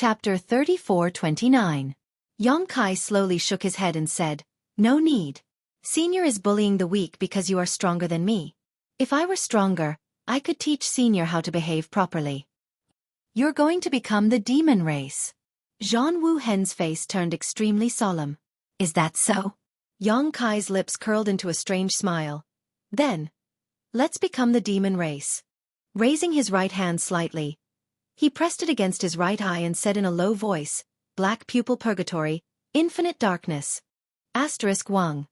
Chapter 34-29. Kai slowly shook his head and said, "No need. Senior is bullying the weak because you are stronger than me. If I were stronger, I could teach Senior how to behave properly. You're going to become the demon race." Zhan Wu Hen's face turned extremely solemn. "Is that so?" Kai's lips curled into a strange smile. "Then, let's become the demon race." Raising his right hand slightly, he pressed it against his right eye and said in a low voice, "Black pupil purgatory, infinite darkness. Wang.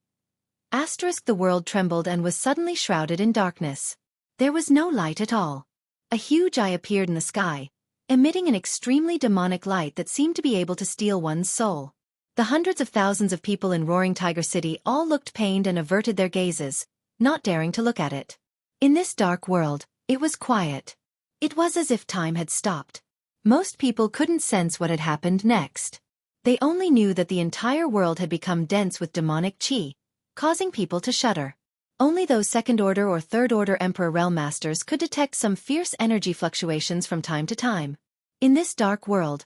The world trembled and was suddenly shrouded in darkness. There was no light at all. A huge eye appeared in the sky, emitting an extremely demonic light that seemed to be able to steal one's soul. The hundreds of thousands of people in Roaring Tiger City all looked pained and averted their gazes, not daring to look at it. In this dark world, it was quiet. It was as if time had stopped. Most people couldn't sense what had happened next. They only knew that the entire world had become dense with demonic qi, causing people to shudder. Only those second-order or third-order Emperor Realm Masters could detect some fierce energy fluctuations from time to time. In this dark world,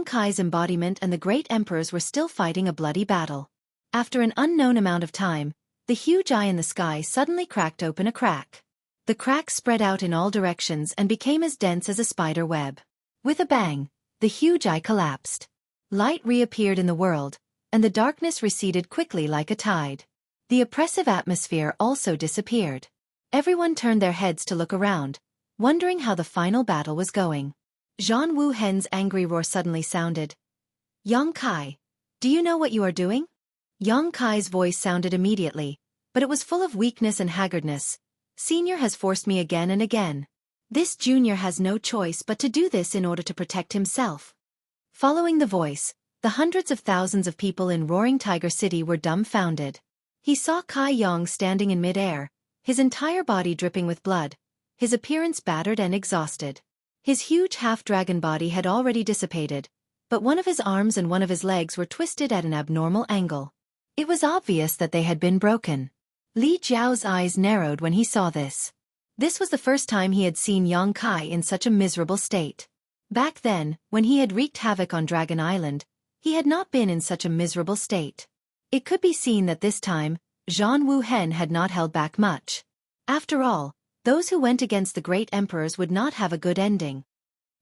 Kai's embodiment and the great emperors were still fighting a bloody battle. After an unknown amount of time, the huge eye in the sky suddenly cracked open a crack. The crack spread out in all directions and became as dense as a spider web. With a bang, the huge eye collapsed. Light reappeared in the world, and the darkness receded quickly like a tide. The oppressive atmosphere also disappeared. Everyone turned their heads to look around, wondering how the final battle was going. Zhan Wu Hen's angry roar suddenly sounded. "Kai, do you know what you are doing?" Kai's voice sounded immediately, but it was full of weakness and haggardness. "Senior has forced me again and again. This junior has no choice but to do this in order to protect himself." Following the voice, the hundreds of thousands of people in Roaring Tiger City were dumbfounded. He saw Kai Yang standing in mid-air, his entire body dripping with blood, his appearance battered and exhausted. His huge half-dragon body had already dissipated, but one of his arms and one of his legs were twisted at an abnormal angle. It was obvious that they had been broken. Li Jiao's eyes narrowed when he saw this. This was the first time he had seen Kai in such a miserable state. Back then, when he had wreaked havoc on Dragon Island, he had not been in such a miserable state. It could be seen that this time, Zhan Wu Hen had not held back much. After all, those who went against the great emperors would not have a good ending.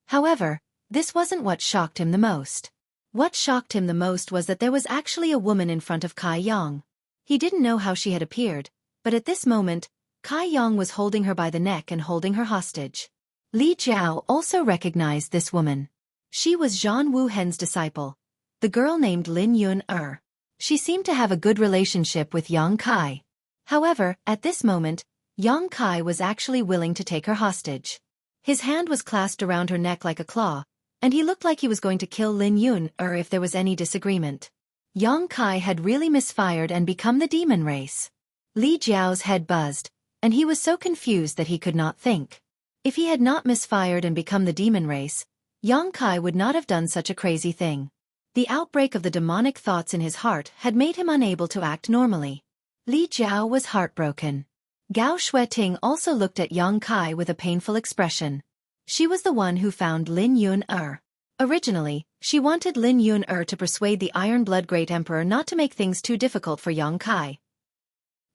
However, this wasn't what shocked him the most. What shocked him the most was that there was actually a woman in front of Kai Yang. He didn't know how she had appeared, but at this moment, Kai Yang was holding her by the neck and holding her hostage. Li Jiao also recognized this woman. She was Zhan Wu Hen's disciple, the girl named Lin Yun. She seemed to have a good relationship with Kai. However, at this moment, Kai was actually willing to take her hostage. His hand was clasped around her neck like a claw, and he looked like he was going to kill Lin Yun if there was any disagreement. Kai had really misfired and become the demon race. Li Jiao's head buzzed, and he was so confused that he could not think. If he had not misfired and become the demon race, Kai would not have done such a crazy thing. The outbreak of the demonic thoughts in his heart had made him unable to act normally. Li Jiao was heartbroken. Gao Xueqi also looked at Kai with a painful expression. She was the one who found Lin Yun. Originally, she wanted Lin Yun to persuade the Iron Blood Great Emperor not to make things too difficult for Kai.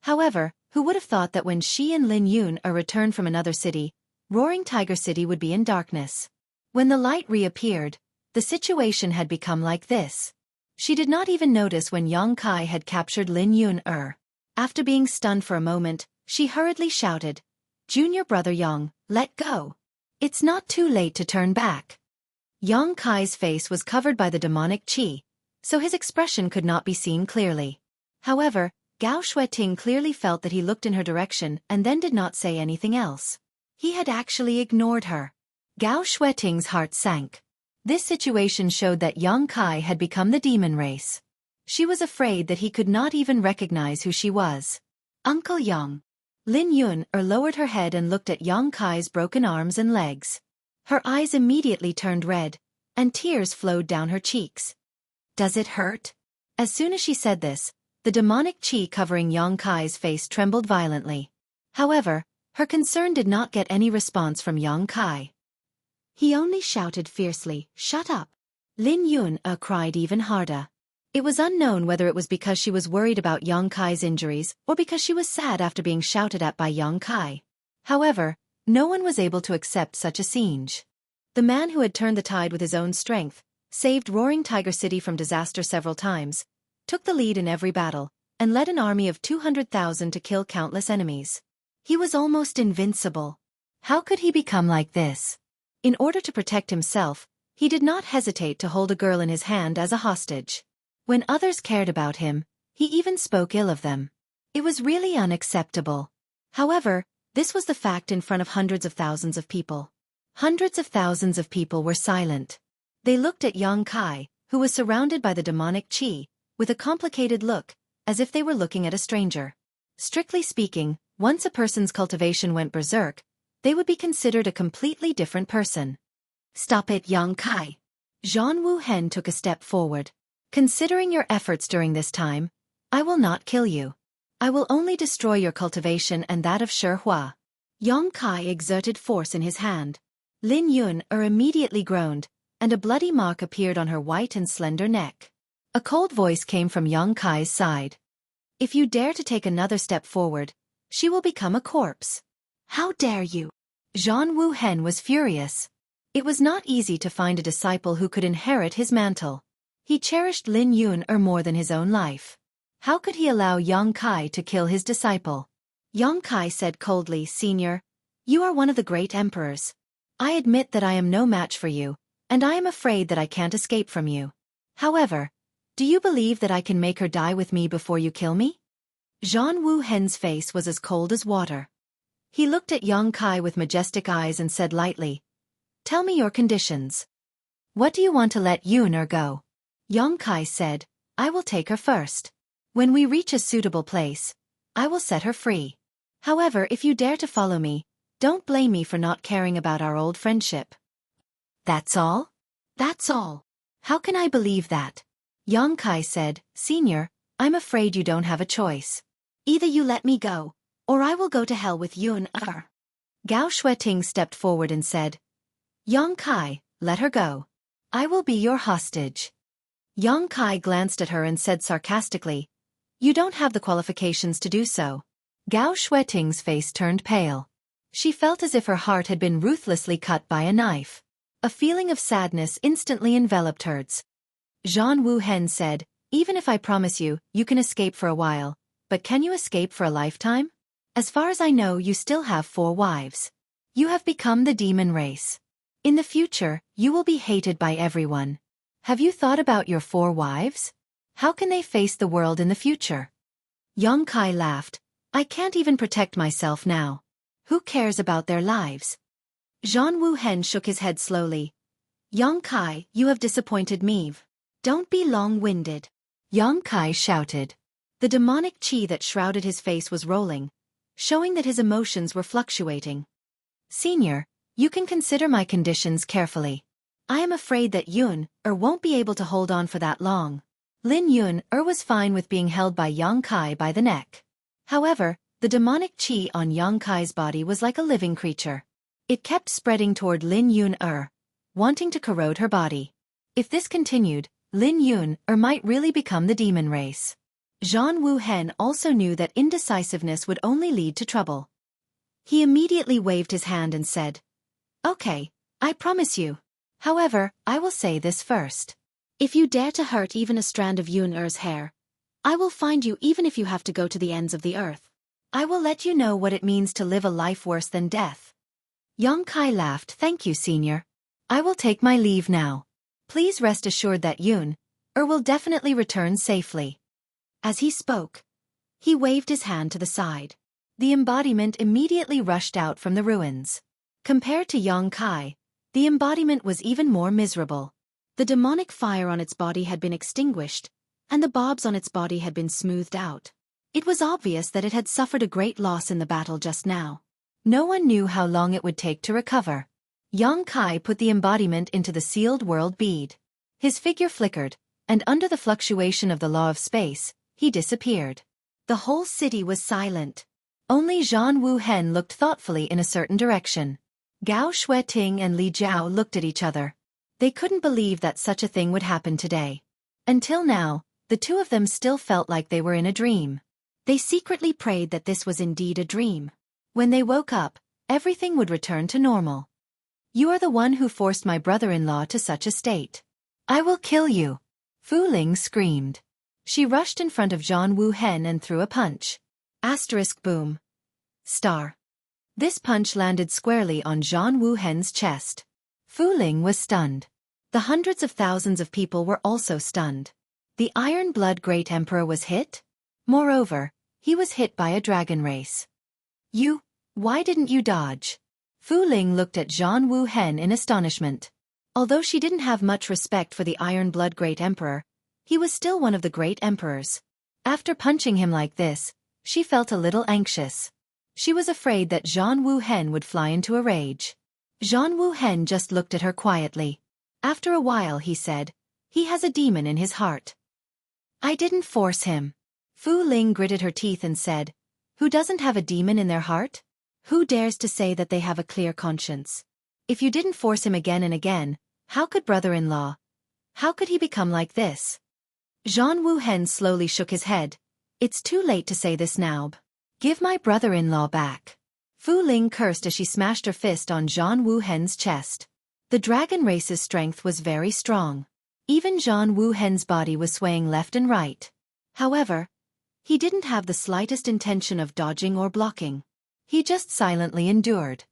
However, who would have thought that when she and Lin Yun returned from another city, Roaring Tiger City would be in darkness. When the light reappeared, the situation had become like this. She did not even notice when Kai had captured Lin Yun. After being stunned for a moment, she hurriedly shouted, "Junior brother Yang, let go. It's not too late to turn back." Kai's face was covered by the demonic qi, so his expression could not be seen clearly. However, Gao Xueqi clearly felt that he looked in her direction and then did not say anything else. He had actually ignored her. Gao Xueqing's heart sank. This situation showed that Kai had become the demon race. She was afraid that he could not even recognize who she was. "Uncle Yang." Lin Yun lowered her head and looked at Kai's broken arms and legs. Her eyes immediately turned red, and tears flowed down her cheeks. "Does it hurt?" As soon as she said this, the demonic qi covering Kai's face trembled violently. However, her concern did not get any response from Kai. He only shouted fiercely, "Shut up! Lin Yun cried even harder. It was unknown whether it was because she was worried about Yang Kai's injuries or because she was sad after being shouted at by Yang Kai. However, no one was able to accept such a siege. The man who had turned the tide with his own strength, saved Roaring Tiger City from disaster several times, took the lead in every battle, and led an army of 200,000 to kill countless enemies. He was almost invincible. How could he become like this? In order to protect himself, he did not hesitate to hold a girl in his hand as a hostage. When others cared about him, he even spoke ill of them. It was really unacceptable. However, this was the fact in front of hundreds of thousands of people. Hundreds of thousands of people were silent. They looked at Yang Kai, who was surrounded by the demonic qi, with a complicated look, as if they were looking at a stranger. Strictly speaking, once a person's cultivation went berserk, they would be considered a completely different person. Stop it, Yang Kai. Zhan Wuhen took a step forward. Considering your efforts during this time, I will not kill you. I will only destroy your cultivation and that of Xueqi. Yang Kai exerted force in his hand. Lin Yun immediately groaned, and a bloody mark appeared on her white and slender neck. A cold voice came from Yang Kai's side. If you dare to take another step forward, she will become a corpse. How dare you? Zhan Wuhen was furious. It was not easy to find a disciple who could inherit his mantle. He cherished Lin Yun more than his own life. How could he allow Yang Kai to kill his disciple? Yang Kai said coldly, Senior, you are one of the great emperors. I admit that I am no match for you, and I am afraid that I can't escape from you. However, do you believe that I can make her die with me before you kill me? Zhan Wuhen's face was as cold as water. He looked at Yang Kai with majestic eyes and said lightly, Tell me your conditions. What do you want to let Yun go? Yang Kai said, I will take her first. When we reach a suitable place, I will set her free. However, if you dare to follow me, don't blame me for not caring about our old friendship. That's all? That's all. How can I believe that? Yang Kai said, Senior, I'm afraid you don't have a choice. Either you let me go, or I will go to hell with Yun. Gao Xueqi stepped forward and said, Yang Kai, let her go. I will be your hostage. Yang Kai glanced at her and said sarcastically, You don't have the qualifications to do so. Gao Xueqing's face turned pale. She felt as if her heart had been ruthlessly cut by a knife. A feeling of sadness instantly enveloped hers. Zhan Wuhen said, Even if I promise you, you can escape for a while, but can you escape for a lifetime? As far as I know, you still have 4 wives. You have become the demon race. In the future, you will be hated by everyone. Have you thought about your 4 wives? How can they face the world in the future? Yang Kai laughed. I can't even protect myself now. Who cares about their lives? Zhan Wuhen shook his head slowly. Yang Kai, you have disappointed me. Don't be long-winded. Yang Kai shouted. The demonic qi that shrouded his face was rolling, showing that his emotions were fluctuating. Senior, you can consider my conditions carefully. I am afraid that Yun won't be able to hold on for that long. Lin Yun was fine with being held by Yang Kai by the neck. However, the demonic qi on Yang Kai's body was like a living creature. It kept spreading toward Lin Yun wanting to corrode her body. If this continued, Lin Yun might really become the demon race. Zhan Wuhen also knew that indecisiveness would only lead to trouble. He immediately waved his hand and said, Okay, I promise you. However, I will say this first. If you dare to hurt even a strand of Yun-Er's hair, I will find you even if you have to go to the ends of the earth. I will let you know what it means to live a life worse than death. Yang Kai laughed. Thank you, Senior. I will take my leave now. Please rest assured that Yun-Er will definitely return safely. As he spoke, he waved his hand to the side. The embodiment immediately rushed out from the ruins. Compared to Yang Kai, the embodiment was even more miserable. The demonic fire on its body had been extinguished, and the bobs on its body had been smoothed out. It was obvious that it had suffered a great loss in the battle just now. No one knew how long it would take to recover. Yang Kai put the embodiment into the sealed world bead. His figure flickered, and under the fluctuation of the law of space, he disappeared. The whole city was silent. Only Zhan Wuhen looked thoughtfully in a certain direction. Gao Xueqi and Li Jiao looked at each other. They couldn't believe that such a thing would happen today. Until now, the two of them still felt like they were in a dream. They secretly prayed that this was indeed a dream. When they woke up, everything would return to normal. You are the one who forced my brother-in-law to such a state. I will kill you. Fu Ling screamed. She rushed in front of Zhan Wu Hen and threw a punch. Boom. Star. This punch landed squarely on Zhan Wu Hen's chest. Fu Ling was stunned. The hundreds of thousands of people were also stunned. The Iron Blood Great Emperor was hit? Moreover, he was hit by a dragon race. Why didn't you dodge? Fu Ling looked at Zhan Wu Hen in astonishment. Although she didn't have much respect for the Iron Blood Great Emperor, he was still one of the great emperors. After punching him like this, she felt a little anxious. She was afraid that Zhan Wu Hen would fly into a rage. Zhan Wu Hen just looked at her quietly. After a while he said, "He has a demon in his heart." I didn't force him. Fu Ling gritted her teeth and said, "Who doesn't have a demon in their heart? Who dares to say that they have a clear conscience? If you didn't force him again and again, how could brother-in-law? How could he become like this?" Zhan Wu Hen slowly shook his head. "It's too late to say this now. Give my brother-in-law back." Fu Ling cursed as she smashed her fist on Zhan Wu Hen's chest. The dragon race's strength was very strong. Even Zhan Wu Hen's body was swaying left and right. However, he didn't have the slightest intention of dodging or blocking. He just silently endured.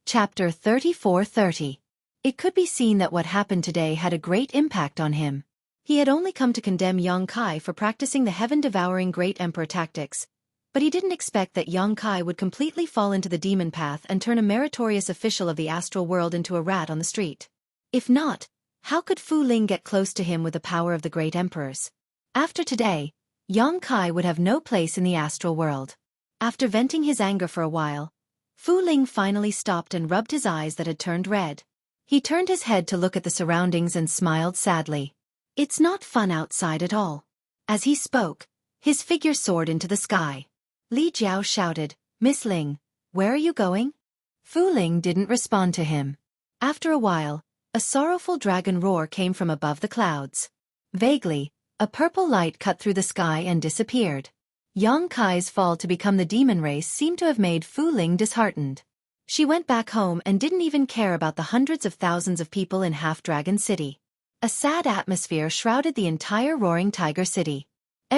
Chapter 34:30. It could be seen that what happened today had a great impact on him. He had only come to condemn Yang Kai for practicing the heaven-devouring great emperor tactics, but he didn't expect that Yang Kai would completely fall into the demon path and turn a meritorious official of the astral world into a rat on the street. If not, how could Fu Ling get close to him with the power of the great emperors? After today, Yang Kai would have no place in the astral world. After venting his anger for a while, Fu Ling finally stopped and rubbed his eyes that had turned red. He turned his head to look at the surroundings and smiled sadly. It's not fun outside at all. As he spoke, his figure soared into the sky. Li Jiao shouted, "Miss Ling, where are you going?" Fu Ling didn't respond to him. After a while, a sorrowful dragon roar came from above the clouds. Vaguely, a purple light cut through the sky and disappeared. Yang Kai's fall to become the demon race seemed to have made Fu Ling disheartened. She went back home and didn't even care about the hundreds of thousands of people in Half-Dragon City. A sad atmosphere shrouded the entire Roaring Tiger City.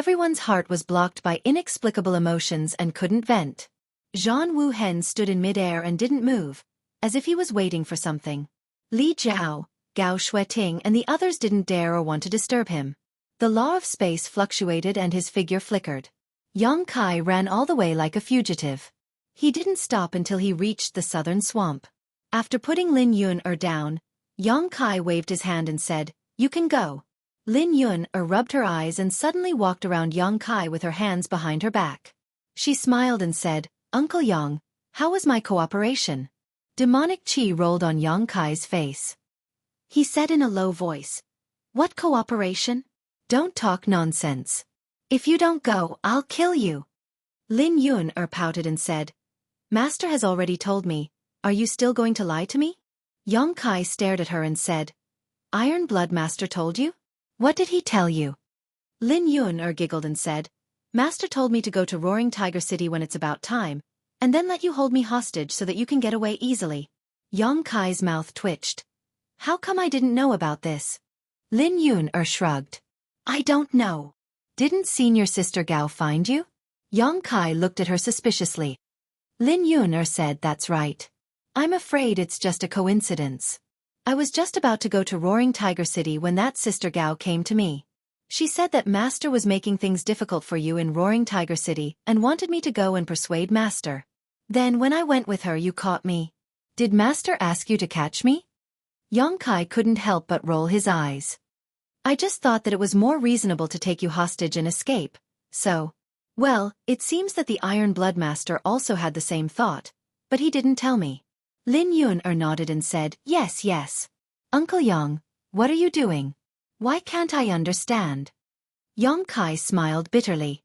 Everyone's heart was blocked by inexplicable emotions and couldn't vent. Zhan Wu Hen stood in midair and didn't move, as if he was waiting for something. Li Jiao, Gao Xueqi and the others didn't dare or want to disturb him. The law of space fluctuated and his figure flickered. Yang Kai ran all the way like a fugitive. He didn't stop until he reached the southern swamp. After putting Lin Yun down, Yang Kai waved his hand and said, "You can go." Lin Yun rubbed her eyes and suddenly walked around Yang Kai with her hands behind her back. She smiled and said, "Uncle Yang, how was my cooperation?" Demonic chi rolled on Yang Kai's face. He said in a low voice, "What cooperation? Don't talk nonsense. If you don't go, I'll kill you." Lin Yun pouted and said, "Master has already told me. Are you still going to lie to me?" Yang Kai stared at her and said, "Iron Blood Master told you? What did he tell you?" Lin Yun giggled and said, "Master told me to go to Roaring Tiger City when it's about time, and then let you hold me hostage so that you can get away easily." Yang Kai's mouth twitched. "How come I didn't know about this?" Lin Yun shrugged. "I don't know. Didn't senior sister Gao find you?" Yang Kai looked at her suspiciously. Lin Yun said, "That's right. I'm afraid it's just a coincidence. I was just about to go to Roaring Tiger City when that sister Gao came to me. She said that Master was making things difficult for you in Roaring Tiger City and wanted me to go and persuade Master. Then when I went with her you caught me. Did Master ask you to catch me?" Yang Kai couldn't help but roll his eyes. "I just thought that it was more reasonable to take you hostage and escape, so..." Well, it seems that the Iron Blood Master also had the same thought, but he didn't tell me. Lin Yun nodded and said, "Yes, yes. Uncle Yang, what are you doing? Why can't I understand?" Yang Kai smiled bitterly.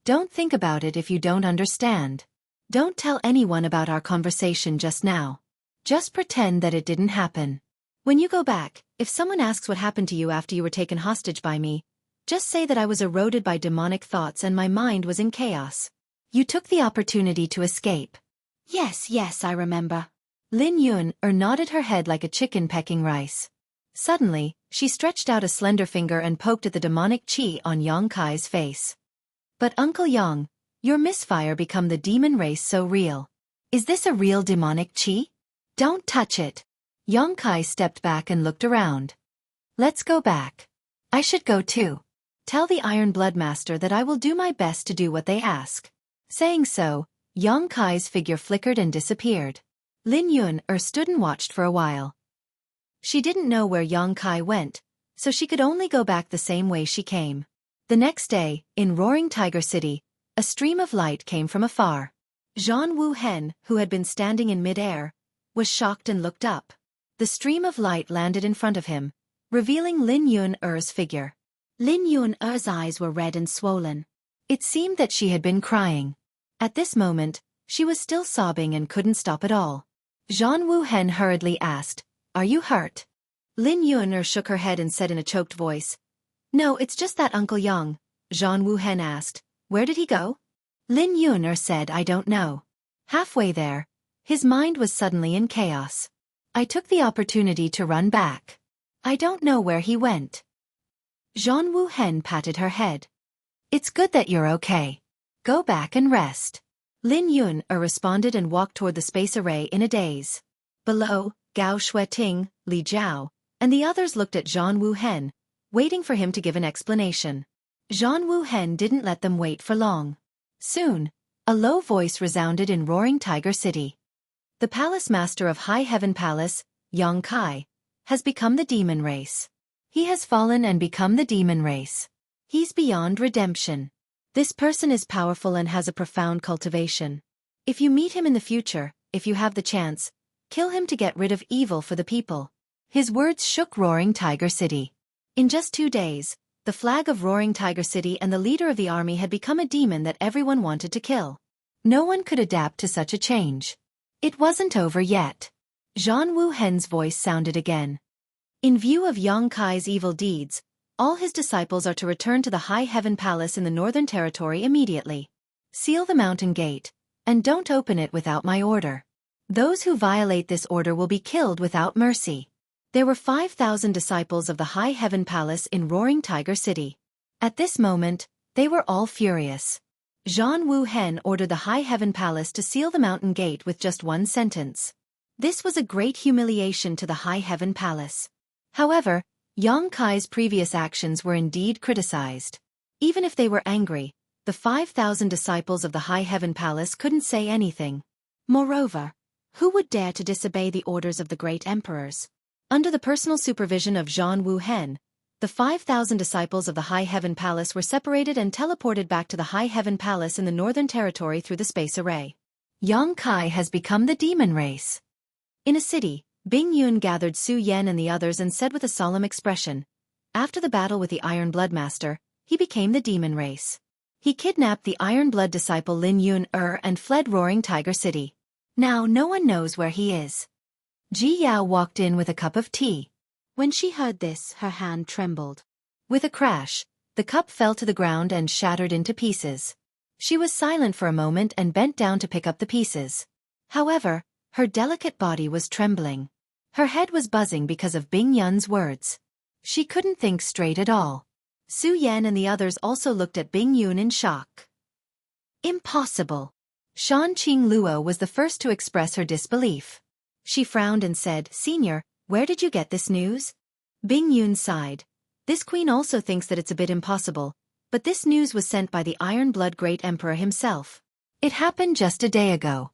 "Don't think about it if you don't understand. Don't tell anyone about our conversation just now. Just pretend that it didn't happen. When you go back, if someone asks what happened to you after you were taken hostage by me, just say that I was eroded by demonic thoughts and my mind was in chaos. You took the opportunity to escape. Yes, I remember. Lin Yun nodded her head like a chicken pecking rice. Suddenly, she stretched out a slender finger and poked at the demonic qi on Yang Kai's face. But Uncle Yang, your misfire become the demon race so real. Is this a real demonic qi? Don't touch it. Yang Kai stepped back and looked around. Let's go back. I should go too. Tell the Iron Blood Master that I will do my best to do what they ask. Saying so, Yang Kai's figure flickered and disappeared. Lin Yun stood and watched for a while. She didn't know where Yang Kai went, so she could only go back the same way she came. The next day, in Roaring Tiger City, a stream of light came from afar. Zhan Wuhen, who had been standing in mid-air, was shocked and looked up. The stream of light landed in front of him, revealing Lin Yun-er's figure. Lin Yun-er's eyes were red and swollen. It seemed that she had been crying. At this moment, she was still sobbing and couldn't stop at all. Zhan Wuhen hurriedly asked, "Are you hurt?" Lin Yun-er shook her head and said in a choked voice, "No, it's just that Uncle Yang." Zhan Wuhen asked, "Where did he go?" Lin Yun-er said, "I don't know." Halfway there, his mind was suddenly in chaos. "I took the opportunity to run back. I don't know where he went." Zhan Wuhen patted her head. "It's good that you're okay. Go back and rest." Lin Yun-er responded and walked toward the space array in a daze. Below, Gao Xueting, Li Jiao, and the others looked at Zhan Wuhen, waiting for him to give an explanation. Zhan Wuhen didn't let them wait for long. Soon, a low voice resounded in Roaring Tiger City. The Palace Master of High Heaven Palace, Yang Kai, has become the demon race. He has fallen and become the demon race. He's beyond redemption. This person is powerful and has a profound cultivation. If you meet him in the future, if you have the chance, kill him to get rid of evil for the people. His words shook Roaring Tiger City. In just 2 days, the flag of Roaring Tiger City and the leader of the army had become a demon that everyone wanted to kill. No one could adapt to such a change. It wasn't over yet. Zhan Wuhen's voice sounded again. In view of Yang Kai's evil deeds, all his disciples are to return to the High Heaven Palace in the Northern Territory immediately. Seal the mountain gate, and don't open it without my order. Those who violate this order will be killed without mercy. There were 5,000 disciples of the High Heaven Palace in Roaring Tiger City. At this moment, they were all furious. Zhan Wuhen ordered the High Heaven Palace to seal the mountain gate with just one sentence. This was a great humiliation to the High Heaven Palace. However, Yang Kai's previous actions were indeed criticized. Even if they were angry, the 5,000 disciples of the High Heaven Palace couldn't say anything. Moreover, who would dare to disobey the orders of the great emperors? Under the personal supervision of Zhan Wuhen, the 5,000 disciples of the High Heaven Palace were separated and teleported back to the High Heaven Palace in the Northern Territory through the space array. Yang Kai has become the demon race. In a city, Bing Yun gathered Su Yan and the others and said with a solemn expression, "After the battle with the Iron Blood Master, he became the demon race. He kidnapped the Iron Blood disciple Lin Yun-er and fled Roaring Tiger City. Now no one knows where he is." Ji Yao walked in with a cup of tea. When she heard this, her hand trembled. With a crash, the cup fell to the ground and shattered into pieces. She was silent for a moment and bent down to pick up the pieces. However, her delicate body was trembling. Her head was buzzing because of Bing Yun's words. She couldn't think straight at all. Su Yan and the others also looked at Bing Yun in shock. Impossible. Shan Qing Luo was the first to express her disbelief. She frowned and said, "Senior, where did you get this news?" Bing Yun sighed. "This queen also thinks that it's a bit impossible, but this news was sent by the Iron Blood Great Emperor himself. It happened just a day ago."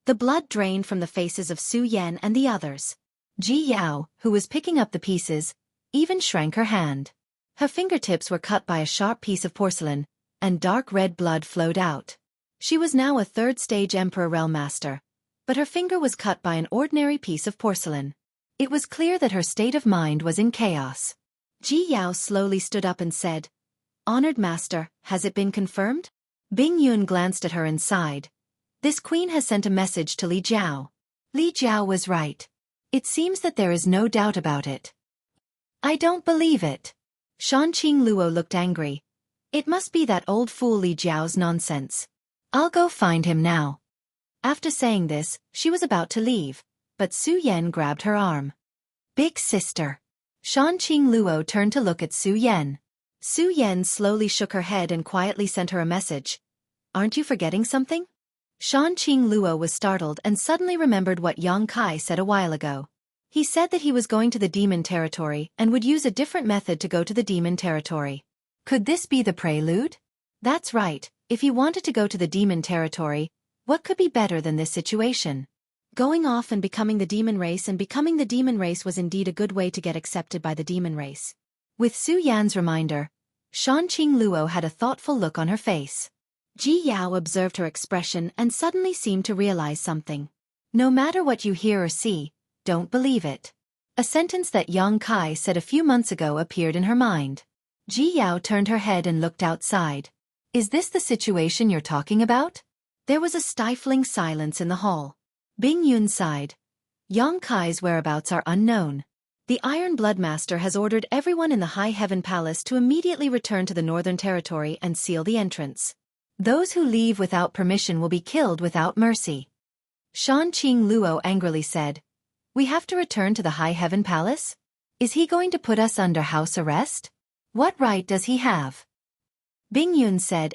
The blood drained from the faces of Su Yan and the others. Ji Yao, who was picking up the pieces, even shrank her hand. Her fingertips were cut by a sharp piece of porcelain, and dark red blood flowed out. She was now a third-stage Emperor Realm Master, but her finger was cut by an ordinary piece of porcelain. It was clear that her state of mind was in chaos. Ji Yao slowly stood up and said, "Honored Master, has it been confirmed?" Bing Yun glanced at her and sighed. "This queen has sent a message to Li Jiao." Li Jiao was right. It seems that there is no doubt about it. I don't believe it. Shanqing Luo looked angry. It must be that old fool Li Jiao's nonsense. I'll go find him now. After saying this, she was about to leave, but Su Yan grabbed her arm. Big sister. Shanqing Luo turned to look at Su Yan. Su Yan slowly shook her head and quietly sent her a message. Aren't you forgetting something? Shanqing Luo was startled and suddenly remembered what Yang Kai said a while ago. He said that he was going to the demon territory and would use a different method to go to the demon territory. Could this be the prelude? That's right, if he wanted to go to the demon territory, what could be better than this situation? Going off and becoming the demon race was indeed a good way to get accepted by the demon race. With Su Yan's reminder, Shanqing Luo had a thoughtful look on her face. Ji Yao observed her expression and suddenly seemed to realize something. No matter what you hear or see, don't believe it. A sentence that Yang Kai said a few months ago appeared in her mind. Ji Yao turned her head and looked outside. Is this the situation you're talking about? There was a stifling silence in the hall. Bing Yun sighed. Yang Kai's whereabouts are unknown. The Iron Blood Master has ordered everyone in the High Heaven Palace to immediately return to the Northern Territory and seal the entrance. Those who leave without permission will be killed without mercy. Shanqing Luo angrily said, We have to return to the High Heaven Palace? Is he going to put us under house arrest? What right does he have? Bing Yun said,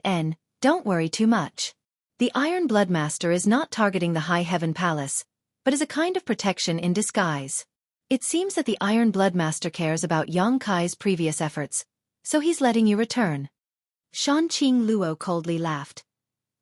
Don't worry too much. The Iron Blood Master is not targeting the High Heaven Palace, but is a kind of protection in disguise. It seems that the Iron Blood Master cares about Yang Kai's previous efforts, so he's letting you return. Shanqing Luo coldly laughed.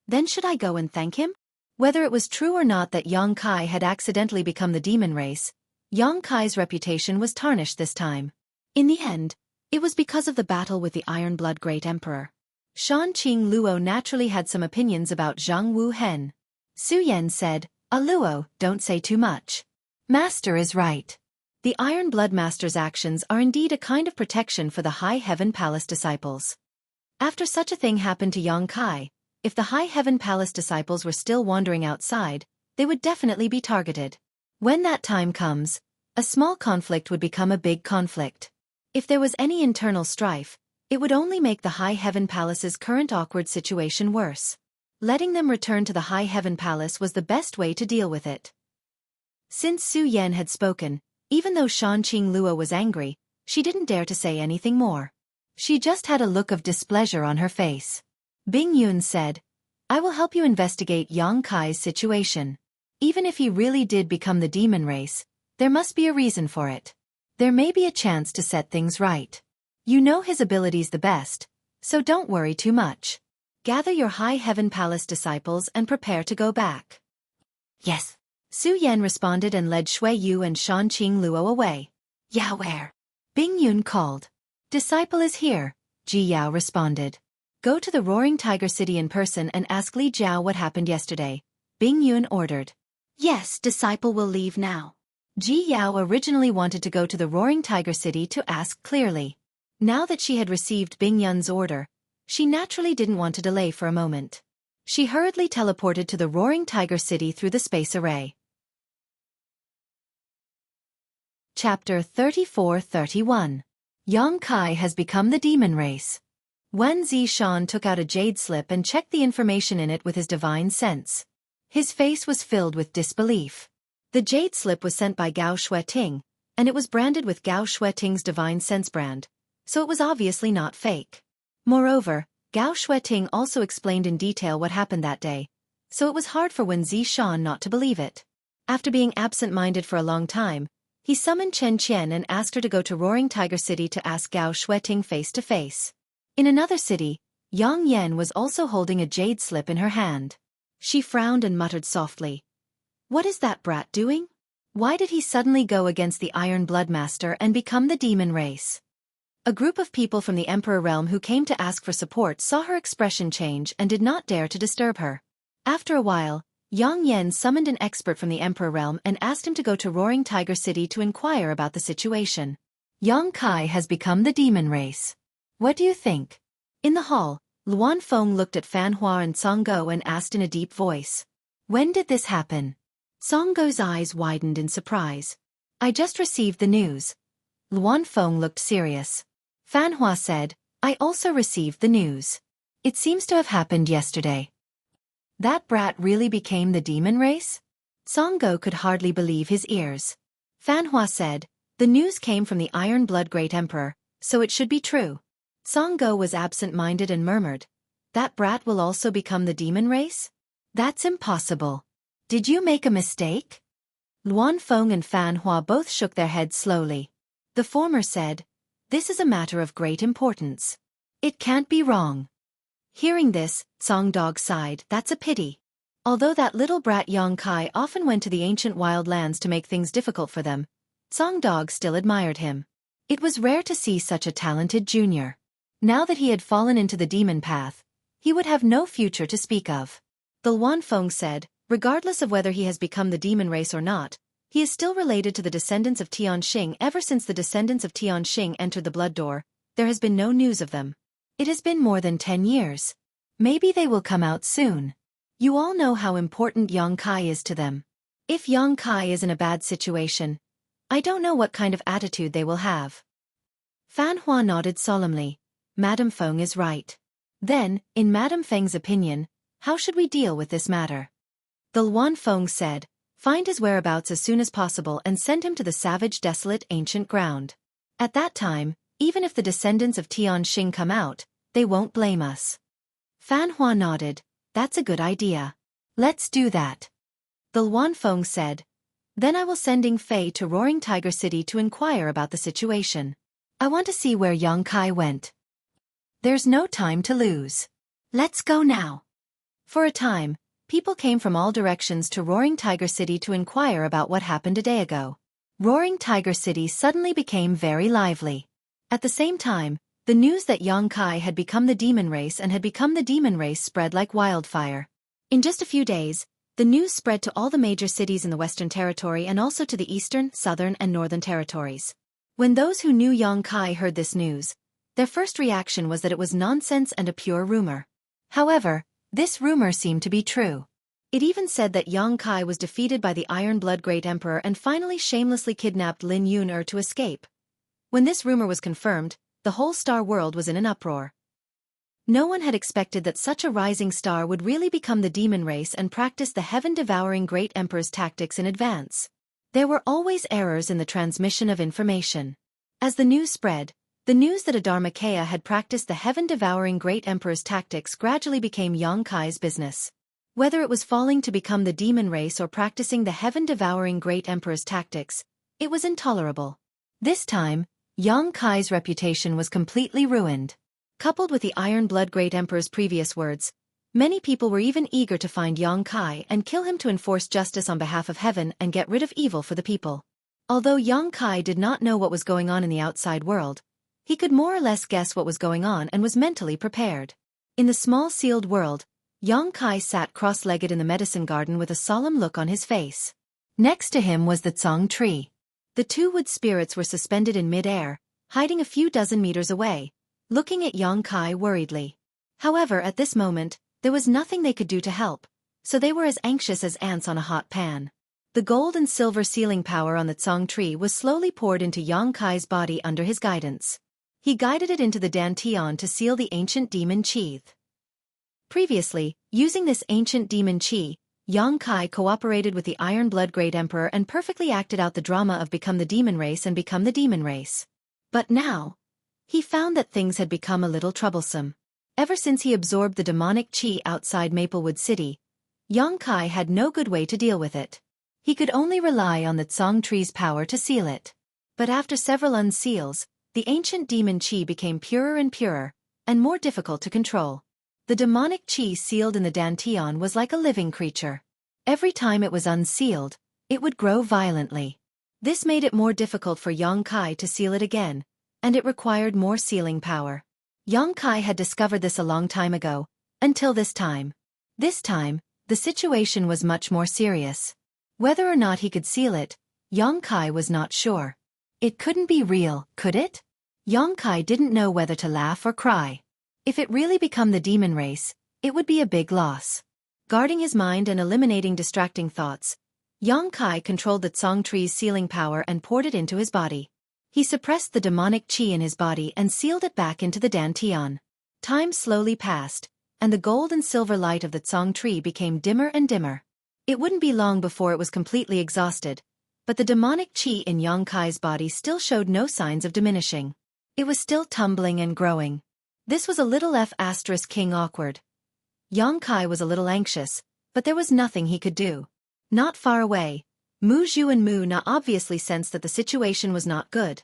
Then should I go and thank him? Whether it was true or not that Yang Kai had accidentally become the demon race, Yang Kai's reputation was tarnished this time. In the end, it was because of the battle with the Iron Blood Great Emperor. Shanqing Luo naturally had some opinions about Zhang Wu Hen. Su Yan said, Luo, don't say too much. Master is right. The Iron Blood Master's actions are indeed a kind of protection for the High Heaven Palace disciples. After such a thing happened to Yang Kai, if the High Heaven Palace disciples were still wandering outside, they would definitely be targeted. When that time comes, a small conflict would become a big conflict. If there was any internal strife, it would only make the High Heaven Palace's current awkward situation worse. Letting them return to the High Heaven Palace was the best way to deal with it. Since Su Yan had spoken, even though Shanqing Luo was angry, she didn't dare to say anything more. She just had a look of displeasure on her face. Bing Yun said, I will help you investigate Yang Kai's situation. Even if he really did become the demon race, there must be a reason for it. There may be a chance to set things right. You know his abilities the best, so don't worry too much. Gather your High Heaven Palace disciples and prepare to go back. Yes. Su Yan responded and led Xueqi and Shanqing Luo away. Yao where? Bing Yun called. Disciple is here, Ji Yao responded. Go to the Roaring Tiger City in person and ask Li Jiao what happened yesterday, Bing Yun ordered. Yes, disciple will leave now. Ji Yao originally wanted to go to the Roaring Tiger City to ask clearly. Now that she had received Bing Yun's order, she naturally didn't want to delay for a moment. She hurriedly teleported to the Roaring Tiger City through the space array. Chapter 34-31. Yang Kai has become the demon race. Wen Zishan took out a jade slip and checked the information in it with his divine sense. His face was filled with disbelief. The jade slip was sent by Gao Xueting, and it was branded with Gao Xueting's divine sense brand, so it was obviously not fake. Moreover, Gao Xueting also explained in detail what happened that day, so it was hard for Wen Zishan not to believe it. After being absent-minded for a long time, he summoned Chen Qian and asked her to go to Roaring Tiger City to ask Gao Xueting face to face. In another city, Yang Yan was also holding a jade slip in her hand. She frowned and muttered softly. What is that brat doing? Why did he suddenly go against the Iron Blood Master and become the demon race? A group of people from the Emperor realm who came to ask for support saw her expression change and did not dare to disturb her. After a while, Yang Yan summoned an expert from the Emperor realm and asked him to go to Roaring Tiger City to inquire about the situation. Yang Kai has become the demon race. What do you think? In the hall, Luan Feng looked at Fan Hua and Song Go and asked in a deep voice. When did this happen? Songgo's eyes widened in surprise. I just received the news. Luan Feng looked serious. Fan Hua said, I also received the news. It seems to have happened yesterday. That brat really became the demon race? Songgo could hardly believe his ears. Fan Hua said, the news came from the Iron Blood Great Emperor, so it should be true. Songgo was absent-minded and murmured, that brat will also become the demon race? That's impossible. Did you make a mistake? Luan Feng and Fan Hua both shook their heads slowly. The former said, this is a matter of great importance. It can't be wrong. Hearing this, Songdog sighed, that's a pity. Although that little brat Yang Kai often went to the ancient wild lands to make things difficult for them, Songdog still admired him. It was rare to see such a talented junior. Now that he had fallen into the demon path, he would have no future to speak of. The Luan Feng said, regardless of whether he has become the demon race or not, he is still related to the descendants of Tianxing. Ever since the descendants of Tianxing entered the blood door, there has been no news of them. It has been more than 10 years. Maybe they will come out soon. You all know how important Yang Kai is to them. If Yang Kai is in a bad situation, I don't know what kind of attitude they will have. Fan Hua nodded solemnly. Madame Feng is right. Then, in Madame Feng's opinion, how should we deal with this matter? The Luan Feng said, find his whereabouts as soon as possible and send him to the savage, desolate, ancient ground. At that time, even if the descendants of Tianxing come out, they won't blame us. Fan Hua nodded, that's a good idea. Let's do that. The Luan Feng said, then I will send Ing Fei to Roaring Tiger City to inquire about the situation. I want to see where Yang Kai went. There's no time to lose. Let's go now. For a time, people came from all directions to Roaring Tiger City to inquire about what happened a day ago. Roaring Tiger City suddenly became very lively. At the same time, the news that Yang Kai had become the demon race and had become the demon race spread like wildfire. In just a few days, the news spread to all the major cities in the Western Territory and also to the Eastern, Southern, and Northern Territories. When those who knew Yang Kai heard this news, their first reaction was that it was nonsense and a pure rumor. However, this rumor seemed to be true. It even said that Yang Kai was defeated by the Iron Blood Great Emperor and finally shamelessly kidnapped Lin Yun to escape. When this rumor was confirmed, the whole star world was in an uproar. No one had expected that such a rising star would really become the demon race and practice the heaven-devouring Great Emperor's tactics in advance. There were always errors in the transmission of information. As the news spread, the news that a Dharmakaya had practiced the heaven-devouring Great Emperor's tactics gradually became Yang Kai's business. Whether it was falling to become the demon race or practicing the heaven-devouring Great Emperor's tactics, it was intolerable. This time, Yang Kai's reputation was completely ruined. Coupled with the Iron Blood Great Emperor's previous words, many people were even eager to find Yang Kai and kill him to enforce justice on behalf of heaven and get rid of evil for the people. Although Yang Kai did not know what was going on in the outside world, he could more or less guess what was going on and was mentally prepared. In the small sealed world, Yang Kai sat cross-legged in the medicine garden with a solemn look on his face. Next to him was the Tsang tree. The two wood spirits were suspended in mid-air, hiding a few dozen meters away, looking at Yang Kai worriedly. However, at this moment, there was nothing they could do to help, so they were as anxious as ants on a hot pan. The gold and silver sealing power on the Tsang tree was slowly poured into Yang Kai's body under his guidance. He guided it into the Dantian to seal the ancient demon Qi. Previously, using this ancient demon Qi, Yang Kai cooperated with the Iron Blood Great Emperor and perfectly acted out the drama of become the demon race and become the demon race. But now, he found that things had become a little troublesome. Ever since he absorbed the demonic Qi outside Maplewood City, Yang Kai had no good way to deal with it. He could only rely on the Tsang tree's power to seal it. But after several unseals, the ancient demon Qi became purer and purer, and more difficult to control. The demonic Qi sealed in the Dantian was like a living creature. Every time it was unsealed, it would grow violently. This made it more difficult for Yang Kai to seal it again, and it required more sealing power. Yang Kai had discovered this a long time ago, until this time. This time, the situation was much more serious. Whether or not he could seal it, Yang Kai was not sure. It couldn't be real, could it? Yang Kai didn't know whether to laugh or cry. If it really become the demon race, it would be a big loss. Guarding his mind and eliminating distracting thoughts, Kai controlled the Tsang tree's sealing power and poured it into his body. He suppressed the demonic qi in his body and sealed it back into the dantian. Time slowly passed, and the gold and silver light of the Tsang tree became dimmer and dimmer. It wouldn't be long before it was completely exhausted, but the demonic qi in Kai's body still showed no signs of diminishing. It was still tumbling and growing. This was a little King awkward. Kai was a little anxious, but there was nothing he could do. Not far away, Mu Zhu and Mu Na obviously sensed that the situation was not good.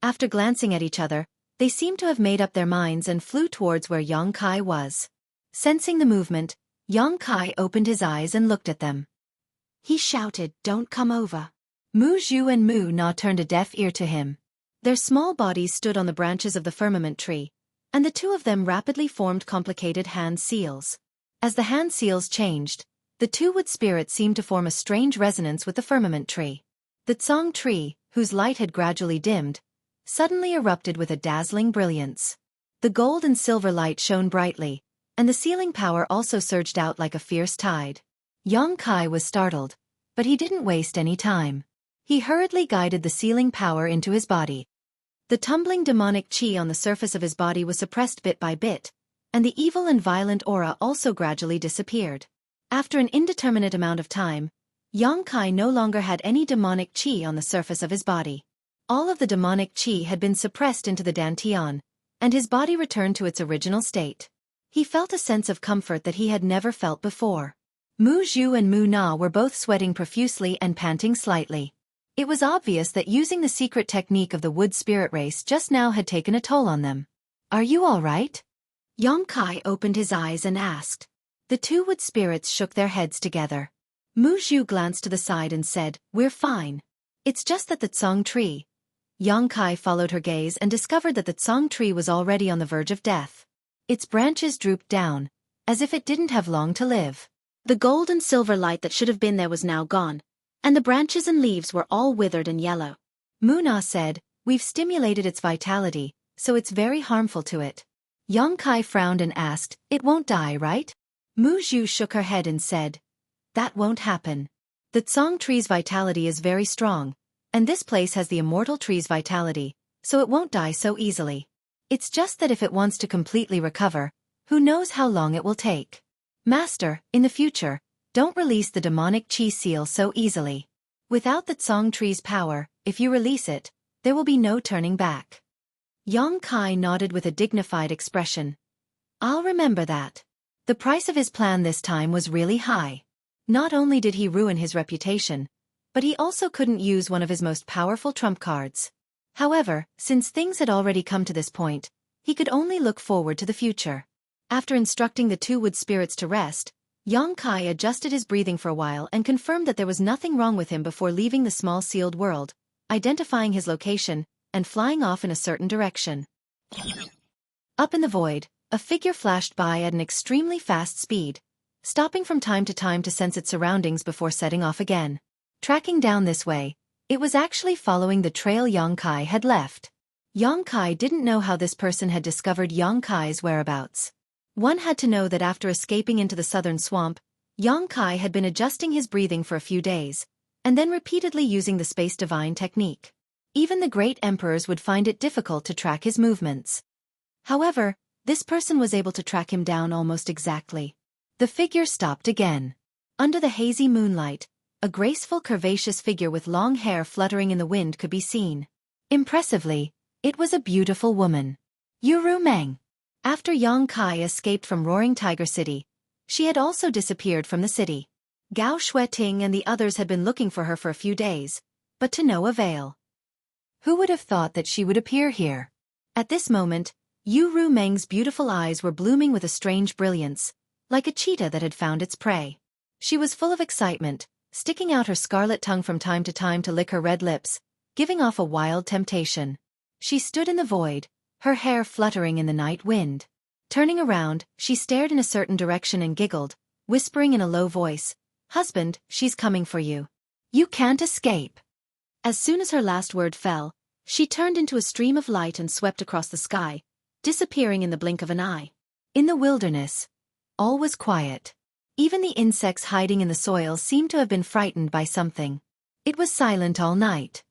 After glancing at each other, they seemed to have made up their minds and flew towards where Kai was. Sensing the movement, Kai opened his eyes and looked at them. He shouted, "Don't come over." Mu Zhu and Mu Na turned a deaf ear to him. Their small bodies stood on the branches of the firmament tree, and the two of them rapidly formed complicated hand seals. As the hand seals changed, the two wood spirits seemed to form a strange resonance with the firmament tree. The Tsang tree, whose light had gradually dimmed, suddenly erupted with a dazzling brilliance. The gold and silver light shone brightly, and the sealing power also surged out like a fierce tide. Kai was startled, but he didn't waste any time. He hurriedly guided the sealing power into his body. The tumbling demonic qi on the surface of his body was suppressed bit by bit, and the evil and violent aura also gradually disappeared. After an indeterminate amount of time, Kai no longer had any demonic qi on the surface of his body. All of the demonic qi had been suppressed into the dantian, and his body returned to its original state. He felt a sense of comfort that he had never felt before. Mu Zhu and Mu Na were both sweating profusely and panting slightly. It was obvious that using the secret technique of the wood spirit race just now had taken a toll on them. "Are you all right?" Kai opened his eyes and asked. The two wood spirits shook their heads together. Mu Zhu glanced to the side and said, "We're fine. It's just that the Tsang tree." Kai followed her gaze and discovered that the Tsang tree was already on the verge of death. Its branches drooped down, as if it didn't have long to live. The gold and silver light that should have been there was now gone, and the branches and leaves were all withered and yellow. Mu Na said, "We've stimulated its vitality, so it's very harmful to it." Kai frowned and asked, "It won't die, right?" Mu Zhu shook her head and said, "That won't happen. The Tsang tree's vitality is very strong, and this place has the immortal tree's vitality, so it won't die so easily. It's just that if it wants to completely recover, who knows how long it will take. Master, in the future, don't release the demonic qi seal so easily. Without the Tsang tree's power, if you release it, there will be no turning back." Kai nodded with a dignified expression. "I'll remember that." The price of his plan this time was really high. Not only did he ruin his reputation, but he also couldn't use one of his most powerful trump cards. However, since things had already come to this point, he could only look forward to the future. After instructing the two wood spirits to rest, Kai adjusted his breathing for a while and confirmed that there was nothing wrong with him before leaving the small sealed world, identifying his location, and flying off in a certain direction. Up in the void, a figure flashed by at an extremely fast speed, stopping from time to sense its surroundings before setting off again. Tracking down this way, it was actually following the trail Kai had left. Kai didn't know how this person had discovered Kai's whereabouts. One had to know that after escaping into the southern swamp, Kai had been adjusting his breathing for a few days, and then repeatedly using the space divine technique. Even the great emperors would find it difficult to track his movements. However, this person was able to track him down almost exactly. The figure stopped again. Under the hazy moonlight, a graceful curvaceous figure with long hair fluttering in the wind could be seen. Impressively, it was a beautiful woman. Yuru Meng. After Kai escaped from Roaring Tiger City, she had also disappeared from the city. Gao Xueqi and the others had been looking for her for a few days, but to no avail. Who would have thought that she would appear here? At this moment, Yuru Meng's beautiful eyes were blooming with a strange brilliance, like a cheetah that had found its prey. She was full of excitement, sticking out her scarlet tongue from time to lick her red lips, giving off a wild temptation. She stood in the void, her hair fluttering in the night wind. Turning around, she stared in a certain direction and giggled, whispering in a low voice, "Husband, she's coming for you. You can't escape." As soon as her last word fell, she turned into a stream of light and swept across the sky, disappearing in the blink of an eye. In the wilderness, all was quiet. Even the insects hiding in the soil seemed to have been frightened by something. It was silent all night.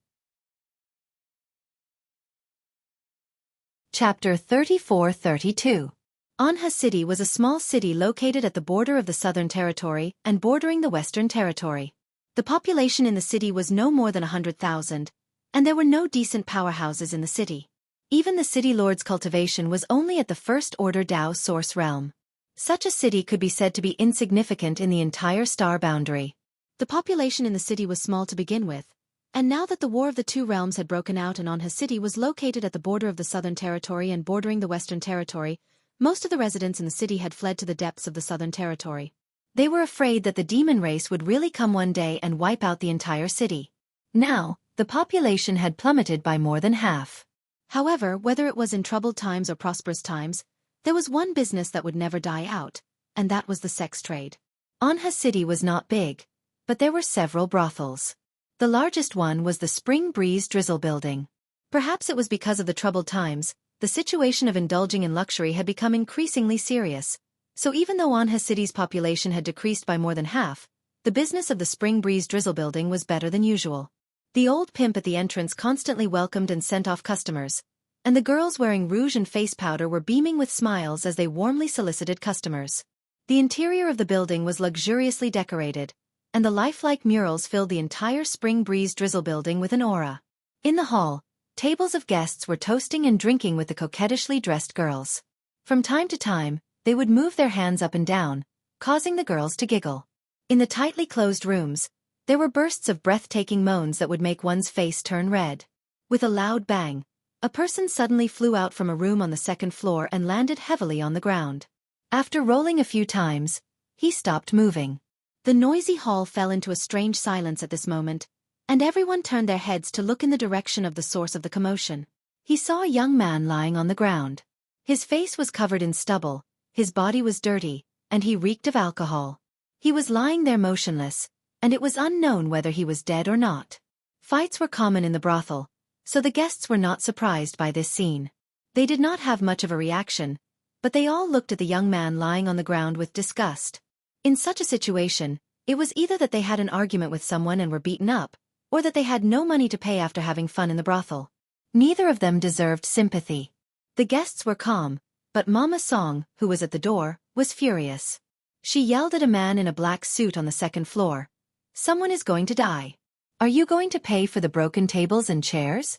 Chapter 34-32. Anha City was a small city located at the border of the Southern Territory and bordering the Western Territory. The population in the city was no more than 100,000, and there were no decent powerhouses in the city. Even the city lord's cultivation was only at the first-order Tao source realm. Such a city could be said to be insignificant in the entire star boundary. The population in the city was small to begin with, and now that the War of the Two Realms had broken out and Anha City was located at the border of the Southern Territory and bordering the Western Territory, most of the residents in the city had fled to the depths of the Southern Territory. They were afraid that the demon race would really come one day and wipe out the entire city. Now, the population had plummeted by more than half. However, whether it was in troubled times or prosperous times, there was one business that would never die out, and that was the sex trade. Anha City was not big, but there were several brothels. The largest one was the Spring Breeze Drizzle Building. Perhaps it was because of the troubled times, the situation of indulging in luxury had become increasingly serious. So even though Anha City's population had decreased by more than half, the business of the Spring Breeze Drizzle Building was better than usual. The old pimp at the entrance constantly welcomed and sent off customers, and the girls wearing rouge and face powder were beaming with smiles as they warmly solicited customers. The interior of the building was luxuriously decorated, and the lifelike murals filled the entire Spring Breeze Drizzle Building with an aura. In the hall, tables of guests were toasting and drinking with the coquettishly dressed girls. From time to time, they would move their hands up and down, causing the girls to giggle. In the tightly closed rooms, there were bursts of breathtaking moans that would make one's face turn red. With a loud bang, a person suddenly flew out from a room on the second floor and landed heavily on the ground. After rolling a few times, he stopped moving. The noisy hall fell into a strange silence at this moment, and everyone turned their heads to look in the direction of the source of the commotion. He saw a young man lying on the ground. His face was covered in stubble, his body was dirty, and he reeked of alcohol. He was lying there motionless, and it was unknown whether he was dead or not. Fights were common in the brothel, so the guests were not surprised by this scene. They did not have much of a reaction, but they all looked at the young man lying on the ground with disgust. In such a situation, it was either that they had an argument with someone and were beaten up, or that they had no money to pay after having fun in the brothel. Neither of them deserved sympathy. The guests were calm, but Mama Song, who was at the door, was furious. She yelled at a man in a black suit on the second floor. "Someone is going to die. Are you going to pay for the broken tables and chairs?"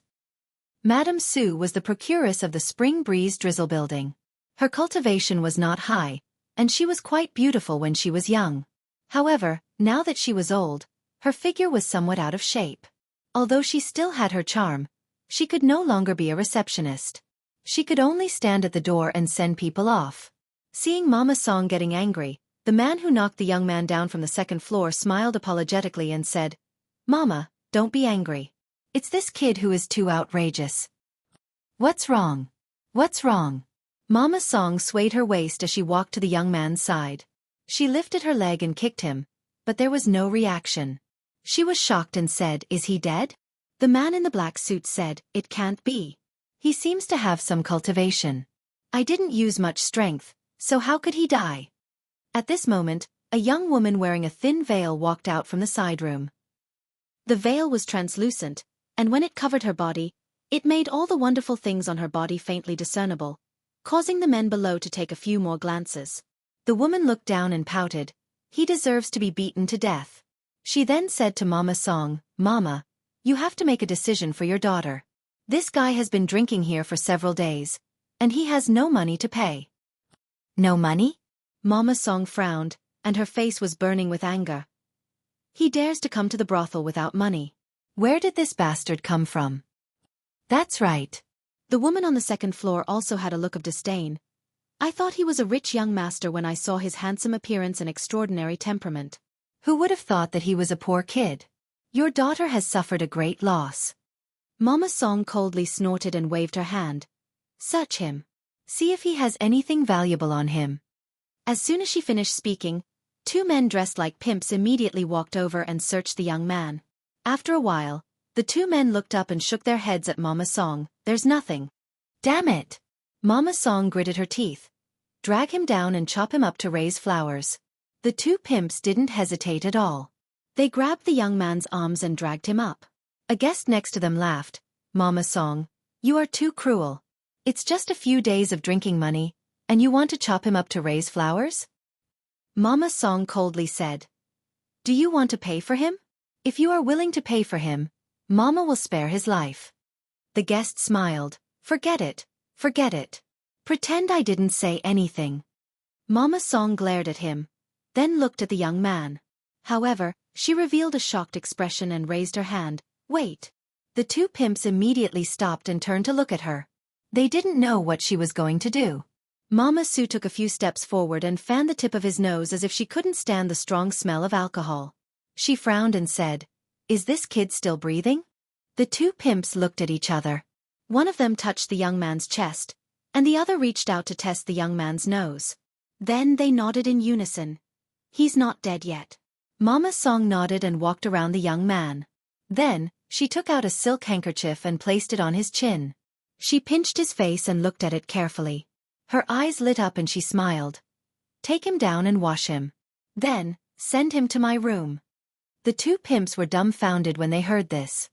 Madame Sue was the procuress of the Spring Breeze Drizzle Building. Her cultivation was not high, and she was quite beautiful when she was young. However, now that she was old, her figure was somewhat out of shape. Although she still had her charm, she could no longer be a receptionist. She could only stand at the door and send people off. Seeing Mama Song getting angry, the man who knocked the young man down from the second floor smiled apologetically and said, "Mama, don't be angry. It's this kid who is too outrageous." "What's wrong? What's wrong?" Mama Song swayed her waist as she walked to the young man's side. She lifted her leg and kicked him, but there was no reaction. She was shocked and said, "Is he dead?" The man in the black suit said, "It can't be. He seems to have some cultivation. I didn't use much strength, so how could he die?" At this moment, a young woman wearing a thin veil walked out from the side room. The veil was translucent, and when it covered her body, it made all the wonderful things on her body faintly discernible, causing the men below to take a few more glances. The woman looked down and pouted. "He deserves to be beaten to death." She then said to Mama Song, "Mama, you have to make a decision for your daughter. This guy has been drinking here for several days, and he has no money to pay." "No money?" Mama Song frowned, and her face was burning with anger. "He dares to come to the brothel without money. Where did this bastard come from?" "That's right." The woman on the second floor also had a look of disdain. "I thought he was a rich young master when I saw his handsome appearance and extraordinary temperament. Who would have thought that he was a poor kid? Your daughter has suffered a great loss." Mama Song coldly snorted and waved her hand. "Search him. See if he has anything valuable on him." As soon as she finished speaking, two men dressed like pimps immediately walked over and searched the young man. After a while, the two men looked up and shook their heads at Mama Song. "There's nothing." "Damn it!" Mama Song gritted her teeth. "Drag him down and chop him up to raise flowers." The two pimps didn't hesitate at all. They grabbed the young man's arms and dragged him up. A guest next to them laughed. "Mama Song, you are too cruel. It's just a few days of drinking money, and you want to chop him up to raise flowers?" Mama Song coldly said, "Do you want to pay for him? If you are willing to pay for him, Mama will spare his life." The guest smiled. Forget it. Forget it. Pretend I didn't say anything." Mama Song glared at him, then looked at the young man. However, she revealed a shocked expression and raised her hand. "Wait." The two pimps immediately stopped and turned to look at her. They didn't know what she was going to do. Mama Su took a few steps forward and fanned the tip of his nose as if she couldn't stand the strong smell of alcohol. She frowned and said, "Is this kid still breathing?" The two pimps looked at each other. One of them touched the young man's chest, and the other reached out to test the young man's nose. Then they nodded in unison. "He's not dead yet." Mama Song nodded and walked around the young man. Then, she took out a silk handkerchief and placed it on his chin. She pinched his face and looked at it carefully. Her eyes lit up and she smiled. "Take him down and wash him. Then, send him to my room." The two pimps were dumbfounded when they heard this.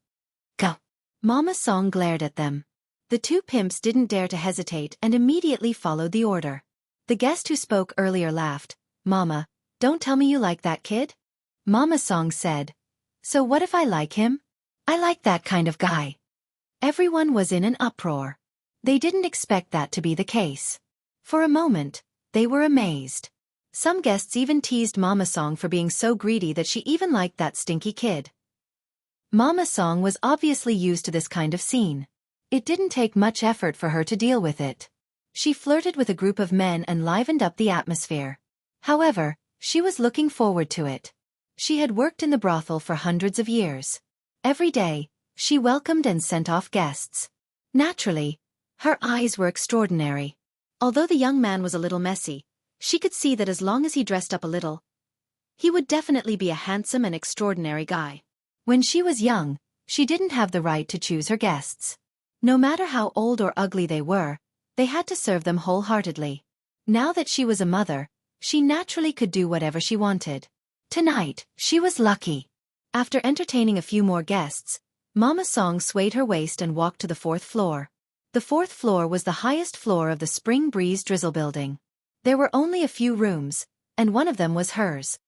"Go." Mama Song glared at them. The two pimps didn't dare to hesitate and immediately followed the order. The guest who spoke earlier laughed. "Mama, don't tell me you like that kid?" Mama Song said, "So what if I like him? I like that kind of guy." Everyone was in an uproar. They didn't expect that to be the case. For a moment, they were amazed. Some guests even teased Mama Song for being so greedy that she even liked that stinky kid. Mama Song was obviously used to this kind of scene. It didn't take much effort for her to deal with it. She flirted with a group of men and livened up the atmosphere. However, she was looking forward to it. She had worked in the brothel for hundreds of years. Every day, she welcomed and sent off guests. Naturally, her eyes were extraordinary. Although the young man was a little messy, she could see that as long as he dressed up a little, he would definitely be a handsome and extraordinary guy. When she was young, she didn't have the right to choose her guests. No matter how old or ugly they were, they had to serve them wholeheartedly. Now that she was a mother, she naturally could do whatever she wanted. Tonight, she was lucky. After entertaining a few more guests, Mama Song swayed her waist and walked to the 4th floor. The 4th floor was the highest floor of the Spring Breeze Drizzle building. There were only a few rooms, and one of them was hers.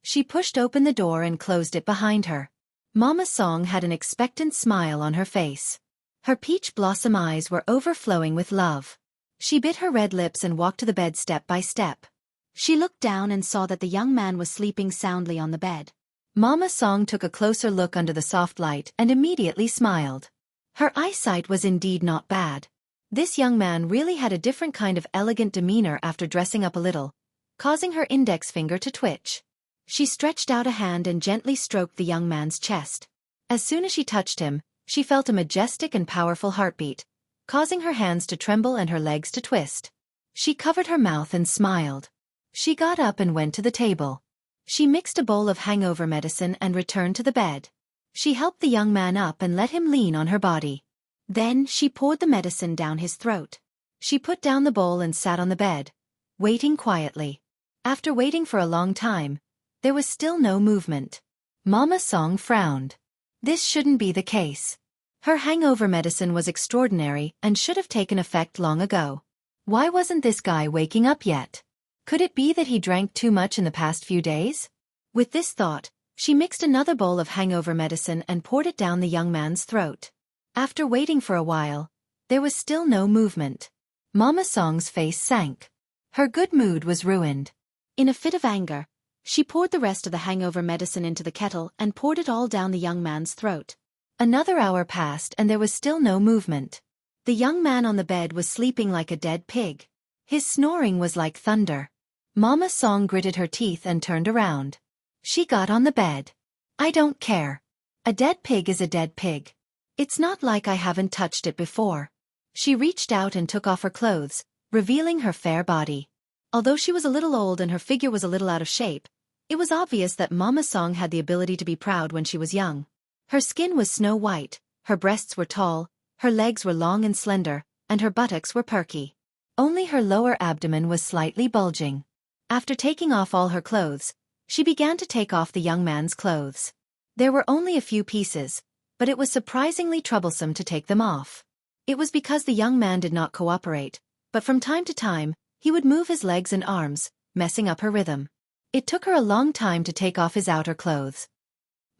She pushed open the door and closed it behind her. Mama Song had an expectant smile on her face. Her peach blossom eyes were overflowing with love. She bit her red lips and walked to the bed step by step. She looked down and saw that the young man was sleeping soundly on the bed. Mama Song took a closer look under the soft light and immediately smiled. Her eyesight was indeed not bad. This young man really had a different kind of elegant demeanor after dressing up a little, causing her index finger to twitch. She stretched out a hand and gently stroked the young man's chest. As soon as she touched him, she felt a majestic and powerful heartbeat, causing her hands to tremble and her legs to twist. She covered her mouth and smiled. She got up and went to the table. She mixed a bowl of hangover medicine and returned to the bed. She helped the young man up and let him lean on her body. Then she poured the medicine down his throat. She put down the bowl and sat on the bed, waiting quietly. After waiting for a long time, there was still no movement. Mama Song frowned. This shouldn't be the case. Her hangover medicine was extraordinary and should have taken effect long ago. Why wasn't this guy waking up yet? Could it be that he drank too much in the past few days? With this thought, she mixed another bowl of hangover medicine and poured it down the young man's throat. After waiting for a while, there was still no movement. Mama Song's face sank. Her good mood was ruined. In a fit of anger, she poured the rest of the hangover medicine into the kettle and poured it all down the young man's throat. Another hour passed and there was still no movement. The young man on the bed was sleeping like a dead pig. His snoring was like thunder. Mama Song gritted her teeth and turned around. She got on the bed. "I don't care. A dead pig is a dead pig. It's not like I haven't touched it before." She reached out and took off her clothes, revealing her fair body. Although she was a little old and her figure was a little out of shape, it was obvious that Mama Song had the ability to be proud when she was young. Her skin was snow white, her breasts were tall, her legs were long and slender, and her buttocks were perky. Only her lower abdomen was slightly bulging. After taking off all her clothes, she began to take off the young man's clothes. There were only a few pieces, but it was surprisingly troublesome to take them off. It was because the young man did not cooperate, but from time to time, he would move his legs and arms, messing up her rhythm. It took her a long time to take off his outer clothes.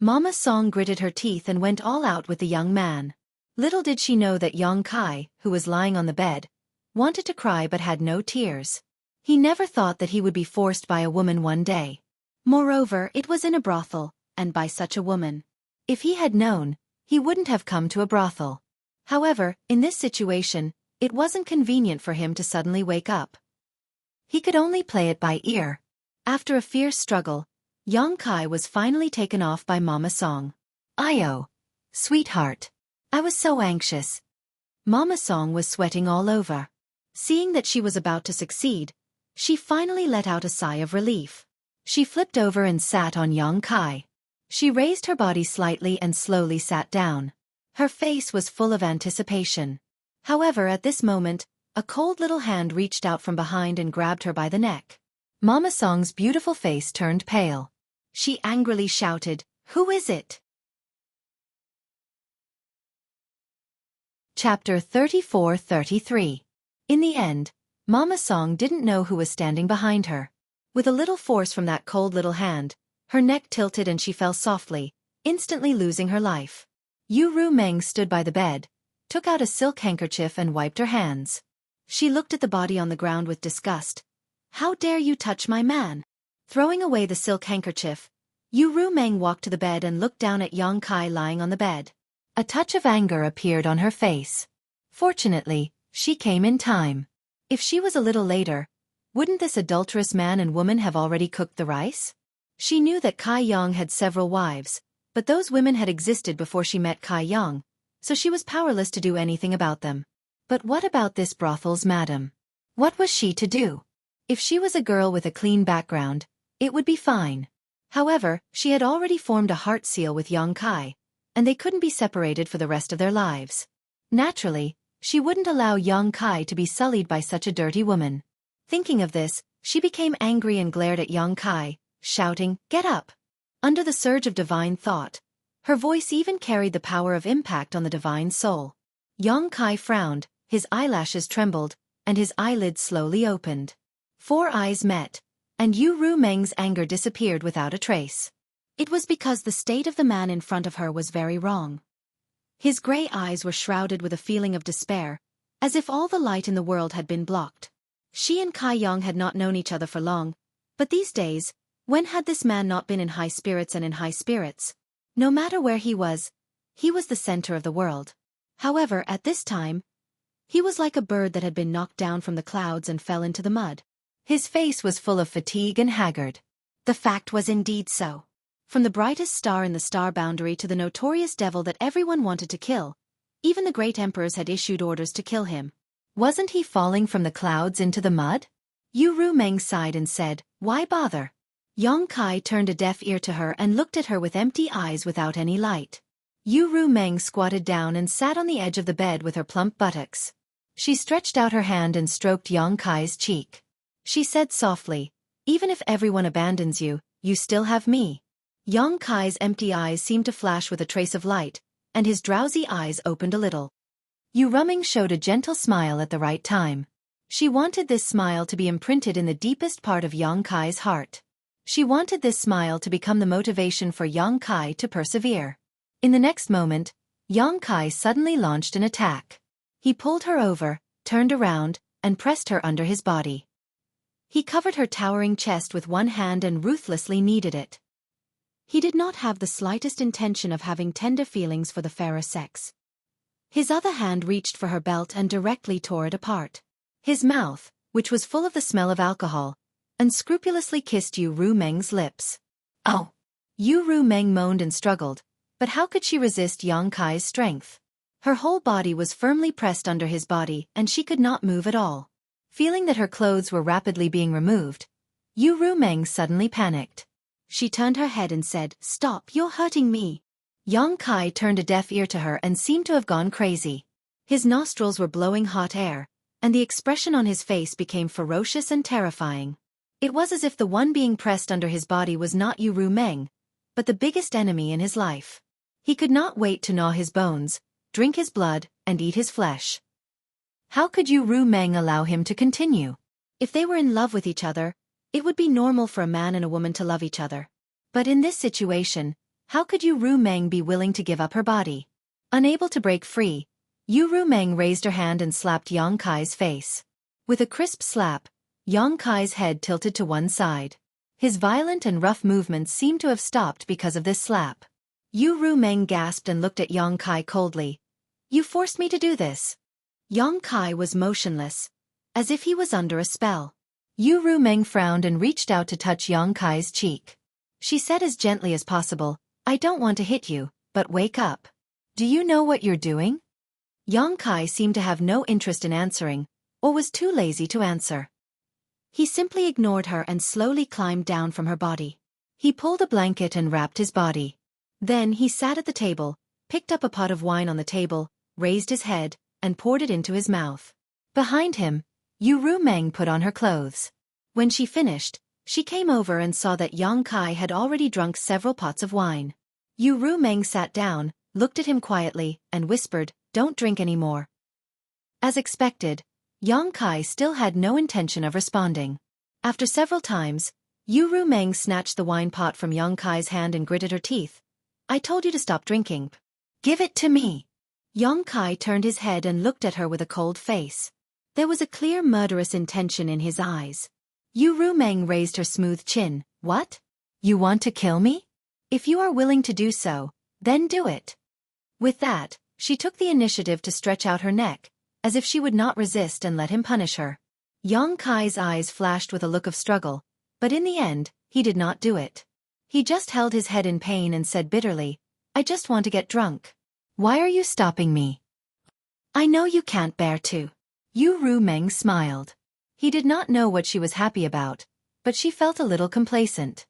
Mama Song gritted her teeth and went all out with the young man. Little did she know that Xueqi, who was lying on the bed, wanted to cry but had no tears. He never thought that he would be forced by a woman one day. Moreover, it was in a brothel, and by such a woman. If he had known, he wouldn't have come to a brothel. However, in this situation, it wasn't convenient for him to suddenly wake up. He could only play it by ear. After a fierce struggle, Xueqi was finally taken off by Mama Song. "Ayo, sweetheart. I was so anxious." Mama Song was sweating all over. Seeing that she was about to succeed, she finally let out a sigh of relief. She flipped over and sat on Xueqi. She raised her body slightly and slowly sat down. Her face was full of anticipation. However, at this moment, a cold little hand reached out from behind and grabbed her by the neck. Mama Song's beautiful face turned pale. She angrily shouted, "Who is it?" Chapter 34-33. In the end, Mama Song didn't know who was standing behind her. With a little force from that cold little hand, her neck tilted and she fell softly, instantly losing her life. Yu Meng stood by the bed, took out a silk handkerchief and wiped her hands. She looked at the body on the ground with disgust. "How dare you touch my man?" Throwing away the silk handkerchief, Yu Meng walked to the bed and looked down at Xueqi lying on the bed. A touch of anger appeared on her face. Fortunately, she came in time. If she was a little later, wouldn't this adulterous man and woman have already cooked the rice? She knew that Kai Yang had several wives, but those women had existed before she met Kai Yang, so she was powerless to do anything about them. But what about this brothel's madam? What was she to do? If she was a girl with a clean background, it would be fine. However, she had already formed a heart seal with Xueqi, and they couldn't be separated for the rest of their lives. Naturally, she wouldn't allow Xueqi to be sullied by such a dirty woman. Thinking of this, she became angry and glared at Xueqi, shouting, "Get up!" Under the surge of divine thought, her voice even carried the power of impact on the divine soul. Xueqi frowned, his eyelashes trembled, and his eyelids slowly opened. 4 eyes met, and Yu Meng's anger disappeared without a trace. It was because the state of the man in front of her was very wrong. His gray eyes were shrouded with a feeling of despair, as if all the light in the world had been blocked. She and Kai Yang had not known each other for long, but these days, when had this man not been in high spirits and in high spirits? No matter where he was the center of the world. However, at this time, he was like a bird that had been knocked down from the clouds and fell into the mud. His face was full of fatigue and haggard. The fact was indeed so. From the brightest star in the star boundary to the notorious devil that everyone wanted to kill, even the great emperors had issued orders to kill him. Wasn't he falling from the clouds into the mud? Yu Meng sighed and said, "Why bother?" Xueqi turned a deaf ear to her and looked at her with empty eyes without any light. Yu Meng squatted down and sat on the edge of the bed with her plump buttocks. She stretched out her hand and stroked Xueqi's cheek. She said softly, "Even if everyone abandons you, you still have me." Xueqi's empty eyes seemed to flash with a trace of light, and his drowsy eyes opened a little. Yu Meng showed a gentle smile at the right time. She wanted this smile to be imprinted in the deepest part of Xueqi's heart. She wanted this smile to become the motivation for Xueqi to persevere. In the next moment, Xueqi suddenly launched an attack. He pulled her over, turned around, and pressed her under his body. He covered her towering chest with one hand and ruthlessly kneaded it. He did not have the slightest intention of having tender feelings for the fairer sex. His other hand reached for her belt and directly tore it apart. His mouth, which was full of the smell of alcohol, unscrupulously kissed Yu Meng's lips. "Oh!" Yu Meng moaned and struggled, but how could she resist Xueqi's strength? Her whole body was firmly pressed under his body and she could not move at all. Feeling that her clothes were rapidly being removed, Yu Meng suddenly panicked. She turned her head and said, "Stop, you're hurting me." Xueqi turned a deaf ear to her and seemed to have gone crazy. His nostrils were blowing hot air, and the expression on his face became ferocious and terrifying. It was as if the one being pressed under his body was not Yu Rumeng, but the biggest enemy in his life. He could not wait to gnaw his bones, drink his blood, and eat his flesh. How could Yu Rumeng allow him to continue? If they were in love with each other, it would be normal for a man and a woman to love each other. But in this situation, how could Yu Rumeng be willing to give up her body? Unable to break free, Yu Rumeng raised her hand and slapped Yang Kai's face. With a crisp slap, Yang Kai's head tilted to one side. His violent and rough movements seemed to have stopped because of this slap. Yu Rumeng gasped and looked at Yang Kai coldly. "You forced me to do this." Yang Kai was motionless, as if he was under a spell. Yu Rumeng frowned and reached out to touch Yang Kai's cheek. She said as gently as possible, "I don't want to hit you, but wake up. Do you know what you're doing?" Yang Kai seemed to have no interest in answering, or was too lazy to answer. He simply ignored her and slowly climbed down from her body. He pulled a blanket and wrapped his body. Then he sat at the table, picked up a pot of wine on the table, raised his head, and poured it into his mouth. Behind him, Yu Rumeng put on her clothes. When she finished, she came over and saw that Yang Kai had already drunk several pots of wine. Yu Rumeng sat down, looked at him quietly, and whispered, "Don't drink any more." As expected, Yang Kai still had no intention of responding. After several times, Yu Rumeng snatched the wine pot from Yang Kai's hand and gritted her teeth. "I told you to stop drinking. Give it to me." Yang Kai turned his head and looked at her with a cold face. There was a clear murderous intention in his eyes. Yu Rumeng raised her smooth chin. "What? You want to kill me? If you are willing to do so, then do it." With that, she took the initiative to stretch out her neck, as if she would not resist and let him punish her. Yang Kai's eyes flashed with a look of struggle, but in the end, he did not do it. He just held his head in pain and said bitterly, "I just want to get drunk. Why are you stopping me?" "I know you can't bear to." Yu Rumeng smiled. He did not know what she was happy about, but she felt a little complacent.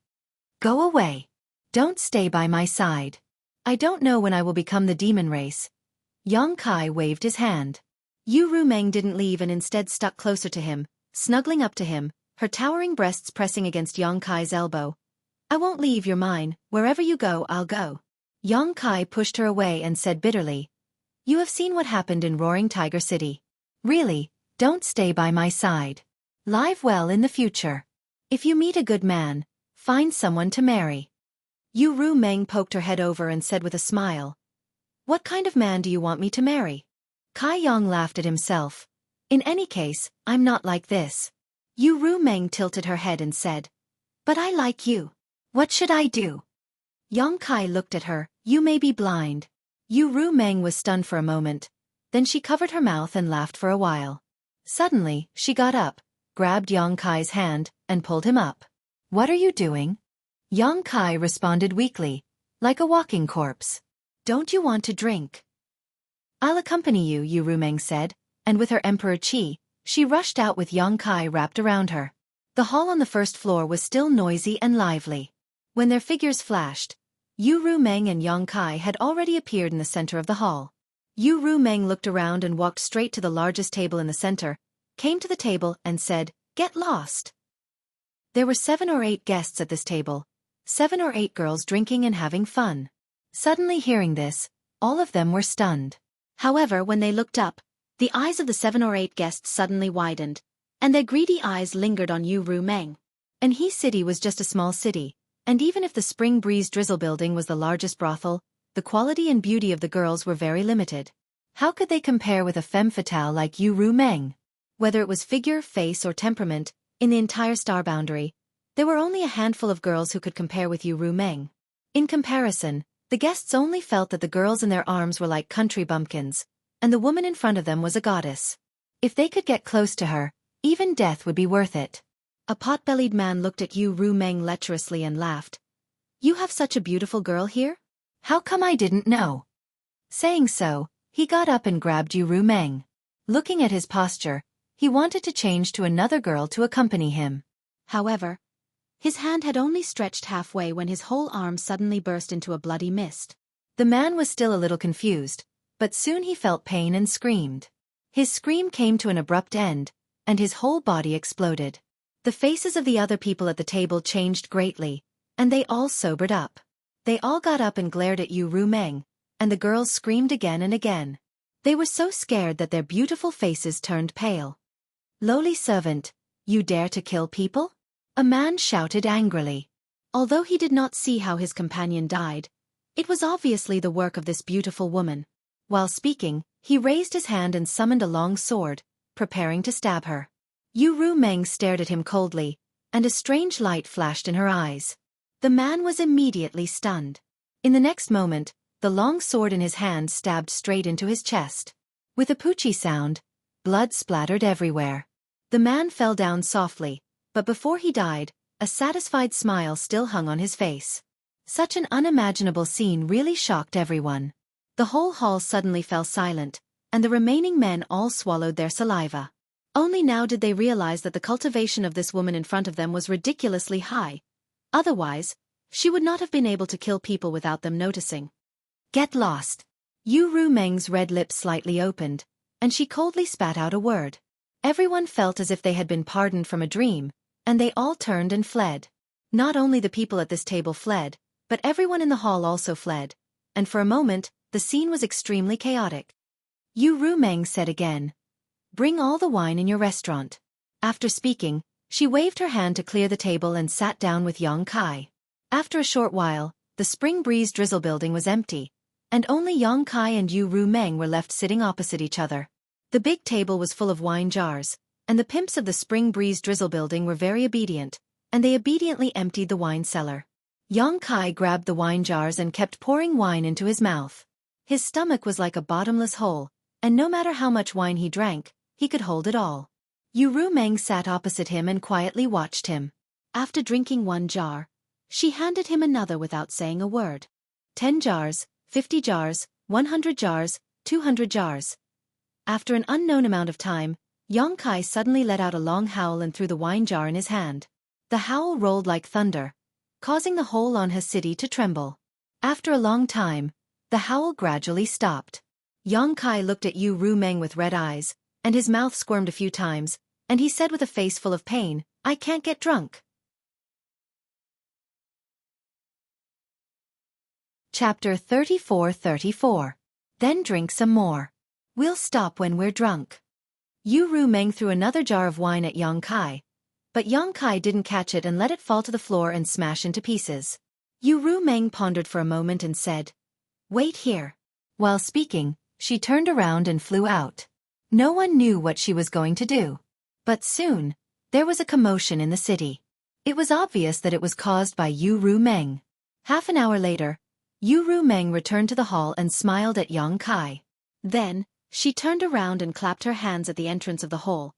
"Go away. Don't stay by my side. I don't know when I will become the demon race." Yang Kai waved his hand. Yu Rumeng didn't leave and instead stuck closer to him, snuggling up to him, her towering breasts pressing against Yang Kai's elbow. "I won't leave, you're mine. Wherever you go, I'll go." Yang Kai pushed her away and said bitterly, "You have seen what happened in Roaring Tiger City. Really, don't stay by my side. Live well in the future. If you meet a good man, find someone to marry." Yu Rumeng poked her head over and said with a smile, "What kind of man do you want me to marry?" Kai Yang laughed at himself. "In any case, I'm not like this." Yu Rumeng tilted her head and said, "But I like you. What should I do?" Yang Kai looked at her. "You may be blind." Yu Rumeng was stunned for a moment, then she covered her mouth and laughed for a while. Suddenly, she got up, grabbed Yang Kai's hand, and pulled him up. "What are you doing?" Yang Kai responded weakly, like a walking corpse. "Don't you want to drink?" "I'll accompany you," Yu Rumeng said, and with her Emperor Qi, she rushed out with Yang Kai wrapped around her. The hall on the first floor was still noisy and lively. When their figures flashed, Yu Rumeng and Yang Kai had already appeared in the center of the hall. Yu Rumeng looked around and walked straight to the largest table in the center, came to the table and said, "Get lost." There were 7 or 8 guests at this table, 7 or 8 girls drinking and having fun. Suddenly hearing this, all of them were stunned. However, when they looked up, the eyes of the 7 or 8 guests suddenly widened, and their greedy eyes lingered on Yu Rumeng. And He City was just a small city, and even if the Spring Breeze Drizzle building was the largest brothel, the quality and beauty of the girls were very limited. How could they compare with a femme fatale like Yu Rumeng? Whether it was figure, face, or temperament, in the entire star boundary, there were only a handful of girls who could compare with Yu Rumeng. In comparison, the guests only felt that the girls in their arms were like country bumpkins, and the woman in front of them was a goddess. If they could get close to her, even death would be worth it. A pot-bellied man looked at Yu Rumeng lecherously and laughed. "You have such a beautiful girl here? How come I didn't know?" Saying so, he got up and grabbed Yu Rumeng. Looking at his posture, he wanted to change to another girl to accompany him. However, his hand had only stretched halfway when his whole arm suddenly burst into a bloody mist. The man was still a little confused, but soon he felt pain and screamed. His scream came to an abrupt end, and his whole body exploded. The faces of the other people at the table changed greatly, and they all sobered up. They all got up and glared at Yu Rumeng, and the girls screamed again and again. They were so scared that their beautiful faces turned pale. "Lowly servant, you dare to kill people?" a man shouted angrily. Although he did not see how his companion died, it was obviously the work of this beautiful woman. While speaking, he raised his hand and summoned a long sword, preparing to stab her. Yu Rumeng stared at him coldly, and a strange light flashed in her eyes. The man was immediately stunned. In the next moment, the long sword in his hand stabbed straight into his chest. With a poochie sound, blood splattered everywhere. The man fell down softly, but before he died, a satisfied smile still hung on his face. Such an unimaginable scene really shocked everyone. The whole hall suddenly fell silent, and the remaining men all swallowed their saliva. Only now did they realize that the cultivation of this woman in front of them was ridiculously high. Otherwise, she would not have been able to kill people without them noticing. "Get lost." Yu Rumeng's red lips slightly opened, and she coldly spat out a word. Everyone felt as if they had been pardoned from a dream, and they all turned and fled. Not only the people at this table fled, but everyone in the hall also fled, and for a moment, the scene was extremely chaotic. Yu Rumeng said again, "Bring all the wine in your restaurant." After speaking, she waved her hand to clear the table and sat down with Yong Kai. After a short while, the Spring Breeze Drizzle building was empty, and only Yong Kai and Yu Rumeng were left sitting opposite each other. The big table was full of wine jars, and the pimps of the Spring Breeze Drizzle building were very obedient, and they obediently emptied the wine cellar. Yong Kai grabbed the wine jars and kept pouring wine into his mouth. His stomach was like a bottomless hole, and no matter how much wine he drank, he could hold it all. Yu Rumeng sat opposite him and quietly watched him. After drinking one jar, she handed him another without saying a word. 10 jars, 50 jars, 100 jars, 200 jars. After an unknown amount of time, Yong Kai suddenly let out a long howl and threw the wine jar in his hand. The howl rolled like thunder, causing the whole Anha city to tremble. After a long time, the howl gradually stopped. Yong Kai looked at Yu Rumeng with red eyes, and his mouth squirmed a few times, and he said with a face full of pain, "I can't get drunk." Chapter 34-34. Then drink some more. We'll stop when we're drunk. Yu Rumeng threw another jar of wine at Yong Kai, but Yong Kai didn't catch it and let it fall to the floor and smash into pieces. Yu Rumeng pondered for a moment and said, "Wait here." While speaking, she turned around and flew out. No one knew what she was going to do. But soon, there was a commotion in the city. It was obvious that it was caused by Yu Rumeng. Half an hour later, Yu Rumeng returned to the hall and smiled at Yong Kai. Then, she turned around and clapped her hands at the entrance of the hall.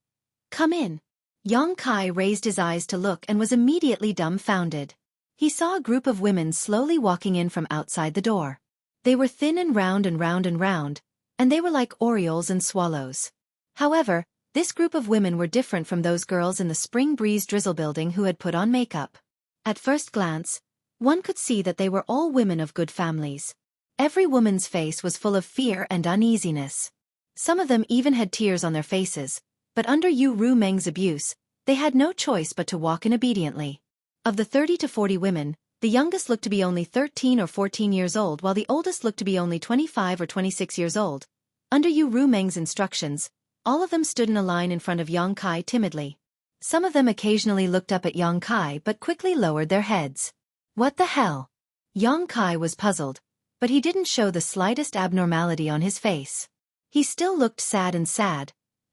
"Come in." Yong Kai raised his eyes to look and was immediately dumbfounded. He saw a group of women slowly walking in from outside the door. They were thin and round and round and round, and they were like orioles and swallows. However, this group of women were different from those girls in the Spring Breeze Drizzle building who had put on makeup. At first glance, one could see that they were all women of good families. Every woman's face was full of fear and uneasiness. Some of them even had tears on their faces, but under Yu Rumeng's abuse, they had no choice but to walk in obediently. Of the 30 to 40 women, the youngest looked to be only 13 or 14 years old while the oldest looked to be only 25 or 26 years old. Under Yu Rumeng's instructions, all of them stood in a line in front of Yong Kai timidly. Some of them occasionally looked up at Yong Kai but quickly lowered their heads. What the hell? Yong Kai was puzzled, but he didn't show the slightest abnormality on his face. He still looked sad,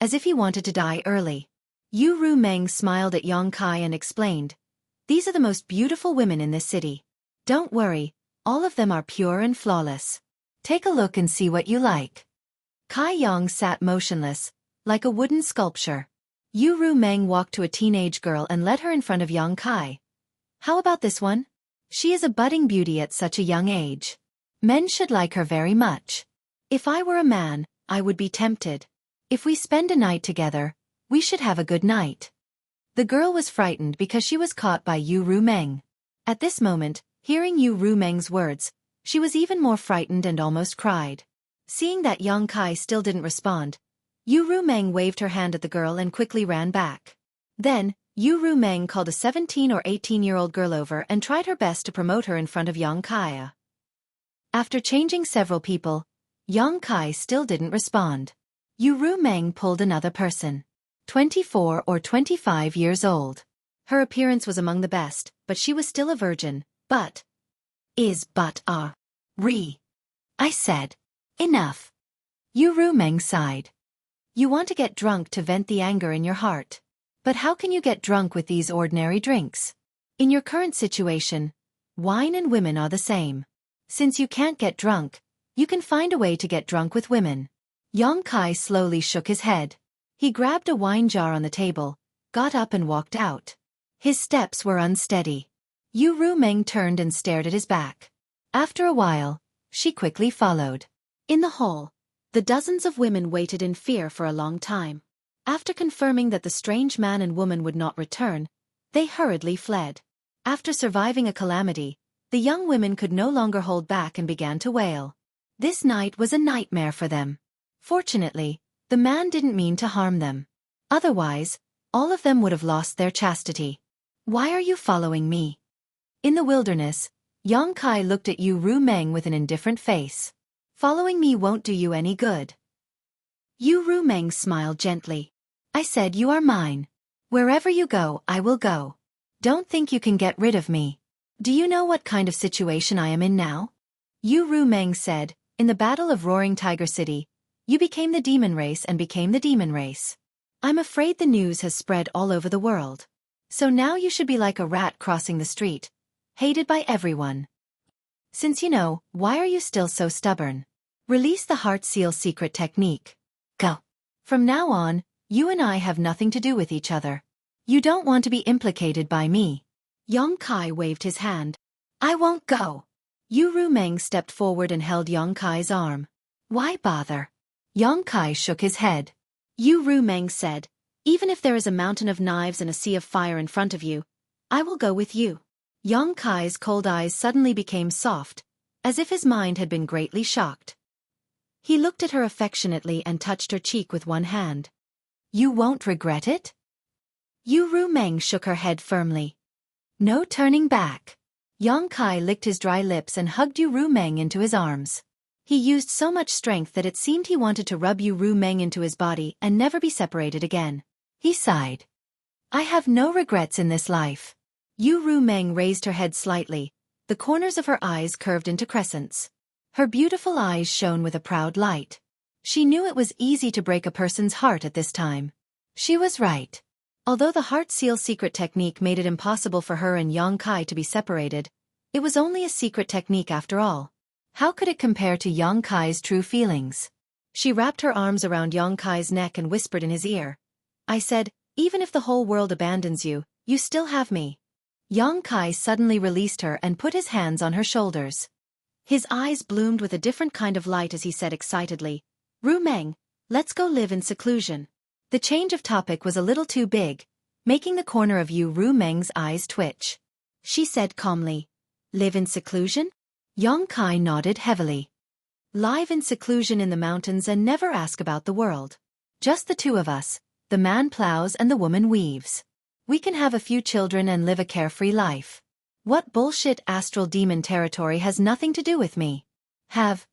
as if he wanted to die early. Yu Rumeng smiled at Yong Kai and explained, "These are the most beautiful women in this city. Don't worry, all of them are pure and flawless. Take a look and see what you like." Kai Yong sat motionless, like a wooden sculpture. Yu Rumeng walked to a teenage girl and led her in front of Yong Kai. "How about this one? She is a budding beauty at such a young age. Men should like her very much. If I were a man, I would be tempted. If we spend a night together, we should have a good night." The girl was frightened because she was caught by Yu Rumeng. At this moment, hearing Yu Rumeng's words, she was even more frightened and almost cried. Seeing that Yong Kai still didn't respond, Yu Rumeng waved her hand at the girl and quickly ran back. Then, Yu Meng called a 17 or 18-year-old girl over and tried her best to promote her in front of Yang Kai. After changing several people, Yang Kai still didn't respond. Yu Meng pulled another person. 24 or 25 years old. Her appearance was among the best, but she was still a virgin. I said. Enough. Yu Meng sighed. You want to get drunk to vent the anger in your heart. But how can you get drunk with these ordinary drinks? In your current situation, wine and women are the same. Since you can't get drunk, you can find a way to get drunk with women. Yang Kai slowly shook his head. He grabbed a wine jar on the table, got up and walked out. His steps were unsteady. Yu Meng turned and stared at his back. After a while, she quickly followed. In the hall, the dozens of women waited in fear for a long time. After confirming that the strange man and woman would not return, they hurriedly fled. After surviving a calamity, the young women could no longer hold back and began to wail. This night was a nightmare for them. Fortunately, the man didn't mean to harm them. Otherwise, all of them would have lost their chastity. Why are you following me? In the wilderness, Yang Kai looked at Yu Meng with an indifferent face. Following me won't do you any good. Yu Meng smiled gently. I said you are mine. Wherever you go, I will go. Don't think you can get rid of me. Do you know what kind of situation I am in now? Yu Meng said, in the Battle of Roaring Tiger City, you became the demon race and became the demon race. I'm afraid the news has spread all over the world. So now you should be like a rat crossing the street, hated by everyone. Since you know, why are you still so stubborn? Release the heart seal secret technique. Go. From now on, you and I have nothing to do with each other. You don't want to be implicated by me. Yang Kai waved his hand. I won't go. Yu Meng stepped forward and held Yang Kai's arm. Why bother? Yang Kai shook his head. Yu Meng said, even if there is a mountain of knives and a sea of fire in front of you, I will go with you. Yang Kai's cold eyes suddenly became soft, as if his mind had been greatly shocked. He looked at her affectionately and touched her cheek with one hand. You won't regret it? Yu Meng shook her head firmly. No turning back. Yang Kai licked his dry lips and hugged Yu Meng into his arms. He used so much strength that it seemed he wanted to rub Yu Meng into his body and never be separated again. He sighed. I have no regrets in this life. Yu Meng raised her head slightly, the corners of her eyes curved into crescents. Her beautiful eyes shone with a proud light. She knew it was easy to break a person's heart at this time. She was right. Although the heart seal secret technique made it impossible for her and Yang Kai to be separated, it was only a secret technique after all. How could it compare to Yang Kai's true feelings? She wrapped her arms around Yang Kai's neck and whispered in his ear. I said, even if the whole world abandons you, you still have me. Yang Kai suddenly released her and put his hands on her shoulders. His eyes bloomed with a different kind of light as he said excitedly, Meng, let's go live in seclusion. The change of topic was a little too big, making the corner of Yu Meng's eyes twitch. She said calmly, live in seclusion? Yang Kai nodded heavily. Live in seclusion in the mountains and never ask about the world. Just the two of us, the man plows and the woman weaves. We can have a few children and live a carefree life. What bullshit astral demon territory has nothing to do with me? Have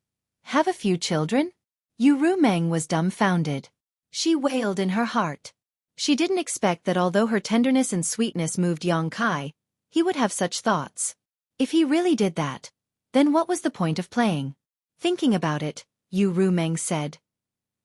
a few children? Yu Meng was dumbfounded. She wailed in her heart. She didn't expect that although her tenderness and sweetness moved Yang Kai, he would have such thoughts. If he really did that, then what was the point of playing? Thinking about it, Yu Meng said.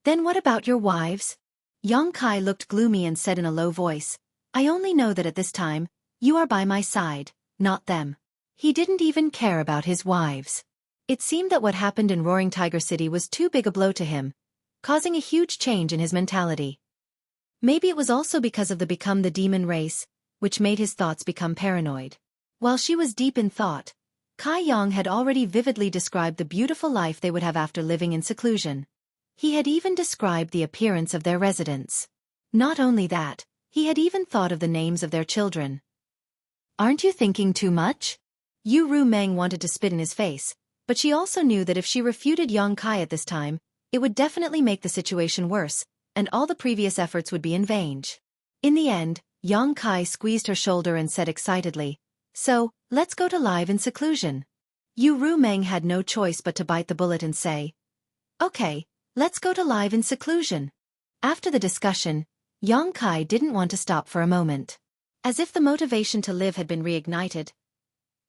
Then what about your wives? Yang Kai looked gloomy and said in a low voice, I only know that at this time, you are by my side, not them. He didn't even care about his wives. It seemed that what happened in Roaring Tiger City was too big a blow to him, causing a huge change in his mentality. Maybe it was also because of the become the demon race, which made his thoughts become paranoid. While she was deep in thought, Kai Yang had already vividly described the beautiful life they would have after living in seclusion. He had even described the appearance of their residence. Not only that, he had even thought of the names of their children. Aren't you thinking too much? Yu Meng wanted to spit in his face, but she also knew that if she refuted Yang Kai at this time, it would definitely make the situation worse, and all the previous efforts would be in vain. In the end, Yang Kai squeezed her shoulder and said excitedly, "So, let's go to live in seclusion." Yu Rumeng had no choice but to bite the bullet and say, "Okay, let's go to live in seclusion." After the discussion, Yang Kai didn't want to stop for a moment. As if the motivation to live had been reignited,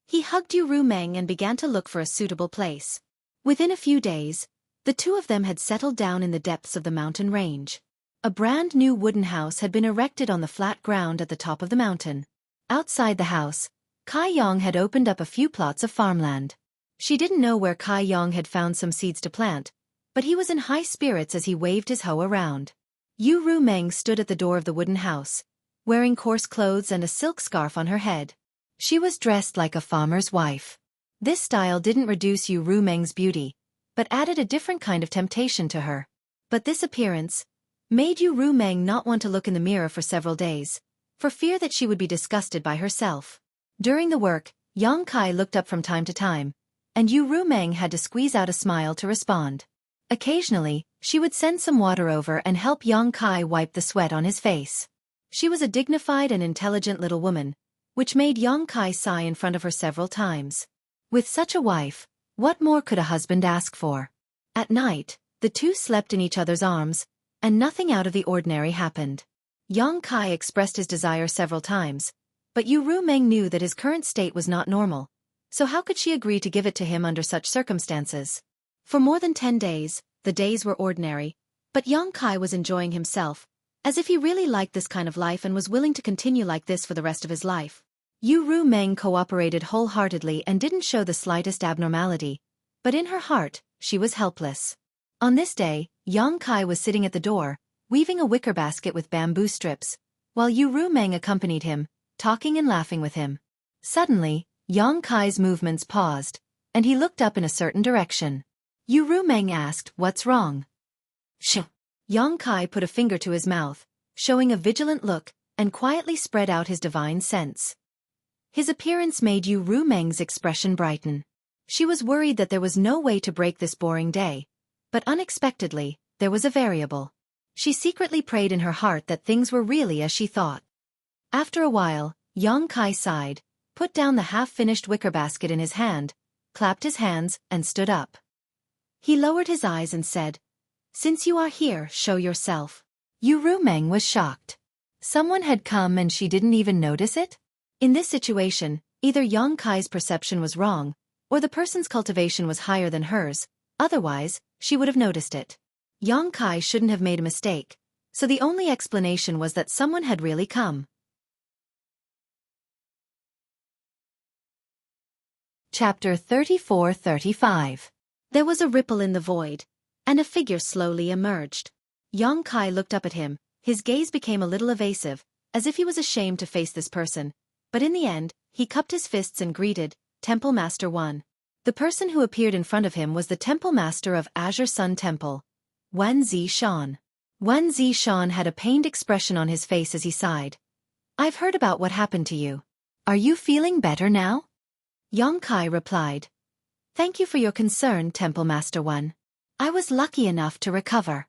he hugged Yu Rumeng and began to look for a suitable place. Within a few days, the two of them had settled down in the depths of the mountain range. A brand new wooden house had been erected on the flat ground at the top of the mountain. Outside the house, Kai Yong had opened up a few plots of farmland. She didn't know where Kai Yong had found some seeds to plant, but he was in high spirits as he waved his hoe around. Yu Rumeng stood at the door of the wooden house, wearing coarse clothes and a silk scarf on her head. She was dressed like a farmer's wife. This style didn't reduce Yu Rumeng's beauty, but added a different kind of temptation to her. But this appearance made Yu Rumeng not want to look in the mirror for several days, for fear that she would be disgusted by herself. During the work, Yang Kai looked up from time to time, and Yu Rumeng had to squeeze out a smile to respond. Occasionally, she would send some water over and help Yang Kai wipe the sweat on his face. She was a dignified and intelligent little woman, which made Yang Kai sigh in front of her several times. With such a wife, what more could a husband ask for? At night, the two slept in each other's arms, and nothing out of the ordinary happened. Yang Kai expressed his desire several times, but Yu Rumeng knew that his current state was not normal, so how could she agree to give it to him under such circumstances? For more than 10 days, the days were ordinary, but Yang Kai was enjoying himself, as if he really liked this kind of life and was willing to continue like this for the rest of his life. Yu Rumeng cooperated wholeheartedly and didn't show the slightest abnormality, but in her heart, she was helpless. On this day, Yang Kai was sitting at the door, weaving a wicker basket with bamboo strips, while Yu Rumeng accompanied him, talking and laughing with him. Suddenly, Yang Kai's movements paused, and he looked up in a certain direction. Yu Rumeng asked, "What's wrong?" "Shh." Yang Kai put a finger to his mouth, showing a vigilant look, and quietly spread out his divine sense. His appearance made Yu Rumeng's expression brighten. She was worried that there was no way to break this boring day, but unexpectedly, there was a variable. She secretly prayed in her heart that things were really as she thought. After a while, Yang Kai sighed, put down the half-finished wicker basket in his hand, clapped his hands, and stood up. He lowered his eyes and said, "Since you are here, show yourself." Yu Rumeng was shocked. Someone had come and she didn't even notice it? In this situation, either Yang Kai's perception was wrong, or the person's cultivation was higher than hers, otherwise, she would have noticed it. Yang Kai shouldn't have made a mistake, so the only explanation was that someone had really come. Chapter 34-35. There was a ripple in the void, and a figure slowly emerged. Yang Kai looked up at him, his gaze became a little evasive, as if he was ashamed to face this person, but in the end, he cupped his fists and greeted, "Temple Master 1. The person who appeared in front of him was the Temple Master of Azure Sun Temple, Wen Zishan. Wen Zishan had a pained expression on his face as he sighed. "I've heard about what happened to you. Are you feeling better now?" Yang Kai replied, "Thank you for your concern, Temple Master 1. I was lucky enough to recover."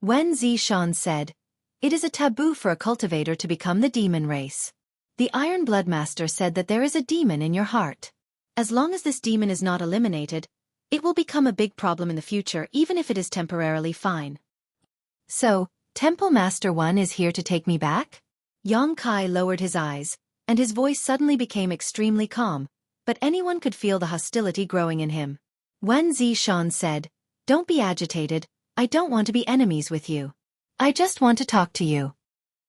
Wen Zishan said, "It is a taboo for a cultivator to become the demon race. The Iron Blood Master said that there is a demon in your heart. As long as this demon is not eliminated, it will become a big problem in the future even if it is temporarily fine." "So, Temple Master 1 is here to take me back?" Yang Kai lowered his eyes, and his voice suddenly became extremely calm, but anyone could feel the hostility growing in him. Wen Zishan said, "Don't be agitated, I don't want to be enemies with you. I just want to talk to you."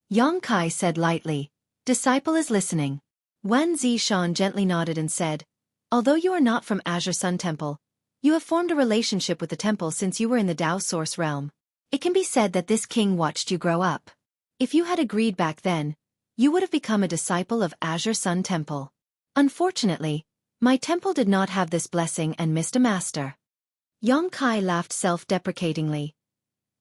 Yang Kai said lightly, "Disciple is listening." Wen Zishan gently nodded and said, "Although you are not from Azure Sun Temple, you have formed a relationship with the temple since you were in the Tao Source realm. It can be said that this king watched you grow up. If you had agreed back then, you would have become a disciple of Azure Sun Temple. Unfortunately, my temple did not have this blessing and missed a master." Yang Kai laughed self-deprecatingly.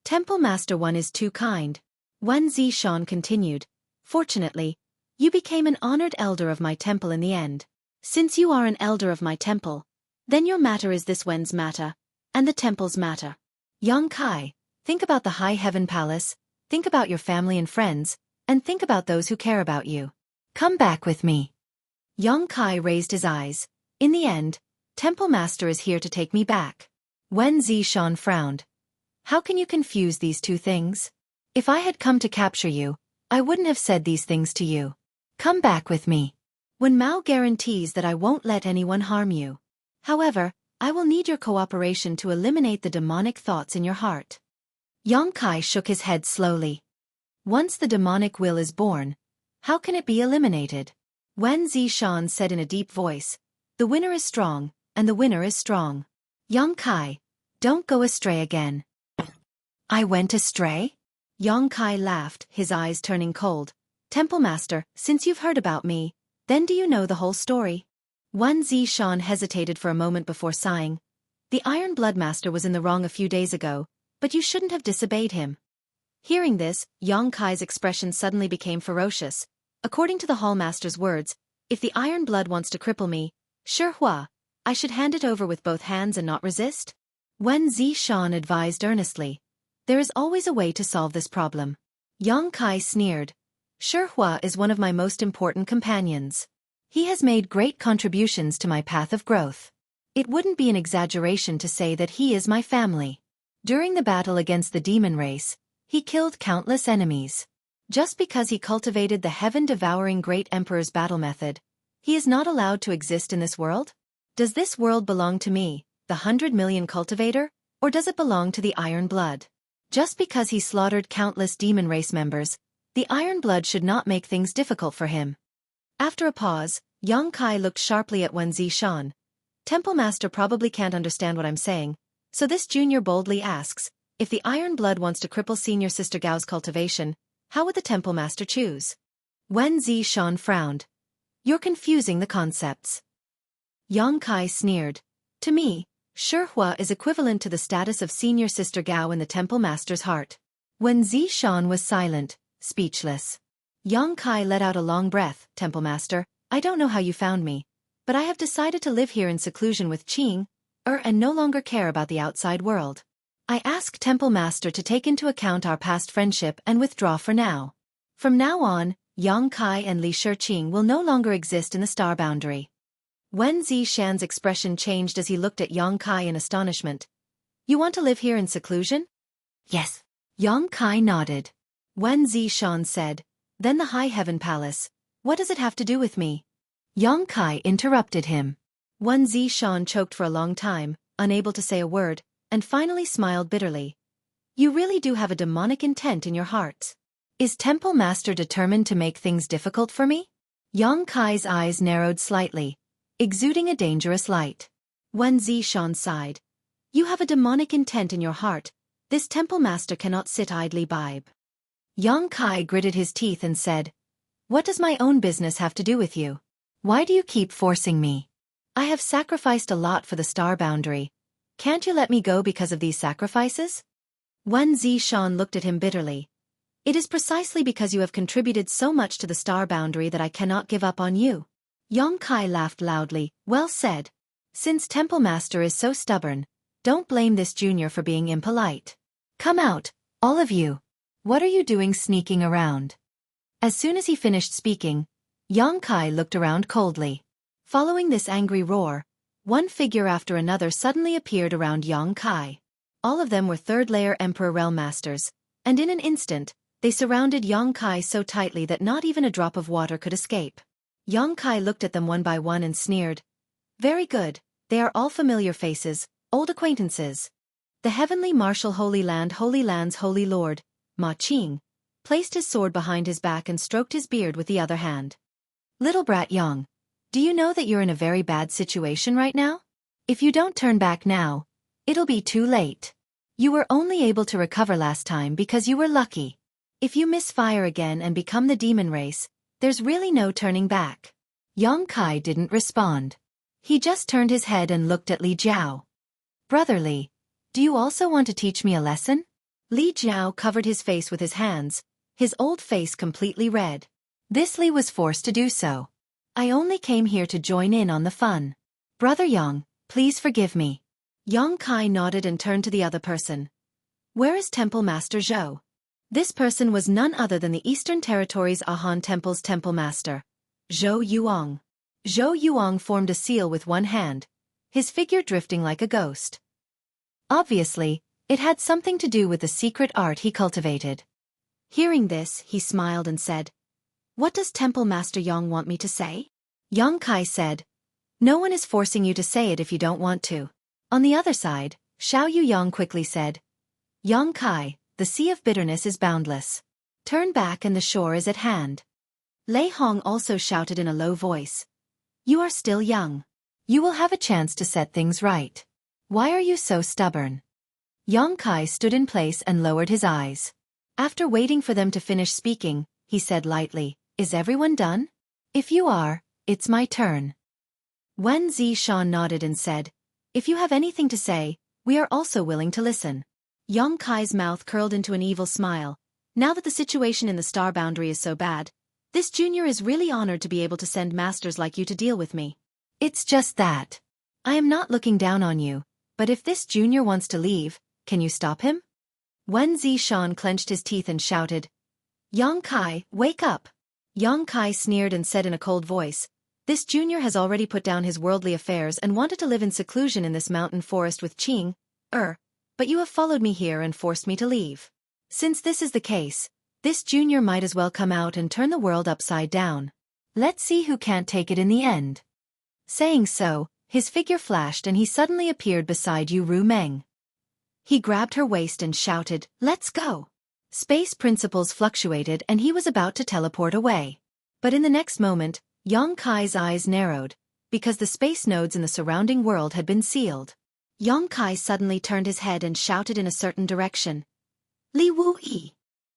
"Temple Master 1 is too kind." Wen Zishan continued, "Fortunately, you became an honored elder of my temple in the end. Since you are an elder of my temple, then your matter is this Wen's matter, and the temple's matter. Yang Kai, think about the High Heaven Palace, think about your family and friends, And think about those who care about you. Come back with me. Yang Kai raised his eyes. In the end, Temple Master is here to take me back. Wen Zishan frowned. How can you confuse these two things? If I had come to capture you, I wouldn't have said these things to you. Come back with me. Wen Mao guarantees that I won't let anyone harm you. However, I will need your cooperation to eliminate the demonic thoughts in your heart. Yang Kai shook his head slowly. Once the demonic will is born, how can it be eliminated? Wen Zishan said in a deep voice, the winner is strong, and the winner is strong. Yang Kai, don't go astray again. I went astray? Yang Kai laughed, his eyes turning cold. Temple Master, since you've heard about me, then do you know the whole story? Wen Zishan hesitated for a moment before sighing. The Iron Blood Master was in the wrong a few days ago, but you shouldn't have disobeyed him. Hearing this, Yang Kai's expression suddenly became ferocious. According to the Hall Master's words, if the Iron Blood wants to cripple me, Xueqi, I should hand it over with both hands and not resist? Wen Zishan advised earnestly. There is always a way to solve this problem. Yang Kai sneered. Xueqi is one of my most important companions. He has made great contributions to my path of growth. It wouldn't be an exaggeration to say that he is my family. During the battle against the demon race, he killed countless enemies. Just because he cultivated the heaven-devouring Great Emperor's battle method, he is not allowed to exist in this world? Does this world belong to me, the 100 million cultivator, or does it belong to the Iron Blood? Just because he slaughtered countless demon race members, the Iron Blood should not make things difficult for him. After a pause, Yang Kai looked sharply at Wen Zishan. Temple Master probably can't understand what I'm saying, so this junior boldly asks, if the Iron Blood wants to cripple Senior Sister Gao's cultivation, how would the Temple Master choose? Wen Zishan frowned. You're confusing the concepts. Yang Kai sneered. To me, Xueqi is equivalent to the status of Senior Sister Gao in the Temple Master's heart. Wen Zishan was silent, speechless. Yang Kai let out a long breath. Temple Master, I don't know how you found me, but I have decided to live here in seclusion with Qing, and no longer care about the outside world. I ask Temple Master to take into account our past friendship and withdraw for now. From now on, Yang Kai and Li Shiqing will no longer exist in the star boundary. Wen Zishan's expression changed as he looked at Yang Kai in astonishment. You want to live here in seclusion? Yes. Yang Kai nodded. Wen Zishan said, then the High Heaven Palace, what does it have to do with me? Yang Kai interrupted him. Wen Zishan choked for a long time, unable to say a word, and finally smiled bitterly. You really do have a demonic intent in your heart. Is Temple Master determined to make things difficult for me? Yang Kai's eyes narrowed slightly, exuding a dangerous light. Wen Zishan sighed. You have a demonic intent in your heart. This Temple Master cannot sit idly by. Yang Kai gritted his teeth and said, what does my own business have to do with you? Why do you keep forcing me? I have sacrificed a lot for the star boundary. Can't you let me go because of these sacrifices? Wen Zishan looked at him bitterly. It is precisely because you have contributed so much to the star boundary that I cannot give up on you. Yang Kai laughed loudly. Well said. Since Temple Master is so stubborn, don't blame this junior for being impolite. Come out, all of you. What are you doing sneaking around? As soon as he finished speaking, Yang Kai looked around coldly. Following this angry roar, one figure after another suddenly appeared around Yang Kai. All of them were third-layer Emperor Realm Masters, and in an instant, they surrounded Yang Kai so tightly that not even a drop of water could escape. Yang Kai looked at them one by one and sneered. Very good, they are all familiar faces, old acquaintances. The Heavenly Marshal Holy Land's Holy Lord, Ma Qing, placed his sword behind his back and stroked his beard with the other hand. Little brat Yang, do you know that you're in a very bad situation right now? If you don't turn back now, it'll be too late. You were only able to recover last time because you were lucky. If you misfire again and become the demon race, there's really no turning back. Yang Kai didn't respond. He just turned his head and looked at Li Jiao. Brother Li, do you also want to teach me a lesson? Li Jiao covered his face with his hands, his old face completely red. This Li was forced to do so. I only came here to join in on the fun. Brother Yang, please forgive me. Yang Kai nodded and turned to the other person. Where is Temple Master Zhou? This person was none other than the Eastern Territories Ahan Temple's temple master, Zhou Yuang. Zhou Yuang formed a seal with one hand, his figure drifting like a ghost. Obviously, it had something to do with the secret art he cultivated. Hearing this, he smiled and said, "What does Temple Master Yang want me to say?" Yang Kai said, "No one is forcing you to say it if you don't want to." On the other side, Xiao Yuyang quickly said, "Yang Kai, the sea of bitterness is boundless. Turn back and the shore is at hand." Lei Hong also shouted in a low voice, "You are still young. You will have a chance to set things right. Why are you so stubborn?" Yang Kai stood in place and lowered his eyes. After waiting for them to finish speaking, he said lightly, "Is everyone done? If you are, it's my turn." Wen Zishan nodded and said, "If you have anything to say, we are also willing to listen." Yang Kai's mouth curled into an evil smile. Now that the situation in the star boundary is so bad, this junior is really honored to be able to send masters like you to deal with me. It's just that. I am not looking down on you, but if this junior wants to leave, can you stop him? Wen Zishan clenched his teeth and shouted, "Yang Kai, wake up!" Yang Kai sneered and said in a cold voice, "This junior has already put down his worldly affairs and wanted to live in seclusion in this mountain forest with Qing, but you have followed me here and forced me to leave. Since this is the case, this junior might as well come out and turn the world upside down. Let's see who can't take it in the end." Saying so, his figure flashed and he suddenly appeared beside Yu Ru Meng. He grabbed her waist and shouted, "Let's go!" Space principles fluctuated and he was about to teleport away. But in the next moment, Yang Kai's eyes narrowed, because the space nodes in the surrounding world had been sealed. Yang Kai suddenly turned his head and shouted in a certain direction, "Li Wu-yi!"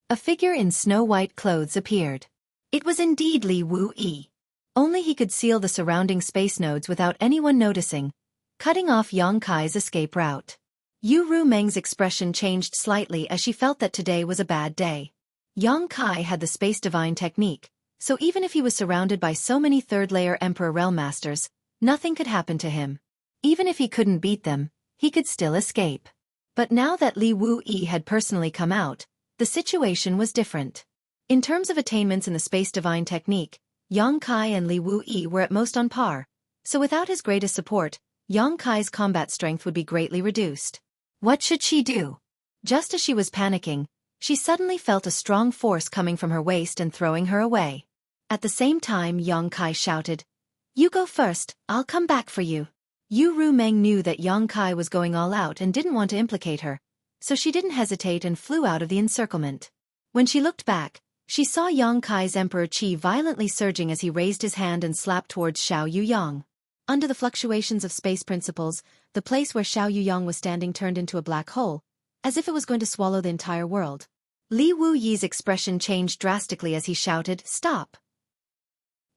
A figure in snow-white clothes appeared. It was indeed Li Wu-yi. Only he could seal the surrounding space nodes without anyone noticing, cutting off Yang Kai's escape route. Yu Ru Meng's expression changed slightly as she felt that today was a bad day. Yang Kai had the Space Divine technique, so even if he was surrounded by so many third-layer Emperor Realm Masters, nothing could happen to him. Even if he couldn't beat them, he could still escape. But now that Li Wu-yi had personally come out, the situation was different. In terms of attainments in the Space Divine technique, Yang Kai and Li Wu-yi were at most on par, so without his greatest support, Yang Kai's combat strength would be greatly reduced. What should she do? Just as she was panicking, she suddenly felt a strong force coming from her waist and throwing her away. At the same time, Yang Kai shouted, "You go first, I'll come back for you." Yu Ru Meng knew that Yang Kai was going all out and didn't want to implicate her, so she didn't hesitate and flew out of the encirclement. When she looked back, she saw Yang Kai's Emperor Qi violently surging as he raised his hand and slapped towards Xiao Yuyang. Under the fluctuations of space principles, the place where Xiao Yuyang was standing turned into a black hole, as if it was going to swallow the entire world. Li Wu-yi's expression changed drastically as he shouted, "Stop!"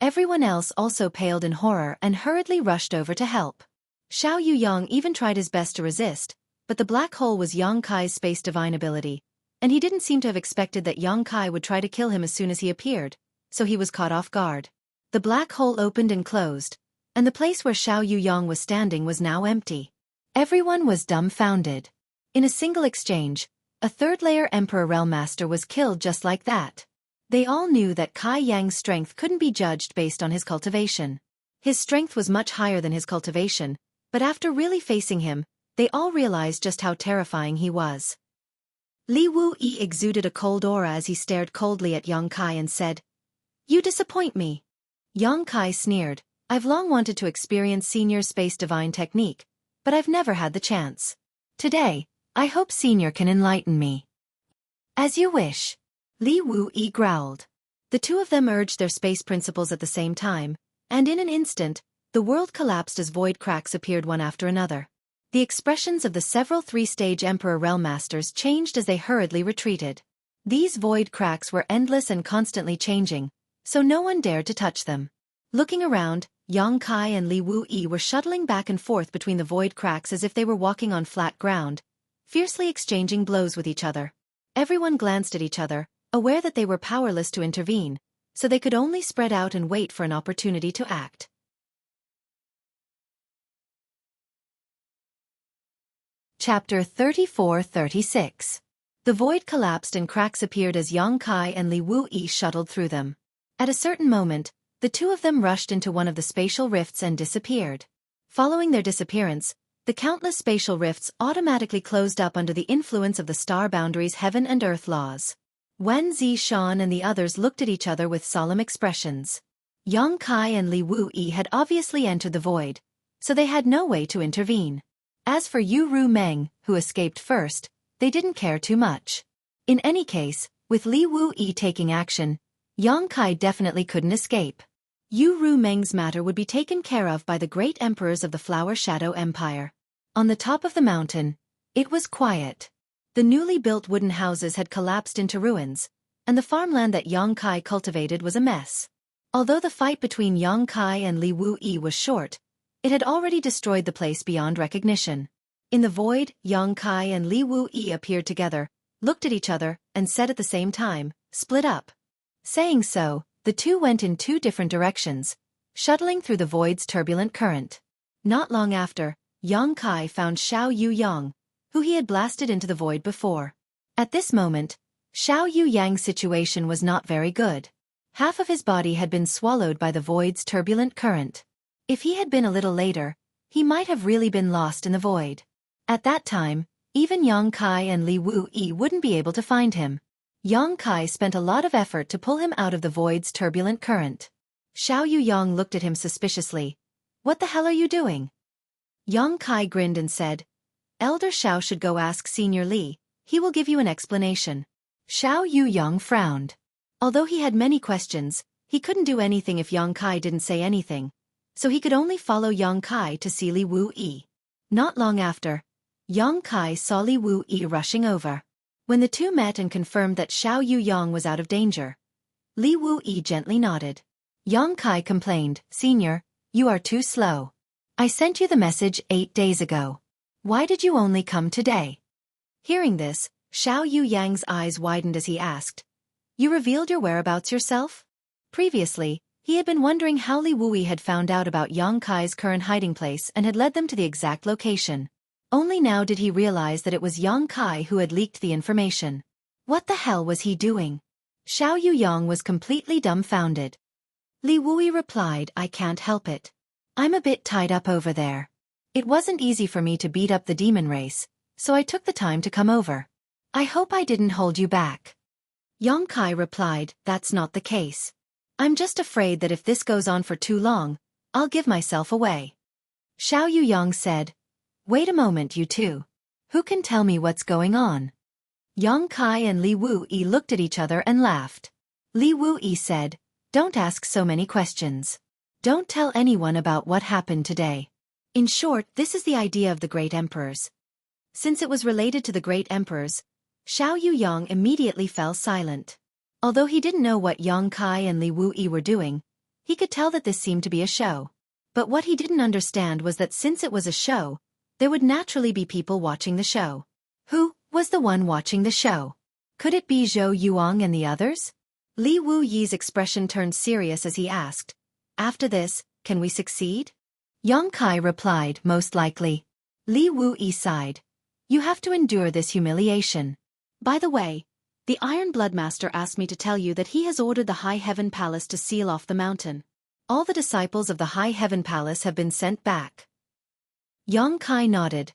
Everyone else also paled in horror and hurriedly rushed over to help. Xiao Yuyang even tried his best to resist, but the black hole was Yang Kai's Space Divine ability, and he didn't seem to have expected that Yang Kai would try to kill him as soon as he appeared, so he was caught off guard. The black hole opened and closed, and the place where Xiao Yuyang was standing was now empty. Everyone was dumbfounded. In a single exchange, a third-layer Emperor Realm Master was killed just like that. They all knew that Kai Yang's strength couldn't be judged based on his cultivation. His strength was much higher than his cultivation, but after really facing him, they all realized just how terrifying he was. Li Wu-yi exuded a cold aura as he stared coldly at Yang Kai and said, "You disappoint me." Yang Kai sneered, "I've long wanted to experience Senior Space Divine technique, but I've never had the chance. Today, I hope Senior can enlighten me." "As you wish." Li Wu-yi growled. The two of them urged their space principles at the same time, and in an instant, the world collapsed as void cracks appeared one after another. The expressions of the several three-stage Emperor Realm Masters changed as they hurriedly retreated. These void cracks were endless and constantly changing, so no one dared to touch them. Looking around, Yang Kai and Li Wu-yi were shuttling back and forth between the void cracks as if they were walking on flat ground, fiercely exchanging blows with each other. Everyone glanced at each other, aware that they were powerless to intervene, so they could only spread out and wait for an opportunity to act. Chapter 34-36. The void collapsed and cracks appeared as Yang Kai and Li Wuyi shuttled through them. At a certain moment, the two of them rushed into one of the spatial rifts and disappeared. Following their disappearance, the countless spatial rifts automatically closed up under the influence of the star boundaries' heaven and earth laws. Wen Zishan and the others looked at each other with solemn expressions. Yang Kai and Li Wuyi had obviously entered the void, so they had no way to intervene. As for Yu Ru Meng, who escaped first, they didn't care too much. In any case, with Li Wuyi taking action, Yang Kai definitely couldn't escape. Yu Ru Meng's matter would be taken care of by the great emperors of the Flower Shadow Empire. On the top of the mountain, it was quiet. The newly built wooden houses had collapsed into ruins, and the farmland that Yang Kai cultivated was a mess. Although the fight between Yang Kai and Li Wuyi was short, it had already destroyed the place beyond recognition. In the void, Yang Kai and Li Wuyi appeared together, looked at each other, and said at the same time, "Split up." Saying so, the two went in two different directions, shuttling through the void's turbulent current. Not long after, Yang Kai found Xiao Yu Yang, who he had blasted into the void before. At this moment, Xiao Yu Yang's situation was not very good. Half of his body had been swallowed by the void's turbulent current. If he had been a little later, he might have really been lost in the void. At that time, even Yang Kai and Li Wuyi wouldn't be able to find him. Yang Kai spent a lot of effort to pull him out of the void's turbulent current. Xiao Yu Yang looked at him suspiciously. "What the hell are you doing?" Yang Kai grinned and said, "Elder Xiao should go ask Senior Li, he will give you an explanation." Xiao Yu Yang frowned. Although he had many questions, he couldn't do anything if Yang Kai didn't say anything, so he could only follow Yang Kai to see Li Wuyi. Not long after, Yang Kai saw Li Wuyi rushing over. When the two met and confirmed that Xiao Yu Yang was out of danger, Li Wuyi gently nodded. Yang Kai complained, "Senior, you are too slow. I sent you the message 8 days ago. Why did you only come today?" Hearing this, Xiao Yu Yang's eyes widened as he asked, "You revealed your whereabouts yourself?" Previously, he had been wondering how Li Wuyi had found out about Yang Kai's current hiding place and had led them to the exact location. Only now did he realize that it was Yang Kai who had leaked the information. What the hell was he doing? Xiao Yu Yang was completely dumbfounded. Li Wuyi replied, "I can't help it. I'm a bit tied up over there. It wasn't easy for me to beat up the demon race, so I took the time to come over. I hope I didn't hold you back." Yang Kai replied, "That's not the case. I'm just afraid that if this goes on for too long, I'll give myself away." Xiao Yu Yang said, "Wait a moment, you two. Who can tell me what's going on?" Yang Kai and Li Wuyi looked at each other and laughed. Li Wuyi said, "Don't ask so many questions. Don't tell anyone about what happened today. In short, this is the idea of the great emperors." Since it was related to the great emperors, Xiao Yu Yang immediately fell silent. Although he didn't know what Yang Kai and Li Wuyi were doing, he could tell that this seemed to be a show. But what he didn't understand was that since it was a show, there would naturally be people watching the show. Who was the one watching the show? Could it be Zhou Yuang and the others? Li Wuyi's expression turned serious as he asked, "After this, can we succeed?" Yang Kai replied, "Most likely." Li Wuyi sighed. "You have to endure this humiliation. By the way, the Iron Blood Master asked me to tell you that he has ordered the High Heaven Palace to seal off the mountain. All the disciples of the High Heaven Palace have been sent back." Yang Kai nodded.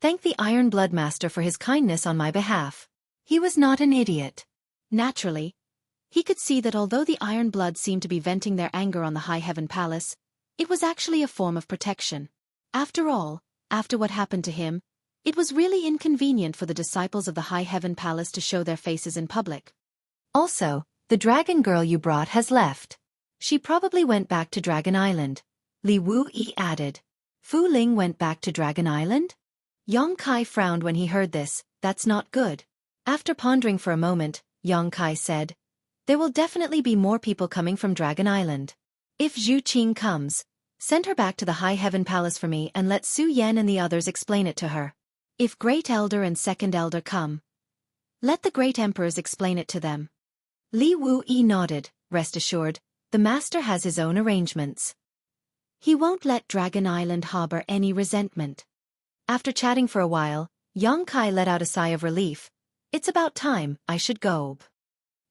"Thank the Iron Blood Master for his kindness on my behalf." He was not an idiot. Naturally, he could see that although the Iron Blood seemed to be venting their anger on the High Heaven Palace, it was actually a form of protection. After all, after what happened to him, it was really inconvenient for the disciples of the High Heaven Palace to show their faces in public. "Also, the dragon girl you brought has left. She probably went back to Dragon Island," Li Wuyi added. "Fu Ling went back to Dragon Island?" Yang Kai frowned when he heard this. "That's not good." After pondering for a moment, Yang Kai said, "There will definitely be more people coming from Dragon Island. If Zhu Qing comes, send her back to the High Heaven Palace for me and let Su Yan and the others explain it to her. If Great Elder and Second Elder come, let the Great Emperors explain it to them." Li Wuyi nodded. "Rest assured, the Master has his own arrangements. He won't let Dragon Island harbor any resentment." After chatting for a while, Yang Kai let out a sigh of relief. It's about time I should go.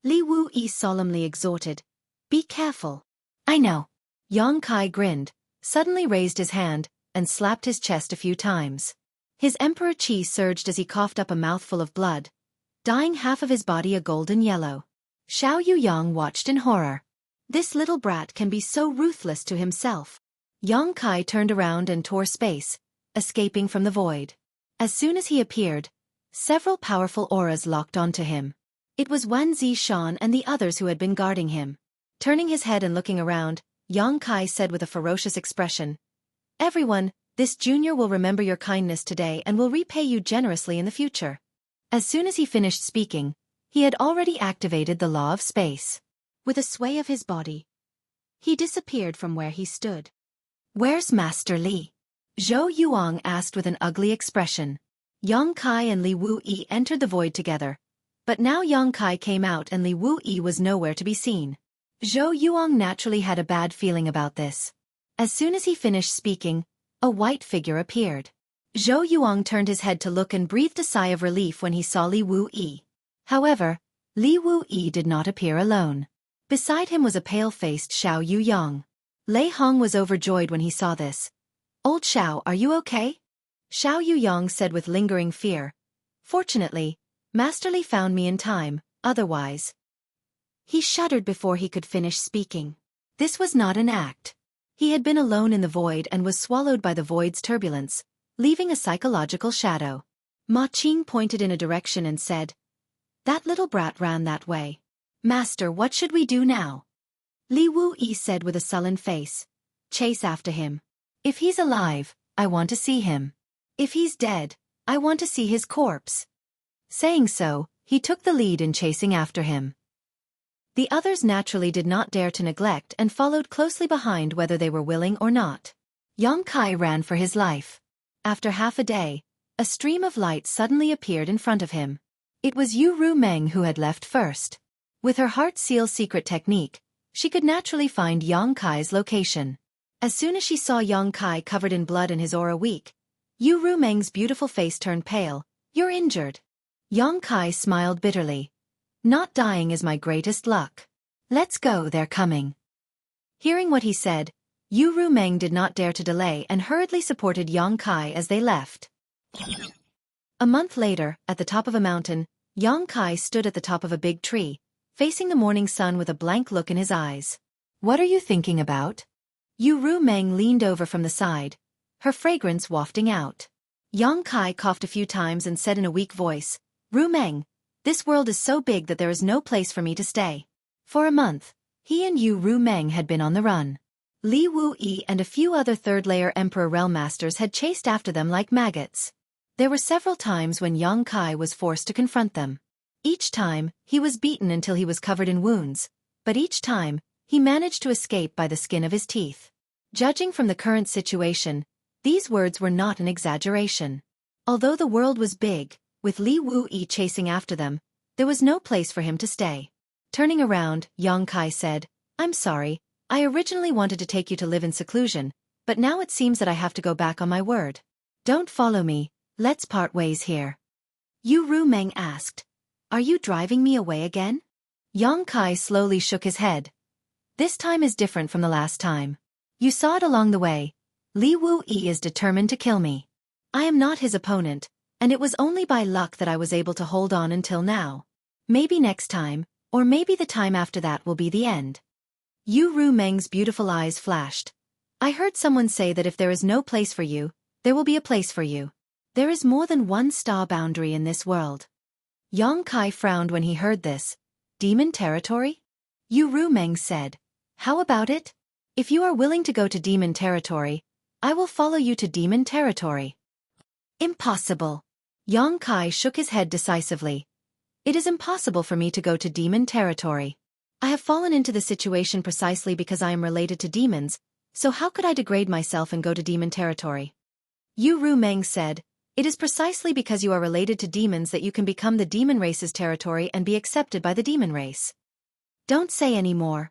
Li Wuyi solemnly exhorted. Be careful. I know. Yang Kai grinned, suddenly raised his hand, and slapped his chest a few times. His emperor chi surged as he coughed up a mouthful of blood, dyeing half of his body a golden yellow. Xiao Yuyang watched in horror. This little brat can be so ruthless to himself. Yang Kai turned around and tore space, escaping from the void. As soon as he appeared, several powerful auras locked onto him. It was Wan Zishan and the others who had been guarding him. Turning his head and looking around, Yang Kai said with a ferocious expression, Everyone, this junior will remember your kindness today and will repay you generously in the future. As soon as he finished speaking, he had already activated the law of space. With a sway of his body, he disappeared from where he stood. Where's Master Li? Zhou Yuang asked with an ugly expression. Yang Kai and Li Wuyi entered the void together, but now Yang Kai came out and Li Wuyi was nowhere to be seen. Zhou Yuang naturally had a bad feeling about this. As soon as he finished speaking, a white figure appeared. Zhou Yuang turned his head to look and breathed a sigh of relief when he saw Li Wuyi. However, Li Wuyi did not appear alone. Beside him was a pale-faced Xiao Yuyang. Lei Hong was overjoyed when he saw this. Old Xiao, are you okay? Xiao Yuyang said with lingering fear. Fortunately, Master Li found me in time, otherwise. He shuddered before he could finish speaking. This was not an act. He had been alone in the void and was swallowed by the void's turbulence, leaving a psychological shadow. Ma Qing pointed in a direction and said, That little brat ran that way. Master, what should we do now? Li Wuyi said with a sullen face. Chase after him. If he's alive, I want to see him. If he's dead, I want to see his corpse. Saying so, he took the lead in chasing after him. The others naturally did not dare to neglect and followed closely behind whether they were willing or not. Yang Kai ran for his life. After half a day, a stream of light suddenly appeared in front of him. It was Yu Ru Meng who had left first. With her heart seal secret technique, she could naturally find Yang Kai's location. As soon as she saw Yang Kai covered in blood and his aura weak, Yu Ru Meng's beautiful face turned pale. You're injured. Yang Kai smiled bitterly. Not dying is my greatest luck. Let's go, they're coming. Hearing what he said, Yu Ru Meng did not dare to delay and hurriedly supported Yang Kai as they left. A month later, at the top of a mountain, Yang Kai stood at the top of a big tree, facing the morning sun with a blank look in his eyes. What are you thinking about? Yu Ru Meng leaned over from the side, her fragrance wafting out. Yang Kai coughed a few times and said in a weak voice, Ru Meng, this world is so big that there is no place for me to stay. For a month, he and Yu Ru Meng had been on the run. Li Wuyi and a few other third-layer Emperor Realm Masters had chased after them like maggots. There were several times when Yang Kai was forced to confront them. Each time, he was beaten until he was covered in wounds, but each time, he managed to escape by the skin of his teeth. Judging from the current situation, these words were not an exaggeration. Although the world was big, with Li Wuyi chasing after them, there was no place for him to stay. Turning around, Yang Kai said, I'm sorry, I originally wanted to take you to live in seclusion, but now it seems that I have to go back on my word. Don't follow me, let's part ways here. Yu Ru Meng asked, Are you driving me away again? Yang Kai slowly shook his head. This time is different from the last time. You saw it along the way. Li Wuyi is determined to kill me. I am not his opponent, and it was only by luck that I was able to hold on until now. Maybe next time, or maybe the time after that will be the end. Yu Ru Meng's beautiful eyes flashed. I heard someone say that if there is no place for you, there will be a place for you. There is more than one star boundary in this world. Yang Kai frowned when he heard this. Demon territory? Yu Ru Meng said. How about it? If you are willing to go to demon territory, I will follow you to demon territory. Impossible. Yang Kai shook his head decisively. It is impossible for me to go to demon territory. I have fallen into the situation precisely because I am related to demons, so how could I degrade myself and go to demon territory? Yu Ru Meng said, It is precisely because you are related to demons that you can become the demon race's territory and be accepted by the demon race. Don't say any more.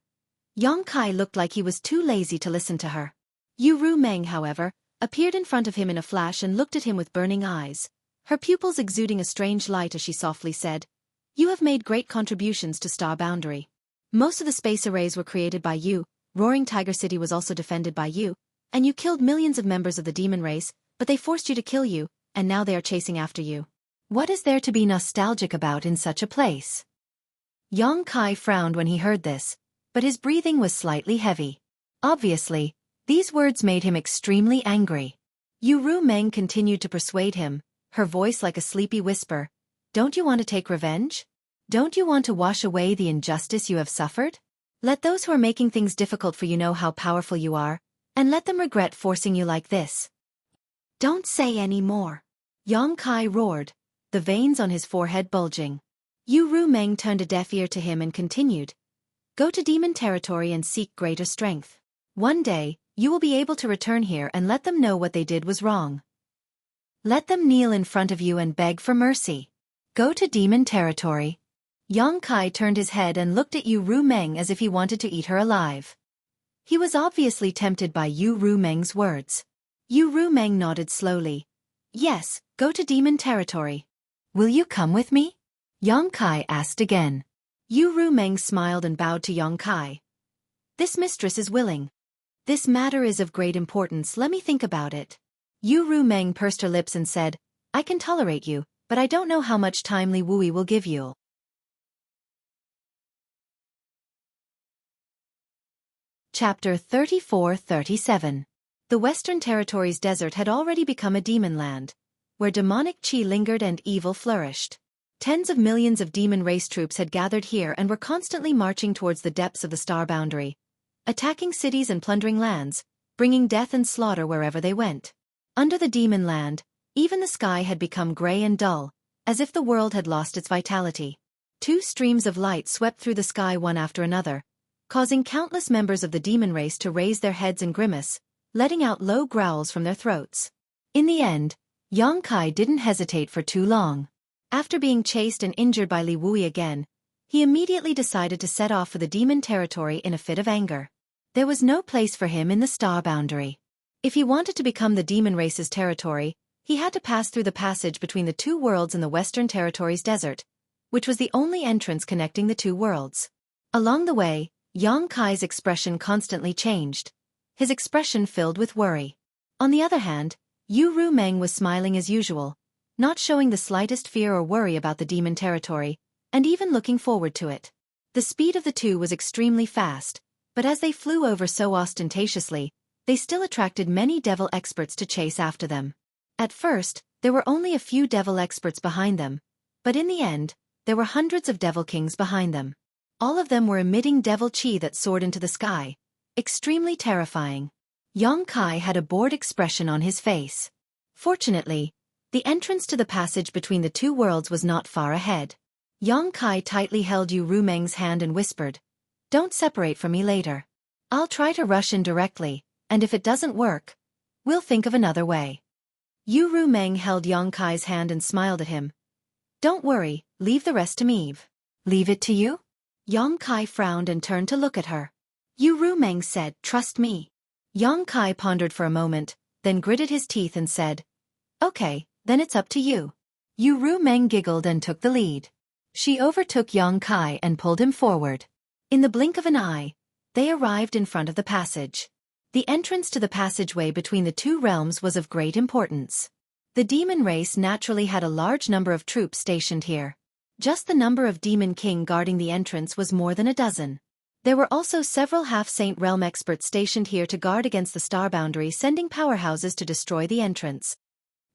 Yang Kai looked like he was too lazy to listen to her. Yu Ru Meng, however, appeared in front of him in a flash and looked at him with burning eyes. her pupils exuding a strange light as she softly said, "You have made great contributions to Star Boundary. Most of the space arrays were created by you, Roaring Tiger City was also defended by you, and you killed millions of members of the demon race, but they forced you to kill you, and now they are chasing after you. What is there to be nostalgic about in such a place?" Xueqi frowned when he heard this, but his breathing was slightly heavy. Obviously, these words made him extremely angry. Yu Rumeng continued to persuade him, her voice like a sleepy whisper, "Don't you want to take revenge? Don't you want to wash away the injustice you have suffered? Let those who are making things difficult for you know how powerful you are, and let them regret forcing you like this." "Don't say any more," Xueqi roared, the veins on his forehead bulging. Yu Rumeng turned a deaf ear to him and continued, "Go to demon territory and seek greater strength. One day, you will be able to return here and let them know what they did was wrong. Let them kneel in front of you and beg for mercy. Go to demon territory." Xueqi turned his head and looked at Yu Rumeng as if he wanted to eat her alive. He was obviously tempted by Yu Rumeng's words. Yu Rumeng nodded slowly. "Yes, go to demon territory. Will you come with me?" Xueqi asked again. Yu Rumeng smiled and bowed to Xueqi. "This mistress is willing. This matter is of great importance, let me think about it." Yu Rumeng pursed her lips and said, "I can tolerate you, but I don't know how much time Li Wui will give you." Chapter 34-37. The Western Territories desert had already become a demon land, where demonic chi lingered and evil flourished. Tens of millions of demon race troops had gathered here and were constantly marching towards the depths of the Star Boundary, attacking cities and plundering lands, bringing death and slaughter wherever they went. Under the demon land, even the sky had become gray and dull, as if the world had lost its vitality. Two streams of light swept through the sky one after another, causing countless members of the demon race to raise their heads and grimace, letting out low growls from their throats. In the end, Xueqi didn't hesitate for too long. After being chased and injured by Li Wui again, he immediately decided to set off for the demon territory in a fit of anger. There was no place for him in the Star Boundary. If he wanted to become the demon race's territory, he had to pass through the passage between the two worlds in the Western Territories desert, which was the only entrance connecting the two worlds. Along the way, Xueqi's expression constantly changed, his expression filled with worry. On the other hand, Yu Rumeng was smiling as usual, not showing the slightest fear or worry about the demon territory, and even looking forward to it. The speed of the two was extremely fast, but as they flew over so ostentatiously, they still attracted many devil experts to chase after them. At first, there were only a few devil experts behind them, but in the end, there were hundreds of devil kings behind them. All of them were emitting devil chi that soared into the sky, extremely terrifying. Xueqi had a bored expression on his face. Fortunately, the entrance to the passage between the two worlds was not far ahead. Xueqi tightly held Yu Rumeng's hand and whispered, "Don't separate from me later. I'll try to rush in directly, and if it doesn't work, we'll think of another way." Yu Rumeng held Xueqi's hand and smiled at him. "Don't worry, leave the rest to me." "Leave it to you?" Xueqi frowned and turned to look at her. Yu Rumeng said, "Trust me." Xueqi pondered for a moment, then gritted his teeth and said, "Okay, then it's up to you." Yu Rumeng giggled and took the lead. She overtook Xueqi and pulled him forward. In the blink of an eye, they arrived in front of the passage. The entrance to the passageway between the two realms was of great importance. The demon race naturally had a large number of troops stationed here. Just the number of Demon King guarding the entrance was more than a dozen. There were also several half-saint realm experts stationed here to guard against the Star Boundary, sending powerhouses to destroy the entrance.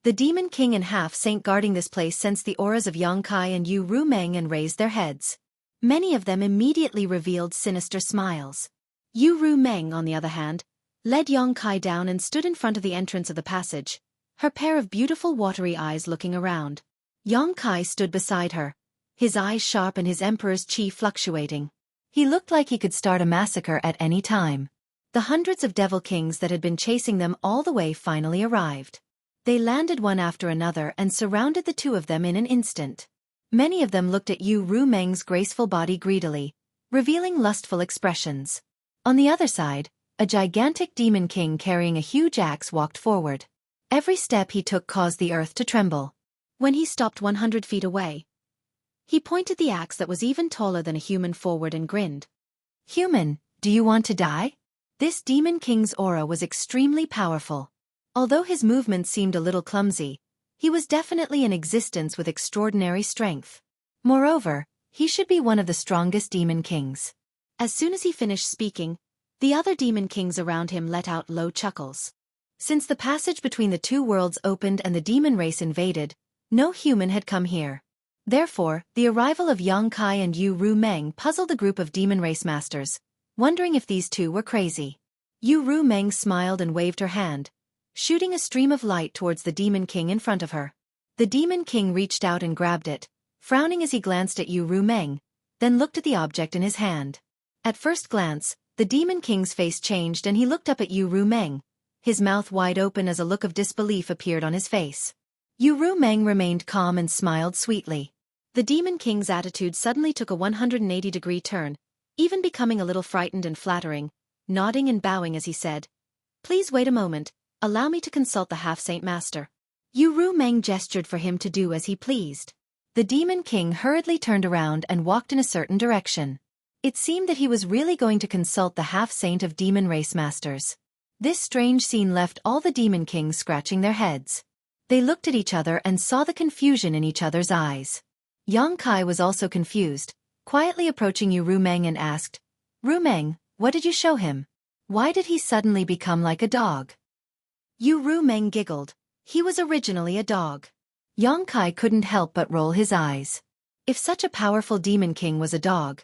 The Demon King and half-saint guarding this place sensed the auras of Xueqi and Yu Rumeng and raised their heads. Many of them immediately revealed sinister smiles. Yu Rumeng, on the other hand, led Xueqi down and stood in front of the entrance of the passage, her pair of beautiful watery eyes looking around. Xueqi stood beside her, his eyes sharp and his emperor's chi fluctuating. He looked like he could start a massacre at any time. The hundreds of devil kings that had been chasing them all the way finally arrived. They landed one after another and surrounded the two of them in an instant. Many of them looked at Yu Rumeng's graceful body greedily, revealing lustful expressions. On the other side, a gigantic demon king carrying a huge axe walked forward. Every step he took caused the earth to tremble. When he stopped 100 feet away, he pointed the axe that was even taller than a human forward and grinned. "Human, do you want to die?" This Demon King's aura was extremely powerful. Although his movements seemed a little clumsy, he was definitely in existence with extraordinary strength. Moreover, he should be one of the strongest Demon Kings. As soon as he finished speaking, the other Demon Kings around him let out low chuckles. Since the passage between the two worlds opened and the demon race invaded, no human had come here. Therefore, the arrival of Yang Kai and Yu Ru Meng puzzled the group of demon race masters, wondering if these two were crazy. Yu Ru Meng smiled and waved her hand, shooting a stream of light towards the Demon King in front of her. The Demon King reached out and grabbed it, frowning as he glanced at Yu Ru Meng, then looked at the object in his hand. At first glance, the Demon King's face changed and he looked up at Yu Ru Meng, his mouth wide open as a look of disbelief appeared on his face. Yu Ru Meng remained calm and smiled sweetly. The Demon King's attitude suddenly took a 180-degree turn, even becoming a little frightened and flattering, nodding and bowing as he said, "Please wait a moment, allow me to consult the half-saint master." Yu Ru Meng gestured for him to do as he pleased. The Demon King hurriedly turned around and walked in a certain direction. It seemed that he was really going to consult the half-saint of demon race masters. This strange scene left all the Demon Kings scratching their heads. They looked at each other and saw the confusion in each other's eyes. Yang Kai was also confused, quietly approaching Yu Ru Meng and asked, "Ru Meng, what did you show him? Why did he suddenly become like a dog?" Yu Ru Meng giggled. He was originally a dog. Yang Kai couldn't help but roll his eyes. If such a powerful Demon King was a dog,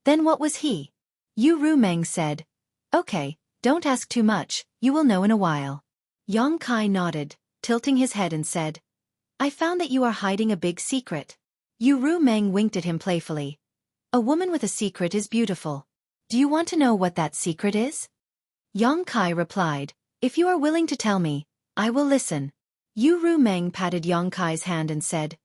then what was he? Yu Ru Meng said, "Okay, don't ask too much, you will know in a while." Yang Kai nodded, tilting his head and said, "I found that you are hiding a big secret." Yu Ru Meng winked at him playfully. "A woman with a secret is beautiful. Do you want to know what that secret is?" Yang Kai replied, "If you are willing to tell me, I will listen." Yu Ru Meng patted Yang Kai's hand and said,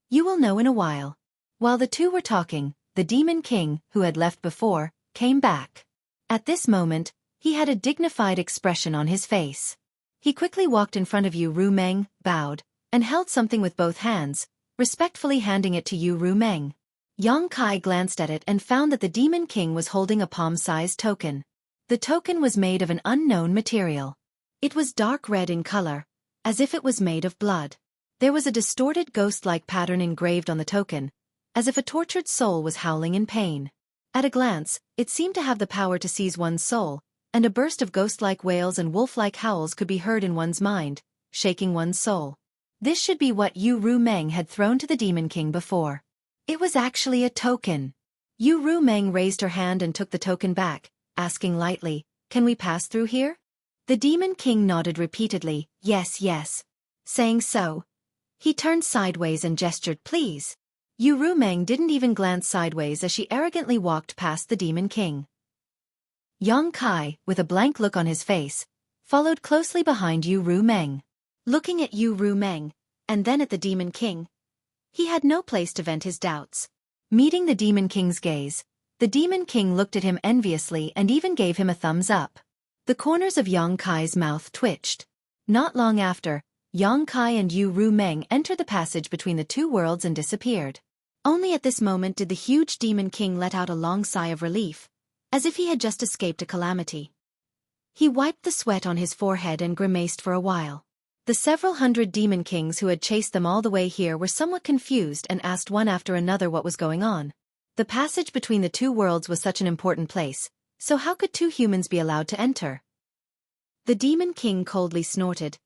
"You will know in a while." While the two were talking, the Demon King, who had left before, came back. At this moment, he had a dignified expression on his face. He quickly walked in front of Yu Ru Meng, bowed, and held something with both hands, respectfully handing it to Yu Ru Meng. Yang Kai glanced at it and found that the Demon King was holding a palm-sized token. The token was made of an unknown material. It was dark red in color, as if it was made of blood. There was a distorted ghost-like pattern engraved on the token, as if a tortured soul was howling in pain. At a glance, it seemed to have the power to seize one's soul, and a burst of ghost-like wails and wolf-like howls could be heard in one's mind, shaking one's soul. This should be what Yu Ru Meng had thrown to the Demon King before. It was actually a token. Yu Ru Meng raised her hand and took the token back, asking lightly, "Can we pass through here?" The Demon King nodded repeatedly, "Yes, yes." Saying so, he turned sideways and gestured, "Please." Yu Ru Meng didn't even glance sideways as she arrogantly walked past the Demon King. Yang Kai, with a blank look on his face, followed closely behind Yu Ru Meng. Looking at Yu Ru Meng, and then at the Demon King, he had no place to vent his doubts. Meeting the Demon King's gaze, the Demon King looked at him enviously and even gave him a thumbs up. The corners of Yang Kai's mouth twitched. Not long after, Yang Kai and Yu Ru Meng entered the passage between the two worlds and disappeared. Only at this moment did the huge Demon King let out a long sigh of relief, as if he had just escaped a calamity. He wiped the sweat on his forehead and grimaced for a while. The several hundred Demon Kings who had chased them all the way here were somewhat confused and asked one after another what was going on. The passage between the two worlds was such an important place, so how could two humans be allowed to enter? The Demon King coldly snorted.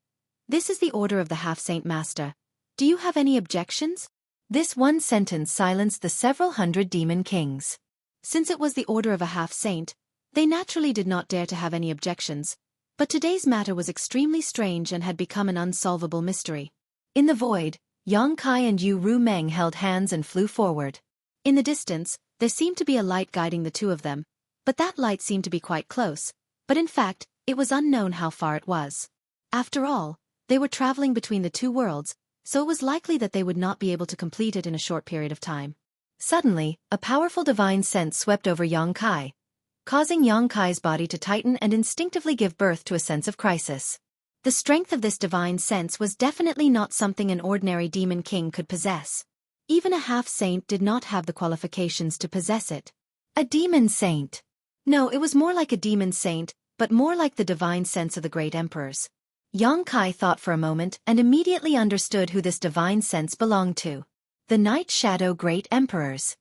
"This is the order of the half-saint master. Do you have any objections?" This one sentence silenced the several hundred Demon Kings. Since it was the order of a half-saint, they naturally did not dare to have any objections, but today's matter was extremely strange and had become an unsolvable mystery. In the void, Yang Kai and Yu Ru Meng held hands and flew forward. In the distance, there seemed to be a light guiding the two of them, but that light seemed to be quite close, but in fact, it was unknown how far it was. After all, they were traveling between the two worlds, so it was likely that they would not be able to complete it in a short period of time. Suddenly, a powerful divine sense swept over Yang Kai, causing Yang Kai's body to tighten and instinctively give birth to a sense of crisis. The strength of this divine sense was definitely not something an ordinary demon king could possess. Even a half-saint did not have the qualifications to possess it. A demon saint. No, it was more like a demon saint, but more like the divine sense of the great emperors. Xueqi thought for a moment and immediately understood who this divine sense belonged to. The Night Shadow Great Emperors.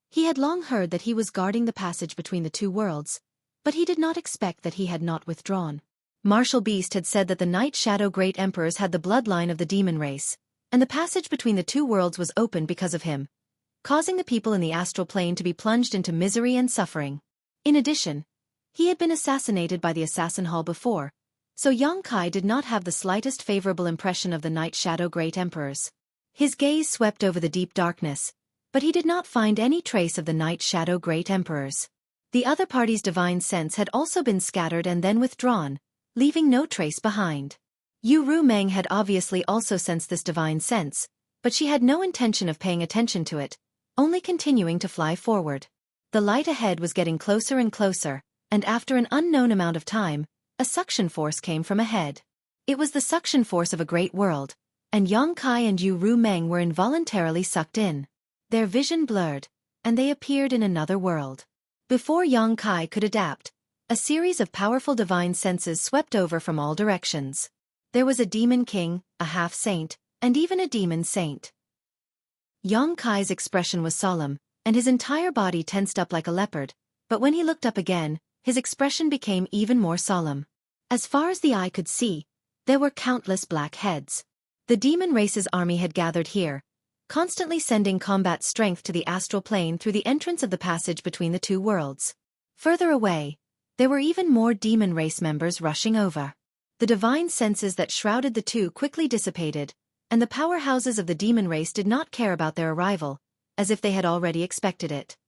He had long heard that he was guarding the passage between the two worlds, but he did not expect that he had not withdrawn. Martial Beast had said that the Night Shadow Great Emperors had the bloodline of the demon race, and the passage between the two worlds was open because of him, causing the people in the astral plane to be plunged into misery and suffering. In addition, he had been assassinated by the Assassin Hall before, so Xueqi did not have the slightest favorable impression of the Night Shadow Great Emperors. His gaze swept over the deep darkness, but he did not find any trace of the Night Shadow Great Emperors. The other party's divine sense had also been scattered and then withdrawn, leaving no trace behind. Yu Rumeng had obviously also sensed this divine sense, but she had no intention of paying attention to it, only continuing to fly forward. The light ahead was getting closer and closer, and after an unknown amount of time, a suction force came from ahead. It was the suction force of a great world, and Xueqi and Yu Rumeng were involuntarily sucked in. Their vision blurred, and they appeared in another world. Before Xueqi could adapt, a series of powerful divine senses swept over from all directions. There was a demon king, a half-saint, and even a demon saint. Xueqi's expression was solemn, and his entire body tensed up like a leopard, but when he looked up again, his expression became even more solemn. As far as the eye could see, there were countless black heads. The demon race's army had gathered here, constantly sending combat strength to the astral plane through the entrance of the passage between the two worlds. Further away, there were even more demon race members rushing over. The divine senses that shrouded the two quickly dissipated, and the powerhouses of the demon race did not care about their arrival, as if they had already expected it.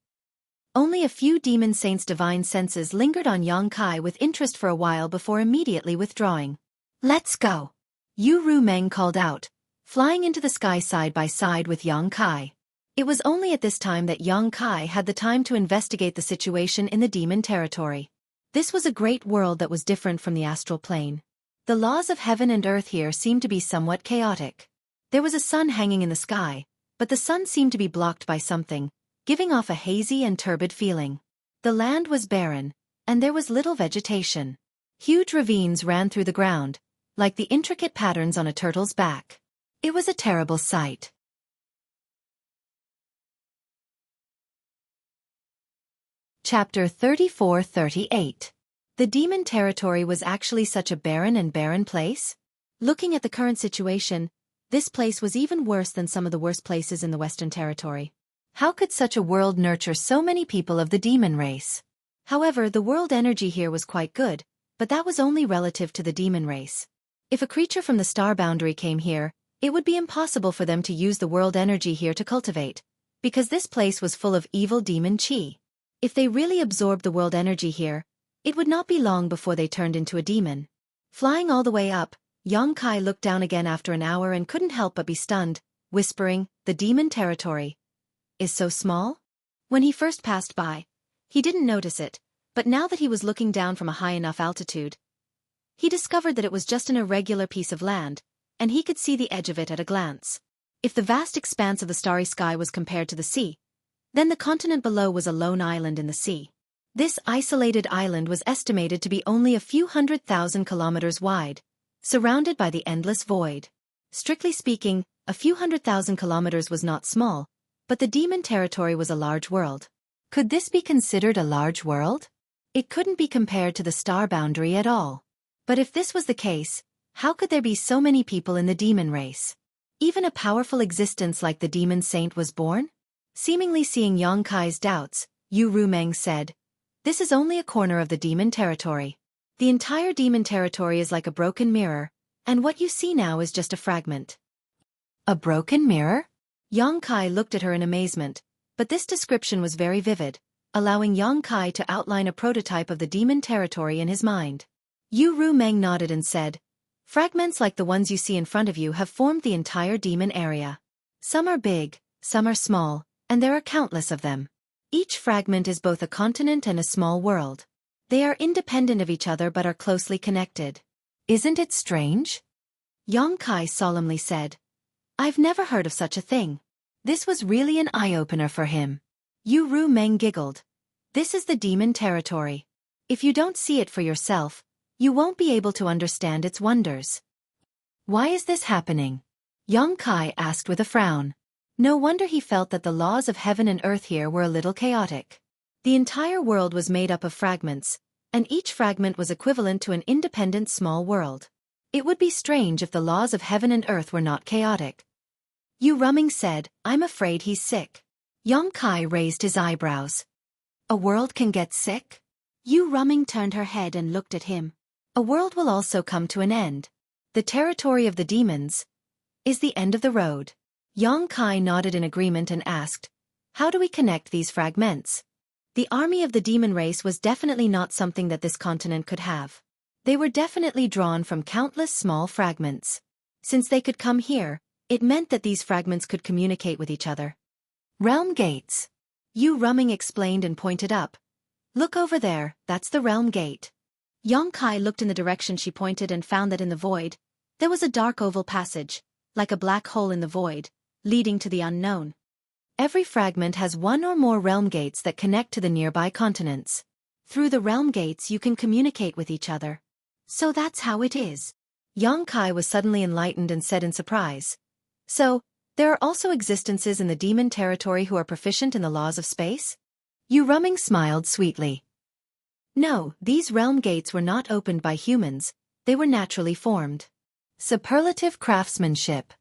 Only a few demon saints' divine senses lingered on Xueqi with interest for a while before immediately withdrawing. "Let's go," Yu Rumeng called out, flying into the sky side by side with Xueqi. It was only at this time that Xueqi had the time to investigate the situation in the demon territory. This was a great world that was different from the astral plane. The laws of heaven and earth here seemed to be somewhat chaotic. There was a sun hanging in the sky, but the sun seemed to be blocked by something, giving off a hazy and turbid feeling. The land was barren, and there was little vegetation. Huge ravines ran through the ground, like the intricate patterns on a turtle's back. It was a terrible sight. Chapter 34-38. The demon territory was actually such a barren place? Looking at the current situation, this place was even worse than some of the worst places in the Western Territory. How could such a world nurture so many people of the demon race? However, the world energy here was quite good, but that was only relative to the demon race. If a creature from the star boundary came here, it would be impossible for them to use the world energy here to cultivate, because this place was full of evil demon chi. If they really absorbed the world energy here, it would not be long before they turned into a demon. Flying all the way up, Xueqi looked down again after an hour and couldn't help but be stunned, whispering, "The demon territory is so small?" When he first passed by, he didn't notice it, but now that he was looking down from a high enough altitude, he discovered that it was just an irregular piece of land, and he could see the edge of it at a glance. If the vast expanse of the starry sky was compared to the sea, then the continent below was a lone island in the sea. This isolated island was estimated to be only a few 100,000 kilometers wide, surrounded by the endless void. Strictly speaking, a few 100,000 kilometers was not small, but the demon territory was a large world. Could this be considered a large world? It couldn't be compared to the star boundary at all. But if this was the case, how could there be so many people in the demon race? Even a powerful existence like the demon saint was born? Seemingly seeing Xueqi's doubts, Yu Rumeng said, "This is only a corner of the demon territory. The entire demon territory is like a broken mirror, and what you see now is just a fragment." A broken mirror? Xueqi looked at her in amazement, but this description was very vivid, allowing Xueqi to outline a prototype of the demon territory in his mind. Yu Rumeng nodded and said, "Fragments like the ones you see in front of you have formed the entire demon area. Some are big, some are small, and there are countless of them. Each fragment is both a continent and a small world. They are independent of each other but are closely connected. Isn't it strange? Yongkai solemnly said. I've never heard of such a thing. This was really an eye-opener for him. Yu Meng giggled. This is the demon territory. If you don't see it for yourself, you won't be able to understand its wonders. Why is this happening? Yongkai asked with a frown. No wonder he felt that the laws of heaven and earth here were a little chaotic. The entire world was made up of fragments, and each fragment was equivalent to an independent small world. It would be strange if the laws of heaven and earth were not chaotic. Yu Meng said, I'm afraid he's sick. Yongkai raised his eyebrows. A world can get sick? Yu Meng turned her head and looked at him. A world will also come to an end. The territory of the demons is the end of the road. Yongkai nodded in agreement and asked, how do we connect these fragments? The army of the demon race was definitely not something that this continent could have. They were definitely drawn from countless small fragments. Since they could come here, it meant that these fragments could communicate with each other. Realm gates. Yu Meng explained and pointed up. Look over there, that's the realm gate. Yongkai looked in the direction she pointed and found that in the void, there was a dark oval passage, like a black hole in the void, leading to the unknown. Every fragment has one or more realm gates that connect to the nearby continents. Through the realm gates you can communicate with each other. So that's how it is. Yongkai was suddenly enlightened and said in surprise. So, there are also existences in the demon territory who are proficient in the laws of space? Yu Meng smiled sweetly. No, these realm gates were not opened by humans, they were naturally formed. Superlative craftsmanship.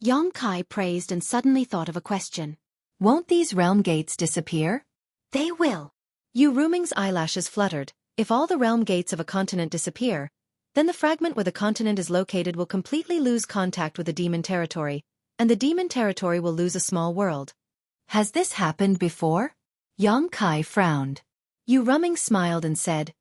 Yongkai praised and suddenly thought of a question. Won't these realm gates disappear? They will. Yu Meng's eyelashes fluttered. If all the realm gates of a continent disappear, then the fragment where the continent is located will completely lose contact with the demon territory, and the demon territory will lose a small world. Has this happened before? Yongkai frowned. Yu Meng smiled and said,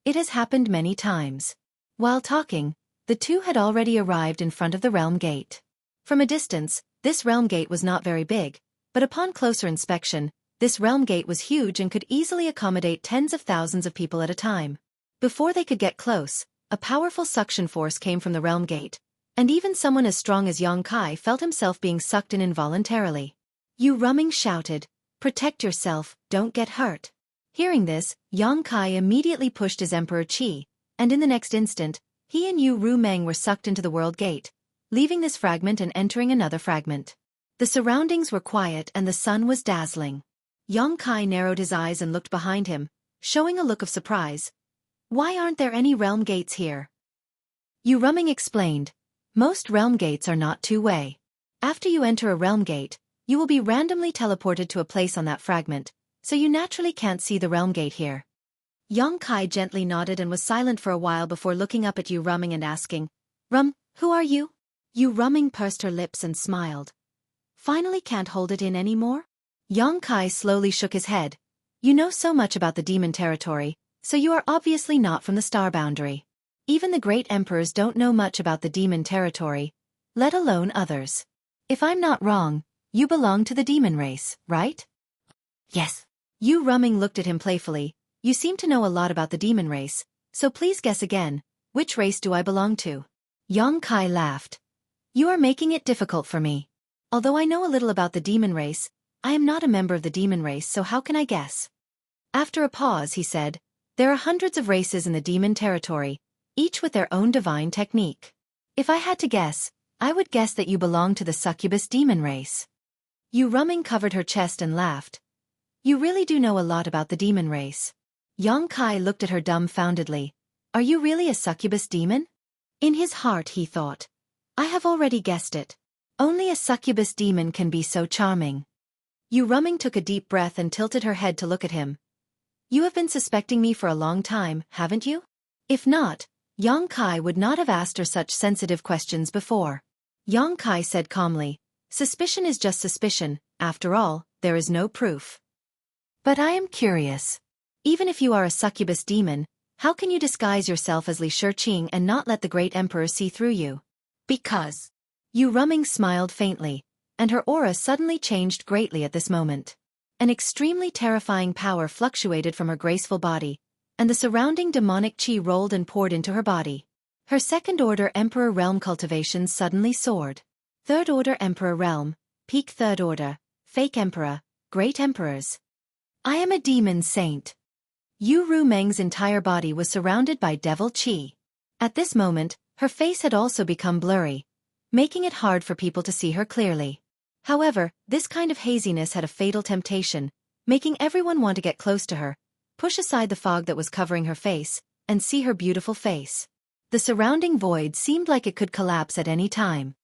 it has happened many times. While talking, the two had already arrived in front of the realm gate. From a distance, this realm gate was not very big, but upon closer inspection, this realm gate was huge and could easily accommodate tens of thousands of people at a time. Before they could get close, a powerful suction force came from the realm gate, and even someone as strong as Yongkai felt himself being sucked in involuntarily. Yu Meng shouted, protect yourself, don't get hurt. Hearing this, Yongkai immediately pushed his Emperor Qi, and in the next instant, he and Yu Meng were sucked into the world gate, leaving this fragment and entering another fragment. The surroundings were quiet and the sun was dazzling. Yongkai narrowed his eyes and looked behind him, showing a look of surprise. Why aren't there any realm gates here? Yu Meng explained, most realm gates are not two-way. After you enter a realm gate, you will be randomly teleported to a place on that fragment, so you naturally can't see the realm gate here. Yongkai gently nodded and was silent for a while before looking up at Yu Meng and asking, who are you? Yu Meng pursed her lips and smiled. Finally can't hold it in anymore? Yongkai slowly shook his head. You know so much about the demon territory, so you are obviously not from the star boundary. Even the great emperors don't know much about the demon territory, let alone others. If I'm not wrong, you belong to the demon race, right? Yes. Yu Meng looked at him playfully. You seem to know a lot about the demon race, so please guess again, which race do I belong to? Yongkai laughed. You are making it difficult for me. Although I know a little about the demon race, I am not a member of the demon race, so how can I guess? After a pause he said, there are hundreds of races in the demon territory, each with their own divine technique. If I had to guess, I would guess that you belong to the succubus demon race. Yu Meng covered her chest and laughed. You really do know a lot about the demon race. Yongkai looked at her dumbfoundedly. Are you really a succubus demon? In his heart he thought. I have already guessed it. Only a succubus demon can be so charming. Yu Meng took a deep breath and tilted her head to look at him. You have been suspecting me for a long time, haven't you? If not, Yongkai would not have asked her such sensitive questions before. Yongkai said calmly, suspicion is just suspicion, after all, there is no proof. But I am curious. Even if you are a succubus demon, how can you disguise yourself as Li Shiqing and not let the great emperor see through you? Because. Yu Meng smiled faintly, and her aura suddenly changed greatly at this moment. An extremely terrifying power fluctuated from her graceful body, and the surrounding demonic qi rolled and poured into her body. Her second-order Emperor realm cultivations suddenly soared. Third-order Emperor realm, peak third order, fake emperor, great emperors. I am a demon saint. Yu Rumeng's entire body was surrounded by devil qi. At this moment, her face had also become blurry, making it hard for people to see her clearly. However, this kind of haziness had a fatal temptation, making everyone want to get close to her, push aside the fog that was covering her face, and see her beautiful face. The surrounding void seemed like it could collapse at any time.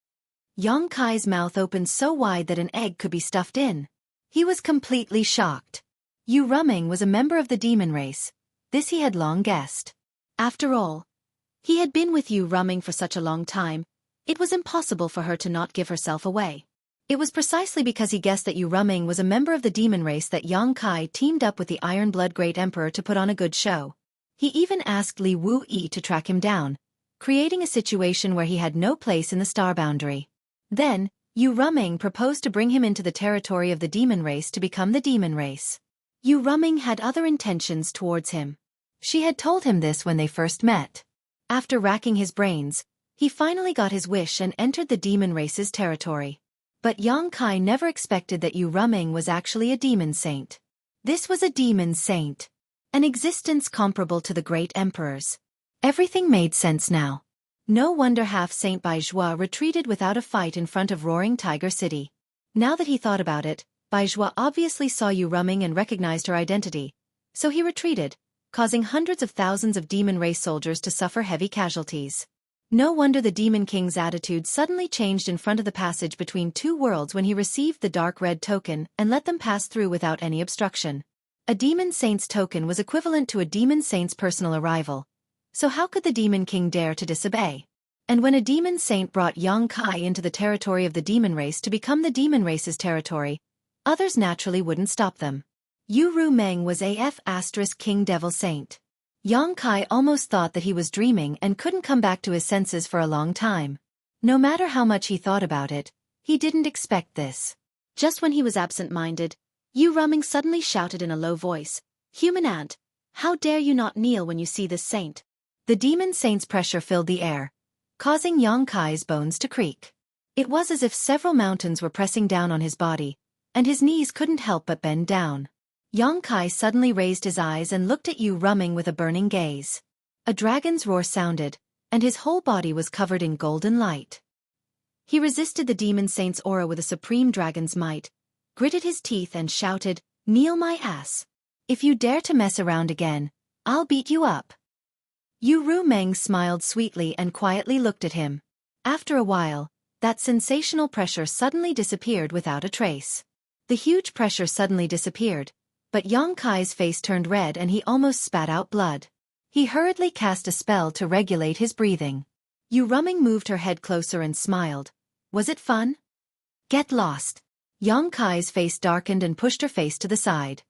Yang Kai's mouth opened so wide that an egg could be stuffed in. He was completely shocked. Yu Rumeng was a member of the demon race. This he had long guessed. After all, he had been with Yu Rumeng for such a long time, it was impossible for her to not give herself away. It was precisely because he guessed that Yu Rumeng was a member of the demon race that Yang Kai teamed up with the Iron Blood Great Emperor to put on a good show. He even asked Li Wu-yi to track him down, creating a situation where he had no place in the star boundary. Then, Yu Rumeng proposed to bring him into the territory of the demon race to become the demon race. Yu Rumeng had other intentions towards him. She had told him this when they first met. After racking his brains, he finally got his wish and entered the demon race's territory. But Yang Kai never expected that Yu Rumeng was actually a demon saint. This was a demon saint. An existence comparable to the great emperors. Everything made sense now. No wonder half-Saint Baizhua retreated without a fight in front of Roaring Tiger City. Now that he thought about it, Baizhua obviously saw Yu Rumeng and recognized her identity, so he retreated, causing hundreds of thousands of demon race soldiers to suffer heavy casualties. No wonder the Demon King's attitude suddenly changed in front of the passage between two worlds when he received the dark red token and let them pass through without any obstruction. A Demon Saint's token was equivalent to a Demon Saint's personal arrival, so how could the Demon King dare to disobey? And when a Demon Saint brought Yang Kai into the territory of the demon race to become the demon race's territory, others naturally wouldn't stop them. Yu Rumeng was King Devil Saint. Yang Kai almost thought that he was dreaming and couldn't come back to his senses for a long time. No matter how much he thought about it, he didn't expect this. Just when he was absent-minded, Yu Rumeng suddenly shouted in a low voice, "Human ant, how dare you not kneel when you see this saint?" The demon saint's pressure filled the air, causing Yang Kai's bones to creak. It was as if several mountains were pressing down on his body, and his knees couldn't help but bend down. Yang Kai suddenly raised his eyes and looked at Yu Rumeng with a burning gaze. A dragon's roar sounded, and his whole body was covered in golden light. He resisted the demon saint's aura with a supreme dragon's might, gritted his teeth and shouted, "Kneel my ass. If you dare to mess around again, I'll beat you up." Yu Rumeng smiled sweetly and quietly looked at him. After a while, that sensational pressure suddenly disappeared without a trace. The huge pressure suddenly disappeared, but Yang Kai's face turned red and he almost spat out blood. He hurriedly cast a spell to regulate his breathing. Yu Rumeng moved her head closer and smiled. "Was it fun?" "Get lost." Yang Kai's face darkened and pushed her face to the side.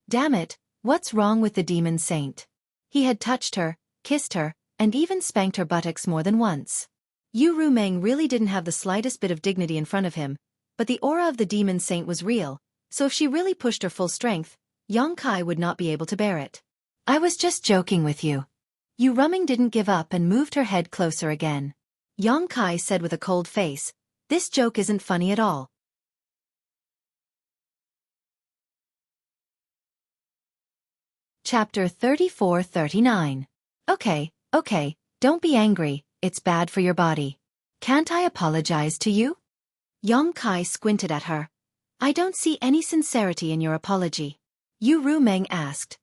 Damn it, what's wrong with the demon saint? He had touched her, kissed her, and even spanked her buttocks more than once. Yu Rumeng really didn't have the slightest bit of dignity in front of him, but the aura of the demon saint was real, so if she really pushed her full strength, Yang Kai would not be able to bear it. "I was just joking with you." Yu Rumeng didn't give up and moved her head closer again. Yang Kai said with a cold face, "This joke isn't funny at all." Chapter 34-39. Okay, don't be angry, it's bad for your body. Can't I apologize to you? Yang Kai squinted at her. "I don't see any sincerity in your apology." Yu Rumeng asked.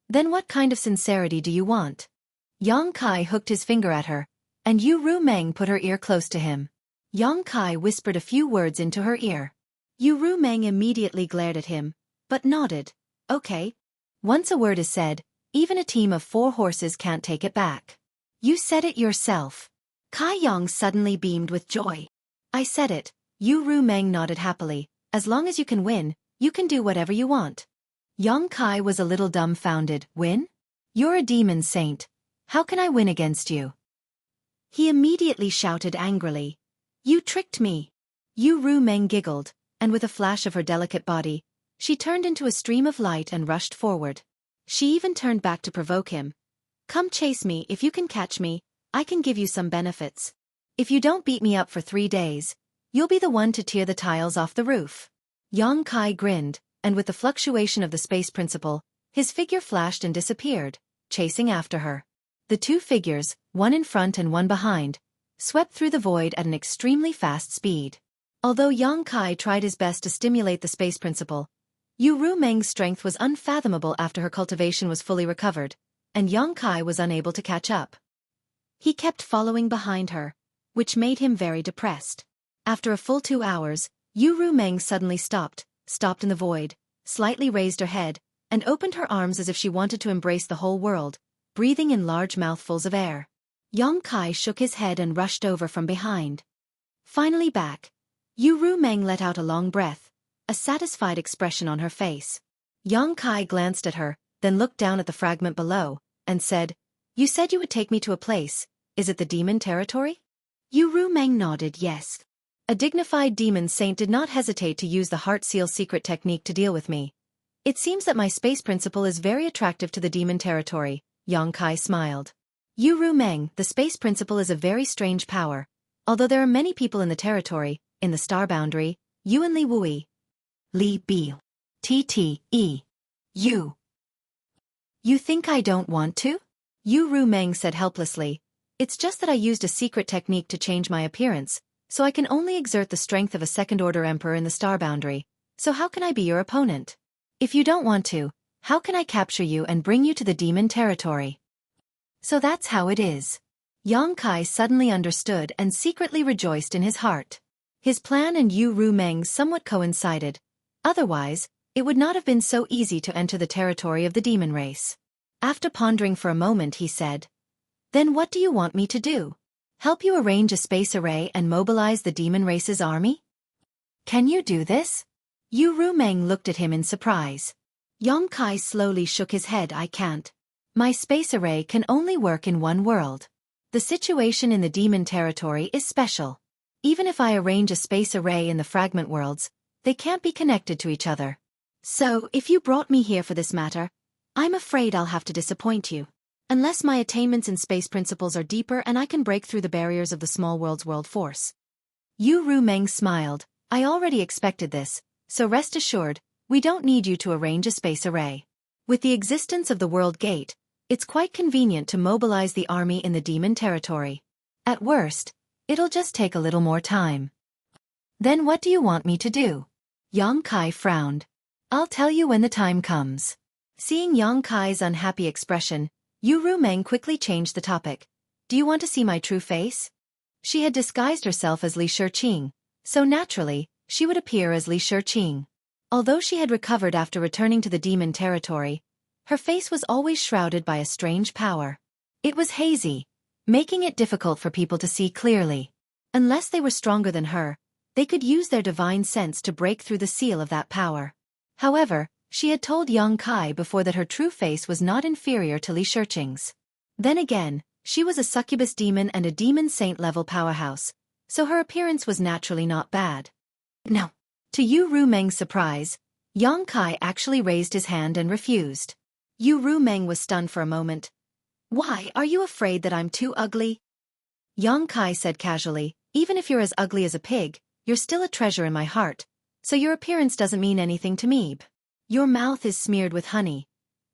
"Then what kind of sincerity do you want?" Yang Kai hooked his finger at her, and Yu Rumeng put her ear close to him. Yang Kai whispered a few words into her ear. Yu Rumeng immediately glared at him, but nodded. "Okay. Once a word is said, even a team of 4 horses can't take it back." "You said it yourself." Kai Yang suddenly beamed with joy. "I said it." Yu Rumeng nodded happily. "As long as you can win, you can do whatever you want." Yang Kai was a little dumbfounded. "Win? You're a demon saint. How can I win against you?" He immediately shouted angrily. "You tricked me." Yu Rumeng giggled, and with a flash of her delicate body, she turned into a stream of light and rushed forward. She even turned back to provoke him. "Come chase me if you can catch me, I can give you some benefits. If you don't beat me up for 3 days, you'll be the one to tear the tiles off the roof. Yang Kai grinned, and with the fluctuation of the space principle, his figure flashed and disappeared, chasing after her. The two figures, one in front and one behind, swept through the void at an extremely fast speed. Although Yang Kai tried his best to stimulate the space principle, Yu Rumeng's strength was unfathomable after her cultivation was fully recovered, and Yang Kai was unable to catch up. He kept following behind her, which made him very depressed. After a full 2 hours, Yu Rumeng suddenly stopped in the void, slightly raised her head, and opened her arms as if she wanted to embrace the whole world, breathing in large mouthfuls of air. Yang Kai shook his head and rushed over from behind. Finally back, Yu Rumeng let out a long breath, a satisfied expression on her face. Yang Kai glanced at her, then looked down at the fragment below, and said, "You said you would take me to a place. Is it the demon territory?" Yu Rumeng nodded yes. A dignified demon saint did not hesitate to use the heart seal secret technique to deal with me. It seems that my space principle is very attractive to the demon territory, Yang Kai smiled. Yu Rumeng, the space principle is a very strange power. Although there are many people in the territory, in the star boundary, Yuan Li Wui. Li Bi. Tte. You. You think I don't want to? Yu Rumeng said helplessly. It's just that I used a secret technique to change my appearance, so I can only exert the strength of a second-order emperor in the star boundary. So how can I be your opponent? If you don't want to, how can I capture you and bring you to the demon territory? So that's how it is. Yang Kai suddenly understood and secretly rejoiced in his heart. His plan and Yu Rumeng's somewhat coincided. Otherwise, it would not have been so easy to enter the territory of the demon race. After pondering for a moment he said, "Then what do you want me to do? Help you arrange a space array and mobilize the demon race's army? Can you do this?" Yu Rumeng looked at him in surprise. Yang Kai slowly shook his head. "I can't. My space array can only work in one world. The situation in the demon territory is special. Even if I arrange a space array in the fragment worlds, they can't be connected to each other. So, if you brought me here for this matter, I'm afraid I'll have to disappoint you. Unless my attainments in space principles are deeper and I can break through the barriers of the small world's world force." Yu Rumeng smiled. "I already expected this, so rest assured, we don't need you to arrange a space array. With the existence of the World Gate, it's quite convenient to mobilize the army in the demon territory. At worst, it'll just take a little more time." "Then what do you want me to do?" Yang Kai frowned. "I'll tell you when the time comes." Seeing Yang Kai's unhappy expression, Yu Rumeng quickly changed the topic. "Do you want to see my true face?" She had disguised herself as Li Xueqi, so naturally, she would appear as Li Xueqi. Although she had recovered after returning to the demon territory, her face was always shrouded by a strange power. It was hazy, making it difficult for people to see clearly. Unless they were stronger than her, they could use their divine sense to break through the seal of that power. However, she had told Yang Kai before that her true face was not inferior to Li Xueqing's. Then again, she was a succubus demon and a demon saint-level powerhouse, so her appearance was naturally not bad. No. To Yu Rumeng's surprise, Yang Kai actually raised his hand and refused. Yu Rumeng was stunned for a moment. "Why, are you afraid that I'm too ugly?" Yang Kai said casually, "Even if you're as ugly as a pig, you're still a treasure in my heart, so your appearance doesn't mean anything to me. Your mouth is smeared with honey.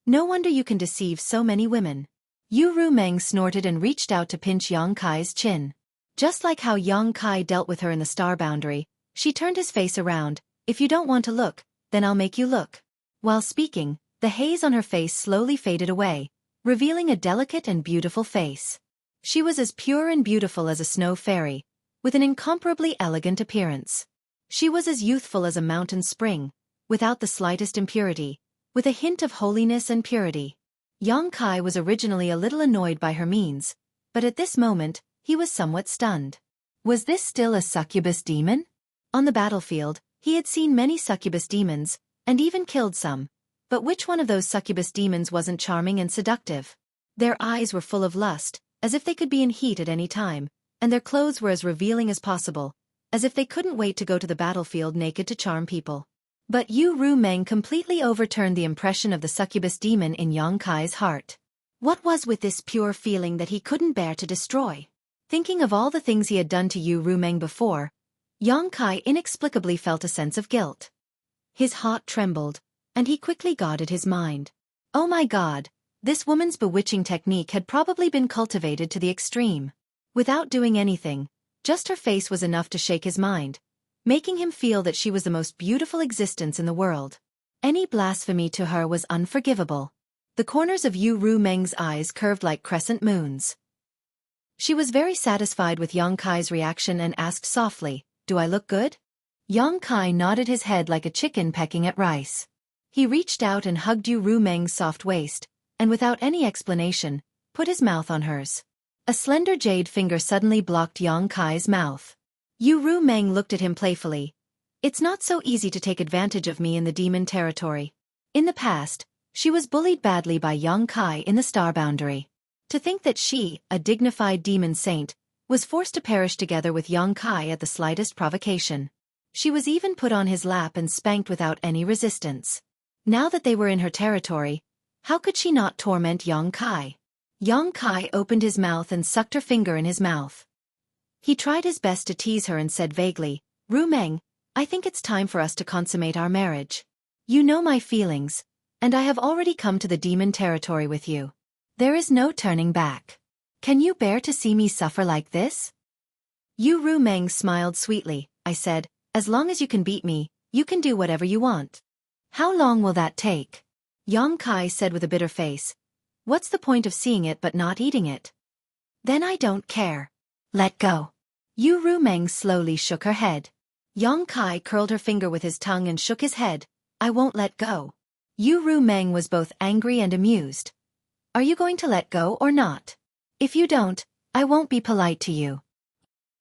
No wonder you can deceive so many women." Yu Rumeng snorted and reached out to pinch Yang Kai's chin. Just like how Yang Kai dealt with her in the star boundary, she turned his face around. "If you don't want to look, then I'll make you look." While speaking, the haze on her face slowly faded away, revealing a delicate and beautiful face. She was as pure and beautiful as a snow fairy, with an incomparably elegant appearance. She was as youthful as a mountain spring, without the slightest impurity, with a hint of holiness and purity. Yang Kai was originally a little annoyed by her means, but at this moment, he was somewhat stunned. Was this still a succubus demon? On the battlefield, he had seen many succubus demons, and even killed some, but which one of those succubus demons wasn't charming and seductive? Their eyes were full of lust, as if they could be in heat at any time, and their clothes were as revealing as possible, as if they couldn't wait to go to the battlefield naked to charm people. But Yu Rumeng completely overturned the impression of the succubus demon in Yang Kai's heart. What was with this pure feeling that he couldn't bear to destroy? Thinking of all the things he had done to Yu Rumeng before, Yongkai inexplicably felt a sense of guilt. His heart trembled, and he quickly guarded his mind. Oh my God, this woman's bewitching technique had probably been cultivated to the extreme. Without doing anything, just her face was enough to shake his mind, making him feel that she was the most beautiful existence in the world. Any blasphemy to her was unforgivable. The corners of Yu Rumeng's eyes curved like crescent moons. She was very satisfied with Yongkai's reaction and asked softly, "Do I look good?" Yongkai nodded his head like a chicken pecking at rice. He reached out and hugged Yu Rumeng's soft waist, and without any explanation, put his mouth on hers. A slender jade finger suddenly blocked Yongkai's mouth. Yu Rumeng looked at him playfully. It's not so easy to take advantage of me in the demon territory. In the past, she was bullied badly by Yongkai in the star boundary. To think that she, a dignified demon saint, was forced to perish together with Yongkai at the slightest provocation. She was even put on his lap and spanked without any resistance. Now that they were in her territory, how could she not torment Yongkai? Yongkai opened his mouth and sucked her finger in his mouth. He tried his best to tease her and said vaguely, "Rumeng, I think it's time for us to consummate our marriage. You know my feelings, and I have already come to the demon territory with you. There is no turning back. Can you bear to see me suffer like this?" Yu Rumeng smiled sweetly. I said, "As long as you can beat me, you can do whatever you want." "How long will that take?" Yongkai said with a bitter face. "What's the point of seeing it but not eating it?" "Then I don't care. Let go." Yu Rumeng slowly shook her head. Yongkai curled her finger with his tongue and shook his head. "I won't let go." Yu Rumeng was both angry and amused. "Are you going to let go or not? If you don't, I won't be polite to you."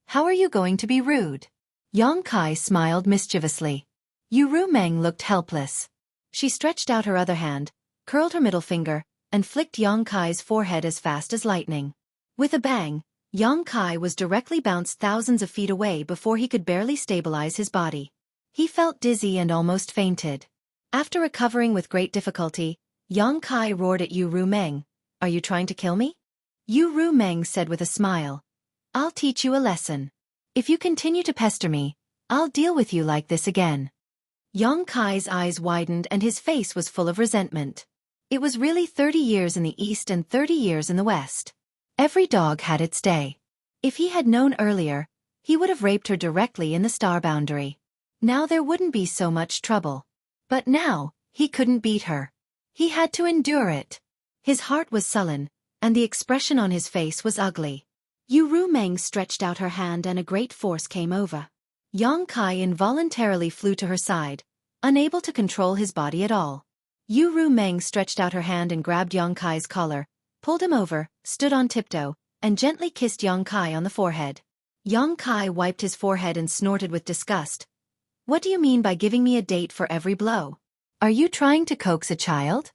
"How are you going to be rude?" Yongkai smiled mischievously. Yu Rumeng looked helpless. She stretched out her other hand, curled her middle finger, and flicked Yongkai's forehead as fast as lightning. With a bang, Yongkai was directly bounced thousands of feet away before he could barely stabilize his body. He felt dizzy and almost fainted. After recovering with great difficulty, Yongkai roared at Yu Rumeng, "Are you trying to kill me?" Yu Rumeng said with a smile, "I'll teach you a lesson. If you continue to pester me, I'll deal with you like this again." Yongkai's eyes widened and his face was full of resentment. It was really 30 years in the east and 30 years in the west. Every dog had its day. If he had known earlier, he would have raped her directly in the star boundary. Now there wouldn't be so much trouble. But now, he couldn't beat her. He had to endure it. His heart was sullen, and the expression on his face was ugly. Yu Rumeng stretched out her hand and a great force came over. Yongkai involuntarily flew to her side, unable to control his body at all. Yu Rumeng stretched out her hand and grabbed Yongkai's collar, pulled him over, stood on tiptoe, and gently kissed Yongkai on the forehead. Yongkai wiped his forehead and snorted with disgust. "What do you mean by giving me a date for every blow? Are you trying to coax a child?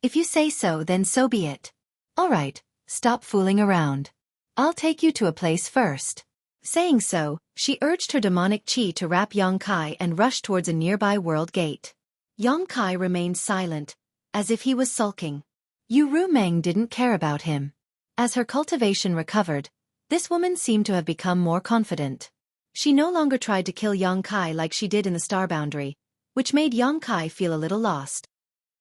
If you say so, then so be it. All right, stop fooling around. I'll take you to a place first." Saying so, she urged her demonic chi to wrap Yongkai and rushed towards a nearby world gate. Yongkai remained silent, as if he was sulking. Yu Rumeng didn't care about him. As her cultivation recovered, this woman seemed to have become more confident. She no longer tried to kill Yongkai like she did in the star boundary, which made Yongkai feel a little lost.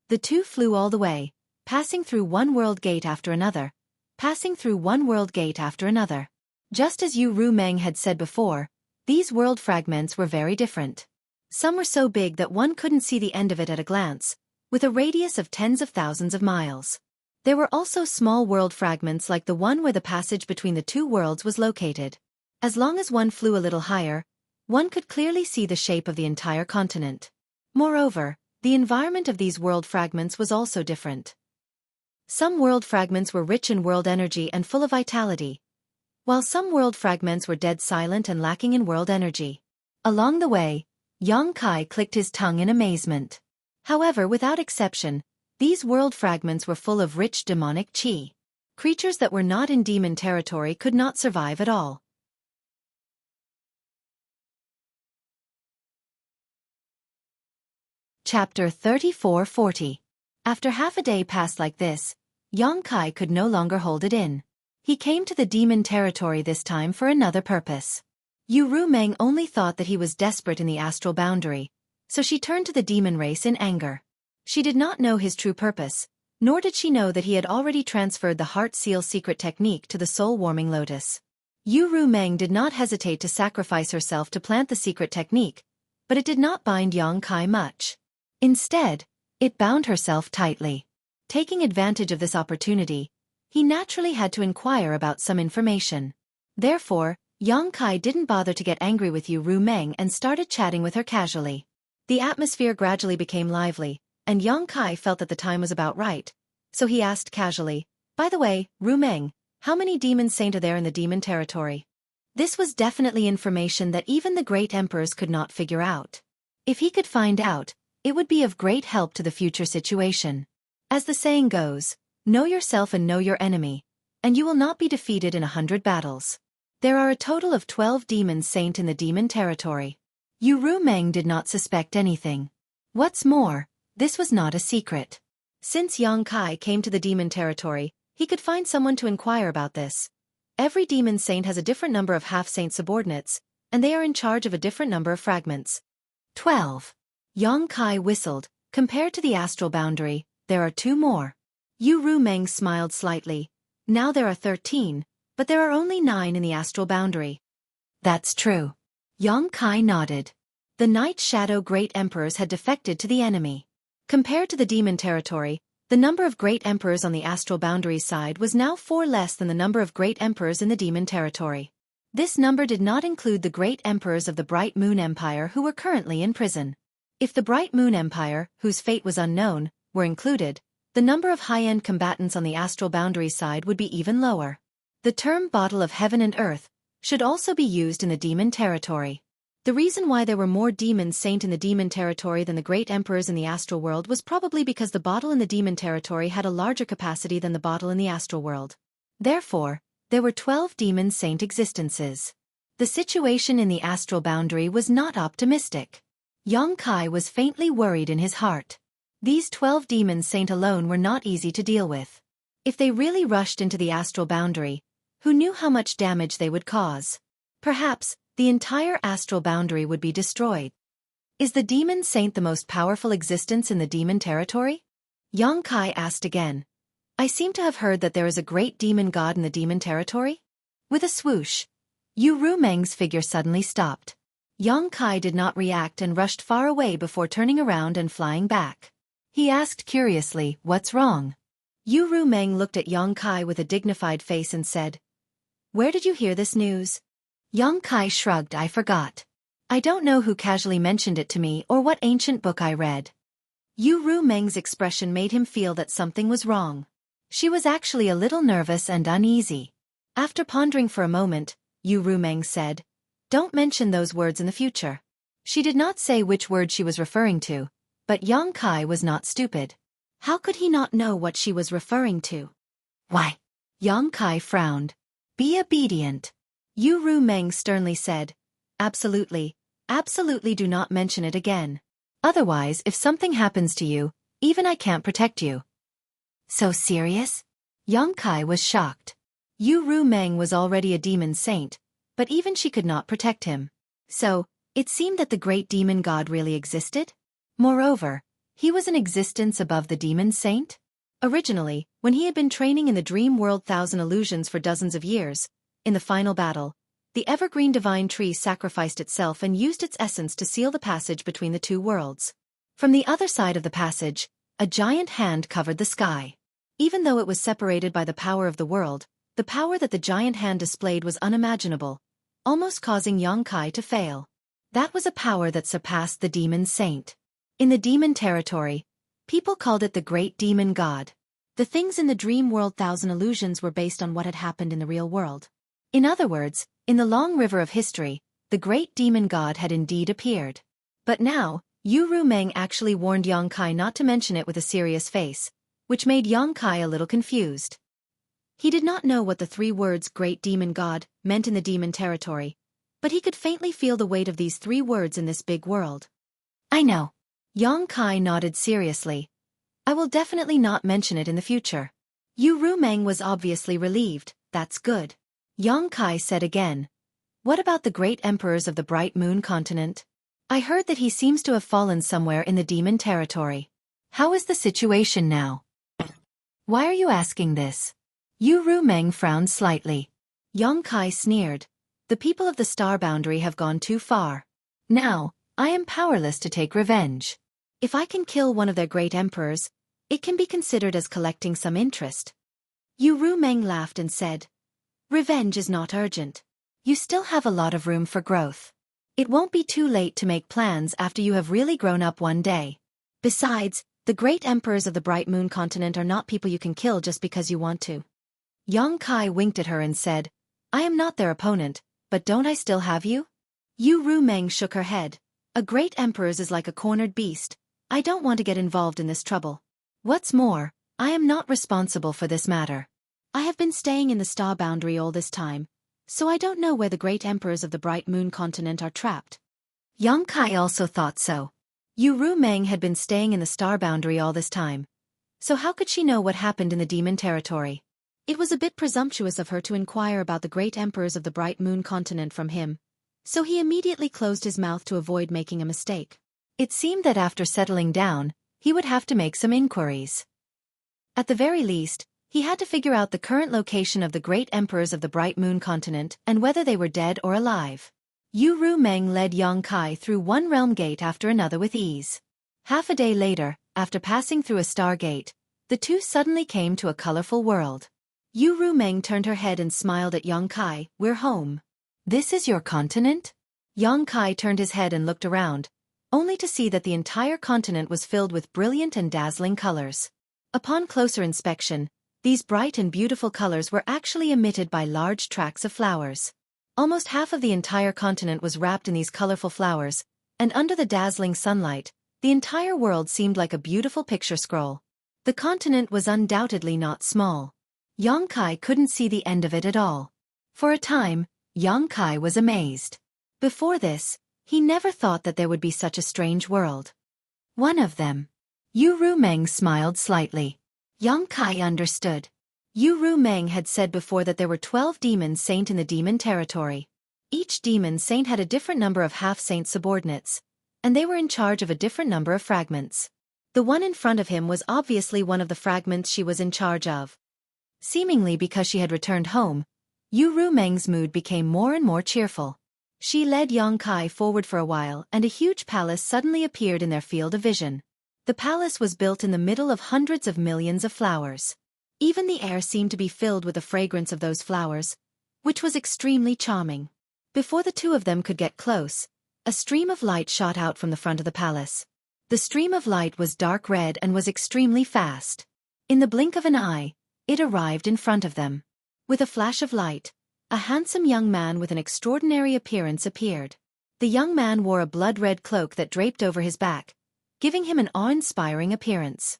The two flew all the way, passing through one world gate after another, passing through one world gate after another. Just as Yu Rumeng had said before, these world fragments were very different. Some were so big that one couldn't see the end of it at a glance, with a radius of tens of thousands of miles. There were also small world fragments like the one where the passage between the two worlds was located. As long as one flew a little higher, one could clearly see the shape of the entire continent. Moreover, the environment of these world fragments was also different. Some world fragments were rich in world energy and full of vitality, while some world fragments were dead silent and lacking in world energy. Along the way, Yongkai clicked his tongue in amazement. However, without exception, these world fragments were full of rich demonic chi. Creatures that were not in demon territory could not survive at all. Chapter 34-40. After half a day passed like this, Yongkai could no longer hold it in. He came to the demon territory this time for another purpose. Yu Rumeng only thought that he was desperate in the astral boundary, so she turned to the demon race in anger. She did not know his true purpose, nor did she know that he had already transferred the heart seal secret technique to the soul-warming lotus. Yu Rumeng did not hesitate to sacrifice herself to plant the secret technique, but it did not bind Yongkai much. Instead, it bound herself tightly. Taking advantage of this opportunity, he naturally had to inquire about some information. Therefore, Yongkai didn't bother to get angry with Yu Rumeng and started chatting with her casually. The atmosphere gradually became lively, and Yongkai felt that the time was about right, so he asked casually, "By the way, Rumeng, how many demon saints are there in the demon territory?" This was definitely information that even the great emperors could not figure out. If he could find out, it would be of great help to the future situation. As the saying goes, know yourself and know your enemy, and you will not be defeated in 100 battles. There are a total of 12 demon saints in the demon territory. Yu Rumeng did not suspect anything. What's more, this was not a secret. Since Yongkai came to the demon territory, he could find someone to inquire about this. Every demon saint has a different number of half-saint subordinates, and they are in charge of a different number of fragments. 12. Yongkai whistled. Compared to the astral boundary, there are 2 more. Yu Rumeng smiled slightly. Now there are 13, but there are only 9 in the astral boundary. That's true. Yongkai nodded. The Night Shadow Great Emperors had defected to the enemy. Compared to the demon territory, the number of great emperors on the astral boundary side was now 4 less than the number of great emperors in the demon territory. This number did not include the great emperors of the Bright Moon Empire who were currently in prison. If the Bright Moon Empire, whose fate was unknown, were included, the number of high-end combatants on the astral boundary side would be even lower. The term Bottle of Heaven and Earth should also be used in the demon territory. The reason why there were more demon saints in the demon territory than the great emperors in the astral world was probably because the bottle in the demon territory had a larger capacity than the bottle in the astral world. Therefore, there were 12 demon saint existences. The situation in the astral boundary was not optimistic. Yongkai was faintly worried in his heart. These 12 demon saint alone were not easy to deal with. If they really rushed into the astral boundary, who knew how much damage they would cause? Perhaps, the entire astral boundary would be destroyed. Is the demon saint the most powerful existence in the demon territory? Yongkai asked again. I seem to have heard that there is a great demon god in the demon territory? With a swoosh, Yu Rumeng's figure suddenly stopped. Yongkai did not react and rushed far away before turning around and flying back. He asked curiously, "What's wrong?" Yu Rumeng looked at Yongkai with a dignified face and said, "Where did you hear this news?" Yongkai shrugged. "I forgot. I don't know who casually mentioned it to me or what ancient book I read." Yu Rumeng's expression made him feel that something was wrong. She was actually a little nervous and uneasy. After pondering for a moment, Yu Rumeng said, "Don't mention those words in the future." She did not say which word she was referring to, but Yongkai was not stupid. How could he not know what she was referring to? "Why?" Yongkai frowned. "Be obedient." Yu Rumeng sternly said, "Absolutely, absolutely do not mention it again. Otherwise, if something happens to you, even I can't protect you." "So serious?" Yongkai was shocked. Yu Rumeng was already a demon saint, but even she could not protect him. So, it seemed that the great demon god really existed? Moreover, he was an existence above the demon saint? Originally, when he had been training in the dream world Thousand Illusions for dozens of years, in the final battle, the evergreen divine tree sacrificed itself and used its essence to seal the passage between the 2 worlds. From the other side of the passage, a giant hand covered the sky. Even though it was separated by the power of the world, the power that the giant hand displayed was unimaginable, almost causing Yongkai to fail. That was a power that surpassed the demon saint. In the demon territory, people called it the great demon god. The things in the dream world Thousand Illusions were based on what had happened in the real world. In other words, in the long river of history, the great demon god had indeed appeared. But now, Yu Rumeng actually warned Yongkai not to mention it with a serious face, which made Yongkai a little confused. He did not know what the 3 words "great demon god" meant in the demon territory, but he could faintly feel the weight of these 3 words in this big world. "I know." Yongkai nodded seriously. "I will definitely not mention it in the future." Yu Rumeng was obviously relieved. That's good. Yang Kai said again. What about the great emperors of the Bright Moon continent? I heard that he seems to have fallen somewhere in the demon territory. How is the situation now? Why are you asking this? Yu Rumeng frowned slightly. Yang Kai sneered. The people of the star boundary have gone too far. Now, I am powerless to take revenge. If I can kill one of their great emperors, it can be considered as collecting some interest. Yu Rumeng laughed and said, Revenge is not urgent. You still have a lot of room for growth. It won't be too late to make plans after you have really grown up one day. Besides, the great emperors of the Bright Moon continent are not people you can kill just because you want to. Yang Kai winked at her and said, I am not their opponent, but don't I still have you? Yu Rumeng shook her head. A great emperor's is like a cornered beast. I don't want to get involved in this trouble. What's more, I am not responsible for this matter. I have been staying in the star boundary all this time, so I don't know where the great emperors of the Bright Moon continent are trapped. Yang Kai also thought so. Yu Rumeng had been staying in the star boundary all this time. So how could she know what happened in the demon territory? It was a bit presumptuous of her to inquire about the great emperors of the Bright Moon continent from him, so he immediately closed his mouth to avoid making a mistake. It seemed that after settling down, he would have to make some inquiries. At the very least, he had to figure out the current location of the great emperors of the Bright Moon continent and whether they were dead or alive. Yu Rumeng led Yang Kai through one realm gate after another with ease. Half a day later, after passing through a star gate, the two suddenly came to a colorful world. Yu Rumeng turned her head and smiled at Yang Kai. We're home. This is your continent? Yang Kai turned his head and looked around, only to see that the entire continent was filled with brilliant and dazzling colors. Upon closer inspection, these bright and beautiful colors were actually emitted by large tracts of flowers. Almost half of the entire continent was wrapped in these colorful flowers, and under the dazzling sunlight, the entire world seemed like a beautiful picture scroll. The continent was undoubtedly not small. Yang Kai couldn't see the end of it at all. For a time, Yang Kai was amazed. Before this, he never thought that there would be such a strange world. One of them. Yu Rumeng smiled slightly. Yang Kai understood. Yu Rumeng had said before that there were 12 demon saint in the demon territory. Each demon saint had a different number of half-saint subordinates, and they were in charge of a different number of fragments. The one in front of him was obviously one of the fragments she was in charge of. Seemingly because she had returned home, Yu Rumeng's mood became more and more cheerful. She led Yang Kai forward for a while and a huge palace suddenly appeared in their field of vision. The palace was built in the middle of hundreds of millions of flowers. Even the air seemed to be filled with the fragrance of those flowers, which was extremely charming. Before the two of them could get close, a stream of light shot out from the front of the palace. The stream of light was dark red and was extremely fast. In the blink of an eye, it arrived in front of them. With a flash of light, a handsome young man with an extraordinary appearance appeared. The young man wore a blood-red cloak that draped over his back, giving him an awe-inspiring appearance.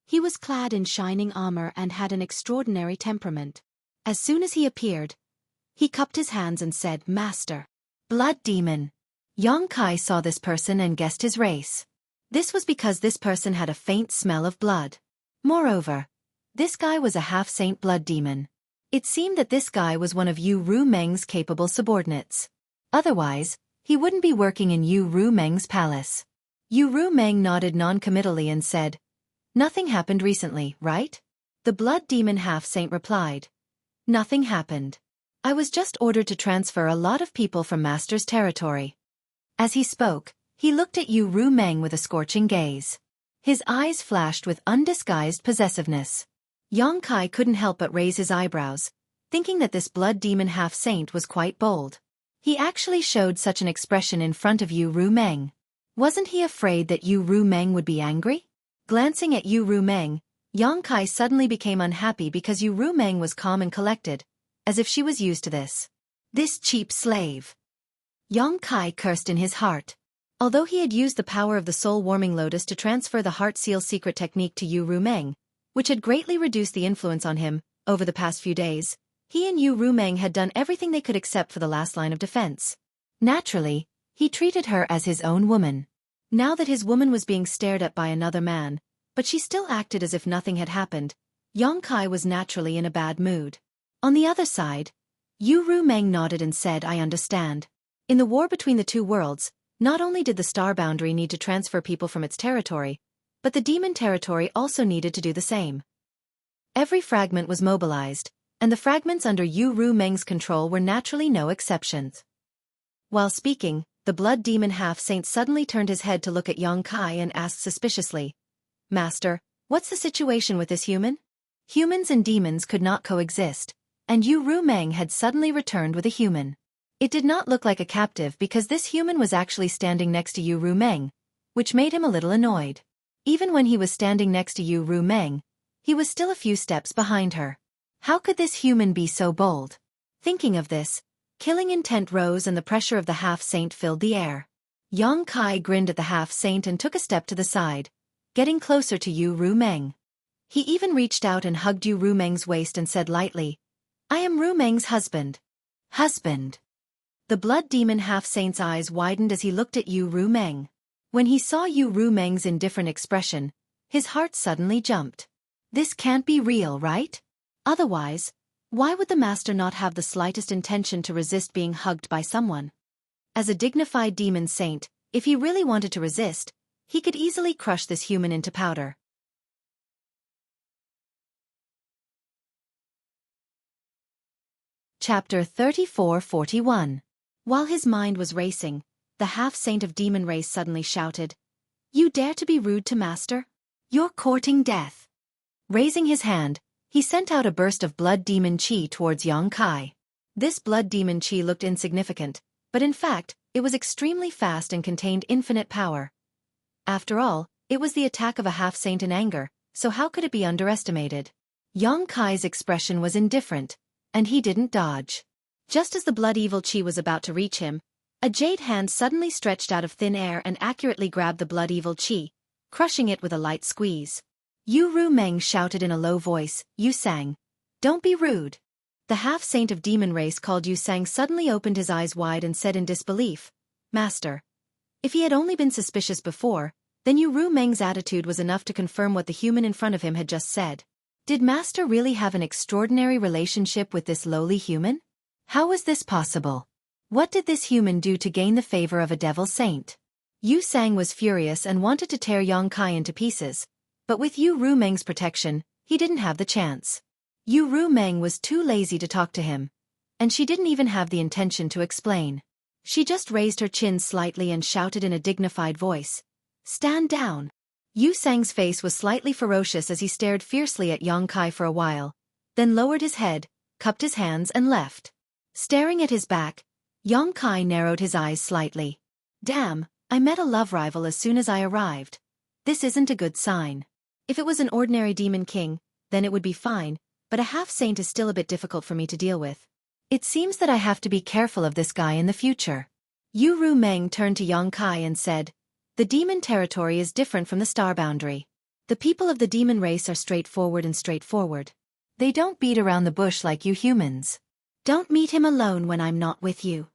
He was clad in shining armor and had an extraordinary temperament. As soon as he appeared, he cupped his hands and said, Master. Blood Demon. Yang Kai saw this person and guessed his race. This was because this person had a faint smell of blood. Moreover, this guy was a half-saint blood demon. It seemed that this guy was one of Yu Rumeng's capable subordinates. Otherwise, he wouldn't be working in Yu Rumeng's palace. Yu Rumeng nodded non-committally and said, Nothing happened recently, right? The blood demon half-saint replied, Nothing happened. I was just ordered to transfer a lot of people from Master's territory. As he spoke, he looked at Yu Rumeng with a scorching gaze. His eyes flashed with undisguised possessiveness. Yang Kai couldn't help but raise his eyebrows, thinking that this blood demon half-saint was quite bold. He actually showed such an expression in front of Yu Rumeng. Wasn't he afraid that Yu Rumeng would be angry? Glancing at Yu Rumeng, Yang Kai suddenly became unhappy because Yu Rumeng was calm and collected, as if she was used to this. This cheap slave. Yang Kai cursed in his heart. Although he had used the power of the soul-warming lotus to transfer the heart seal secret technique to Yu Rumeng, which had greatly reduced the influence on him over the past few days, he and Yu Rumeng had done everything they could except for the last line of defense. Naturally, he treated her as his own woman. Now that his woman was being stared at by another man, but she still acted as if nothing had happened, Yongkai was naturally in a bad mood. On the other side, Yu Rumeng nodded and said, I understand. In the war between the two worlds, not only did the star boundary need to transfer people from its territory, but the demon territory also needed to do the same. Every fragment was mobilized, and the fragments under Yu Rumeng's control were naturally no exceptions. While speaking, the blood demon half-saint suddenly turned his head to look at Yongkai and asked suspiciously, Master, what's the situation with this human? Humans and demons could not coexist, and Yu Rumeng had suddenly returned with a human. It did not look like a captive because this human was actually standing next to Yu Rumeng, which made him a little annoyed. Even when he was standing next to Yu Rumeng, he was still a few steps behind her. How could this human be so bold? Thinking of this, killing intent rose and the pressure of the half-saint filled the air. Yongkai grinned at the half-saint and took a step to the side, getting closer to Yu Rumeng. He even reached out and hugged Yu Rumeng's waist and said lightly, I am Rumeng's husband. Husband. The blood demon half-saint's eyes widened as he looked at Yu Rumeng. When he saw Yu Rumeng's indifferent expression, his heart suddenly jumped. This can't be real, right? Otherwise, why would the master not have the slightest intention to resist being hugged by someone? As a dignified demon saint, if he really wanted to resist, he could easily crush this human into powder. Chapter 34-41. While his mind was racing, the half-saint of demon race suddenly shouted, You dare to be rude to master? You're courting death. Raising his hand, he sent out a burst of blood demon chi towards Yongkai. This blood demon chi looked insignificant, but in fact, it was extremely fast and contained infinite power. After all, it was the attack of a half-saint in anger, so how could it be underestimated? Yongkai's expression was indifferent, and he didn't dodge. Just as the blood evil chi was about to reach him, a jade hand suddenly stretched out of thin air and accurately grabbed the blood evil chi, crushing it with a light squeeze. Yu Rumeng shouted in a low voice, Yu Sang, don't be rude. The half-saint of demon race called Yu Sang suddenly opened his eyes wide and said in disbelief, Master. If he had only been suspicious before, then Yu Rumeng's attitude was enough to confirm what the human in front of him had just said. Did Master really have an extraordinary relationship with this lowly human? How was this possible? What did this human do to gain the favor of a devil saint? Yu Sang was furious and wanted to tear Yongkai into pieces, but with Yu Rumeng's protection, he didn't have the chance. Yu Rumeng was too lazy to talk to him, and she didn't even have the intention to explain. She just raised her chin slightly and shouted in a dignified voice, Stand down. Yu Sang's face was slightly ferocious as he stared fiercely at Yongkai for a while, then lowered his head, cupped his hands and left. Staring at his back, Yongkai narrowed his eyes slightly. Damn, I met a love rival as soon as I arrived. This isn't a good sign. If it was an ordinary demon king, then it would be fine, but a half-saint is still a bit difficult for me to deal with. It seems that I have to be careful of this guy in the future. Yu Rumeng turned to Yongkai and said, The demon territory is different from the star boundary. The people of the demon race are straightforward and straightforward. They don't beat around the bush like you humans. Don't meet him alone when I'm not with you.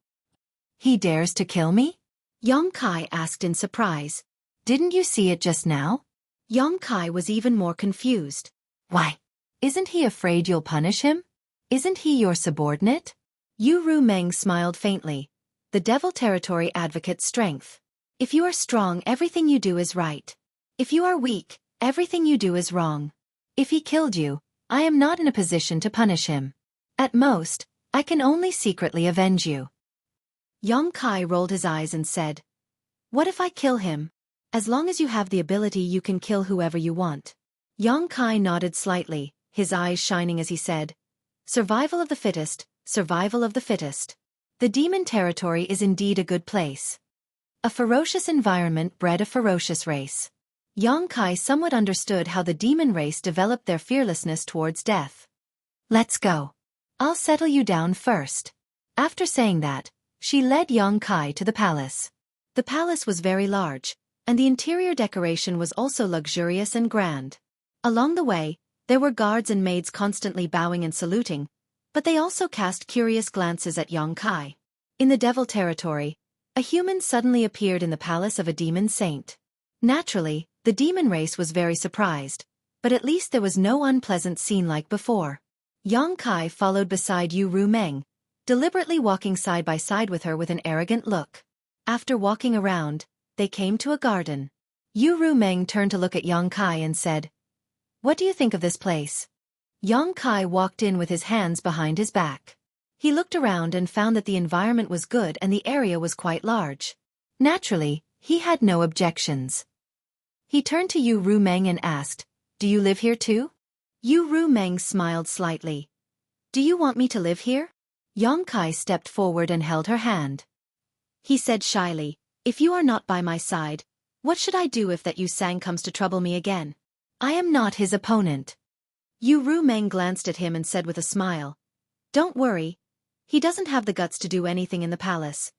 He dares to kill me? Yongkai asked in surprise. Didn't you see it just now? Yongkai was even more confused. Why? Isn't he afraid you'll punish him? Isn't he your subordinate? Yu Rumeng smiled faintly. The devil territory advocates strength. If you are strong, everything you do is right. If you are weak, everything you do is wrong. If he killed you, I am not in a position to punish him. At most, I can only secretly avenge you. Yongkai rolled his eyes and said, What if I kill him? As long as you have the ability, you can kill whoever you want. Yongkai nodded slightly, his eyes shining as he said, Survival of the fittest, survival of the fittest. The demon territory is indeed a good place. A ferocious environment bred a ferocious race. Yongkai somewhat understood how the demon race developed their fearlessness towards death. Let's go. I'll settle you down first. After saying that, she led Yongkai to the palace. The palace was very large, and the interior decoration was also luxurious and grand. Along the way, there were guards and maids constantly bowing and saluting, but they also cast curious glances at Yongkai. In the devil territory, a human suddenly appeared in the palace of a demon saint. Naturally, the demon race was very surprised, but at least there was no unpleasant scene like before. Yang Kai followed beside Yu Rumeng, deliberately walking side by side with her with an arrogant look. After walking around, they came to a garden. Yu Rumeng turned to look at Yang Kai and said, "What do you think of this place?" Yang Kai walked in with his hands behind his back. He looked around and found that the environment was good and the area was quite large. Naturally, he had no objections. He turned to Yu Rumeng and asked, "Do you live here too?" Yu Rumeng smiled slightly. "Do you want me to live here?" Yang Kai stepped forward and held her hand. He said shyly, "If you are not by my side, what should I do if that Yu Sang comes to trouble me again? I am not his opponent." Yu Rumeng glanced at him and said with a smile, "Don't worry. He doesn't have the guts to do anything in the palace.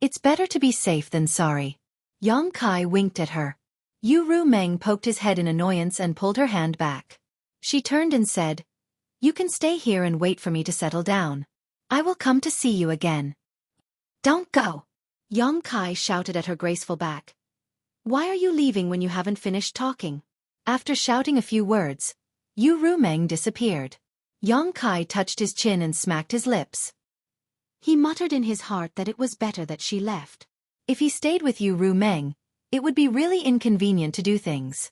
It's better to be safe than sorry." Yang Kai winked at her. Yu Rumeng poked his head in annoyance and pulled her hand back. She turned and said, "You can stay here and wait for me to settle down. I will come to see you again." "Don't go!" Yang Kai shouted at her graceful back. "Why are you leaving when you haven't finished talking?" After shouting a few words, Yu Rumeng disappeared. Yang Kai touched his chin and smacked his lips. He muttered in his heart that it was better that she left. If he stayed with Yu Rumeng, it would be really inconvenient to do things.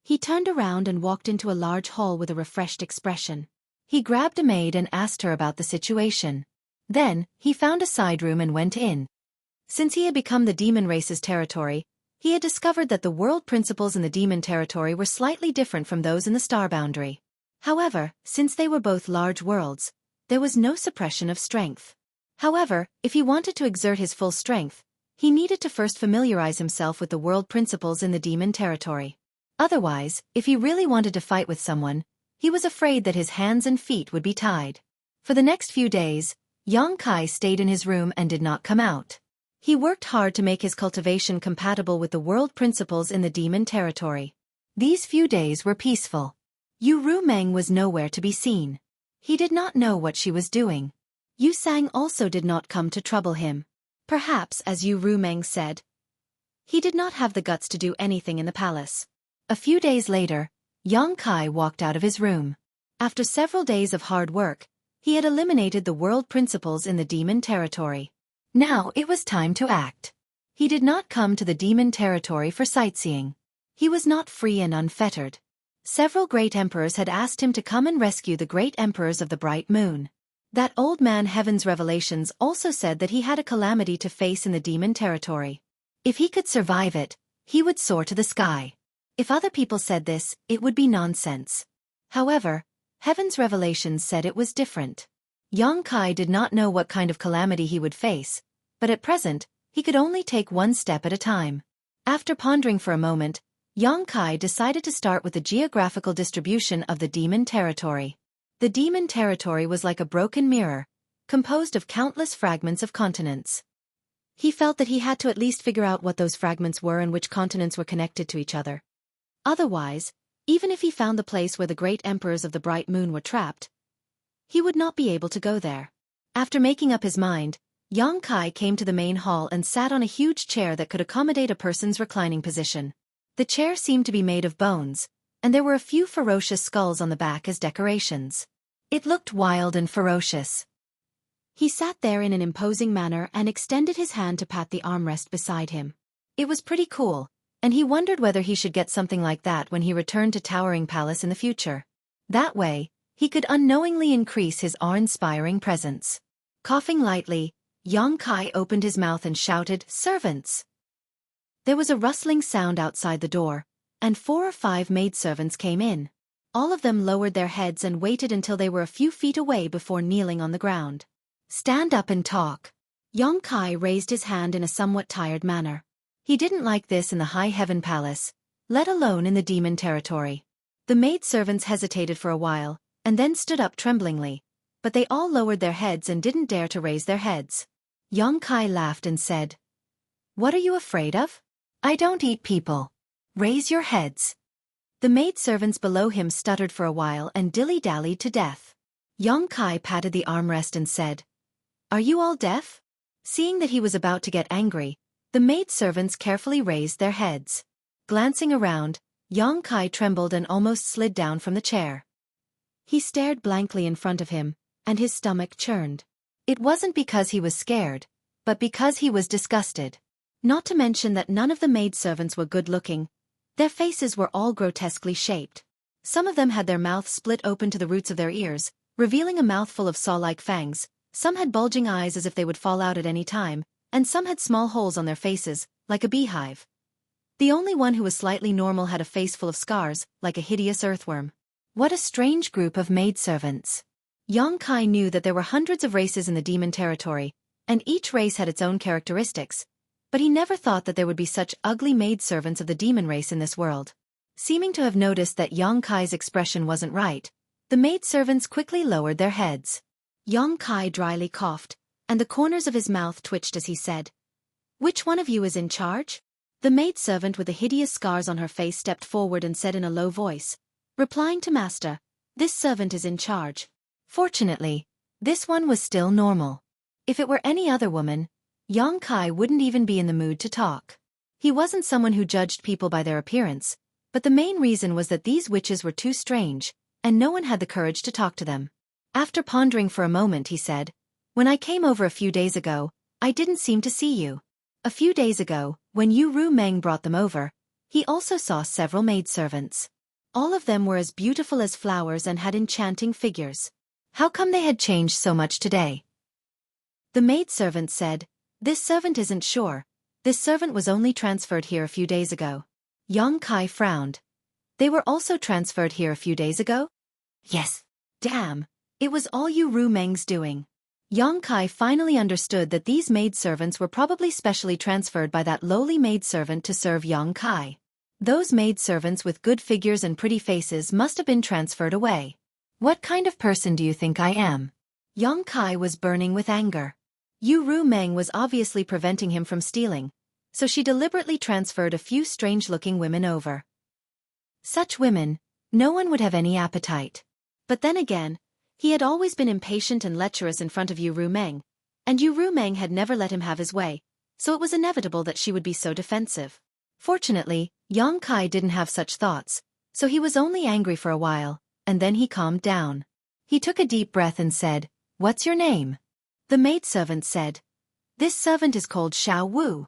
He turned around and walked into a large hall with a refreshed expression. He grabbed a maid and asked her about the situation. Then, he found a side room and went in. Since he had become the demon race's territory, he had discovered that the world principles in the demon territory were slightly different from those in the star boundary. However, since they were both large worlds, there was no suppression of strength. However, if he wanted to exert his full strength, he needed to first familiarize himself with the world principles in the demon territory. Otherwise, if he really wanted to fight with someone, he was afraid that his hands and feet would be tied. For the next few days, Yang Kai stayed in his room and did not come out. He worked hard to make his cultivation compatible with the world principles in the demon territory. These few days were peaceful. Yu Rumeng was nowhere to be seen. He did not know what she was doing. Yu Sang also did not come to trouble him. Perhaps, as Yu Rumeng said, he did not have the guts to do anything in the palace. A few days later, Yang Kai walked out of his room. After several days of hard work, he had eliminated the world principles in the demon territory. Now it was time to act. He did not come to the demon territory for sightseeing. He was not free and unfettered. Several great emperors had asked him to come and rescue the great emperors of the bright moon. That old man Heaven's Revelations also said that he had a calamity to face in the demon territory. If he could survive it, he would soar to the sky. If other people said this, it would be nonsense. However, Heaven's Revelations said it was different. Yang Kai did not know what kind of calamity he would face, but at present, he could only take one step at a time. After pondering for a moment, Yang Kai decided to start with the geographical distribution of the demon territory. The demon territory was like a broken mirror, composed of countless fragments of continents. He felt that he had to at least figure out what those fragments were and which continents were connected to each other. Otherwise, even if he found the place where the great emperors of the bright moon were trapped, he would not be able to go there. After making up his mind, Yang Kai came to the main hall and sat on a huge chair that could accommodate a person's reclining position. The chair seemed to be made of bones, and there were a few ferocious skulls on the back as decorations. It looked wild and ferocious. He sat there in an imposing manner and extended his hand to pat the armrest beside him. It was pretty cool, and he wondered whether he should get something like that when he returned to Towering Palace in the future. That way, he could unknowingly increase his awe-inspiring presence. Coughing lightly, Yang Kai opened his mouth and shouted, "Servants!" There was a rustling sound outside the door, and 4 or 5 maidservants came in. All of them lowered their heads and waited until they were a few feet away before kneeling on the ground. "Stand up and talk." Yang Kai raised his hand in a somewhat tired manner. He didn't like this in the High Heaven Palace, let alone in the demon territory. The maidservants hesitated for a while, and then stood up tremblingly, but they all lowered their heads and didn't dare to raise their heads. Yang Kai laughed and said, "What are you afraid of? I don't eat people. Raise your heads." The maidservants below him stuttered for a while and dilly-dallied to death. Yang Kai patted the armrest and said, "Are you all deaf?" Seeing that he was about to get angry, the maidservants carefully raised their heads. Glancing around, Yang Kai trembled and almost slid down from the chair. He stared blankly in front of him, and his stomach churned. It wasn't because he was scared, but because he was disgusted. Not to mention that none of the maidservants were good-looking. Their faces were all grotesquely shaped. Some of them had their mouths split open to the roots of their ears, revealing a mouthful of saw-like fangs. Some had bulging eyes as if they would fall out at any time, and some had small holes on their faces, like a beehive. The only one who was slightly normal had a face full of scars, like a hideous earthworm. What a strange group of maidservants. Yang Kai knew that there were hundreds of races in the demon territory, and each race had its own characteristics, but he never thought that there would be such ugly maidservants of the demon race in this world. Seeming to have noticed that Yang Kai's expression wasn't right, the maidservants quickly lowered their heads. Yang Kai dryly coughed, and the corners of his mouth twitched as he said, "Which one of you is in charge?" The maidservant with the hideous scars on her face stepped forward and said in a low voice, replying to Master, "This servant is in charge." Fortunately, this one was still normal. If it were any other woman, Yang Kai wouldn't even be in the mood to talk. He wasn't someone who judged people by their appearance, but the main reason was that these witches were too strange, and no one had the courage to talk to them. After pondering for a moment he said, "When I came over a few days ago, I didn't seem to see you. A few days ago, when Yu Ru Meng brought them over, he also saw several maidservants. All of them were as beautiful as flowers and had enchanting figures. How come they had changed so much today?" The maidservant said, "This servant isn't sure. This servant was only transferred here a few days ago." Yang Kai frowned. "They were also transferred here a few days ago?" "Yes." "Damn, it was all Yu Ru Meng's doing." Yang Kai finally understood that these maidservants were probably specially transferred by that lowly maidservant to serve Yang Kai. Those maidservants with good figures and pretty faces must have been transferred away. "What kind of person do you think I am?" Yang Kai was burning with anger. Yu Ru Meng was obviously preventing him from stealing, so she deliberately transferred a few strange-looking women over. Such women, no one would have any appetite. But then again, he had always been impatient and lecherous in front of Yu Ru Meng, and Yu Ru Meng had never let him have his way, so it was inevitable that she would be so defensive. Fortunately, Yang Kai didn't have such thoughts, so he was only angry for a while, and then he calmed down. He took a deep breath and said, "What's your name?" The maidservant said, "This servant is called Xiao Wu."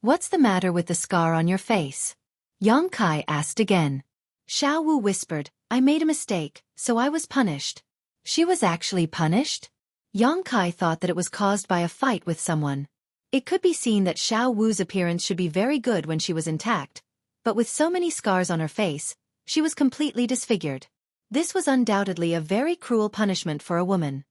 "What's the matter with the scar on your face?" Yang Kai asked again. Xiao Wu whispered, "I made a mistake, so I was punished." She was actually punished? Yang Kai thought that it was caused by a fight with someone. It could be seen that Xiao Wu's appearance should be very good when she was intact, but with so many scars on her face, she was completely disfigured. This was undoubtedly a very cruel punishment for a woman.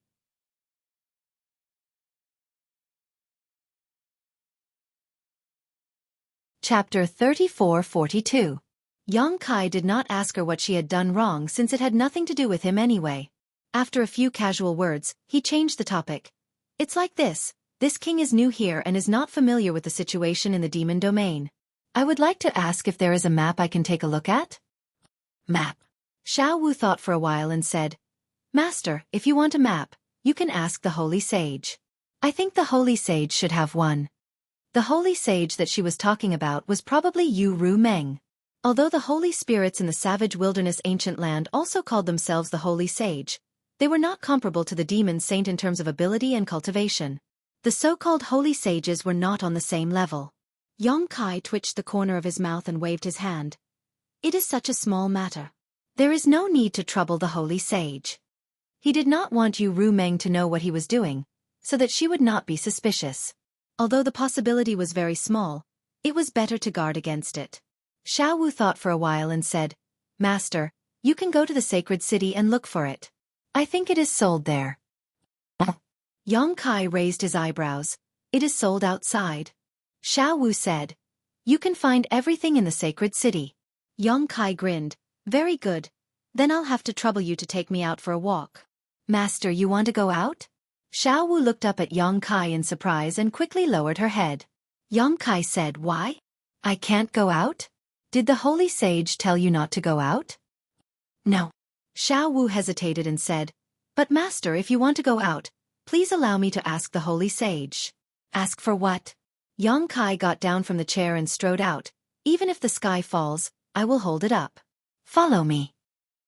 Chapter 34-42. Yang Kai did not ask her what she had done wrong since it had nothing to do with him anyway. After a few casual words, he changed the topic. "It's like this king is new here and is not familiar with the situation in the demon domain. I would like to ask if there is a map I can take a look at?" "Map?" Xiao Wu thought for a while and said, "Master, if you want a map, you can ask the Holy Sage. I think the Holy Sage should have one." The Holy Sage that she was talking about was probably Yu Ru Meng. Although the Holy Spirits in the savage wilderness ancient land also called themselves the Holy Sage, they were not comparable to the demon saint in terms of ability and cultivation. The so-called Holy Sages were not on the same level. Yang Kai twitched the corner of his mouth and waved his hand. "It is such a small matter. There is no need to trouble the Holy Sage." He did not want Yu Ru Meng to know what he was doing, so that she would not be suspicious. Although the possibility was very small, it was better to guard against it. Xiao Wu thought for a while and said, "Master, you can go to the sacred city and look for it. I think it is sold there." Yang Kai raised his eyebrows. "It is sold outside." Xiao Wu said, "You can find everything in the sacred city." Yang Kai grinned, "Very good. Then I'll have to trouble you to take me out for a walk." "Master, you want to go out?" Xiao Wu looked up at Yang Kai in surprise and quickly lowered her head. Yang Kai said, "Why? I can't go out? Did the Holy Sage tell you not to go out?" "No." Xiao Wu hesitated and said, "But Master, if you want to go out, please allow me to ask the Holy Sage." "Ask for what?" Yang Kai got down from the chair and strode out. "Even if the sky falls, I will hold it up. Follow me.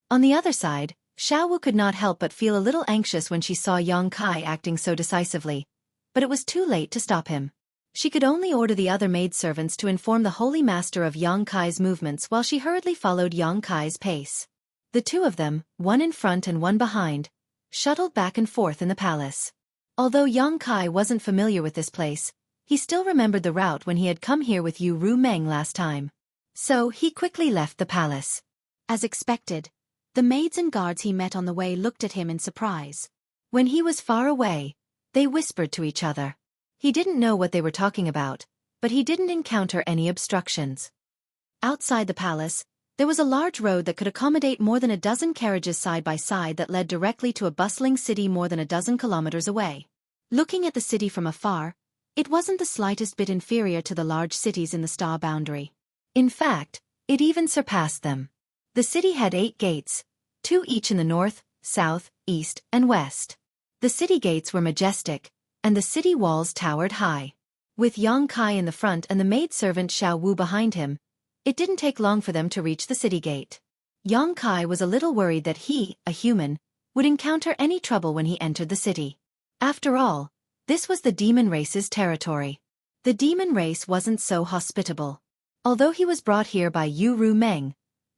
On the other side, Xueqi could not help but feel a little anxious when she saw Yang Kai acting so decisively, but it was too late to stop him. She could only order the other maidservants to inform the holy master of Yang Kai's movements while she hurriedly followed Yang Kai's pace. The two of them, one in front and one behind, shuttled back and forth in the palace. Although Yang Kai wasn't familiar with this place, he still remembered the route when he had come here with Yu Ru Meng last time. So he quickly left the palace. As expected, the maids and guards he met on the way looked at him in surprise. When he was far away, they whispered to each other. He didn't know what they were talking about, but he didn't encounter any obstructions. Outside the palace, there was a large road that could accommodate more than a dozen carriages side by side that led directly to a bustling city more than a dozen kilometers away. Looking at the city from afar, it wasn't the slightest bit inferior to the large cities in the star boundary. In fact, it even surpassed them. The city had 8 gates, 2 each in the north, south, east, and west. The city gates were majestic, and the city walls towered high. With Yang Kai in the front and the maidservant Xueqi behind him, it didn't take long for them to reach the city gate. Yang Kai was a little worried that he, a human, would encounter any trouble when he entered the city. After all, this was the demon race's territory. The demon race wasn't so hospitable. Although he was brought here by Yu Ru Meng,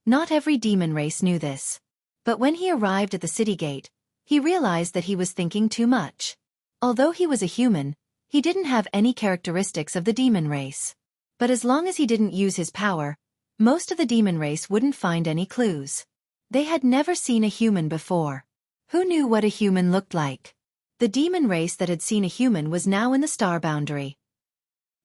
not every demon race knew this. But when he arrived at the city gate, he realized that he was thinking too much. Although he was a human, he didn't have any characteristics of the demon race. But as long as he didn't use his power, most of the demon race wouldn't find any clues. They had never seen a human before. Who knew what a human looked like? The demon race that had seen a human was now in the star boundary.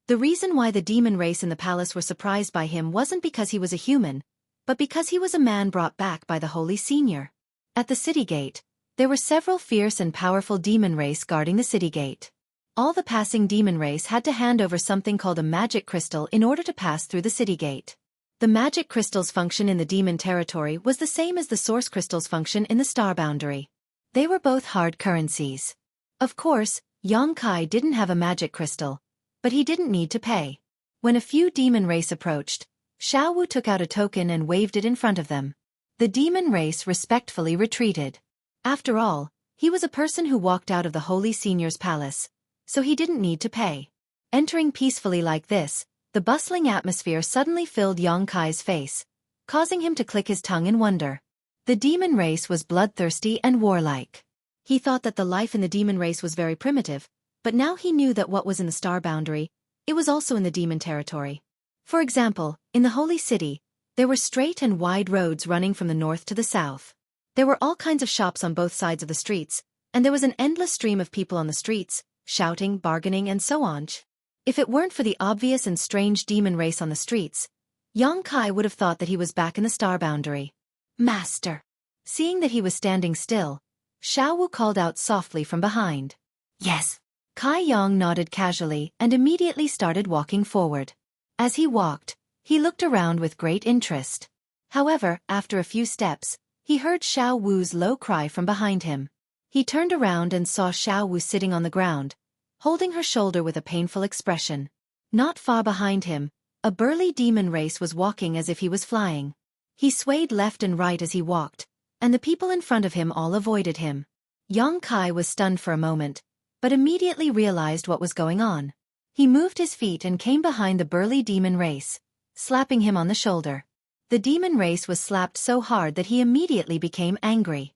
The reason why the demon race in the palace were surprised by him wasn't because he was a human, but because he was a man brought back by the Holy Senior. At the city gate, there were several fierce and powerful demon race guarding the city gate. All the passing demon race had to hand over something called a magic crystal in order to pass through the city gate. The magic crystal's function in the demon territory was the same as the source crystal's function in the star boundary. They were both hard currencies. Of course, Yang Kai didn't have a magic crystal, but he didn't need to pay. When a few demon race approached, Xueqi took out a token and waved it in front of them. The demon race respectfully retreated. After all, he was a person who walked out of the Holy Senior's palace, so he didn't need to pay. Entering peacefully like this, the bustling atmosphere suddenly filled Yang Kai's face, causing him to click his tongue in wonder. The demon race was bloodthirsty and warlike. He thought that the life in the demon race was very primitive, but now he knew that what was in the star boundary, it was also in the demon territory. For example, in the Holy City, there were straight and wide roads running from the north to the south. There were all kinds of shops on both sides of the streets, and there was an endless stream of people on the streets, shouting, bargaining, and so on. If it weren't for the obvious and strange demon race on the streets, Yang Kai would have thought that he was back in the star boundary. Master! Seeing that he was standing still, Xueqi called out softly from behind. Yes. Kai Yang nodded casually and immediately started walking forward. As he walked, he looked around with great interest. However, after a few steps, he heard Xueqi's low cry from behind him. He turned around and saw Xueqi sitting on the ground, holding her shoulder with a painful expression. Not far behind him, a burly demon race was walking as if he was flying. He swayed left and right as he walked, and the people in front of him all avoided him. Yang Kai was stunned for a moment, but immediately realized what was going on. He moved his feet and came behind the burly demon race, slapping him on the shoulder. The demon race was slapped so hard that he immediately became angry.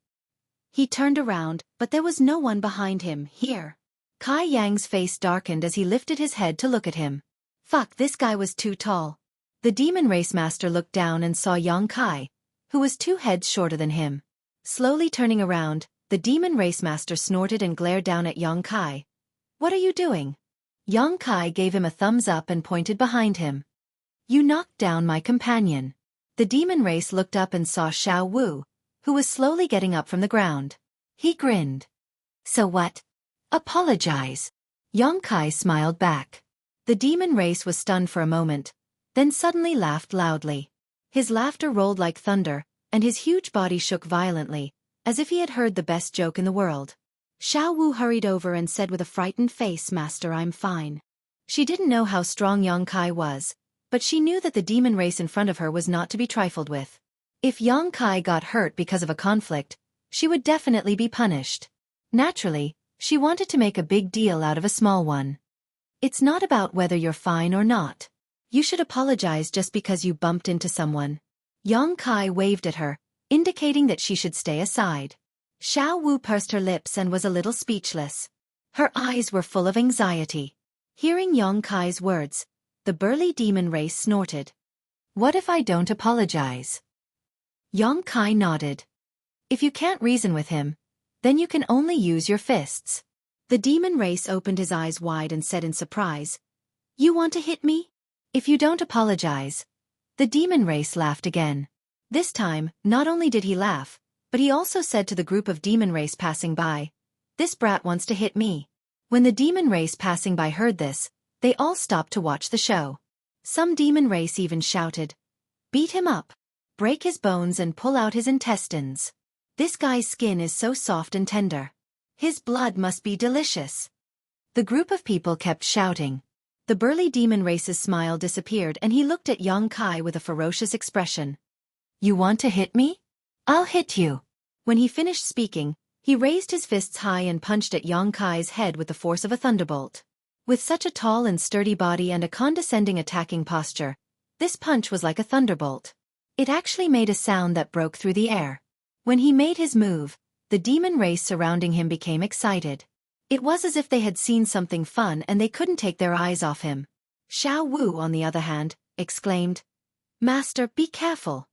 He turned around, but there was no one behind him. Here. Kai Yang's face darkened as he lifted his head to look at him. Fuck, this guy was too tall. The demon race master looked down and saw Yang Kai, who was 2 heads shorter than him. Slowly turning around, the demon race master snorted and glared down at Yang Kai. What are you doing? Yang Kai gave him a thumbs up and pointed behind him. You knocked down my companion. The demon race looked up and saw Xueqi, who was slowly getting up from the ground. He grinned. So what? Apologize. Yang Kai smiled back. The demon race was stunned for a moment, then suddenly laughed loudly. His laughter rolled like thunder, and his huge body shook violently, as if he had heard the best joke in the world. Xueqi hurried over and said with a frightened face, Master, I'm fine. She didn't know how strong Yang Kai was, But she knew that the demon race in front of her was not to be trifled with. If Xueqi got hurt because of a conflict, she would definitely be punished. Naturally, she wanted to make a big deal out of a small one. It's not about whether you're fine or not. You should apologize just because you bumped into someone. Xueqi waved at her, indicating that she should stay aside. Xiaowu pursed her lips and was a little speechless. Her eyes were full of anxiety. Hearing Xueqi's words, the burly demon race snorted. What if I don't apologize? Xueqi nodded. If you can't reason with him, then you can only use your fists. The demon race opened his eyes wide and said in surprise, You want to hit me? If you don't apologize. The demon race laughed again. This time, not only did he laugh, but he also said to the group of demon race passing by, This brat wants to hit me. When the demon race passing by heard this, they all stopped to watch the show. Some demon race even shouted, Beat him up. Break his bones and pull out his intestines. This guy's skin is so soft and tender. His blood must be delicious. The group of people kept shouting. The burly demon race's smile disappeared and he looked at Xueqi with a ferocious expression. You want to hit me? I'll hit you. When he finished speaking, he raised his fists high and punched at Xueqi's head with the force of a thunderbolt. With such a tall and sturdy body and a condescending attacking posture, this punch was like a thunderbolt. It actually made a sound that broke through the air. When he made his move, the demon race surrounding him became excited. It was as if they had seen something fun and they couldn't take their eyes off him. Xiaowu, on the other hand, exclaimed, Master, be careful.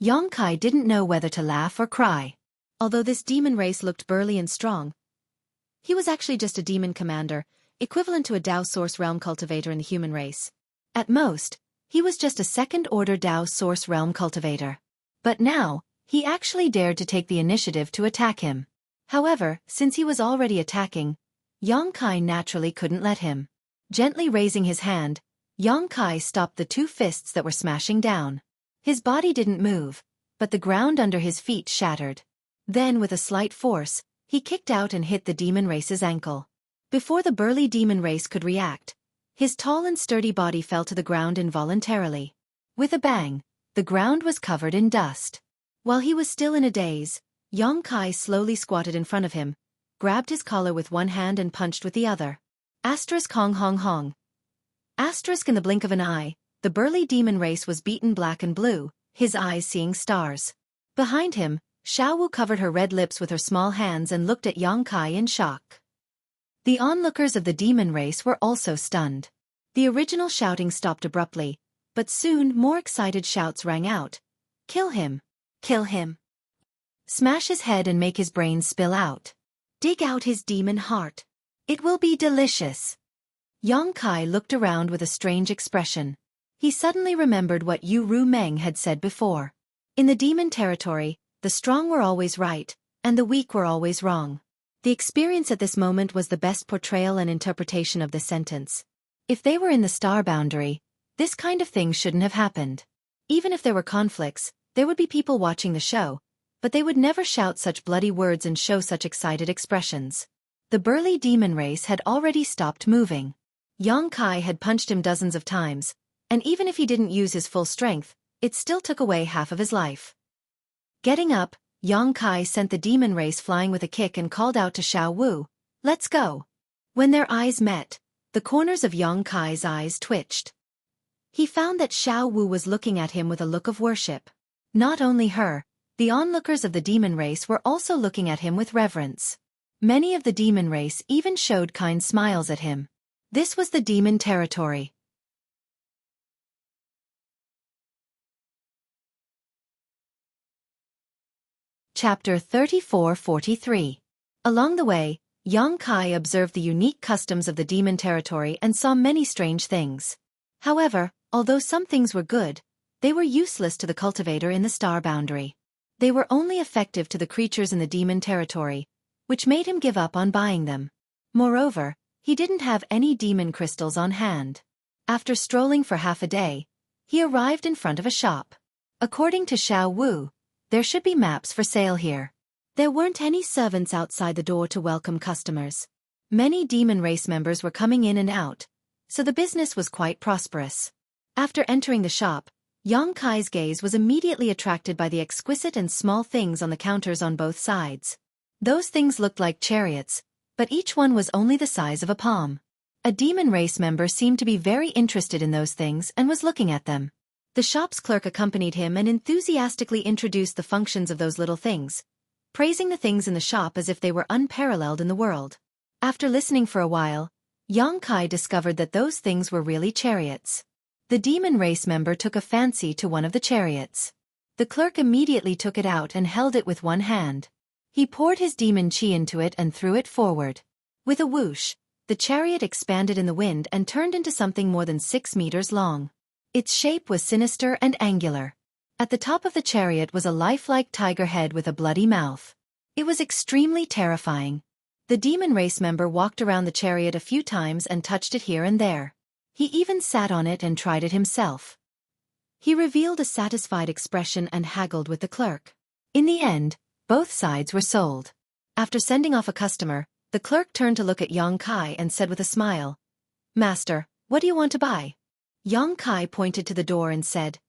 Xueqi didn't know whether to laugh or cry. Although this demon race looked burly and strong, he was actually just a demon commander, equivalent to a Dao Source Realm cultivator in the human race. At most, he was just a second-order Dao Source Realm cultivator. But now, he actually dared to take the initiative to attack him. However, since he was already attacking, Xueqi naturally couldn't let him. Gently raising his hand, Xueqi stopped the two fists that were smashing down. His body didn't move, but the ground under his feet shattered. Then, with a slight force, he kicked out and hit the demon race's ankle. Before the burly demon race could react, his tall and sturdy body fell to the ground involuntarily. With a bang, the ground was covered in dust. While he was still in a daze, Xueqi slowly squatted in front of him, grabbed his collar with one hand and punched with the other. Asterisk hong hong hong. Asterisk in the blink of an eye, the burly demon race was beaten black and blue, his eyes seeing stars. Behind him, Xiaowu covered her red lips with her small hands and looked at Xueqi in shock. The onlookers of the demon race were also stunned. The original shouting stopped abruptly, but soon more excited shouts rang out. Kill him! Kill him! Smash his head and make his brains spill out. Dig out his demon heart. It will be delicious. Xueqi looked around with a strange expression. He suddenly remembered what Yu Ru Meng had said before. In the demon territory, the strong were always right, and the weak were always wrong. The experience at this moment was the best portrayal and interpretation of this sentence. If they were in the star boundary, this kind of thing shouldn't have happened. Even if there were conflicts, there would be people watching the show, but they would never shout such bloody words and show such excited expressions. The burly demon race had already stopped moving. Xueqi had punched him dozens of times, and even if he didn't use his full strength, it still took away half of his life. Getting up, Xueqi sent the demon race flying with a kick and called out to Xiaowu, Let's go. When their eyes met, the corners of Xueqi's eyes twitched. He found that Xiaowu was looking at him with a look of worship. Not only her, the onlookers of the demon race were also looking at him with reverence. Many of the demon race even showed kind smiles at him. This was the demon territory. Chapter 34-43. Along the way, Xueqi observed the unique customs of the demon territory and saw many strange things. However, although some things were good, they were useless to the cultivator in the star boundary. They were only effective to the creatures in the demon territory, which made him give up on buying them. Moreover, he didn't have any demon crystals on hand. After strolling for half a day, he arrived in front of a shop. According to Xiaowu, there should be maps for sale here. There weren't any servants outside the door to welcome customers. Many demon race members were coming in and out, so the business was quite prosperous. After entering the shop, Yang Kai's gaze was immediately attracted by the exquisite and small things on the counters on both sides. Those things looked like chariots, but each one was only the size of a palm. A demon race member seemed to be very interested in those things and was looking at them. The shop's clerk accompanied him and enthusiastically introduced the functions of those little things, praising the things in the shop as if they were unparalleled in the world. After listening for a while, Yang Kai discovered that those things were really chariots. The demon race member took a fancy to one of the chariots. The clerk immediately took it out and held it with one hand. He poured his demon chi into it and threw it forward. With a whoosh, the chariot expanded in the wind and turned into something more than 6 meters long. Its shape was sinister and angular. At the top of the chariot was a lifelike tiger head with a bloody mouth. It was extremely terrifying. The demon race member walked around the chariot a few times and touched it here and there. He even sat on it and tried it himself. He revealed a satisfied expression and haggled with the clerk. In the end, both sides were sold. After sending off a customer, the clerk turned to look at Yang Kai and said with a smile, "Master, what do you want to buy?" Yang Kai pointed to the door and said,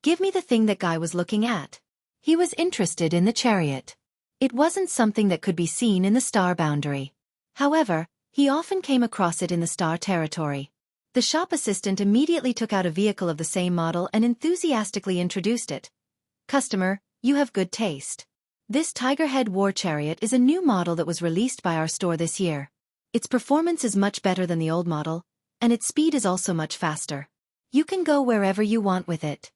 "Give me the thing that guy was looking at." He was interested in the chariot. It wasn't something that could be seen in the star boundary. However, he often came across it in the star territory. The shop assistant immediately took out a vehicle of the same model and enthusiastically introduced it. "Customer, you have good taste. This Tigerhead War Chariot is a new model that was released by our store this year. Its performance is much better than the old model, and its speed is also much faster. You can go wherever you want with it."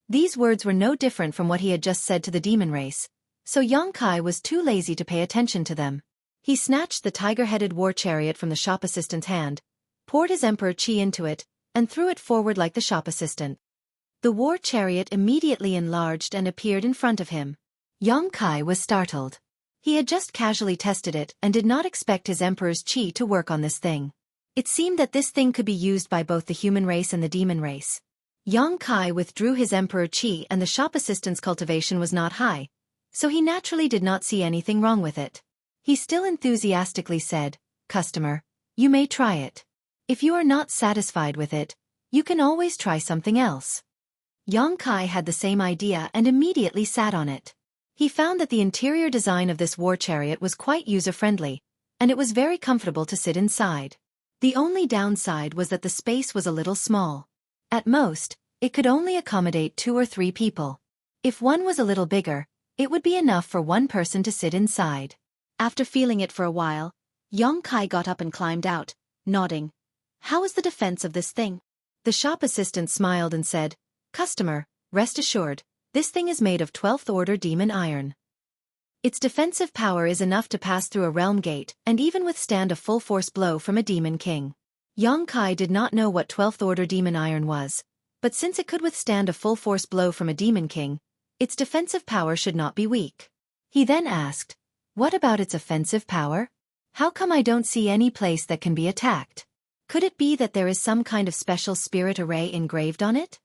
These words were no different from what he had just said to the demon race, so Yang Kai was too lazy to pay attention to them. He snatched the tiger-headed war chariot from the shop assistant's hand, poured his emperor chi into it, and threw it forward like the shop assistant. The war chariot immediately enlarged and appeared in front of him. Yang Kai was startled. He had just casually tested it and did not expect his emperor's chi to work on this thing. It seemed that this thing could be used by both the human race and the demon race. Yang Kai withdrew his emperor chi and the shop assistant's cultivation was not high, so he naturally did not see anything wrong with it. He still enthusiastically said, "Customer, you may try it. If you are not satisfied with it, you can always try something else." Yang Kai had the same idea and immediately sat on it. He found that the interior design of this war chariot was quite user-friendly, and it was very comfortable to sit inside. The only downside was that the space was a little small. At most, it could only accommodate 2 or 3 people. If one was a little bigger, it would be enough for one person to sit inside. After feeling it for a while, Yang Kai got up and climbed out, nodding. "How is the defense of this thing?" The shop assistant smiled and said, "Customer, rest assured, this thing is made of 12th order demon iron. Its defensive power is enough to pass through a realm gate and even withstand a full-force blow from a demon king." Yang Kai did not know what 12th order demon iron was, but since it could withstand a full-force blow from a demon king, its defensive power should not be weak. He then asked, "What about its offensive power? How come I don't see any place that can be attacked? Could it be that there is some kind of special spirit array engraved on it?"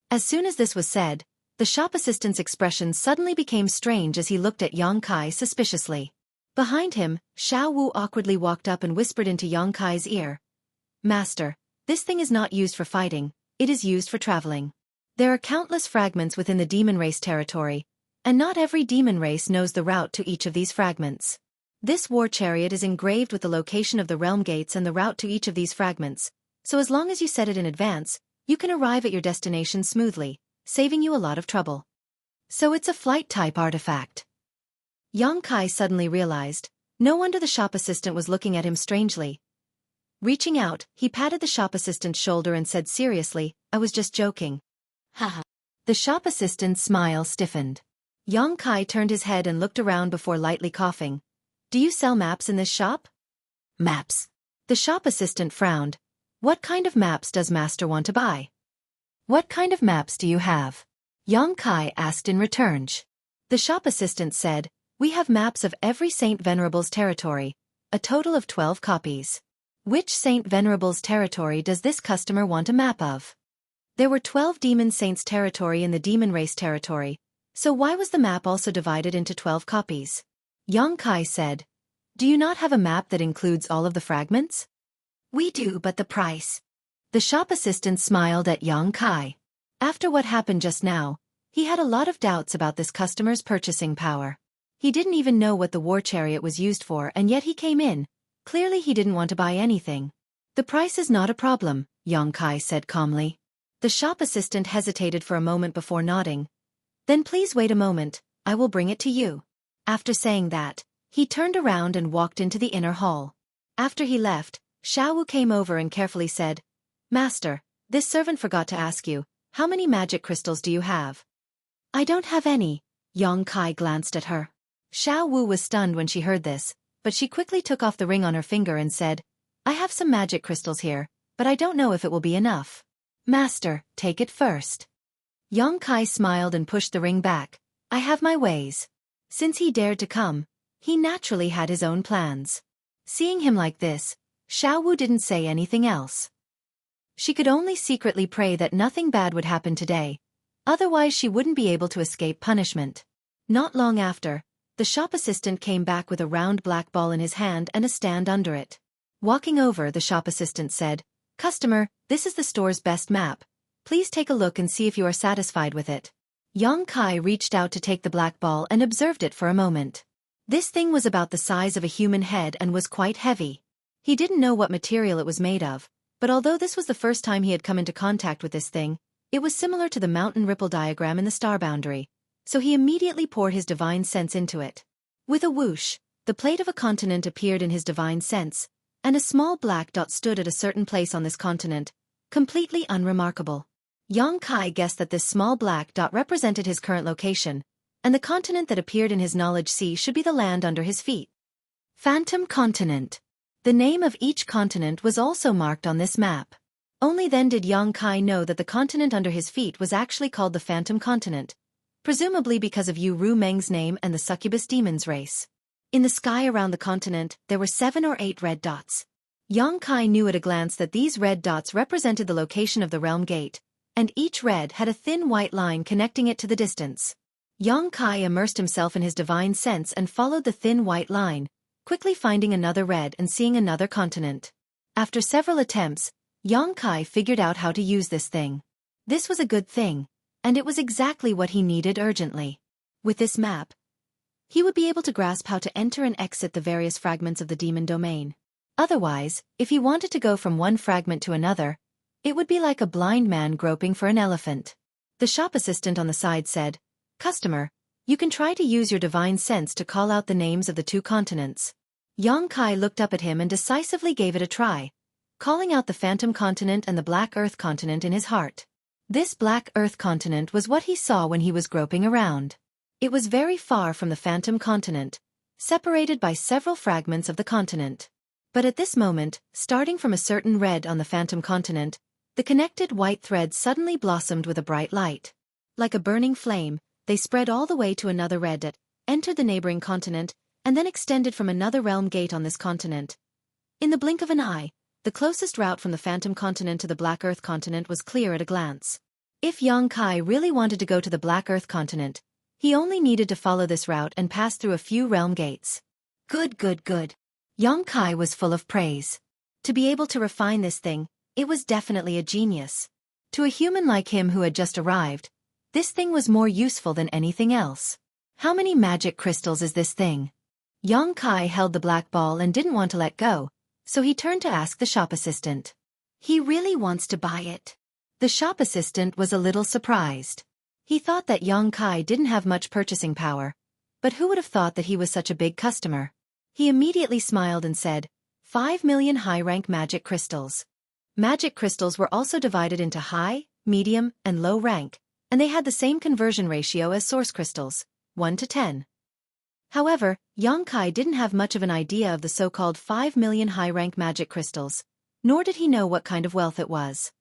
As soon as this was said, the shop assistant's expression suddenly became strange as he looked at Yang Kai suspiciously. Behind him, Xiao Wu awkwardly walked up and whispered into Yang Kai's ear, "Master, this thing is not used for fighting, it is used for traveling. There are countless fragments within the demon race territory, and not every demon race knows the route to each of these fragments. This war chariot is engraved with the location of the realm gates and the route to each of these fragments, so as long as you set it in advance, you can arrive at your destination smoothly, saving you a lot of trouble. So it's a flight-type artifact." Yang Kai suddenly realized, no wonder the shop assistant was looking at him strangely. Reaching out, he patted the shop assistant's shoulder and said seriously, "I was just joking." Haha. The shop assistant's smile stiffened. Yang Kai turned his head and looked around before lightly coughing. "Do you sell maps in this shop?" "Maps?" The shop assistant frowned. "What kind of maps does Master want to buy?" "What kind of maps do you have?" Yang Kai asked in return. The shop assistant said, "We have maps of every Saint Venerable's territory, a total of 12 copies. Which Saint Venerable's territory does this customer want a map of?" There were 12 demon saints' territory in the demon race territory, so why was the map also divided into 12 copies? Yang Kai said, "Do you not have a map that includes all of the fragments?" "We do, but the price." The shop assistant smiled at Yang Kai. After what happened just now, he had a lot of doubts about this customer's purchasing power. He didn't even know what the war chariot was used for, and yet he came in. Clearly he didn't want to buy anything. The price is not a problem, Yang Kai said calmly. The shop assistant hesitated for a moment before nodding. Then please wait a moment, I will bring it to you. After saying that, he turned around and walked into the inner hall. After he left, Xueqi came over and carefully said, Master, this servant forgot to ask you, how many magic crystals do you have? I don't have any. Yang Kai glanced at her. Xueqi was stunned when she heard this, but she quickly took off the ring on her finger and said, I have some magic crystals here, but I don't know if it will be enough. Master, take it first. Yang Kai smiled and pushed the ring back. I have my ways. Since he dared to come, he naturally had his own plans. Seeing him like this, Xueqi didn't say anything else. She could only secretly pray that nothing bad would happen today, otherwise she wouldn't be able to escape punishment. Not long after, the shop assistant came back with a round black ball in his hand and a stand under it. Walking over, the shop assistant said, Customer, this is the store's best map. Please take a look and see if you are satisfied with it. Yang Kai reached out to take the black ball and observed it for a moment. This thing was about the size of a human head and was quite heavy. He didn't know what material it was made of, but although this was the first time he had come into contact with this thing, it was similar to the mountain ripple diagram in the star boundary, so he immediately poured his divine sense into it. With a whoosh, the plate of a continent appeared in his divine sense, and a small black dot stood at a certain place on this continent, completely unremarkable. Yang Kai guessed that this small black dot represented his current location, and the continent that appeared in his knowledge sea should be the land under his feet. Phantom Continent. The name of each continent was also marked on this map. Only then did Yang Kai know that the continent under his feet was actually called the Phantom Continent, presumably because of Yu Ru Meng's name and the succubus demon's race. In the sky around the continent, there were 7 or 8 red dots. Yang Kai knew at a glance that these red dots represented the location of the realm gate, and each red had a thin white line connecting it to the distance. Yang Kai immersed himself in his divine sense and followed the thin white line, quickly finding another red and seeing another continent. After several attempts, Yang Kai figured out how to use this thing. This was a good thing, and it was exactly what he needed urgently. With this map, he would be able to grasp how to enter and exit the various fragments of the demon domain. Otherwise, if he wanted to go from one fragment to another, it would be like a blind man groping for an elephant. The shop assistant on the side said, Customer, you can try to use your divine sense to call out the names of the 2 continents. Yang Kai looked up at him and decisively gave it a try, calling out the Phantom Continent and the Black Earth Continent in his heart. This Black Earth Continent was what he saw when he was groping around. It was very far from the Phantom Continent, separated by several fragments of the continent. But at this moment, starting from a certain red on the Phantom Continent, the connected white threads suddenly blossomed with a bright light. Like a burning flame, they spread all the way to another red that entered the neighboring continent, and then extended from another realm gate on this continent. In the blink of an eye, the closest route from the Phantom Continent to the Black Earth Continent was clear at a glance. If Yang Kai really wanted to go to the Black Earth Continent, he only needed to follow this route and pass through a few realm gates. Good. Yang Kai was full of praise. To be able to refine this thing, it was definitely a genius. To a human like him who had just arrived, this thing was more useful than anything else. How many magic crystals is this thing? Yang Kai held the black ball and didn't want to let go, so he turned to ask the shop assistant. He really wants to buy it. The shop assistant was a little surprised. He thought that Yang Kai didn't have much purchasing power, but who would have thought that he was such a big customer? He immediately smiled and said, 5 million high-rank magic crystals. Magic crystals were also divided into high, medium, and low rank, and they had the same conversion ratio as source crystals, 1 to 10. However, Yang Kai didn't have much of an idea of the so-called 5 million high-rank magic crystals, nor did he know what kind of wealth it was.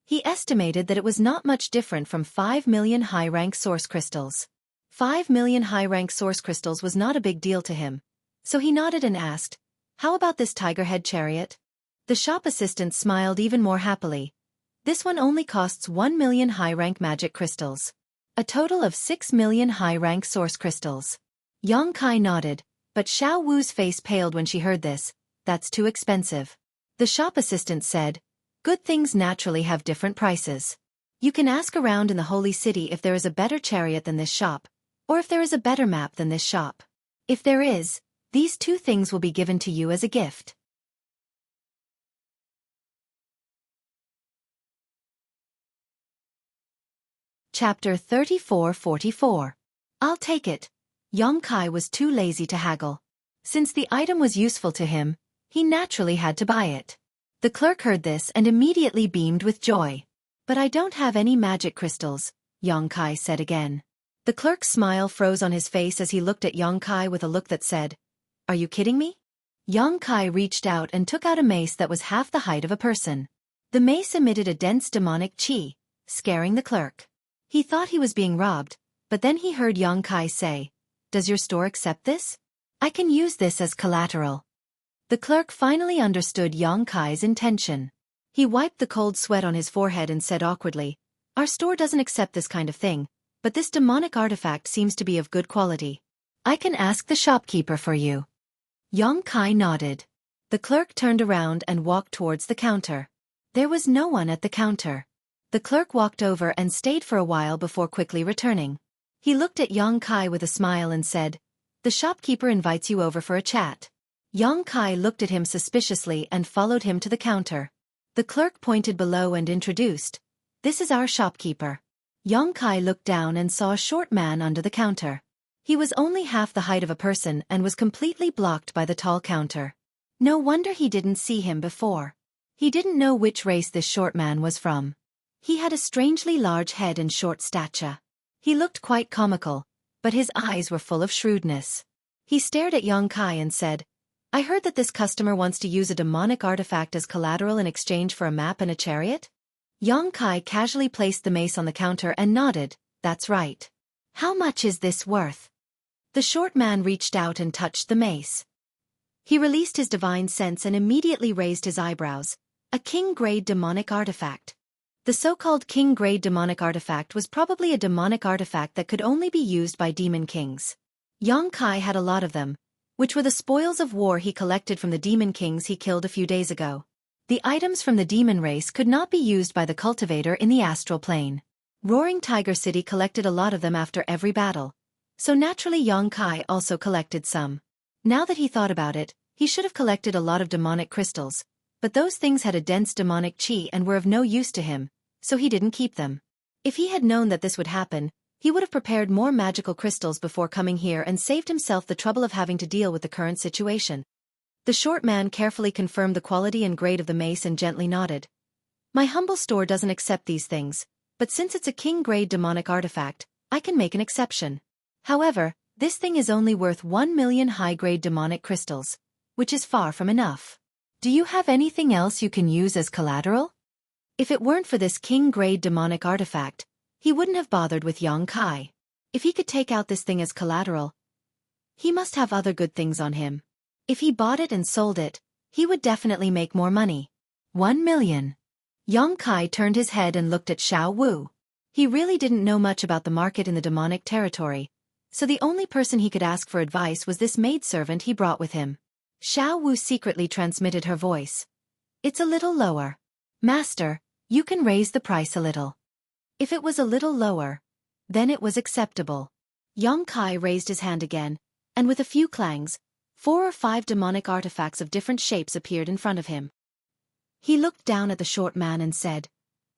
He estimated that it was not much different from 5 million high-rank source crystals. 5 million high-rank source crystals was not a big deal to him, so he nodded and asked, How about this tiger head chariot? The shop assistant smiled even more happily. This one only costs 1 million high-rank magic crystals. A total of 6 million high-rank source crystals. Yang Kai nodded, but Xiao Wu's face paled when she heard this. That's too expensive. The shop assistant said, Good things naturally have different prices. You can ask around in the holy city if there is a better chariot than this shop, or if there is a better map than this shop. If there is, these two things will be given to you as a gift. Chapter 34-44. I'll take it. Xueqi was too lazy to haggle. Since the item was useful to him, he naturally had to buy it. The clerk heard this and immediately beamed with joy. But I don't have any magic crystals, Xueqi said again. The clerk's smile froze on his face as he looked at Xueqi with a look that said, "Are you kidding me?" Xueqi reached out and took out a mace that was half the height of a person. The mace emitted a dense demonic chi, scaring the clerk. He thought he was being robbed, but then he heard Xueqi say, "Does your store accept this? I can use this as collateral." The clerk finally understood Xueqi's intention. He wiped the cold sweat on his forehead and said awkwardly, "Our store doesn't accept this kind of thing, but this demonic artifact seems to be of good quality. I can ask the shopkeeper for you." Xueqi nodded. The clerk turned around and walked towards the counter. There was no one at the counter. The clerk walked over and stayed for a while before quickly returning. He looked at Xueqi with a smile and said, "The shopkeeper invites you over for a chat." Xueqi looked at him suspiciously and followed him to the counter. The clerk pointed below and introduced, "This is our shopkeeper." Xueqi looked down and saw a short man under the counter. He was only half the height of a person and was completely blocked by the tall counter. No wonder he didn't see him before. He didn't know which race this short man was from. He had a strangely large head and short stature. He looked quite comical, but his eyes were full of shrewdness. He stared at Xueqi and said, "I heard that this customer wants to use a demonic artifact as collateral in exchange for a map and a chariot?" Xueqi casually placed the mace on the counter and nodded, "That's right. How much is this worth?" The short man reached out and touched the mace. He released his divine sense and immediately raised his eyebrows. A king-grade demonic artifact. The so-called king-grade demonic artifact was probably a demonic artifact that could only be used by demon kings. Xueqi had a lot of them, which were the spoils of war he collected from the demon kings he killed a few days ago. The items from the demon race could not be used by the cultivator in the astral plane. Roaring Tiger City collected a lot of them after every battle, so naturally Xueqi also collected some. Now that he thought about it, he should have collected a lot of demonic crystals, but those things had a dense demonic chi and were of no use to him, so he didn't keep them. If he had known that this would happen, he would have prepared more magical crystals before coming here and saved himself the trouble of having to deal with the current situation. The short man carefully confirmed the quality and grade of the mace and gently nodded. "My humble store doesn't accept these things, but since it's a king-grade demonic artifact, I can make an exception. However, this thing is only worth 1,000,000 high-grade demonic crystals, which is far from enough. Do you have anything else you can use as collateral?" If it weren't for this king-grade demonic artifact, he wouldn't have bothered with Xueqi. If he could take out this thing as collateral, he must have other good things on him. If he bought it and sold it, he would definitely make more money. 1,000,000. Xueqi turned his head and looked at Xiao Wu. He really didn't know much about the market in the demonic territory, so the only person he could ask for advice was this maidservant he brought with him. Xiao Wu secretly transmitted her voice. "It's a little lower. Master, you can raise the price a little." If it was a little lower, then it was acceptable. Xueqi raised his hand again, and with a few clangs, 4 or 5 demonic artifacts of different shapes appeared in front of him. He looked down at the short man and said,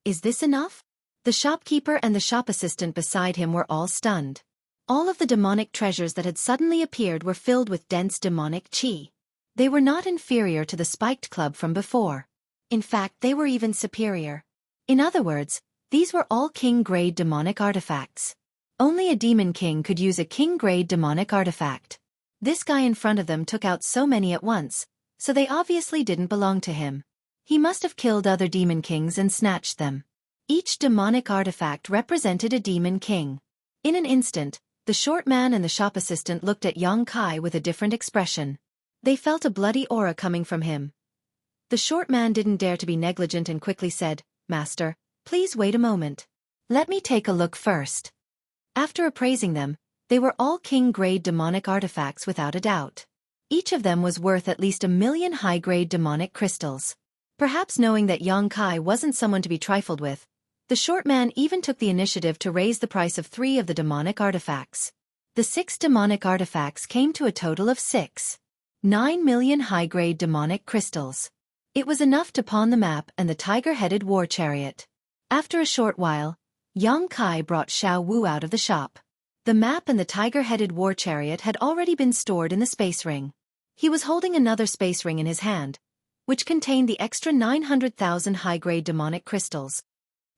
"Is this enough?" The shopkeeper and the shop assistant beside him were all stunned. All of the demonic treasures that had suddenly appeared were filled with dense demonic chi. They were not inferior to the spiked club from before. In fact, they were even superior. In other words, these were all king-grade demonic artifacts. Only a demon king could use a king-grade demonic artifact. This guy in front of them took out so many at once, so they obviously didn't belong to him. He must have killed other demon kings and snatched them. Each demonic artifact represented a demon king. In an instant, the short man and the shop assistant looked at Xueqi with a different expression. They felt a bloody aura coming from him. The short man didn't dare to be negligent and quickly said, "Master, please wait a moment. Let me take a look first." After appraising them, they were all king-grade demonic artifacts without a doubt. Each of them was worth at least 1,000,000 high-grade demonic crystals. Perhaps knowing that Yang Kai wasn't someone to be trifled with, the short man even took the initiative to raise the price of 3 of the demonic artifacts. The 6 demonic artifacts came to a total of 9 million high-grade demonic crystals. It was enough to pawn the map and the tiger-headed war chariot. After a short while, Yang Kai brought Xiao Wu out of the shop. The map and the tiger-headed war chariot had already been stored in the space ring. He was holding another space ring in his hand, which contained the extra 900,000 high-grade demonic crystals.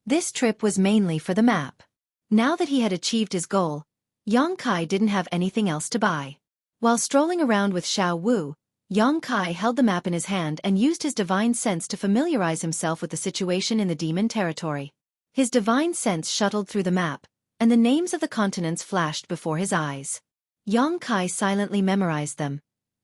This trip was mainly for the map. Now that he had achieved his goal, Yang Kai didn't have anything else to buy. While strolling around with Xiao Wu, Yang Kai held the map in his hand and used his divine sense to familiarize himself with the situation in the demon territory. His divine sense shuttled through the map, and the names of the continents flashed before his eyes. Yang Kai silently memorized them,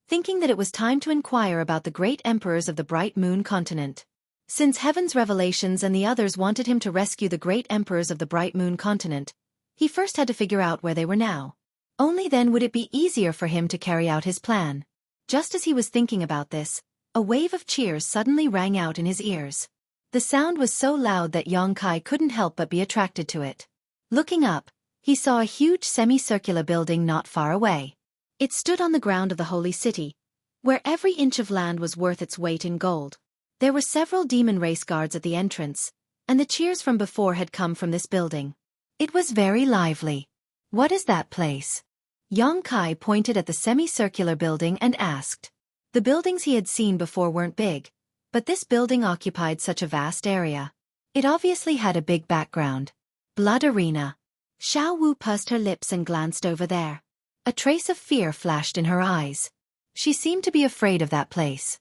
thinking that it was time to inquire about the great emperors of the Bright Moon continent. Since Heaven's Revelations and the others wanted him to rescue the great emperors of the Bright Moon continent, he first had to figure out where they were now. Only then would it be easier for him to carry out his plan. Just as he was thinking about this, a wave of cheers suddenly rang out in his ears. The sound was so loud that Yang Kai couldn't help but be attracted to it. Looking up, he saw a huge semicircular building not far away. It stood on the ground of the holy city, where every inch of land was worth its weight in gold. There were several demon race guards at the entrance, and the cheers from before had come from this building. It was very lively. What is that place? Yang Kai pointed at the semicircular building and asked. The buildings he had seen before weren't big, but this building occupied such a vast area. It obviously had a big background. Blood Arena. Xiao Wu pursed her lips and glanced over there. A trace of fear flashed in her eyes. She seemed to be afraid of that place.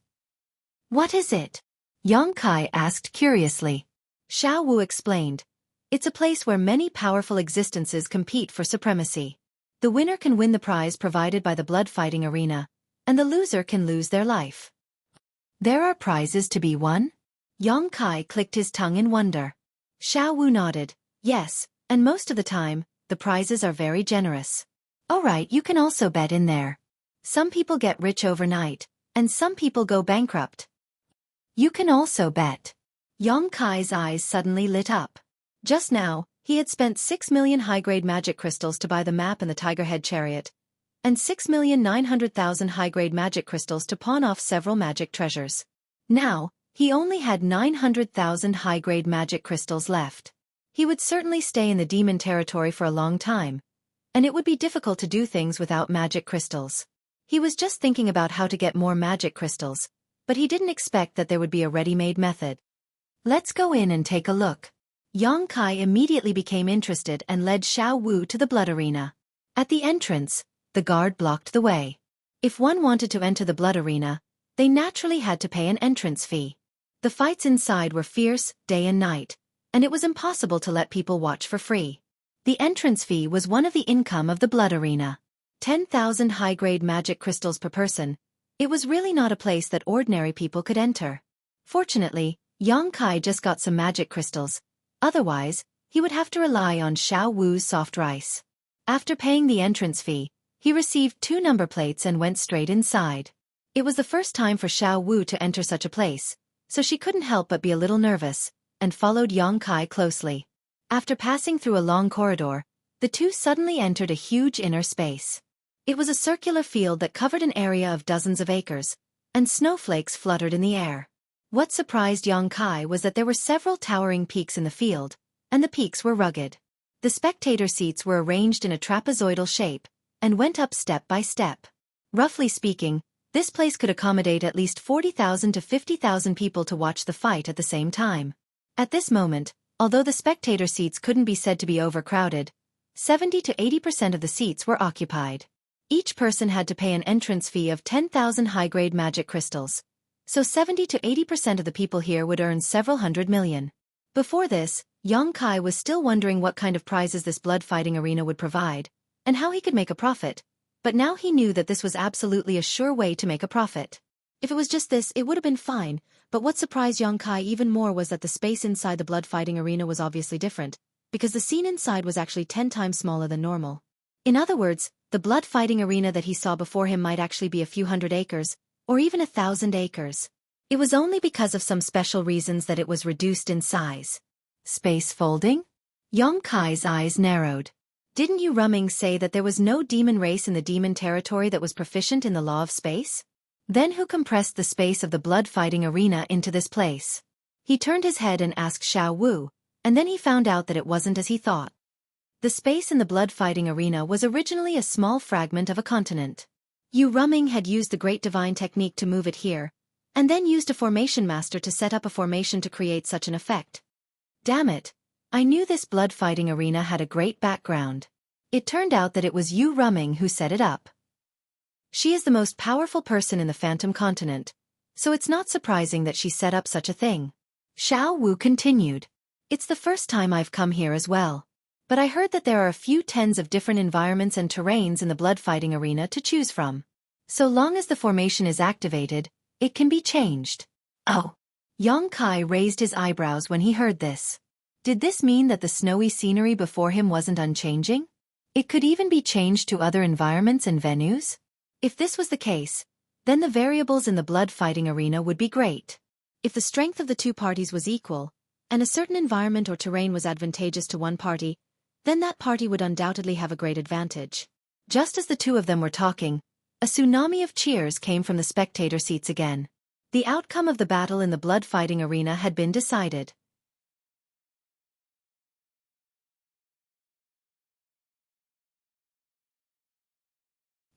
What is it? Yang Kai asked curiously. Xiao Wu explained. It's a place where many powerful existences compete for supremacy. The winner can win the prize provided by the blood fighting arena, and the loser can lose their life. There are prizes to be won? Yang Kai clicked his tongue in wonder. Xiao Wu nodded. Yes, and most of the time, the prizes are very generous. Alright, you can also bet in there. Some people get rich overnight, and some people go bankrupt. You can also bet. Yang Kai's eyes suddenly lit up. Just now, he had spent 6 million high-grade magic crystals to buy the map and the tiger-head chariot, and 6,900,000 high-grade magic crystals to pawn off several magic treasures. Now, he only had 900,000 high-grade magic crystals left. He would certainly stay in the demon territory for a long time, and it would be difficult to do things without magic crystals. He was just thinking about how to get more magic crystals, but he didn't expect that there would be a ready-made method. Let's go in and take a look. Yang Kai immediately became interested and led Xiao Wu to the blood arena. At the entrance, the guard blocked the way. If one wanted to enter the blood arena, they naturally had to pay an entrance fee. The fights inside were fierce, day and night, and it was impossible to let people watch for free. The entrance fee was one of the income of the blood arena. 10,000 high-grade magic crystals per person. It was really not a place that ordinary people could enter. Fortunately, Yang Kai just got some magic crystals. Otherwise, he would have to rely on Xiao Wu's soft rice. After paying the entrance fee, he received 2 number plates and went straight inside. It was the first time for Xiao Wu to enter such a place, so she couldn't help but be a little nervous, and followed Yang Kai closely. After passing through a long corridor, the two suddenly entered a huge inner space. It was a circular field that covered an area of dozens of acres, and snowflakes fluttered in the air. What surprised Yang Kai was that there were several towering peaks in the field, and the peaks were rugged. The spectator seats were arranged in a trapezoidal shape, and went up step by step. Roughly speaking, this place could accommodate at least 40,000 to 50,000 people to watch the fight at the same time. At this moment, although the spectator seats couldn't be said to be overcrowded, 70 to 80% of the seats were occupied. Each person had to pay an entrance fee of 10,000 high-grade magic crystals, so 70 to 80% of the people here would earn several hundred million. Before this, Yang Kai was still wondering what kind of prizes this blood-fighting arena would provide, and how he could make a profit, but now he knew that this was absolutely a sure way to make a profit. If it was just this, it would have been fine, but what surprised Yang Kai even more was that the space inside the blood-fighting arena was obviously different, because the scene inside was actually 10 times smaller than normal. In other words, the blood-fighting arena that he saw before him might actually be a few hundred acres, or even 1,000 acres. It was only because of some special reasons that it was reduced in size. Space folding? Yongkai's eyes narrowed. Didn't you Rumming say that there was no demon race in the demon territory that was proficient in the law of space? Then who compressed the space of the blood-fighting arena into this place? He turned his head and asked Xiao Wu, and then he found out that it wasn't as he thought. The space in the blood-fighting arena was originally a small fragment of a continent. Yu Rumming had used the great divine technique to move it here, and then used a formation master to set up a formation to create such an effect. Damn it! I knew this blood-fighting arena had a great background. It turned out that it was Yu Rumming who set it up. She is the most powerful person in the Phantom Continent, so it's not surprising that she set up such a thing. Xiao Wu continued. It's the first time I've come here as well. But I heard that there are a few tens of different environments and terrains in the blood-fighting arena to choose from. So long as the formation is activated, it can be changed. Oh. Yongkai raised his eyebrows when he heard this. Did this mean that the snowy scenery before him wasn't unchanging? It could even be changed to other environments and venues? If this was the case, then the variables in the blood-fighting arena would be great. If the strength of the two parties was equal, and a certain environment or terrain was advantageous to one party, then that party would undoubtedly have a great advantage. Just as the two of them were talking, a tsunami of cheers came from the spectator seats again. The outcome of the battle in the blood-fighting arena had been decided.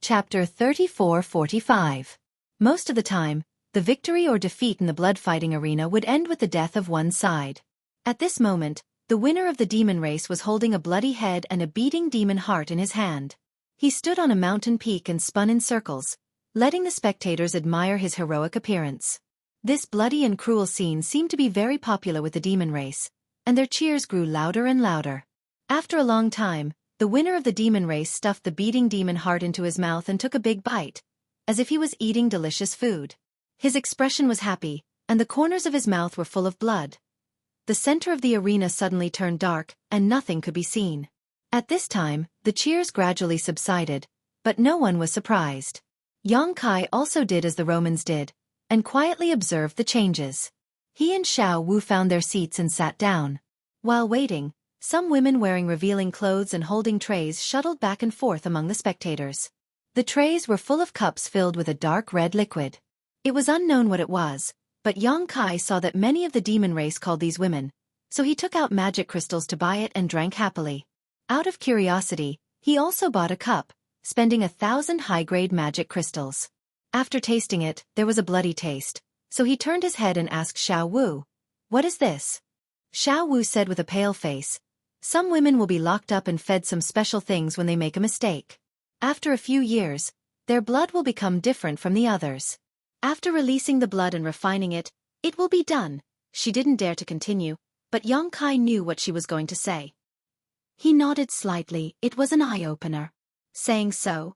Chapter 34-45. Most of the time, the victory or defeat in the blood-fighting arena would end with the death of one side. At this moment, the winner of the demon race was holding a bloody head and a beating demon heart in his hand. He stood on a mountain peak and spun in circles, letting the spectators admire his heroic appearance. This bloody and cruel scene seemed to be very popular with the demon race, and their cheers grew louder and louder. After a long time, the winner of the demon race stuffed the beating demon heart into his mouth and took a big bite, as if he was eating delicious food. His expression was happy, and the corners of his mouth were full of blood. The center of the arena suddenly turned dark, and nothing could be seen. At this time, the cheers gradually subsided, but no one was surprised. Yongkai also did as the Romans did, and quietly observed the changes. He and Xiao Wu found their seats and sat down. While waiting, some women wearing revealing clothes and holding trays shuttled back and forth among the spectators. The trays were full of cups filled with a dark red liquid. It was unknown what it was, but Yongkai saw that many of the demon race called these women, so he took out magic crystals to buy it and drank happily. Out of curiosity, he also bought a cup, spending 1,000 high-grade magic crystals. After tasting it, there was a bloody taste, so he turned his head and asked Xiao Wu, "What is this?" Xiao Wu said with a pale face, "Some women will be locked up and fed some special things when they make a mistake. After a few years, their blood will become different from the others. After releasing the blood and refining it, it will be done." She didn't dare to continue, but Yongkai knew what she was going to say. He nodded slightly. It was an eye-opener. Saying so,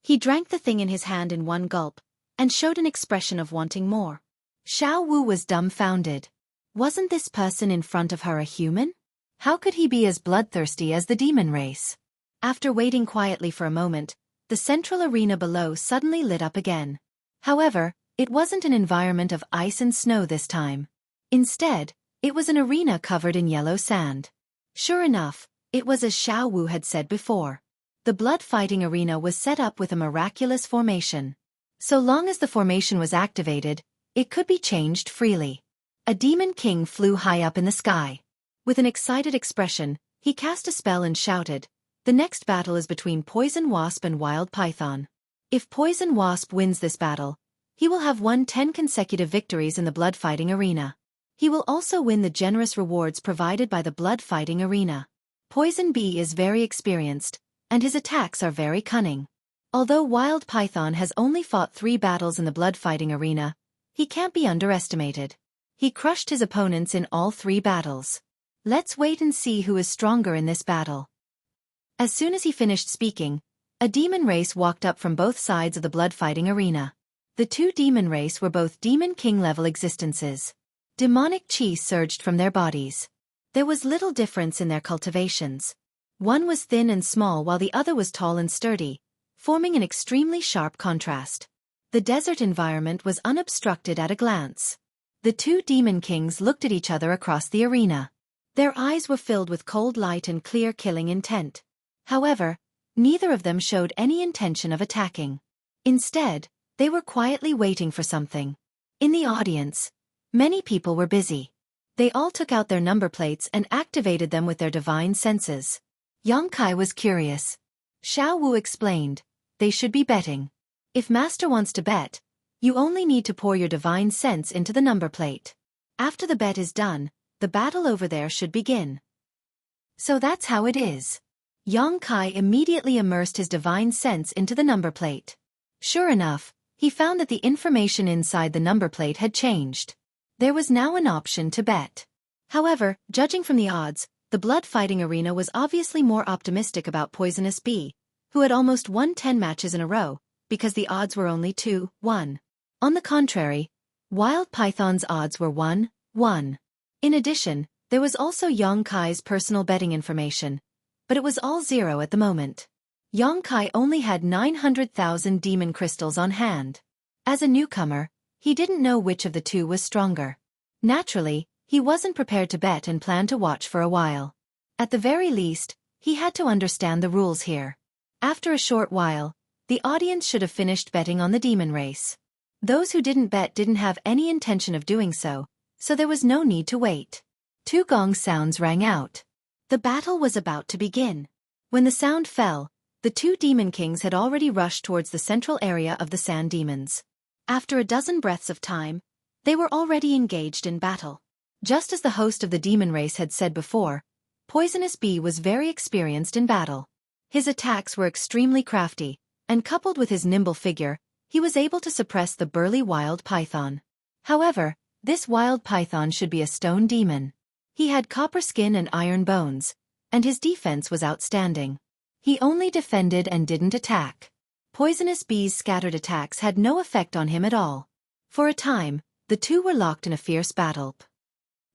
he drank the thing in his hand in one gulp, and showed an expression of wanting more. Xiao Wu was dumbfounded. Wasn't this person in front of her a human? How could he be as bloodthirsty as the demon race? After waiting quietly for a moment, the central arena below suddenly lit up again. However, it wasn't an environment of ice and snow this time. Instead, it was an arena covered in yellow sand. Sure enough, it was as Xiao Wu had said before. The blood-fighting arena was set up with a miraculous formation. So long as the formation was activated, it could be changed freely. A demon king flew high up in the sky. With an excited expression, he cast a spell and shouted, "The next battle is between Poison Wasp and Wild Python. If Poison Wasp wins this battle, he will have won 10 consecutive victories in the blood-fighting arena. He will also win the generous rewards provided by the blood-fighting arena. Poison Bee is very experienced, and his attacks are very cunning. Although Wild Python has only fought 3 battles in the blood-fighting arena, he can't be underestimated. He crushed his opponents in all 3 battles. Let's wait and see who is stronger in this battle." As soon as he finished speaking, a demon race walked up from both sides of the blood-fighting arena. The 2 demon race were both demon king-level existences. Demonic chi surged from their bodies. There was little difference in their cultivations. One was thin and small while the other was tall and sturdy, forming an extremely sharp contrast. The desert environment was unobstructed at a glance. The two demon kings looked at each other across the arena. Their eyes were filled with cold light and clear killing intent. However, neither of them showed any intention of attacking. Instead, they were quietly waiting for something. In the audience, many people were busy. They all took out their number plates and activated them with their divine senses. Xueqi was curious. Xiao Wu explained, they should be betting. If Master wants to bet, you only need to pour your divine sense into the number plate. After the bet is done, the battle over there should begin. So that's how it is. Xueqi immediately immersed his divine sense into the number plate. Sure enough, he found that the information inside the number plate had changed. There was now an option to bet. However, judging from the odds, the blood fighting arena was obviously more optimistic about Poisonous Bee, who had almost won 10 matches in a row, because the odds were only 2-1. On the contrary, Wild Python's odds were 1-1. In addition, there was also Xueqi's personal betting information, but it was all 0 at the moment. Xueqi only had 900,000 demon crystals on hand. As a newcomer, he didn't know which of the two was stronger. Naturally, he wasn't prepared to bet and planned to watch for a while. At the very least, he had to understand the rules here. After a short while, the audience should have finished betting on the demon race. Those who didn't bet didn't have any intention of doing so, so there was no need to wait. 2 gong sounds rang out. The battle was about to begin. When the sound fell, the 2 demon kings had already rushed towards the central area of the sand demons. After a dozen breaths of time, they were already engaged in battle. Just as the host of the demon race had said before, Poisonous Bee was very experienced in battle. His attacks were extremely crafty, and coupled with his nimble figure, he was able to suppress the burly wild python. However, this wild python should be a stone demon. He had copper skin and iron bones, and his defense was outstanding. He only defended and didn't attack. Poisonous Bee's scattered attacks had no effect on him at all. For a time, the two were locked in a fierce battle.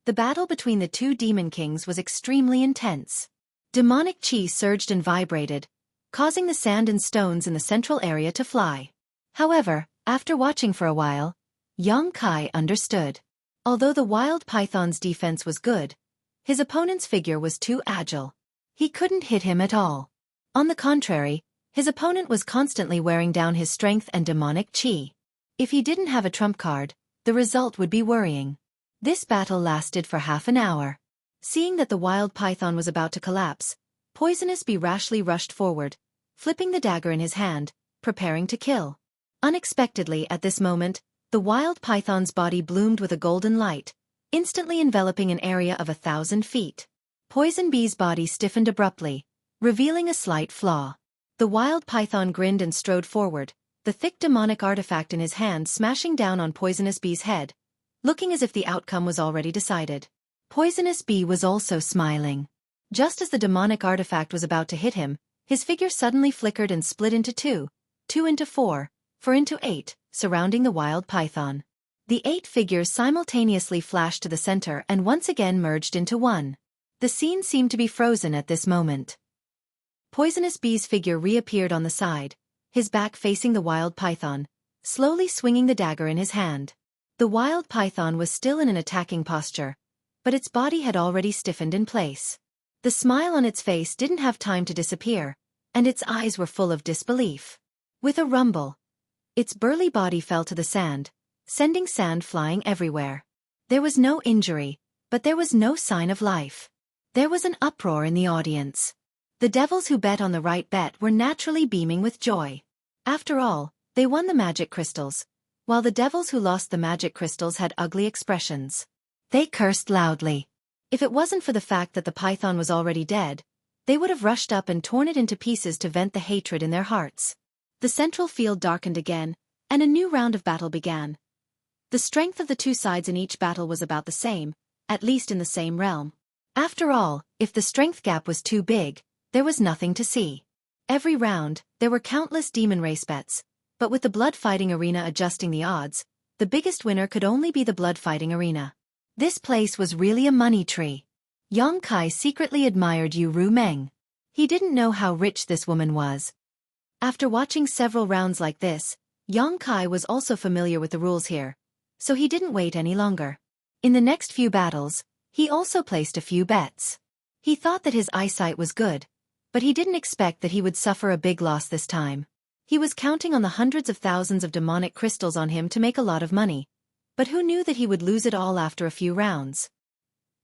The battle between the 2 demon kings was extremely intense. Demonic chi surged and vibrated, causing the sand and stones in the central area to fly. However, after watching for a while, Xueqi understood. Although the wild python's defense was good, his opponent's figure was too agile. He couldn't hit him at all. On the contrary, his opponent was constantly wearing down his strength and demonic chi. If he didn't have a trump card, the result would be worrying. This battle lasted for half an hour. Seeing that the wild python was about to collapse, Poisonous Bee rashly rushed forward, flipping the dagger in his hand, preparing to kill. Unexpectedly at this moment, the wild python's body bloomed with a golden light, instantly enveloping an area of 1,000 feet. Poison Bee's body stiffened abruptly, revealing a slight flaw. The wild python grinned and strode forward, the thick demonic artifact in his hand smashing down on Poisonous Bee's head, looking as if the outcome was already decided. Poisonous Bee was also smiling. Just as the demonic artifact was about to hit him, his figure suddenly flickered and split into 2 into 4 into 8, surrounding the wild python. The 8 figures simultaneously flashed to the center and once again merged into 1. The scene seemed to be frozen at this moment. Poisonous Bee's figure reappeared on the side, his back facing the wild python, slowly swinging the dagger in his hand. The wild python was still in an attacking posture, but its body had already stiffened in place. The smile on its face didn't have time to disappear, and its eyes were full of disbelief. With a rumble, its burly body fell to the sand, sending sand flying everywhere. There was no injury, but there was no sign of life. There was an uproar in the audience. The devils who bet on the right bet were naturally beaming with joy. After all, they won the magic crystals, while the devils who lost the magic crystals had ugly expressions. They cursed loudly. If it wasn't for the fact that the python was already dead, they would have rushed up and torn it into pieces to vent the hatred in their hearts. The central field darkened again, and a new round of battle began. The strength of the 2 sides in each battle was about the same, at least in the same realm. After all, if the strength gap was too big, there was nothing to see. Every round, there were countless demon race bets, but with the blood fighting arena adjusting the odds, the biggest winner could only be the blood fighting arena. This place was really a money tree. Xueqi secretly admired Yu Ru Meng. He didn't know how rich this woman was. After watching several rounds like this, Yongkai was also familiar with the rules here, so he didn't wait any longer. In the next few battles, he also placed a few bets. He thought that his eyesight was good, but he didn't expect that he would suffer a big loss this time. He was counting on the hundreds of thousands of demonic crystals on him to make a lot of money, but who knew that he would lose it all after a few rounds?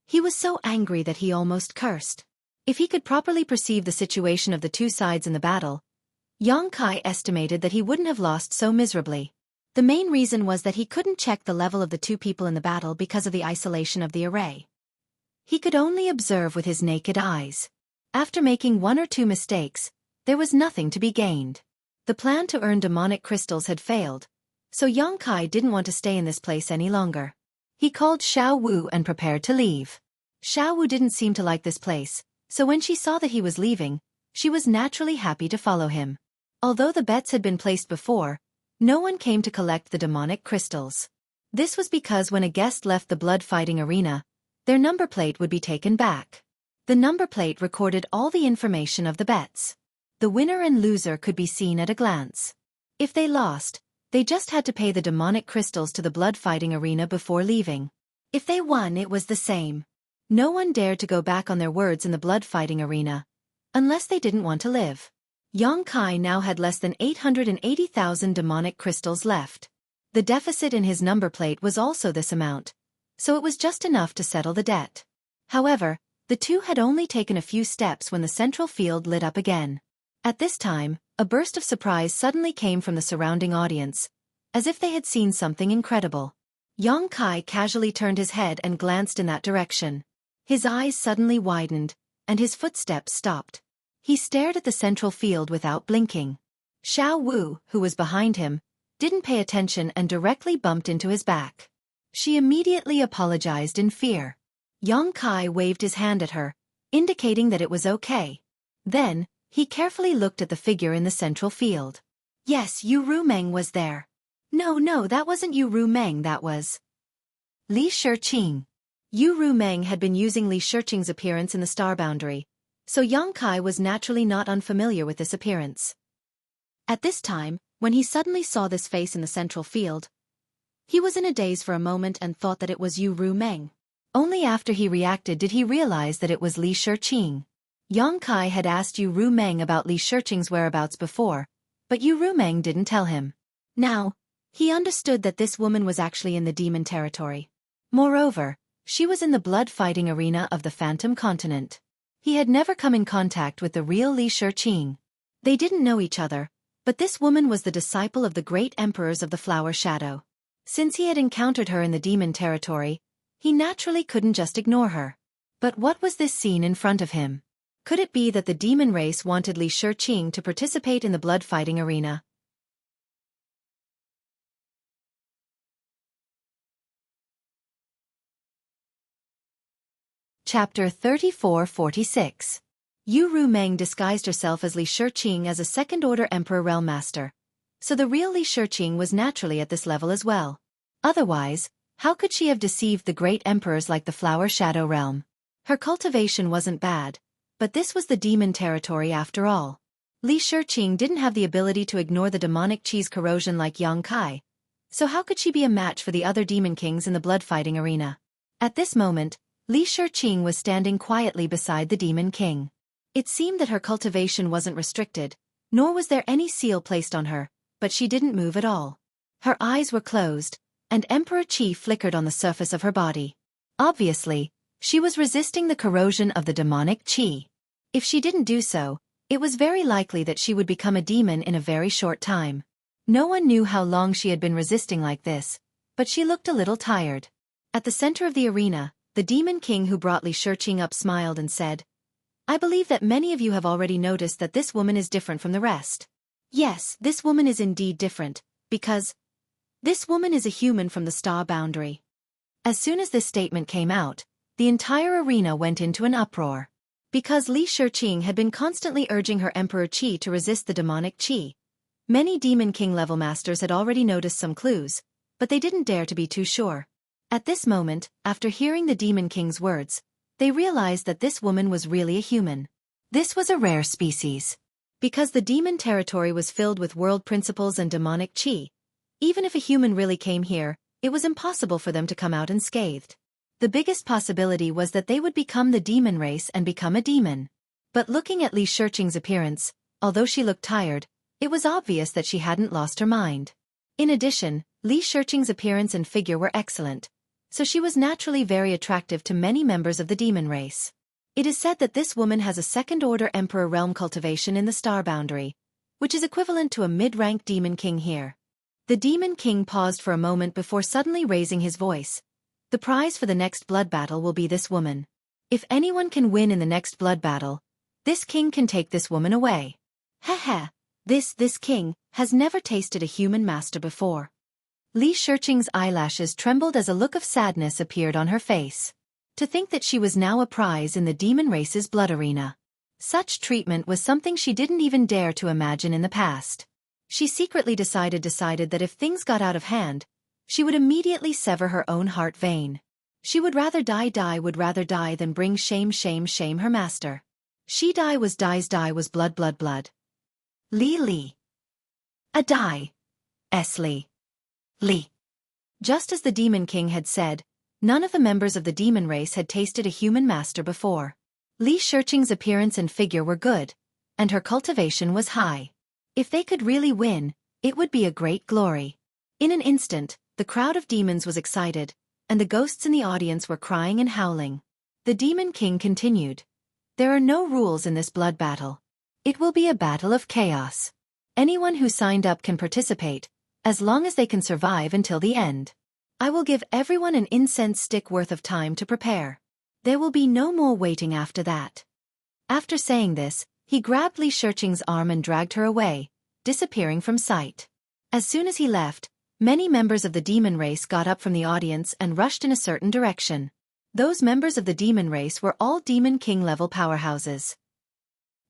He was so angry that he almost cursed. If he could properly perceive the situation of the two sides in the battle, Yongkai estimated that he wouldn't have lost so miserably. The main reason was that he couldn't check the level of the two people in the battle because of the isolation of the array. He could only observe with his naked eyes. After making one or two mistakes, there was nothing to be gained. The plan to earn demonic crystals had failed, so Yongkai didn't want to stay in this place any longer. He called Xiao Wu and prepared to leave. Xiao Wu didn't seem to like this place, so when she saw that he was leaving, she was naturally happy to follow him. Although the bets had been placed before, no one came to collect the demonic crystals. This was because when a guest left the blood-fighting arena, their number plate would be taken back. The number plate recorded all the information of the bets. The winner and loser could be seen at a glance. If they lost, they just had to pay the demonic crystals to the blood-fighting arena before leaving. If they won, it was the same. No one dared to go back on their words in the blood-fighting arena, unless they didn't want to live. Yongkai now had less than 880,000 demonic crystals left. The deficit in his number plate was also this amount, so it was just enough to settle the debt. However, the two had only taken a few steps when the central field lit up again. At this time, a burst of surprise suddenly came from the surrounding audience, as if they had seen something incredible. Yongkai casually turned his head and glanced in that direction. His eyes suddenly widened, and his footsteps stopped. He stared at the central field without blinking. Xiao Wu, who was behind him, didn't pay attention and directly bumped into his back. She immediately apologized in fear. Yongkai waved his hand at her, indicating that it was okay. Then, he carefully looked at the figure in the central field. Yes, Yu Rumeng was there. No, that wasn't Yu Rumeng, that was Li Xueqi. Yu Rumeng had been using Li Xueqi's appearance in the star boundary, so Yongkai was naturally not unfamiliar with this appearance. At this time, when he suddenly saw this face in the central field, he was in a daze for a moment and thought that it was Yu Rumeng. Only after he reacted did he realize that it was Li Xueqi. Yongkai had asked Yu Rumeng about Li Xueqi's whereabouts before, but Yu Rumeng didn't tell him. Now, he understood that this woman was actually in the demon territory. Moreover, she was in the blood-fighting arena of the Phantom Continent. He had never come in contact with the real Li Xueqi. They didn't know each other, but this woman was the disciple of the great emperors of the Flower Shadow. Since he had encountered her in the demon territory, he naturally couldn't just ignore her. But what was this scene in front of him? Could it be that the demon race wanted Li Xueqi to participate in the blood-fighting arena? Chapter 34-46. Yu Rumeng disguised herself as Li Xueqi as a second-order Emperor Realm Master, so the real Li Xueqi was naturally at this level as well. Otherwise, how could she have deceived the great emperors like the Flower Shadow Realm? Her cultivation wasn't bad, but this was the demon territory after all. Li Xueqi didn't have the ability to ignore the demonic chi's corrosion like Yongkai, so how could she be a match for the other demon kings in the blood-fighting arena? At this moment, Li Xueqi was standing quietly beside the demon king. It seemed that her cultivation wasn't restricted, nor was there any seal placed on her, but she didn't move at all. Her eyes were closed, and Emperor Qi flickered on the surface of her body. Obviously, she was resisting the corrosion of the demonic Qi. If she didn't do so, it was very likely that she would become a demon in a very short time. No one knew how long she had been resisting like this, but she looked a little tired. At the center of the arena, the demon king who brought Li Xueqi up smiled and said, "I believe that many of you have already noticed that this woman is different from the rest." Yes, this woman is indeed different, because this woman is a human from the star boundary. As soon as this statement came out, the entire arena went into an uproar. Because Li Xueqi had been constantly urging her Emperor Qi to resist the demonic Qi, many Demon King level masters had already noticed some clues, but they didn't dare to be too sure. At this moment, after hearing the Demon King's words, they realized that this woman was really a human. This was a rare species. Because the demon territory was filled with world principles and demonic Qi, Even if a human really came here, it was impossible for them to come out unscathed. The biggest possibility was that they would become the demon race and become a demon. But looking at Li Xueqing's appearance, although she looked tired, it was obvious that she hadn't lost her mind. In addition, Li Xueqing's appearance and figure were excellent, so she was naturally very attractive to many members of the demon race. It is said that this woman has a second-order Emperor realm cultivation in the star boundary, which is equivalent to a mid-rank demon king here. The demon king paused for a moment before suddenly raising his voice. The prize for the next blood battle will be this woman. If anyone can win in the next blood battle, this king can take this woman away. Heh. This king has never tasted a human master before. Li Xueqing's eyelashes trembled as a look of sadness appeared on her face. To think that she was now a prize in the demon race's blood arena. Such treatment was something she didn't even dare to imagine in the past. She secretly decided that if things got out of hand, she would immediately sever her own heart vein. She would rather die than bring shame her master. She die was blood. Li. A die. Li. Just as the Demon King had said, none of the members of the demon race had tasted a human master before. Li Xueqing's appearance and figure were good, and her cultivation was high. If they could really win, it would be a great glory. In an instant, the crowd of demons was excited, and the ghosts in the audience were crying and howling. The Demon King continued. There are no rules in this blood battle. It will be a battle of chaos. Anyone who signed up can participate, as long as they can survive until the end. I will give everyone an incense stick worth of time to prepare. There will be no more waiting after that. After saying this, he grabbed Li Xueqing's arm and dragged her away, disappearing from sight. As soon as he left, many members of the demon race got up from the audience and rushed in a certain direction. Those members of the demon race were all Demon King-level powerhouses.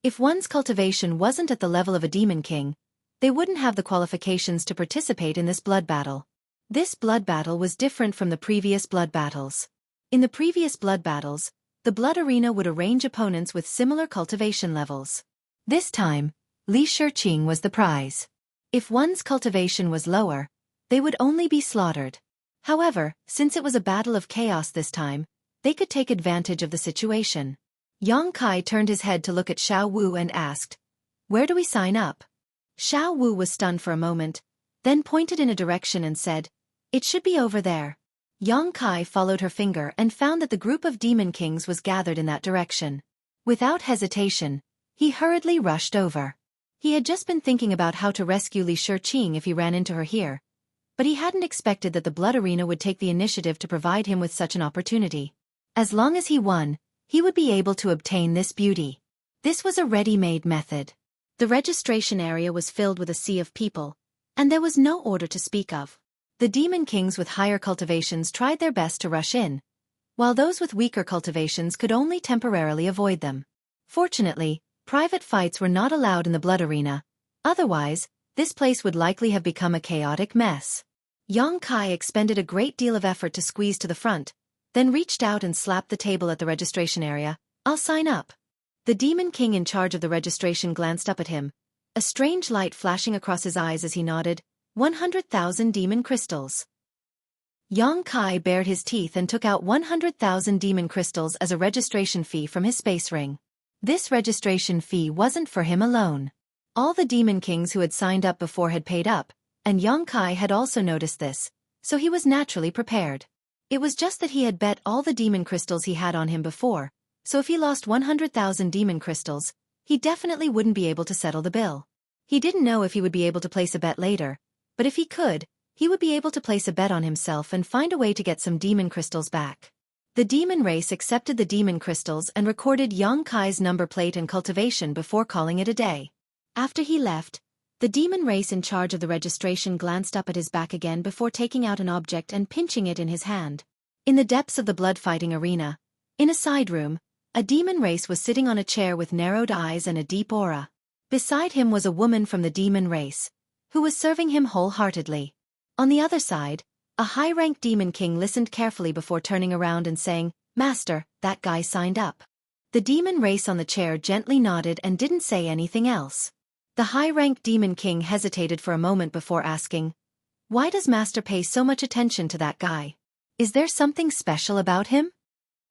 If one's cultivation wasn't at the level of a Demon King, they wouldn't have the qualifications to participate in this blood battle. This blood battle was different from the previous blood battles. In the previous blood battles, the blood arena would arrange opponents with similar cultivation levels. This time, Li Xueqing was the prize. If one's cultivation was lower, they would only be slaughtered. However, since it was a battle of chaos this time, they could take advantage of the situation. Yang Kai turned his head to look at Xiao Wu and asked, "Where do we sign up?" Xiao Wu was stunned for a moment, then pointed in a direction and said, "It should be over there." Yang Kai followed her finger and found that the group of demon kings was gathered in that direction. Without hesitation, he hurriedly rushed over. He had just been thinking about how to rescue Li Xueqing if he ran into her here, but he hadn't expected that the blood arena would take the initiative to provide him with such an opportunity. As long as he won, he would be able to obtain this beauty. This was a ready-made method. The registration area was filled with a sea of people, and there was no order to speak of. The demon kings with higher cultivations tried their best to rush in, while those with weaker cultivations could only temporarily avoid them. Fortunately, private fights were not allowed in the blood arena, otherwise, this place would likely have become a chaotic mess. Yang Kai expended a great deal of effort to squeeze to the front, then reached out and slapped the table at the registration area. "I'll sign up." The Demon King in charge of the registration glanced up at him, a strange light flashing across his eyes as he nodded. 100,000 demon crystals. Yang Kai bared his teeth and took out 100,000 demon crystals as a registration fee from his space ring. This registration fee wasn't for him alone. All the demon kings who had signed up before had paid up, and Yang Kai had also noticed this, so he was naturally prepared. It was just that he had bet all the demon crystals he had on him before, so if he lost 100,000 demon crystals, he definitely wouldn't be able to settle the bill. He didn't know if he would be able to place a bet later, but if he could, he would be able to place a bet on himself and find a way to get some demon crystals back. The demon race accepted the demon crystals and recorded Yang Kai's number plate and cultivation before calling it a day. After he left, the demon race in charge of the registration glanced up at his back again before taking out an object and pinching it in his hand. In the depths of the blood-fighting arena, in a side room, a demon race was sitting on a chair with narrowed eyes and a deep aura. Beside him was a woman from the demon race, who was serving him wholeheartedly. On the other side, a high-ranked demon king listened carefully before turning around and saying, "Master, that guy signed up." The demon race on the chair gently nodded and didn't say anything else. The high-ranked demon king hesitated for a moment before asking, Why does Master pay so much attention to that guy? Is there something special about him?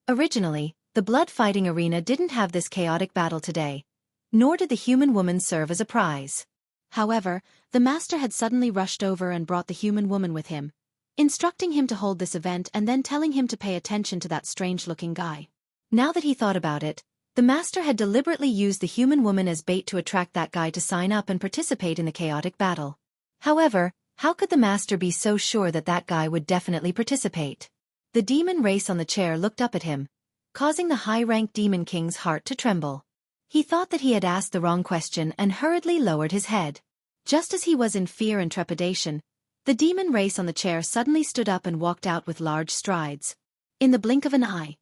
Originally, the blood-fighting arena didn't have this chaotic battle today, nor did the human woman serve as a prize. However, the Master had suddenly rushed over and brought the human woman with him, instructing him to hold this event and then telling him to pay attention to that strange-looking guy. Now that he thought about it, the Master had deliberately used the human woman as bait to attract that guy to sign up and participate in the chaotic battle. However, how could the Master be so sure that that guy would definitely participate? The demon race on the chair looked up at him, causing the high-ranked demon king's heart to tremble. He thought that he had asked the wrong question and hurriedly lowered his head. Just as he was in fear and trepidation, the demon race on the chair suddenly stood up and walked out with large strides. In the blink of an eye,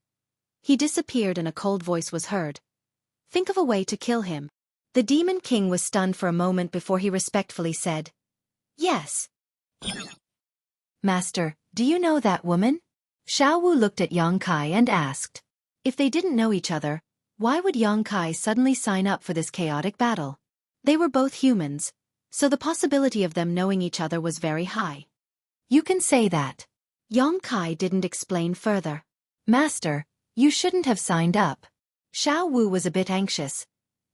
he disappeared and a cold voice was heard. Think of a way to kill him. The demon king was stunned for a moment before he respectfully said, Yes. Master, do you know that woman? Xiaowu looked at Yang Kai and asked. If they didn't know each other, why would Yang Kai suddenly sign up for this chaotic battle? They were both humans, so the possibility of them knowing each other was very high. You can say that. Yang Kai didn't explain further. Master, you shouldn't have signed up. Xiaowu was a bit anxious.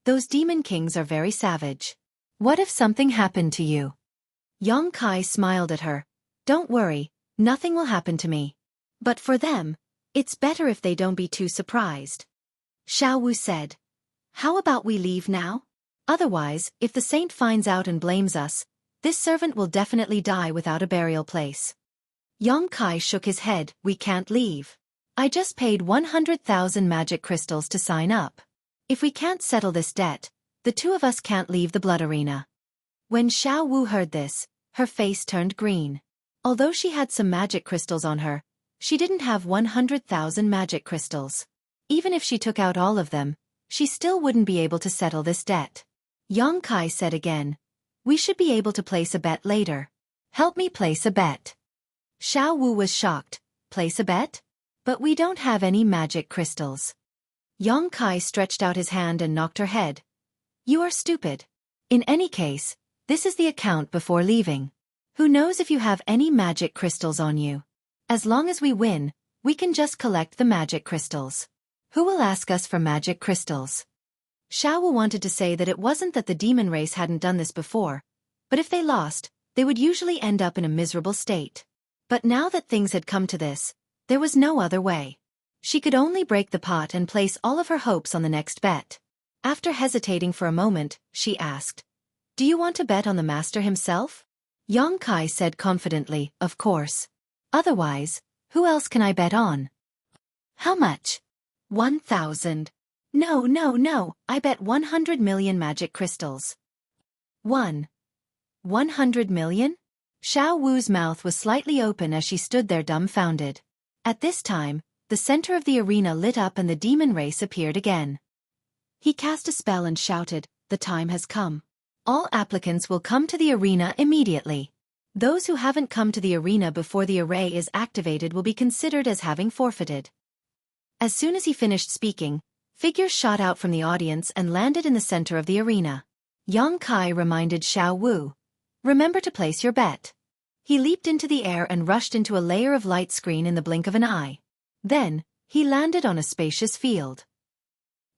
Those demon kings are very savage. What if something happened to you? Yang Kai smiled at her. Don't worry, nothing will happen to me. But for them, it's better if they don't be too surprised. Xiaowu said. How about we leave now? Otherwise, if the saint finds out and blames us, this servant will definitely die without a burial place. Yang Kai shook his head. We can't leave. I just paid 100,000 magic crystals to sign up. If we can't settle this debt, the two of us can't leave the blood arena. When Xiaowu heard this, her face turned green. Although she had some magic crystals on her, she didn't have 100,000 magic crystals. Even if she took out all of them, she still wouldn't be able to settle this debt. Yang Kai said again, we should be able to place a bet later. Help me place a bet. Xiaowu was shocked. Place a bet? But we don't have any magic crystals. Yang Kai stretched out his hand and knocked her head. You are stupid. In any case, this is the account before leaving. Who knows if you have any magic crystals on you? As long as we win, we can just collect the magic crystals. Who will ask us for magic crystals? Xiaowu wanted to say that it wasn't that the demon race hadn't done this before, but if they lost, they would usually end up in a miserable state. But now that things had come to this, there was no other way. She could only break the pot and place all of her hopes on the next bet. After hesitating for a moment, she asked, Do you want to bet on the master himself? Yang Kai said confidently, Of course. Otherwise, who else can I bet on? How much? 1,000. No, I bet 100 million magic crystals. 100 million? Xiaowu's mouth was slightly open as she stood there dumbfounded. At this time, the center of the arena lit up and the demon race appeared again. He cast a spell and shouted, The time has come. All applicants will come to the arena immediately. Those who haven't come to the arena before the array is activated will be considered as having forfeited. As soon as he finished speaking, figures shot out from the audience and landed in the center of the arena. Yang Kai reminded Xiaowu, Remember to place your bet. He leaped into the air and rushed into a layer of light screen in the blink of an eye. Then, he landed on a spacious field.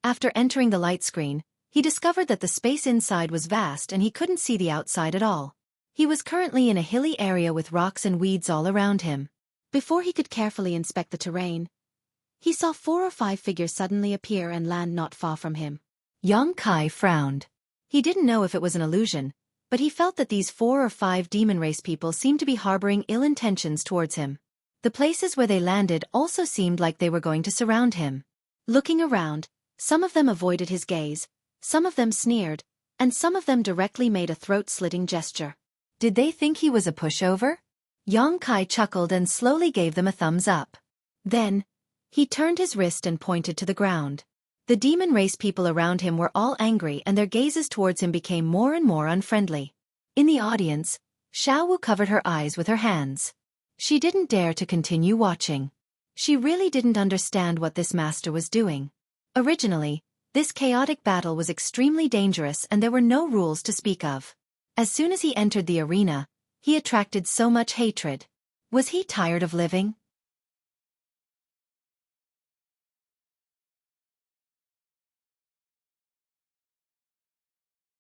After entering the light screen, he discovered that the space inside was vast and he couldn't see the outside at all. He was currently in a hilly area with rocks and weeds all around him. Before he could carefully inspect the terrain, he saw 4 or 5 figures suddenly appear and land not far from him. Yang Kai frowned. He didn't know if it was an illusion, but he felt that these 4 or 5 demon race people seemed to be harboring ill intentions towards him. The places where they landed also seemed like they were going to surround him. Looking around, some of them avoided his gaze, some of them sneered, and some of them directly made a throat-slitting gesture. Did they think he was a pushover? Yang Kai chuckled and slowly gave them a thumbs up. Then, he turned his wrist and pointed to the ground. The demon race people around him were all angry and their gazes towards him became more and more unfriendly. In the audience, Xiaowu covered her eyes with her hands. She didn't dare to continue watching. She really didn't understand what this master was doing. Originally, this chaotic battle was extremely dangerous and there were no rules to speak of. As soon as he entered the arena, He attracted so much hatred. Was he tired of living?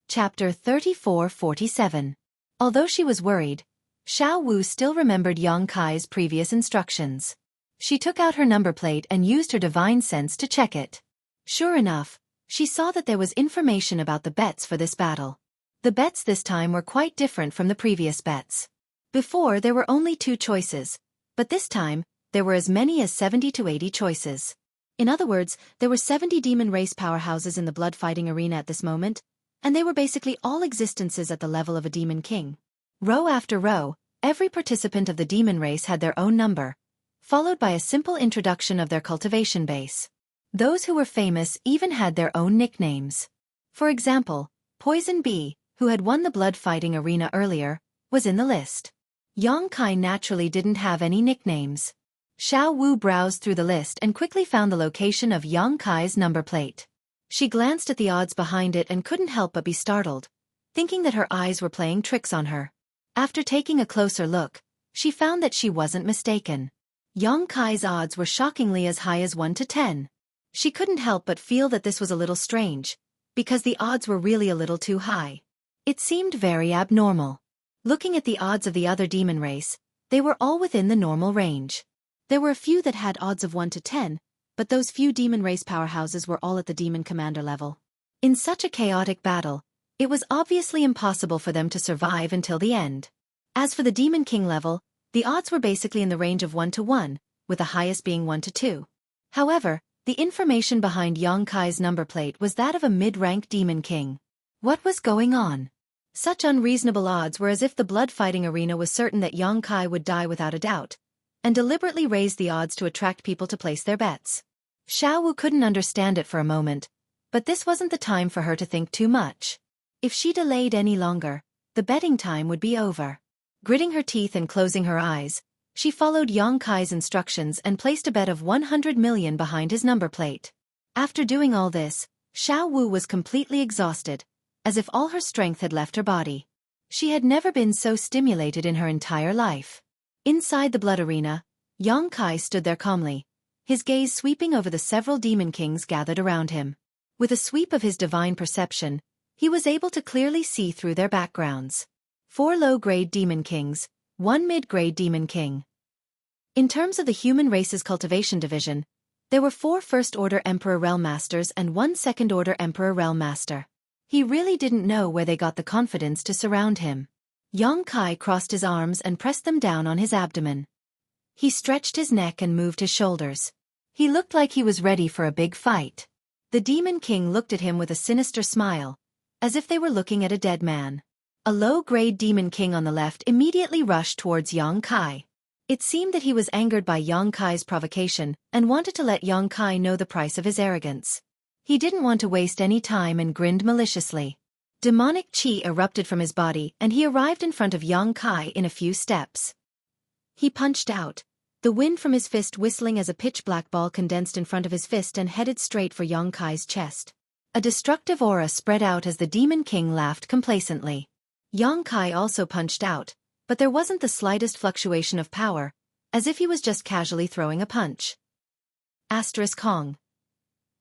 Chapter 34-47. Although she was worried, Xiao Wu still remembered Yang Kai's previous instructions. She took out her number plate and used her divine sense to check it. Sure enough, she saw that there was information about the bets for this battle. The bets this time were quite different from the previous bets. Before there were only 2 choices, but this time, there were as many as 70 to 80 choices. In other words, there were 70 demon race powerhouses in the blood fighting arena at this moment, and they were basically all existences at the level of a demon king. Row after row, every participant of the demon race had their own number, followed by a simple introduction of their cultivation base. Those who were famous even had their own nicknames. For example, Poison Bee, who had won the blood fighting arena earlier, was in the list. Yang Kai naturally didn't have any nicknames. Xiao Wu browsed through the list and quickly found the location of Yang Kai's number plate. She glanced at the odds behind it and couldn't help but be startled, thinking that her eyes were playing tricks on her. After taking a closer look, she found that she wasn't mistaken. Yang Kai's odds were shockingly as high as 1 to 10. She couldn't help but feel that this was a little strange, because the odds were really a little too high. It seemed very abnormal. Looking at the odds of the other demon race, they were all within the normal range. There were a few that had odds of 1 to 10, but those few demon race powerhouses were all at the demon commander level. In such a chaotic battle, it was obviously impossible for them to survive until the end. As for the demon king level, the odds were basically in the range of 1 to 1, with the highest being 1 to 2. However, the information behind Yang Kai's number plate was that of a mid-rank demon king. What was going on? Such unreasonable odds were as if the blood fighting arena was certain that Yang Kai would die without a doubt, and deliberately raised the odds to attract people to place their bets. Xiao Wu couldn't understand it for a moment, but this wasn't the time for her to think too much. If she delayed any longer, the betting time would be over. Gritting her teeth and closing her eyes, she followed Yang Kai's instructions and placed a bet of 100 million behind his number plate. After doing all this, Xiao Wu was completely exhausted, as if all her strength had left her body. She had never been so stimulated in her entire life. Inside the blood arena, Yang Kai stood there calmly, his gaze sweeping over the several demon kings gathered around him. With a sweep of his divine perception, he was able to clearly see through their backgrounds. 4 low-grade demon kings, 1 mid-grade demon king. In terms of the human race's cultivation division, there were 4 first-order Emperor Realm Masters and 1 second-order Emperor Realm Master. He really didn't know where they got the confidence to surround him. Yang Kai crossed his arms and pressed them down on his abdomen. He stretched his neck and moved his shoulders. He looked like he was ready for a big fight. The Demon King looked at him with a sinister smile, as if they were looking at a dead man. A low-grade Demon King on the left immediately rushed towards Yang Kai. It seemed that he was angered by Yang Kai's provocation and wanted to let Yang Kai know the price of his arrogance. He didn't want to waste any time and grinned maliciously. Demonic chi erupted from his body and he arrived in front of Yang Kai in a few steps. He punched out, the wind from his fist whistling as a pitch-black ball condensed in front of his fist and headed straight for Yang Kai's chest. A destructive aura spread out as the Demon King laughed complacently. Yang Kai also punched out, but there wasn't the slightest fluctuation of power, as if he was just casually throwing a punch. Kong.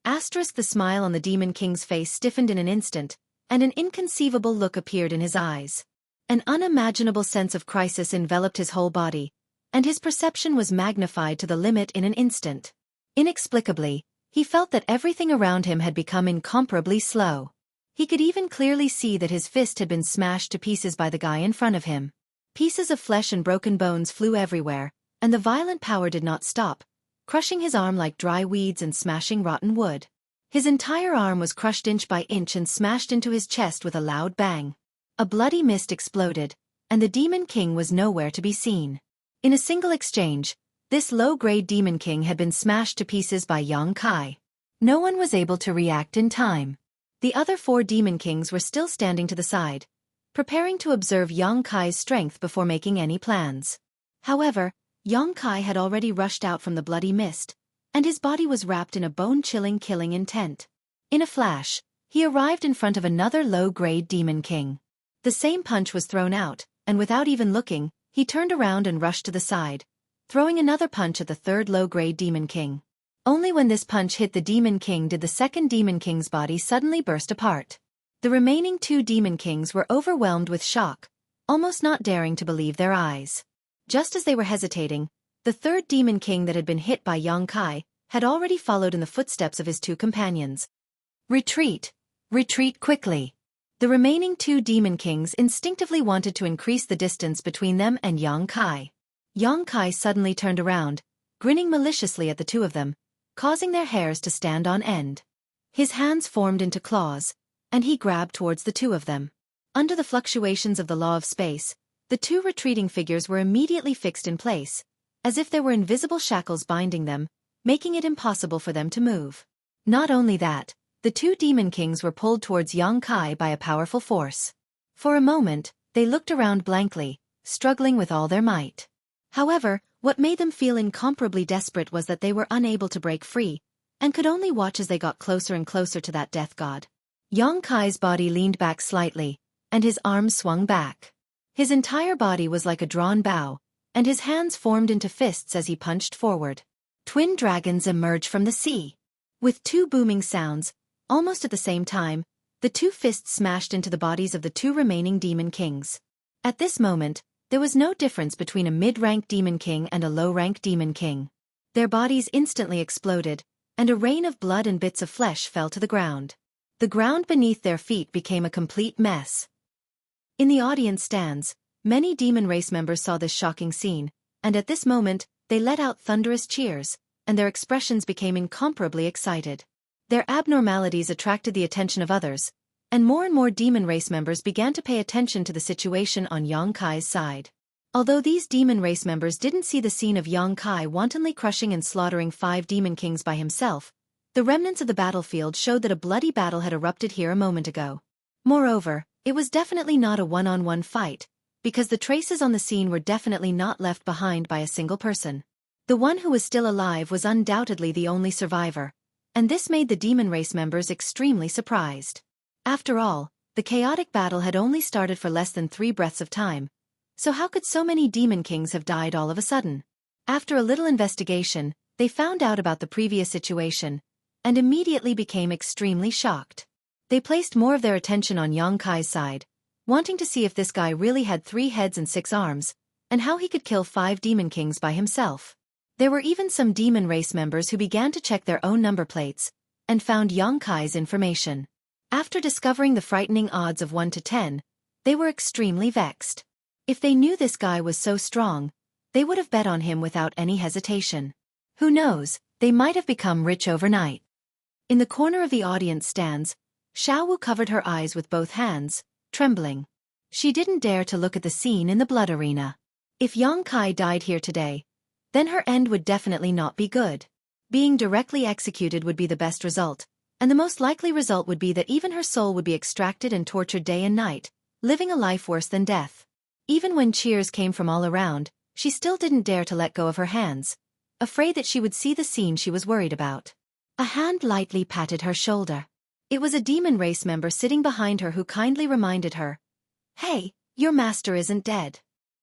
The smile on the Demon King's face stiffened in an instant, and an inconceivable look appeared in his eyes. An unimaginable sense of crisis enveloped his whole body, and his perception was magnified to the limit in an instant. Inexplicably, he felt that everything around him had become incomparably slow. He could even clearly see that his fist had been smashed to pieces by the guy in front of him. Pieces of flesh and broken bones flew everywhere, and the violent power did not stop, crushing his arm like dry weeds and smashing rotten wood. His entire arm was crushed inch by inch and smashed into his chest with a loud bang. A bloody mist exploded, and the Demon King was nowhere to be seen. In a single exchange, this low-grade Demon King had been smashed to pieces by Yang Kai. No one was able to react in time. The other 4 Demon Kings were still standing to the side, preparing to observe Yang Kai's strength before making any plans. However, Yang Kai had already rushed out from the bloody mist, and his body was wrapped in a bone-chilling killing intent. In a flash, he arrived in front of another low-grade Demon King. The same punch was thrown out, and without even looking, he turned around and rushed to the side, throwing another punch at the third low-grade Demon King. Only when this punch hit the Demon King did the second Demon King's body suddenly burst apart. The remaining two Demon Kings were overwhelmed with shock, almost not daring to believe their eyes. Just as they were hesitating, the third Demon King that had been hit by Xueqi had already followed in the footsteps of his two companions. Retreat! Retreat quickly! The remaining two Demon Kings instinctively wanted to increase the distance between them and Xueqi. Xueqi suddenly turned around, grinning maliciously at the two of them, causing their hairs to stand on end. His hands formed into claws, and he grabbed towards the two of them. Under the fluctuations of the law of space, the two retreating figures were immediately fixed in place, as if there were invisible shackles binding them, making it impossible for them to move. Not only that, the two Demon Kings were pulled towards Xueqi by a powerful force. For a moment, they looked around blankly, struggling with all their might. However, what made them feel incomparably desperate was that they were unable to break free, and could only watch as they got closer and closer to that death god. Xueqi's body leaned back slightly, and his arms swung back. His entire body was like a drawn bow, and his hands formed into fists as he punched forward. Twin dragons emerged from the sea. With two booming sounds, almost at the same time, the two fists smashed into the bodies of the two remaining Demon Kings. At this moment, there was no difference between a mid-rank Demon King and a low-rank Demon King. Their bodies instantly exploded, and a rain of blood and bits of flesh fell to the ground. The ground beneath their feet became a complete mess. In the audience stands, many demon race members saw this shocking scene, and at this moment, they let out thunderous cheers, and their expressions became incomparably excited. Their abnormalities attracted the attention of others, and more demon race members began to pay attention to the situation on Xueqi's side. Although these demon race members didn't see the scene of Xueqi wantonly crushing and slaughtering 5 Demon Kings by himself, the remnants of the battlefield showed that a bloody battle had erupted here a moment ago. Moreover, it was definitely not a one-on-one fight, because the traces on the scene were definitely not left behind by a single person. The one who was still alive was undoubtedly the only survivor, and this made the demon race members extremely surprised. After all, the chaotic battle had only started for less than 3 breaths of time, so how could so many Demon Kings have died all of a sudden? After a little investigation, they found out about the previous situation, and immediately became extremely shocked. They placed more of their attention on Xueqi's side, wanting to see if this guy really had 3 heads and 6 arms, and how he could kill 5 Demon Kings by himself. There were even some demon race members who began to check their own number plates, and found Xueqi's information. After discovering the frightening odds of 1 to 10, they were extremely vexed. If they knew this guy was so strong, they would have bet on him without any hesitation. Who knows, they might have become rich overnight. In the corner of the audience stands, Xueqi covered her eyes with both hands, trembling. She didn't dare to look at the scene in the blood arena. If Xueqi died here today, then her end would definitely not be good. Being directly executed would be the best result, and the most likely result would be that even her soul would be extracted and tortured day and night, living a life worse than death. Even when cheers came from all around, she still didn't dare to let go of her hands, afraid that she would see the scene she was worried about. A hand lightly patted her shoulder. It was a demon race member sitting behind her who kindly reminded her, "Hey, your master isn't dead."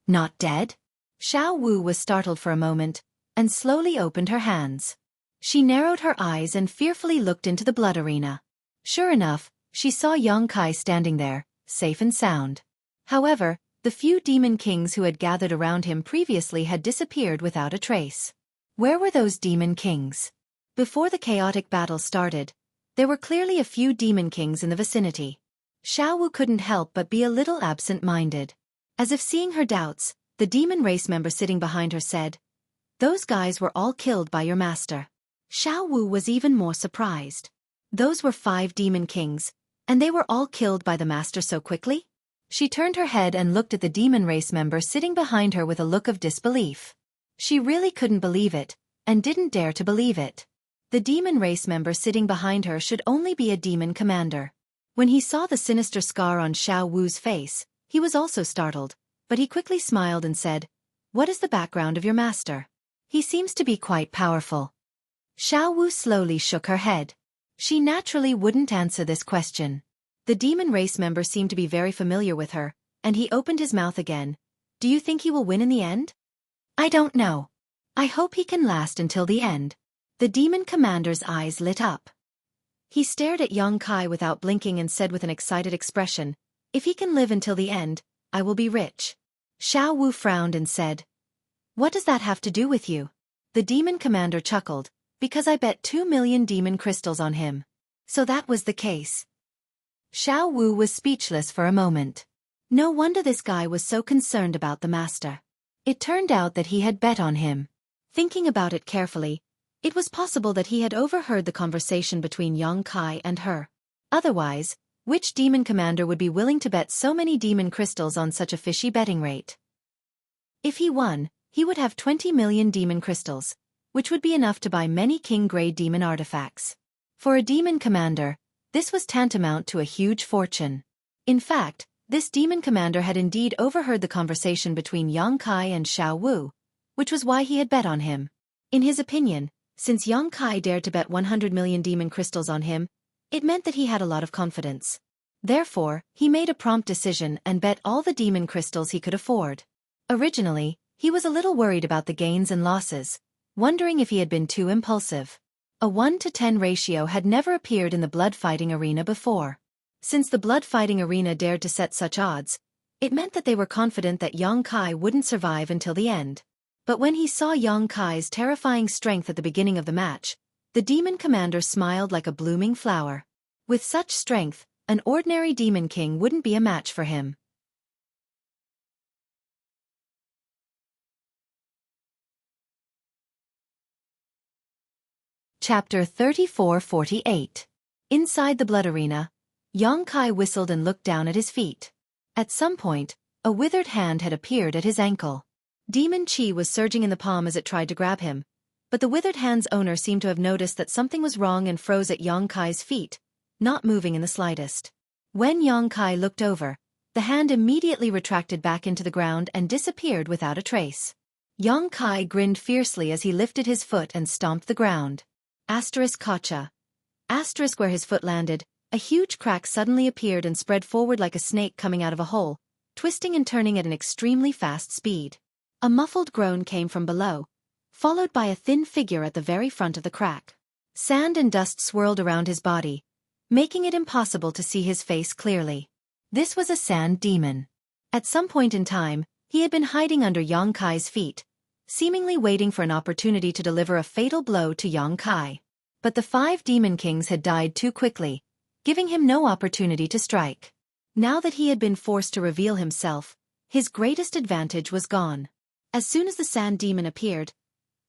Not dead? Xueqi was startled for a moment, and slowly opened her hands. She narrowed her eyes and fearfully looked into the blood arena. Sure enough, she saw Xueqi standing there, safe and sound. However, the few Demon Kings who had gathered around him previously had disappeared without a trace. Where were those Demon Kings? Before the chaotic battle started, there were clearly a few Demon Kings in the vicinity. Xueqi couldn't help but be a little absent-minded. As if seeing her doubts, the demon race member sitting behind her said, "Those guys were all killed by your master." Xueqi was even more surprised. Those were 5 Demon Kings, and they were all killed by the master so quickly? She turned her head and looked at the demon race member sitting behind her with a look of disbelief. She really couldn't believe it, and didn't dare to believe it. The demon race member sitting behind her should only be a demon commander. When he saw the sinister scar on Xueqi's face, he was also startled, but he quickly smiled and said, "What is the background of your master? He seems to be quite powerful." Xueqi slowly shook her head. She naturally wouldn't answer this question. The demon race member seemed to be very familiar with her, and he opened his mouth again. Do you think he will win in the end? I don't know. I hope he can last until the end. The demon commander's eyes lit up. He stared at Xueqi without blinking and said with an excited expression, if he can live until the end, I will be rich. Xiao Wu frowned and said, what does that have to do with you? The demon commander chuckled, because I bet 2 million demon crystals on him. So that was the case. Xiao Wu was speechless for a moment. No wonder this guy was so concerned about the master. It turned out that he had bet on him. Thinking about it carefully, it was possible that he had overheard the conversation between Xueqi and her. Otherwise, which demon commander would be willing to bet so many demon crystals on such a fishy betting rate? If he won, he would have 20 million demon crystals, which would be enough to buy many king-grade demon artifacts. For a demon commander, this was tantamount to a huge fortune. In fact, this demon commander had indeed overheard the conversation between Xueqi and Xiao Wu, which was why he had bet on him. In his opinion, since Xueqi dared to bet 100 million demon crystals on him, it meant that he had a lot of confidence. Therefore, he made a prompt decision and bet all the demon crystals he could afford. Originally, he was a little worried about the gains and losses, wondering if he had been too impulsive. A 1-to-10 ratio had never appeared in the blood-fighting arena before. Since the blood-fighting arena dared to set such odds, it meant that they were confident that Xueqi wouldn't survive until the end. But when he saw Xueqi's terrifying strength at the beginning of the match, the demon commander smiled like a blooming flower. With such strength, an ordinary demon king wouldn't be a match for him. Chapter 34-48. Inside the blood arena, Xueqi whistled and looked down at his feet. At some point, a withered hand had appeared at his ankle. Demon Qi was surging in the palm as it tried to grab him, but the withered hand's owner seemed to have noticed that something was wrong and froze at Xueqi's feet, not moving in the slightest. When Xueqi looked over, the hand immediately retracted back into the ground and disappeared without a trace. Xueqi grinned fiercely as he lifted his foot and stomped the ground. Gotcha. Where his foot landed, a huge crack suddenly appeared and spread forward like a snake coming out of a hole, twisting and turning at an extremely fast speed. A muffled groan came from below, followed by a thin figure at the very front of the crack. Sand and dust swirled around his body, making it impossible to see his face clearly. This was a sand demon. At some point in time, he had been hiding under Xueqi's feet, seemingly waiting for an opportunity to deliver a fatal blow to Xueqi. But the 5 demon kings had died too quickly, giving him no opportunity to strike. Now that he had been forced to reveal himself, his greatest advantage was gone. As soon as the sand demon appeared,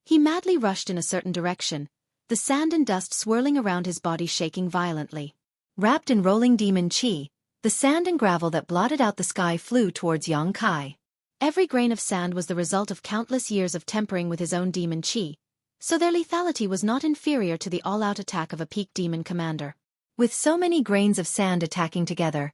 he madly rushed in a certain direction, the sand and dust swirling around his body shaking violently. Wrapped in rolling demon Qi, the sand and gravel that blotted out the sky flew towards Xueqi. Every grain of sand was the result of countless years of tempering with his own demon Qi, so their lethality was not inferior to the all-out attack of a peak demon commander. With so many grains of sand attacking together,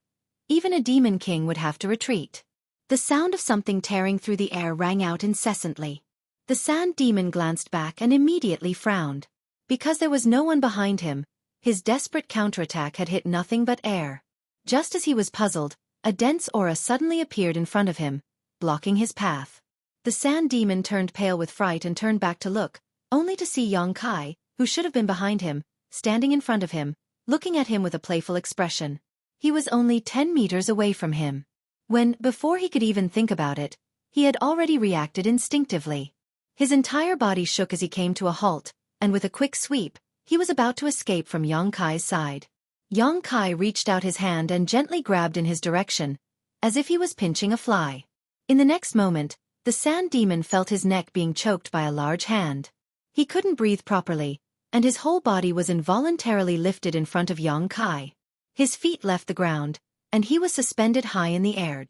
even a demon king would have to retreat. The sound of something tearing through the air rang out incessantly. The sand demon glanced back and immediately frowned. Because there was no one behind him, his desperate counterattack had hit nothing but air. Just as he was puzzled, a dense aura suddenly appeared in front of him, blocking his path. The sand demon turned pale with fright and turned back to look, only to see Xueqi, who should have been behind him, standing in front of him, looking at him with a playful expression. He was only 10 meters away from him. When, before he could even think about it, he had already reacted instinctively. His entire body shook as he came to a halt, and with a quick sweep, he was about to escape from Xueqi's side. Xueqi reached out his hand and gently grabbed in his direction, as if he was pinching a fly. In the next moment, the sand demon felt his neck being choked by a large hand. He couldn't breathe properly, and his whole body was involuntarily lifted in front of Xueqi. His feet left the ground, and he was suspended high in the air.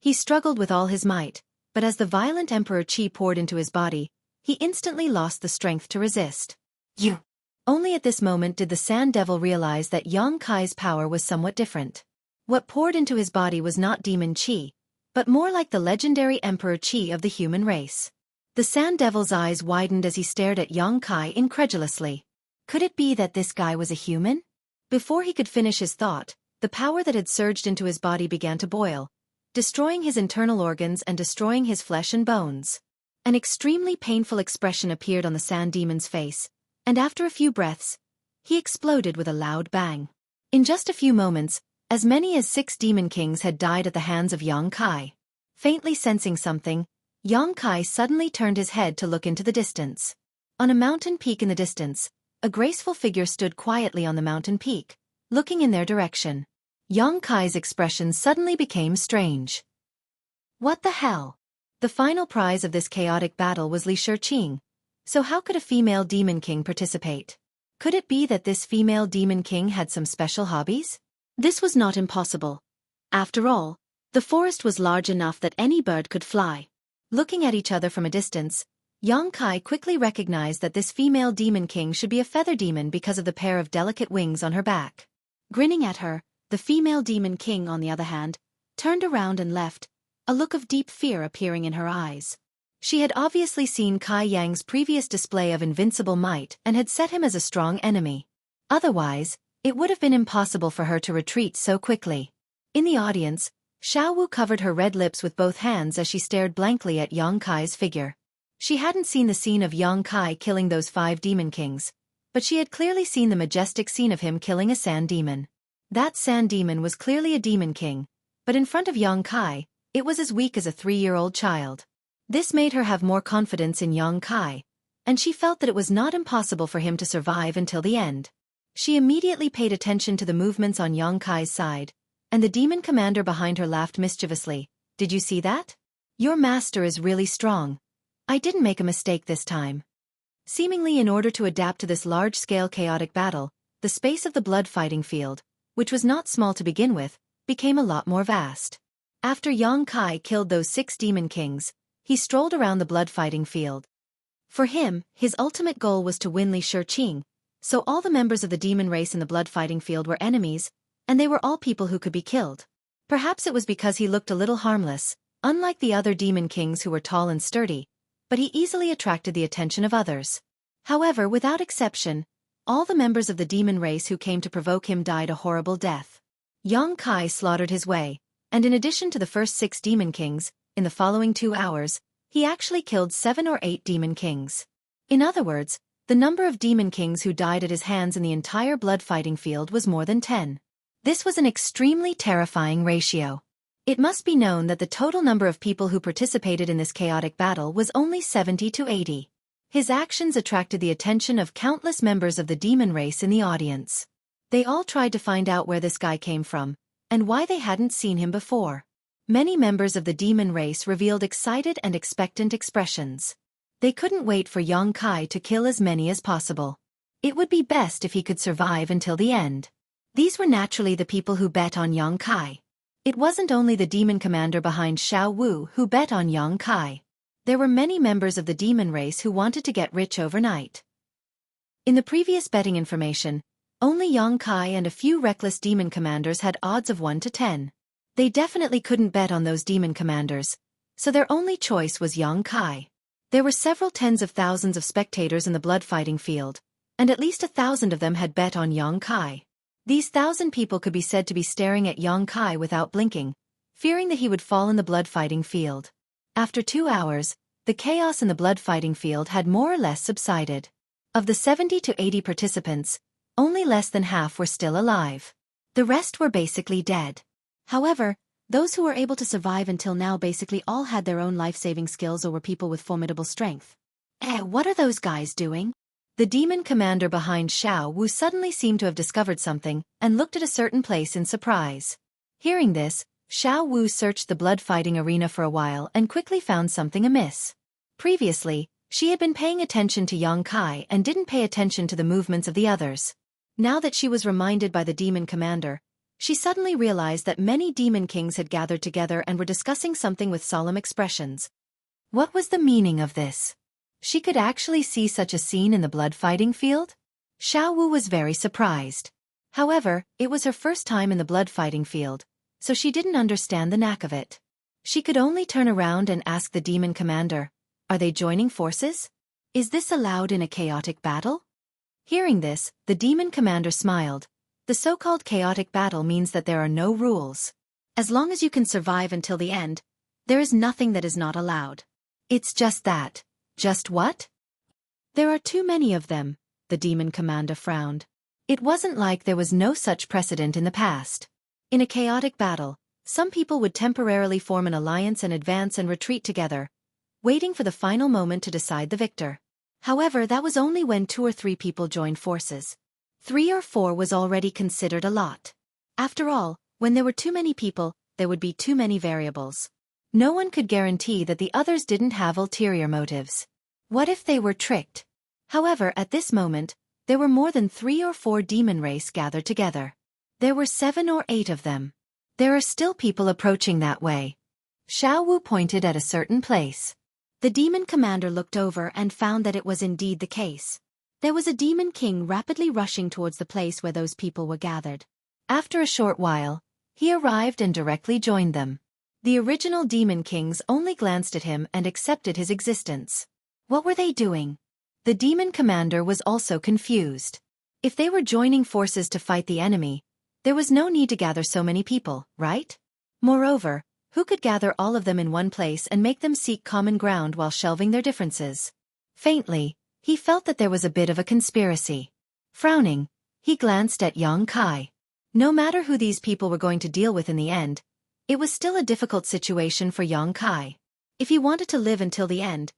He struggled with all his might, but as the violent emperor Qi poured into his body, he instantly lost the strength to resist. You! Only at this moment did the sand devil realize that Xueqi's power was somewhat different. What poured into his body was not demon Qi, but more like the legendary Emperor Qi of the human race. The sand devil's eyes widened as he stared at Xueqi incredulously. Could it be that this guy was a human? Before he could finish his thought, the power that had surged into his body began to boil, destroying his internal organs and destroying his flesh and bones. An extremely painful expression appeared on the sand demon's face, and after a few breaths, he exploded with a loud bang. In just a few moments, as many as 6 demon kings had died at the hands of Xueqi. Faintly sensing something, Xueqi suddenly turned his head to look into the distance. On a mountain peak in the distance, a graceful figure stood quietly on the mountain peak, looking in their direction. Xueqi's expression suddenly became strange. What the hell? The final prize of this chaotic battle was Xueqi. So how could a female demon king participate? Could it be that this female demon king had some special hobbies? This was not impossible. After all, the forest was large enough that any bird could fly. Looking at each other from a distance, Xueqi quickly recognized that this female demon king should be a feather demon because of the pair of delicate wings on her back. Grinning at her, the female demon king, on the other hand, turned around and left, a look of deep fear appearing in her eyes. She had obviously seen Kai Yang's previous display of invincible might and had set him as a strong enemy. Otherwise, it would have been impossible for her to retreat so quickly. In the audience, Xiaowu covered her red lips with both hands as she stared blankly at Xueqi's figure. She hadn't seen the scene of Xueqi killing those 5 demon kings, but she had clearly seen the majestic scene of him killing a sand demon. That sand demon was clearly a demon king, but in front of Xueqi, it was as weak as a 3-year-old child. This made her have more confidence in Xueqi, and she felt that it was not impossible for him to survive until the end. She immediately paid attention to the movements on Xueqi's side, and the demon commander behind her laughed mischievously. Did you see that? Your master is really strong. I didn't make a mistake this time. Seemingly in order to adapt to this large-scale chaotic battle, the space of the blood fighting field, which was not small to begin with, became a lot more vast. After Xueqi killed those 6 demon kings, he strolled around the blood fighting field. For him, his ultimate goal was to win Xueqi, so all the members of the demon race in the blood fighting field were enemies, and they were all people who could be killed. Perhaps it was because he looked a little harmless, unlike the other demon kings who were tall and sturdy, but he easily attracted the attention of others. However, without exception, all the members of the demon race who came to provoke him died a horrible death. Xueqi slaughtered his way, and in addition to the first 6 demon kings, in the following 2 hours, he actually killed 7 or 8 demon kings. In other words, the number of demon kings who died at his hands in the entire blood fighting field was more than 10. This was an extremely terrifying ratio. It must be known that the total number of people who participated in this chaotic battle was only 70 to 80. His actions attracted the attention of countless members of the demon race in the audience. They all tried to find out where this guy came from, and why they hadn't seen him before. Many members of the demon race revealed excited and expectant expressions. They couldn't wait for Xueqi to kill as many as possible. It would be best if he could survive until the end. These were naturally the people who bet on Xueqi. It wasn't only the demon commander behind Xiaowu who bet on Xueqi. There were many members of the demon race who wanted to get rich overnight. In the previous betting information, only Xueqi and a few reckless demon commanders had odds of 1 to 10. They definitely couldn't bet on those demon commanders, so their only choice was Xueqi. There were several tens of thousands of spectators in the blood fighting field, and at least 1,000 of them had bet on Xueqi. These 1,000 people could be said to be staring at Xueqi without blinking, fearing that he would fall in the blood fighting field. After 2 hours, the chaos in the blood fighting field had more or less subsided. Of the 70 to 80 participants, only less than half were still alive. The rest were basically dead. However, those who were able to survive until now basically all had their own life-saving skills or were people with formidable strength. What are those guys doing? The demon commander behind Xiaowu suddenly seemed to have discovered something and looked at a certain place in surprise. Hearing this, Xiaowu searched the blood-fighting arena for a while and quickly found something amiss. Previously, she had been paying attention to Xueqi and didn't pay attention to the movements of the others. Now that she was reminded by the demon commander, she suddenly realized that many demon kings had gathered together and were discussing something with solemn expressions. What was the meaning of this? She could actually see such a scene in the blood-fighting field? Xiaowu was very surprised. However, it was her first time in the blood-fighting field, so she didn't understand the knack of it. She could only turn around and ask the demon commander, "Are they joining forces? Is this allowed in a chaotic battle?" Hearing this, the demon commander smiled. The so-called chaotic battle means that there are no rules. As long as you can survive until the end, there is nothing that is not allowed. It's just that. Just what? There are too many of them, the demon commander frowned. It wasn't like there was no such precedent in the past. In a chaotic battle, some people would temporarily form an alliance and advance and retreat together, waiting for the final moment to decide the victor. However, that was only when 2 or 3 people joined forces. 3 or 4 was already considered a lot. After all, when there were too many people, there would be too many variables. No one could guarantee that the others didn't have ulterior motives. What if they were tricked? However, at this moment, there were more than 3 or 4 demon race gathered together. There were 7 or 8 of them. There are still people approaching that way. Xueqi pointed at a certain place. The demon commander looked over and found that it was indeed the case. There was a demon king rapidly rushing towards the place where those people were gathered. After a short while, he arrived and directly joined them. The original demon kings only glanced at him and accepted his existence. What were they doing? The demon commander was also confused. If they were joining forces to fight the enemy, there was no need to gather so many people, right? Moreover, who could gather all of them in one place and make them seek common ground while shelving their differences? Faintly, he felt that there was a bit of a conspiracy. Frowning, he glanced at Xueqi. No matter who these people were going to deal with in the end, it was still a difficult situation for Xueqi. If he wanted to live until the end,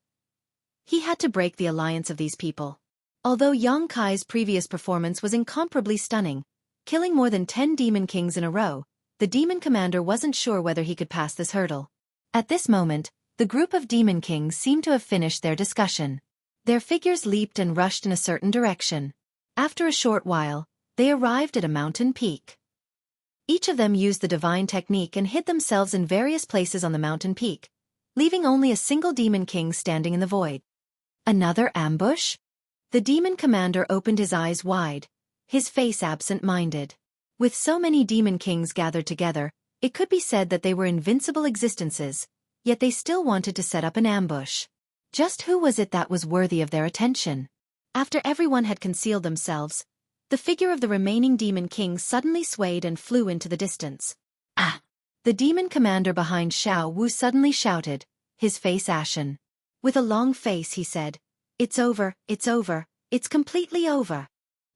he had to break the alliance of these people. Although Xueqi's previous performance was incomparably stunning, killing more than 10 demon kings in a row, the demon commander wasn't sure whether he could pass this hurdle. At this moment, the group of demon kings seemed to have finished their discussion. Their figures leaped and rushed in a certain direction. After a short while, they arrived at a mountain peak. Each of them used the divine technique and hid themselves in various places on the mountain peak, leaving only a single demon king standing in the void. Another ambush? The demon commander opened his eyes wide, his face absent-minded. With so many demon kings gathered together, it could be said that they were invincible existences, yet they still wanted to set up an ambush. Just who was it that was worthy of their attention? After everyone had concealed themselves, the figure of the remaining demon king suddenly swayed and flew into the distance. Ah! The demon commander behind Xueqi suddenly shouted, his face ashen. With a long face he said, "It's over, it's completely over."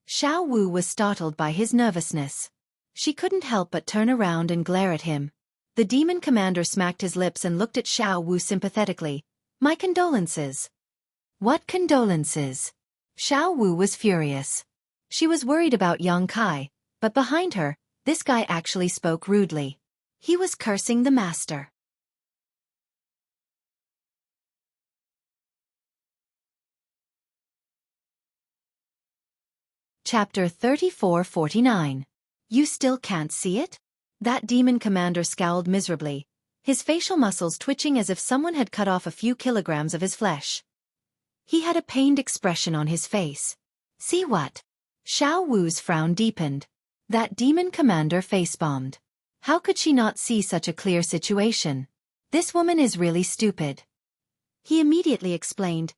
Xueqi was startled by his nervousness. She couldn't help but turn around and glare at him. The demon commander smacked his lips and looked at Xueqi sympathetically. "My condolences." "What condolences?" Xueqi was furious. She was worried about Xueqi, but behind her, this guy actually spoke rudely. He was cursing the master. Chapter 34-49. You still can't see it? That demon commander scowled miserably, his facial muscles twitching as if someone had cut off a few kilograms of his flesh. He had a pained expression on his face. See what? Xueqi's frown deepened. That demon commander face-bombed. How could she not see such a clear situation? This woman is really stupid. He immediately explained,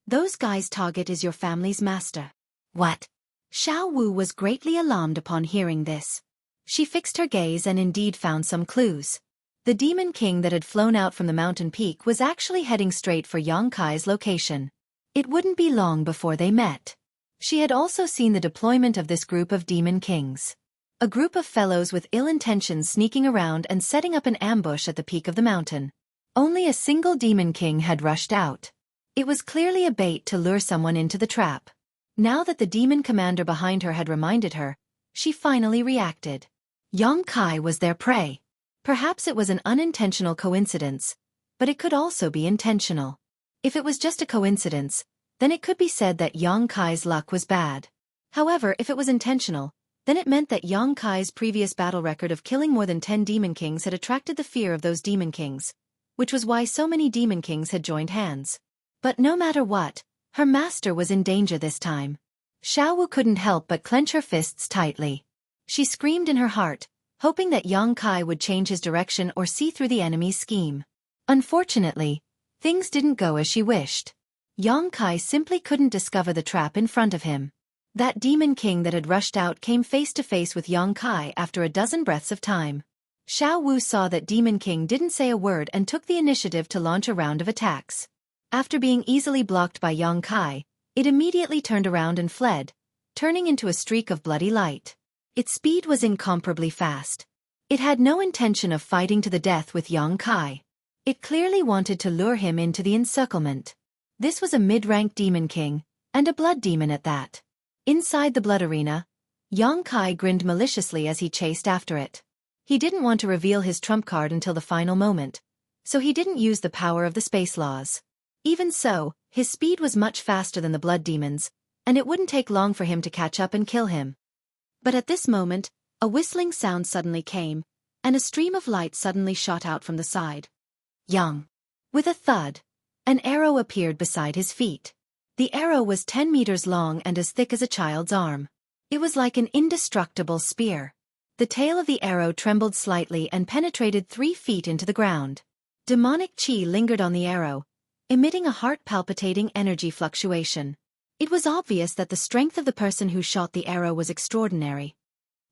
"Those guys' target is your family's master." What? Xueqi was greatly alarmed upon hearing this. She fixed her gaze and indeed found some clues. The demon king that had flown out from the mountain peak was actually heading straight for Xueqi's location. It wouldn't be long before they met. She had also seen the deployment of this group of demon kings. A group of fellows with ill intentions sneaking around and setting up an ambush at the peak of the mountain. Only a single demon king had rushed out. It was clearly a bait to lure someone into the trap. Now that the demon commander behind her had reminded her, she finally reacted. Xueqi was their prey. Perhaps it was an unintentional coincidence, but it could also be intentional. If it was just a coincidence, then it could be said that Xueqi's luck was bad. However, if it was intentional, then it meant that Xueqi's previous battle record of killing more than 10 demon kings had attracted the fear of those demon kings, which was why so many demon kings had joined hands. But no matter what, her master was in danger this time. Xueqi couldn't help but clench her fists tightly. She screamed in her heart, hoping that Xueqi would change his direction or see through the enemy's scheme. Unfortunately, things didn't go as she wished. Xueqi simply couldn't discover the trap in front of him. That demon king that had rushed out came face to face with Xueqi after a dozen breaths of time. Xiao Wu saw that Demon King didn't say a word and took the initiative to launch a round of attacks. After being easily blocked by Yang Kai, it immediately turned around and fled, turning into a streak of bloody light. Its speed was incomparably fast. It had no intention of fighting to the death with Yang Kai. It clearly wanted to lure him into the encirclement. This was a mid-rank Demon King, and a blood demon at that. Inside the blood arena, Yang Kai grinned maliciously as he chased after it. He didn't want to reveal his trump card until the final moment, so he didn't use the power of the space laws. Even so, his speed was much faster than the blood demons, and it wouldn't take long for him to catch up and kill him. But at this moment, a whistling sound suddenly came, and a stream of light suddenly shot out from the side. Yang. With a thud, an arrow appeared beside his feet. The arrow was 10 meters long and as thick as a child's arm. It was like an indestructible spear. The tail of the arrow trembled slightly and penetrated 3 feet into the ground. Demonic chi lingered on the arrow, emitting a heart-palpitating energy fluctuation. It was obvious that the strength of the person who shot the arrow was extraordinary.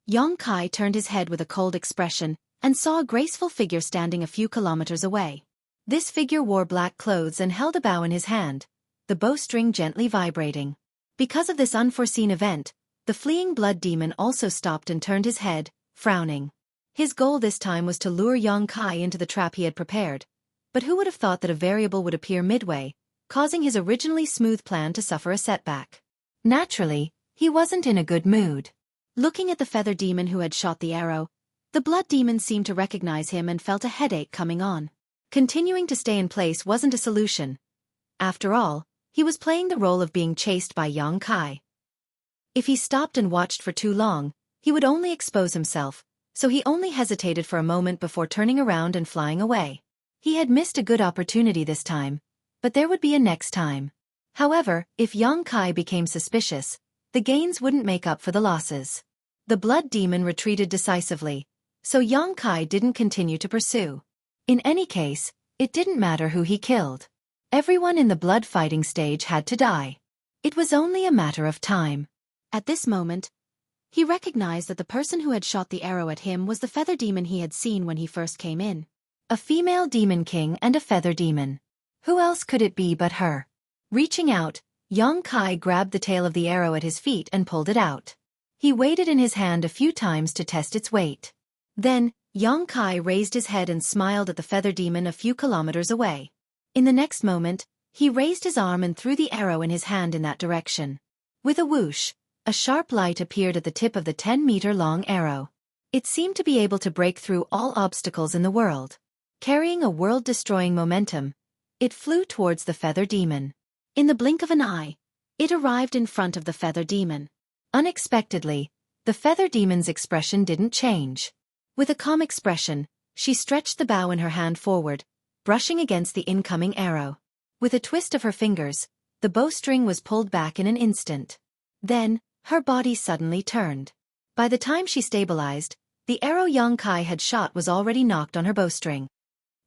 Yang Kai turned his head with a cold expression and saw a graceful figure standing a few kilometers away. This figure wore black clothes and held a bow in his hand, the bowstring gently vibrating. Because of this unforeseen event, the fleeing blood demon also stopped and turned his head, frowning. His goal this time was to lure Yang Kai into the trap he had prepared, but who would have thought that a variable would appear midway, causing his originally smooth plan to suffer a setback. Naturally, he wasn't in a good mood. Looking at the feather demon who had shot the arrow, the blood demon seemed to recognize him and felt a headache coming on. Continuing to stay in place wasn't a solution. After all, he was playing the role of being chased by Yang Kai. If he stopped and watched for too long, he would only expose himself, so he only hesitated for a moment before turning around and flying away. He had missed a good opportunity this time, but there would be a next time. However, if Yang Kai became suspicious, the gains wouldn't make up for the losses. The blood demon retreated decisively, so Yang Kai didn't continue to pursue. In any case, it didn't matter who he killed. Everyone in the blood fighting stage had to die. It was only a matter of time. At this moment, he recognized that the person who had shot the arrow at him was the feather demon he had seen when he first came in. A female demon king and a feather demon. Who else could it be but her? Reaching out, Yang Kai grabbed the tail of the arrow at his feet and pulled it out. He weighed it in his hand a few times to test its weight. Then, Yang Kai raised his head and smiled at the feather demon a few kilometers away. In the next moment, he raised his arm and threw the arrow in his hand in that direction. With a whoosh, a sharp light appeared at the tip of the 10-meter-long arrow. It seemed to be able to break through all obstacles in the world. Carrying a world-destroying momentum, it flew towards the feather demon. In the blink of an eye, it arrived in front of the feather demon. Unexpectedly, the feather demon's expression didn't change. With a calm expression, she stretched the bow in her hand forward, brushing against the incoming arrow. With a twist of her fingers, the bowstring was pulled back in an instant. Then, her body suddenly turned. By the time she stabilized, the arrow Yang Kai had shot was already knocked on her bowstring.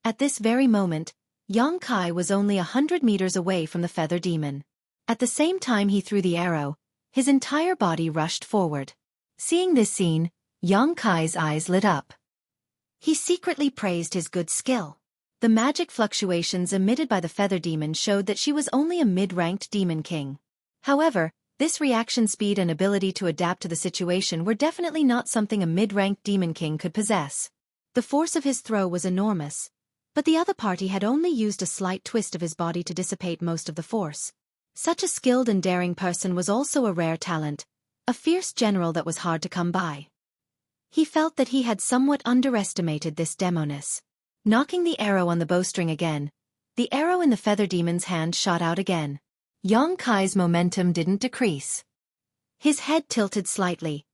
At this very moment, Yang Kai was only 100 meters away from the feather demon. At the same time he threw the arrow, his entire body rushed forward. Seeing this scene, Yang Kai's eyes lit up. He secretly praised his good skill. The magic fluctuations emitted by the feather demon showed that she was only a mid-ranked demon king. However, this reaction speed and ability to adapt to the situation were definitely not something a mid-ranked demon king could possess. The force of his throw was enormous, but the other party had only used a slight twist of his body to dissipate most of the force. Such a skilled and daring person was also a rare talent, a fierce general that was hard to come by. He felt that he had somewhat underestimated this demoness. Knocking the arrow on the bowstring again, the arrow in the feather demon's hand shot out again. Yang Kai's momentum didn't decrease. His head tilted slightly,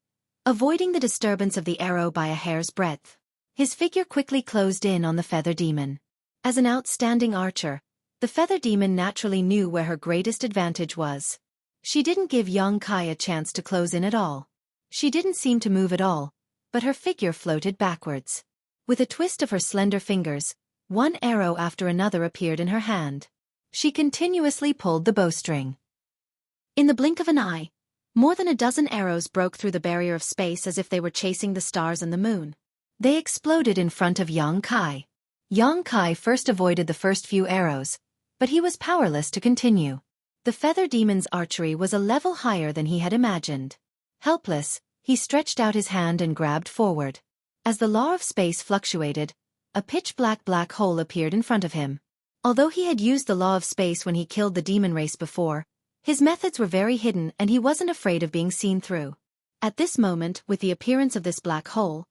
avoiding the disturbance of the arrow by a hair's breadth. His figure quickly closed in on the feather demon. As an outstanding archer, the feather demon naturally knew where her greatest advantage was. She didn't give Yang Kai a chance to close in at all. She didn't seem to move at all, but her figure floated backwards. With a twist of her slender fingers, one arrow after another appeared in her hand. She continuously pulled the bowstring. In the blink of an eye, more than a dozen arrows broke through the barrier of space as if they were chasing the stars and the moon. They exploded in front of Yang Kai. Yang Kai first avoided the first few arrows, but he was powerless to continue. The feather demon's archery was a level higher than he had imagined. Helpless, he stretched out his hand and grabbed forward. As the law of space fluctuated, a pitch-black black hole appeared in front of him. Although he had used the law of space when he killed the demon race before, his methods were very hidden and he wasn't afraid of being seen through. At this moment, with the appearance of this black hole,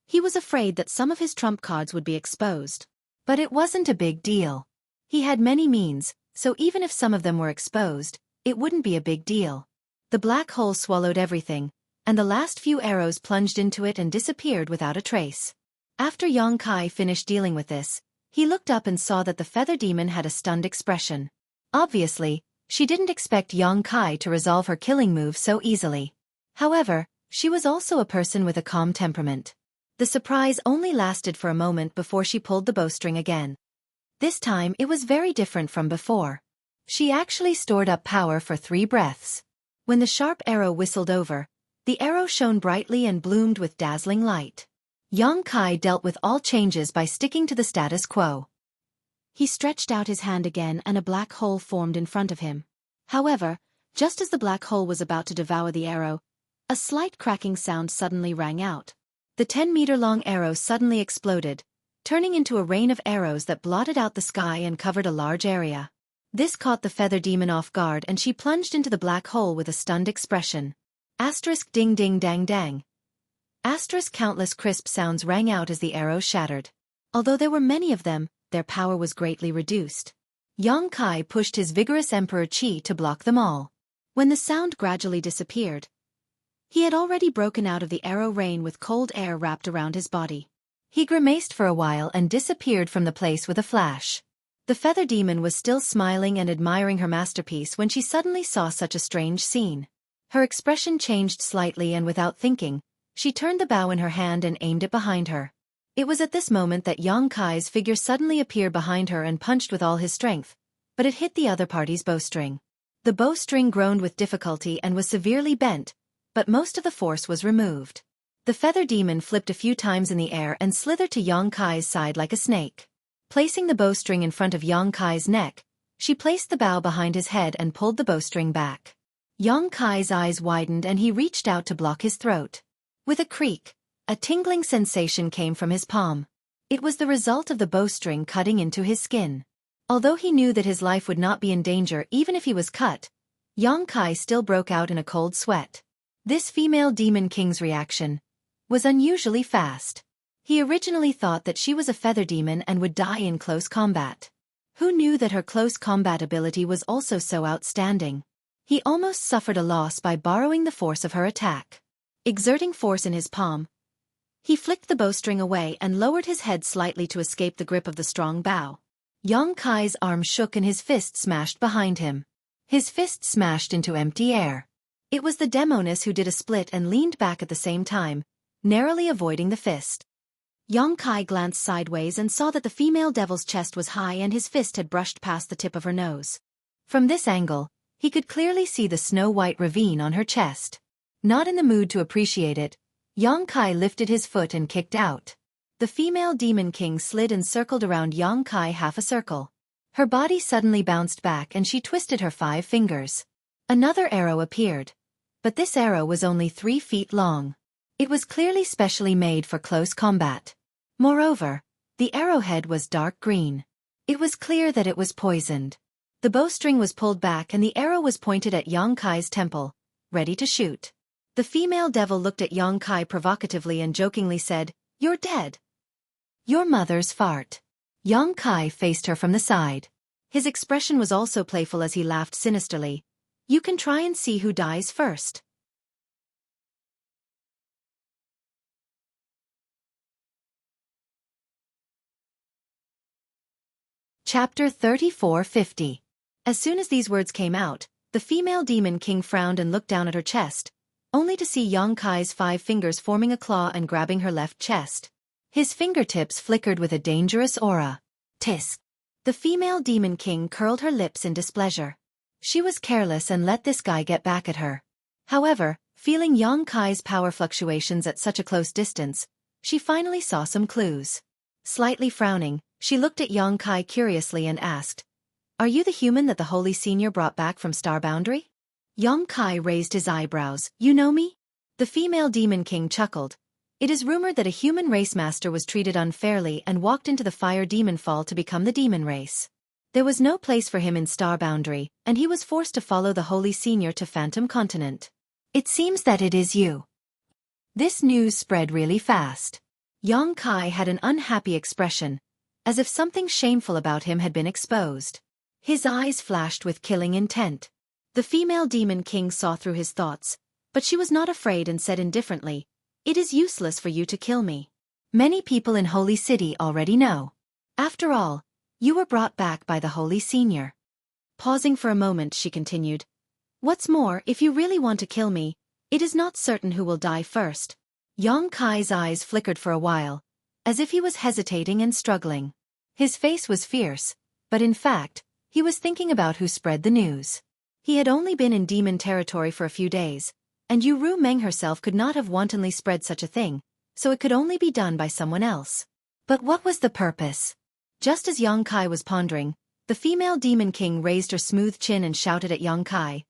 he was afraid that some of his trump cards would be exposed. But it wasn't a big deal. He had many means, so even if some of them were exposed, it wouldn't be a big deal. The black hole swallowed everything, and the last few arrows plunged into it and disappeared without a trace. After Yang Kai finished dealing with this, he looked up and saw that the feather demon had a stunned expression. Obviously, she didn't expect Yang Kai to resolve her killing move so easily. However, she was also a person with a calm temperament. The surprise only lasted for a moment before she pulled the bowstring again. This time it was very different from before. She actually stored up power for 3 breaths. When the sharp arrow whistled over, the arrow shone brightly and bloomed with dazzling light. Yang Kai dealt with all changes by sticking to the status quo. He stretched out his hand again and a black hole formed in front of him. However, just as the black hole was about to devour the arrow, a slight cracking sound suddenly rang out. The 10-meter-long arrow suddenly exploded, turning into a rain of arrows that blotted out the sky and covered a large area. This caught the feather demon off guard and she plunged into the black hole with a stunned expression. Asterisk ding ding dang dang. Asterisk countless crisp sounds rang out as the arrows shattered. Although there were many of them, their power was greatly reduced. Yang Kai pushed his vigorous emperor chi to block them all. When the sound gradually disappeared, he had already broken out of the arrow rain with cold air wrapped around his body. He grimaced for a while and disappeared from the place with a flash. The feather demon was still smiling and admiring her masterpiece when she suddenly saw such a strange scene. Her expression changed slightly and without thinking, she turned the bow in her hand and aimed it behind her. It was at this moment that Yang Kai's figure suddenly appeared behind her and punched with all his strength, but it hit the other party's bowstring. The bowstring groaned with difficulty and was severely bent, but most of the force was removed. The feather demon flipped a few times in the air and slithered to Yang Kai's side like a snake. Placing the bowstring in front of Yang Kai's neck, she placed the bow behind his head and pulled the bowstring back. Yang Kai's eyes widened and he reached out to block his throat. With a creak, a tingling sensation came from his palm. It was the result of the bowstring cutting into his skin. Although he knew that his life would not be in danger even if he was cut, Yang Kai still broke out in a cold sweat. This female demon king's reaction was unusually fast. He originally thought that she was a feather demon and would die in close combat. Who knew that her close combat ability was also so outstanding? He almost suffered a loss by borrowing the force of her attack. Exerting force in his palm, he flicked the bowstring away and lowered his head slightly to escape the grip of the strong bow. Yang Kai's arm shook and his fist smashed behind him. His fist smashed into empty air. It was the demoness who did a split and leaned back at the same time, narrowly avoiding the fist. Yang Kai glanced sideways and saw that the female devil's chest was high and his fist had brushed past the tip of her nose. From this angle, he could clearly see the snow-white ravine on her chest. Not in the mood to appreciate it, Yang Kai lifted his foot and kicked out. The female demon king slid and circled around Yang Kai half a circle. Her body suddenly bounced back and she twisted her 5 fingers. Another arrow appeared. But this arrow was only 3 feet long. It was clearly specially made for close combat. Moreover, the arrowhead was dark green. It was clear that it was poisoned. The bowstring was pulled back and the arrow was pointed at Yang Kai's temple, ready to shoot. The female devil looked at Yang Kai provocatively and jokingly said, "You're dead. Your mother's fart." Yang Kai faced her from the side. His expression was also playful as he laughed sinisterly. "You can try and see who dies first." Chapter 3450. As soon as these words came out, the female demon king frowned and looked down at her chest, only to see Yang Kai's 5 fingers forming a claw and grabbing her left chest. His fingertips flickered with a dangerous aura. Tisk. The female demon king curled her lips in displeasure. She was careless and let this guy get back at her. However, feeling Yang Kai's power fluctuations at such a close distance, She finally saw some clues. Slightly frowning, she looked at Yang Kai curiously and asked, "Are you the human that the Holy Senior brought back from Star Boundary?" Yang Kai raised his eyebrows. "You know me?" The female Demon King chuckled. "It is rumored that a human race master was treated unfairly and walked into the Fire Demon Fall to become the demon race. There was no place for him in Star Boundary, and he was forced to follow the Holy Senior to Phantom Continent. It seems that it is you." This news spread really fast. Yang Kai had an unhappy expression, as if something shameful about him had been exposed. His eyes flashed with killing intent. The female Demon King saw through his thoughts, but she was not afraid and said indifferently, "It is useless for you to kill me. Many people in Holy City already know. After all, you were brought back by the Holy Senior." Pausing for a moment, she continued, "What's more, if you really want to kill me, it is not certain who will die first." Yang Kai's eyes flickered for a while, as if he was hesitating and struggling. His face was fierce, but in fact, he was thinking about who spread the news. He had only been in demon territory for a few days, and Yu Meng herself could not have wantonly spread such a thing, so it could only be done by someone else. But what was the purpose? Just as Yang Kai was pondering, the female Demon King raised her smooth chin and shouted at Yang Kai,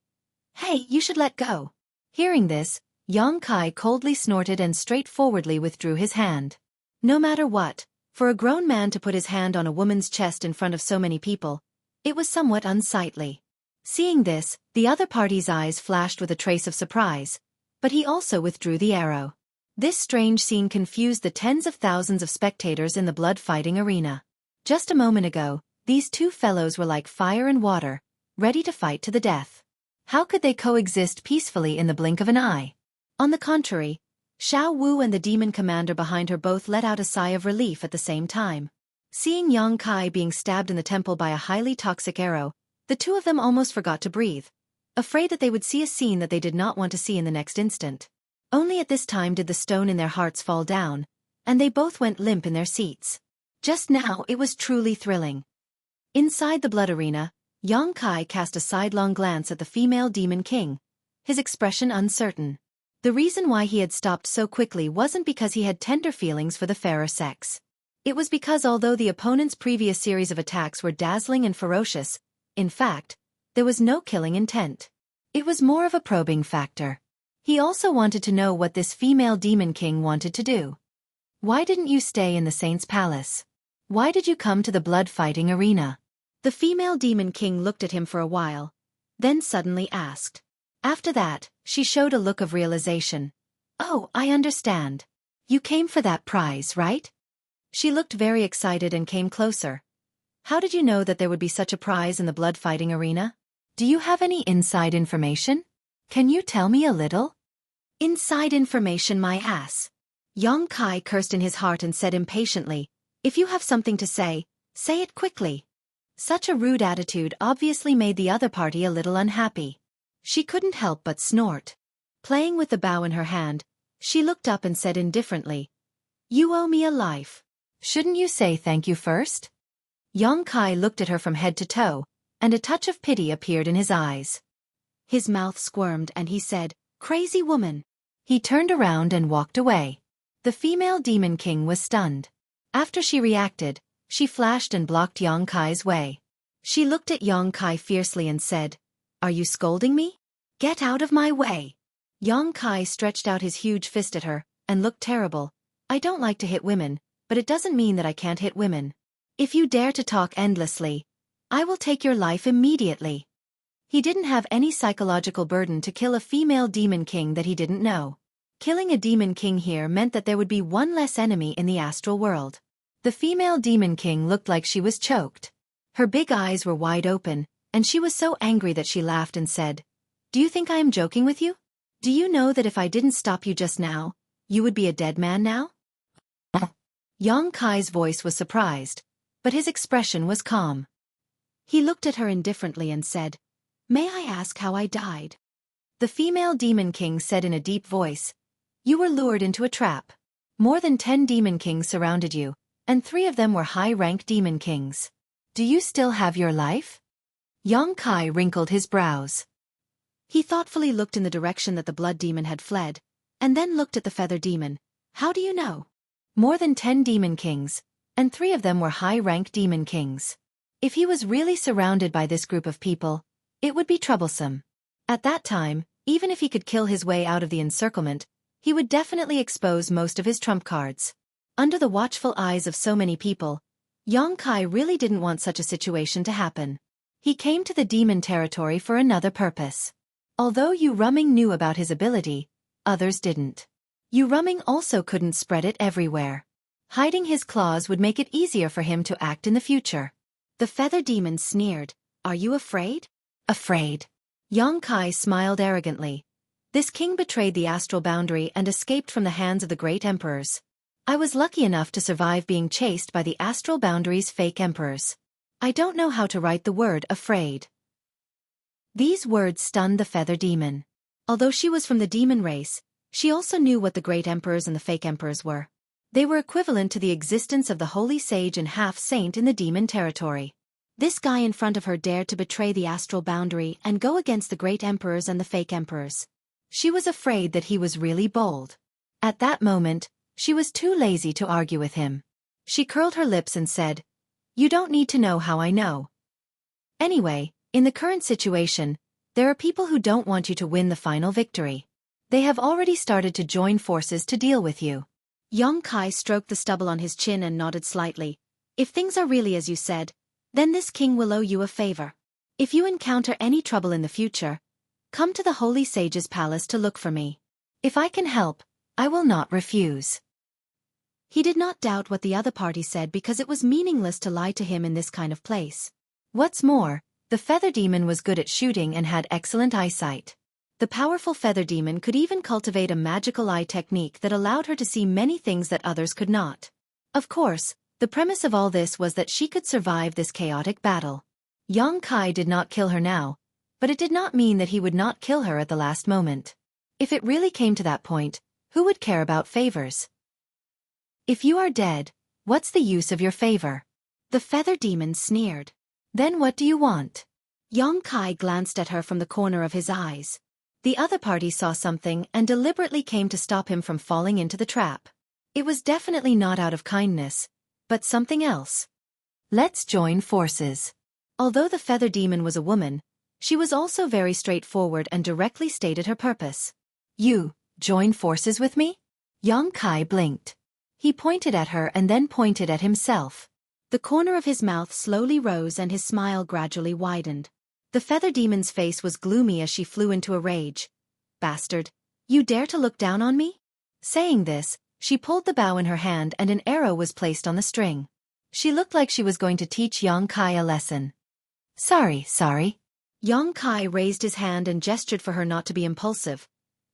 "Hey, you should let go." Hearing this, Yang Kai coldly snorted and straightforwardly withdrew his hand. No matter what, for a grown man to put his hand on a woman's chest in front of so many people, it was somewhat unsightly. Seeing this, the other party's eyes flashed with a trace of surprise, but he also withdrew the arrow. This strange scene confused the tens of thousands of spectators in the blood-fighting arena. Just a moment ago, these two fellows were like fire and water, ready to fight to the death. How could they coexist peacefully in the blink of an eye? On the contrary, Xiao Wu and the demon commander behind her both let out a sigh of relief at the same time. Seeing Yang Kai being stabbed in the temple by a highly toxic arrow, the two of them almost forgot to breathe, afraid that they would see a scene that they did not want to see in the next instant. Only at this time did the stone in their hearts fall down, and they both went limp in their seats. Just now it was truly thrilling. Inside the blood arena, Yang Kai cast a sidelong glance at the female Demon King, his expression uncertain. The reason why he had stopped so quickly wasn't because he had tender feelings for the fairer sex. It was because although the opponent's previous series of attacks were dazzling and ferocious, in fact, there was no killing intent. It was more of a probing factor. He also wanted to know what this female Demon King wanted to do. "Why didn't you stay in the Saint's Palace? Why did you come to the blood-fighting arena?" The female Demon King looked at him for a while, then suddenly asked. After that, she showed a look of realization. "Oh, I understand. You came for that prize, right?" She looked very excited and came closer. "How did you know that there would be such a prize in the blood-fighting arena? Do you have any inside information? Can you tell me a little?" "Inside information, my ass." Yang Kai cursed in his heart and said impatiently, "If you have something to say it quickly." Such a rude attitude obviously made the other party a little unhappy. She couldn't help but snort. Playing with the bow in her hand, she looked up and said indifferently, "You owe me a life. Shouldn't you say thank you first?" Yang Kai looked at her from head to toe, and a touch of pity appeared in his eyes. His mouth squirmed and he said, "Crazy woman." He turned around and walked away. The female Demon King was stunned. After she reacted, she flashed and blocked Yang Kai's way. She looked at Yang Kai fiercely and said, "Are you scolding me? Get out of my way." Yang Kai stretched out his huge fist at her, and looked terrible. "I don't like to hit women, but it doesn't mean that I can't hit women. If you dare to talk endlessly, I will take your life immediately." He didn't have any psychological burden to kill a female Demon King that he didn't know. Killing a Demon King here meant that there would be one less enemy in the astral world. The female Demon King looked like she was choked. Her big eyes were wide open, and she was so angry that she laughed and said, "Do you think I am joking with you? Do you know that if I didn't stop you just now, you would be a dead man now?" Yang Kai's voice was surprised, but his expression was calm. He looked at her indifferently and said, "May I ask how I died?" The female Demon King said in a deep voice, "You were lured into a trap. More than 10 Demon Kings surrounded you, and 3 of them were high-rank Demon Kings. Do you still have your life?" Yang Kai wrinkled his brows. He thoughtfully looked in the direction that the blood demon had fled, and then looked at the feather demon. "How do you know?" More than 10 demon kings, and 3 of them were high-rank demon kings. If he was really surrounded by this group of people, it would be troublesome. At that time, even if he could kill his way out of the encirclement, he would definitely expose most of his trump cards. Under the watchful eyes of so many people, Xueqi really didn't want such a situation to happen. He came to the demon territory for another purpose. Although Yu Ruming knew about his ability, others didn't. Yu Ruming also couldn't spread it everywhere. Hiding his claws would make it easier for him to act in the future. The feather demon sneered, "Are you afraid?" "Afraid." Xueqi smiled arrogantly. This king betrayed the astral boundary and escaped from the hands of the great emperors. I was lucky enough to survive being chased by the astral boundary's fake emperors. I don't know how to write the word afraid. These words stunned the feather demon. Although she was from the demon race, she also knew what the great emperors and the fake emperors were. They were equivalent to the existence of the holy sage and half-saint in the demon territory. This guy in front of her dared to betray the astral boundary and go against the great emperors and the fake emperors. She was afraid that he was really bold. At that moment, she was too lazy to argue with him. She curled her lips and said, "You don't need to know how I know. Anyway, in the current situation, there are people who don't want you to win the final victory. They have already started to join forces to deal with you." Xueqi stroked the stubble on his chin and nodded slightly. "If things are really as you said, then this king will owe you a favor. If you encounter any trouble in the future, come to the holy sage's palace to look for me. If I can help, I will not refuse." He did not doubt what the other party said because it was meaningless to lie to him in this kind of place. What's more, the feather demon was good at shooting and had excellent eyesight. The powerful feather demon could even cultivate a magical eye technique that allowed her to see many things that others could not. Of course, the premise of all this was that she could survive this chaotic battle. Xueqi did not kill her now, but it did not mean that he would not kill her at the last moment. If it really came to that point, who would care about favors? If you are dead, what's the use of your favor? The feather demon sneered. Then what do you want? Xueqi glanced at her from the corner of his eyes. The other party saw something and deliberately came to stop him from falling into the trap. It was definitely not out of kindness, but something else. Let's join forces. Although the feather demon was a woman, she was also very straightforward and directly stated her purpose. You, join forces with me? Xueqi blinked. He pointed at her and then pointed at himself. The corner of his mouth slowly rose and his smile gradually widened. The feather demon's face was gloomy as she flew into a rage. "Bastard! You dare to look down on me?" Saying this, she pulled the bow in her hand and an arrow was placed on the string. She looked like she was going to teach Xueqi a lesson. Sorry. Xueqi raised his hand and gestured for her not to be impulsive.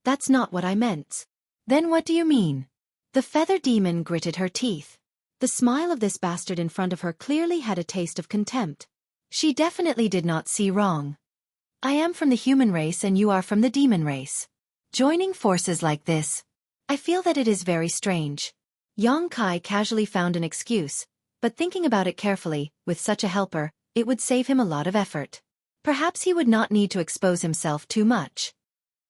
"That's not what I meant." "Then what do you mean?" The feather demon gritted her teeth. The smile of this bastard in front of her clearly had a taste of contempt. She definitely did not see wrong. "I am from the human race and you are from the demon race. Joining forces like this, I feel that it is very strange." Xueqi casually found an excuse, but thinking about it carefully, with such a helper, it would save him a lot of effort. Perhaps he would not need to expose himself too much.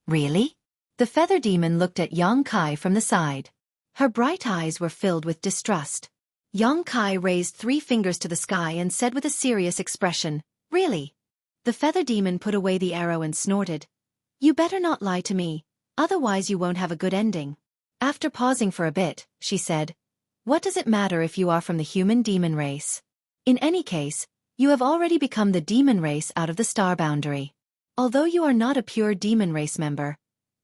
"Really?" The feather demon looked at Xueqi from the side. Her bright eyes were filled with distrust. Xueqi raised 3 fingers to the sky and said with a serious expression, "Really?" The feather demon put away the arrow and snorted. "You better not lie to me, otherwise you won't have a good ending." After pausing for a bit, she said, "What does it matter if you are from the human demon race? In any case, you have already become the demon race out of the star boundary. Although you are not a pure demon race member,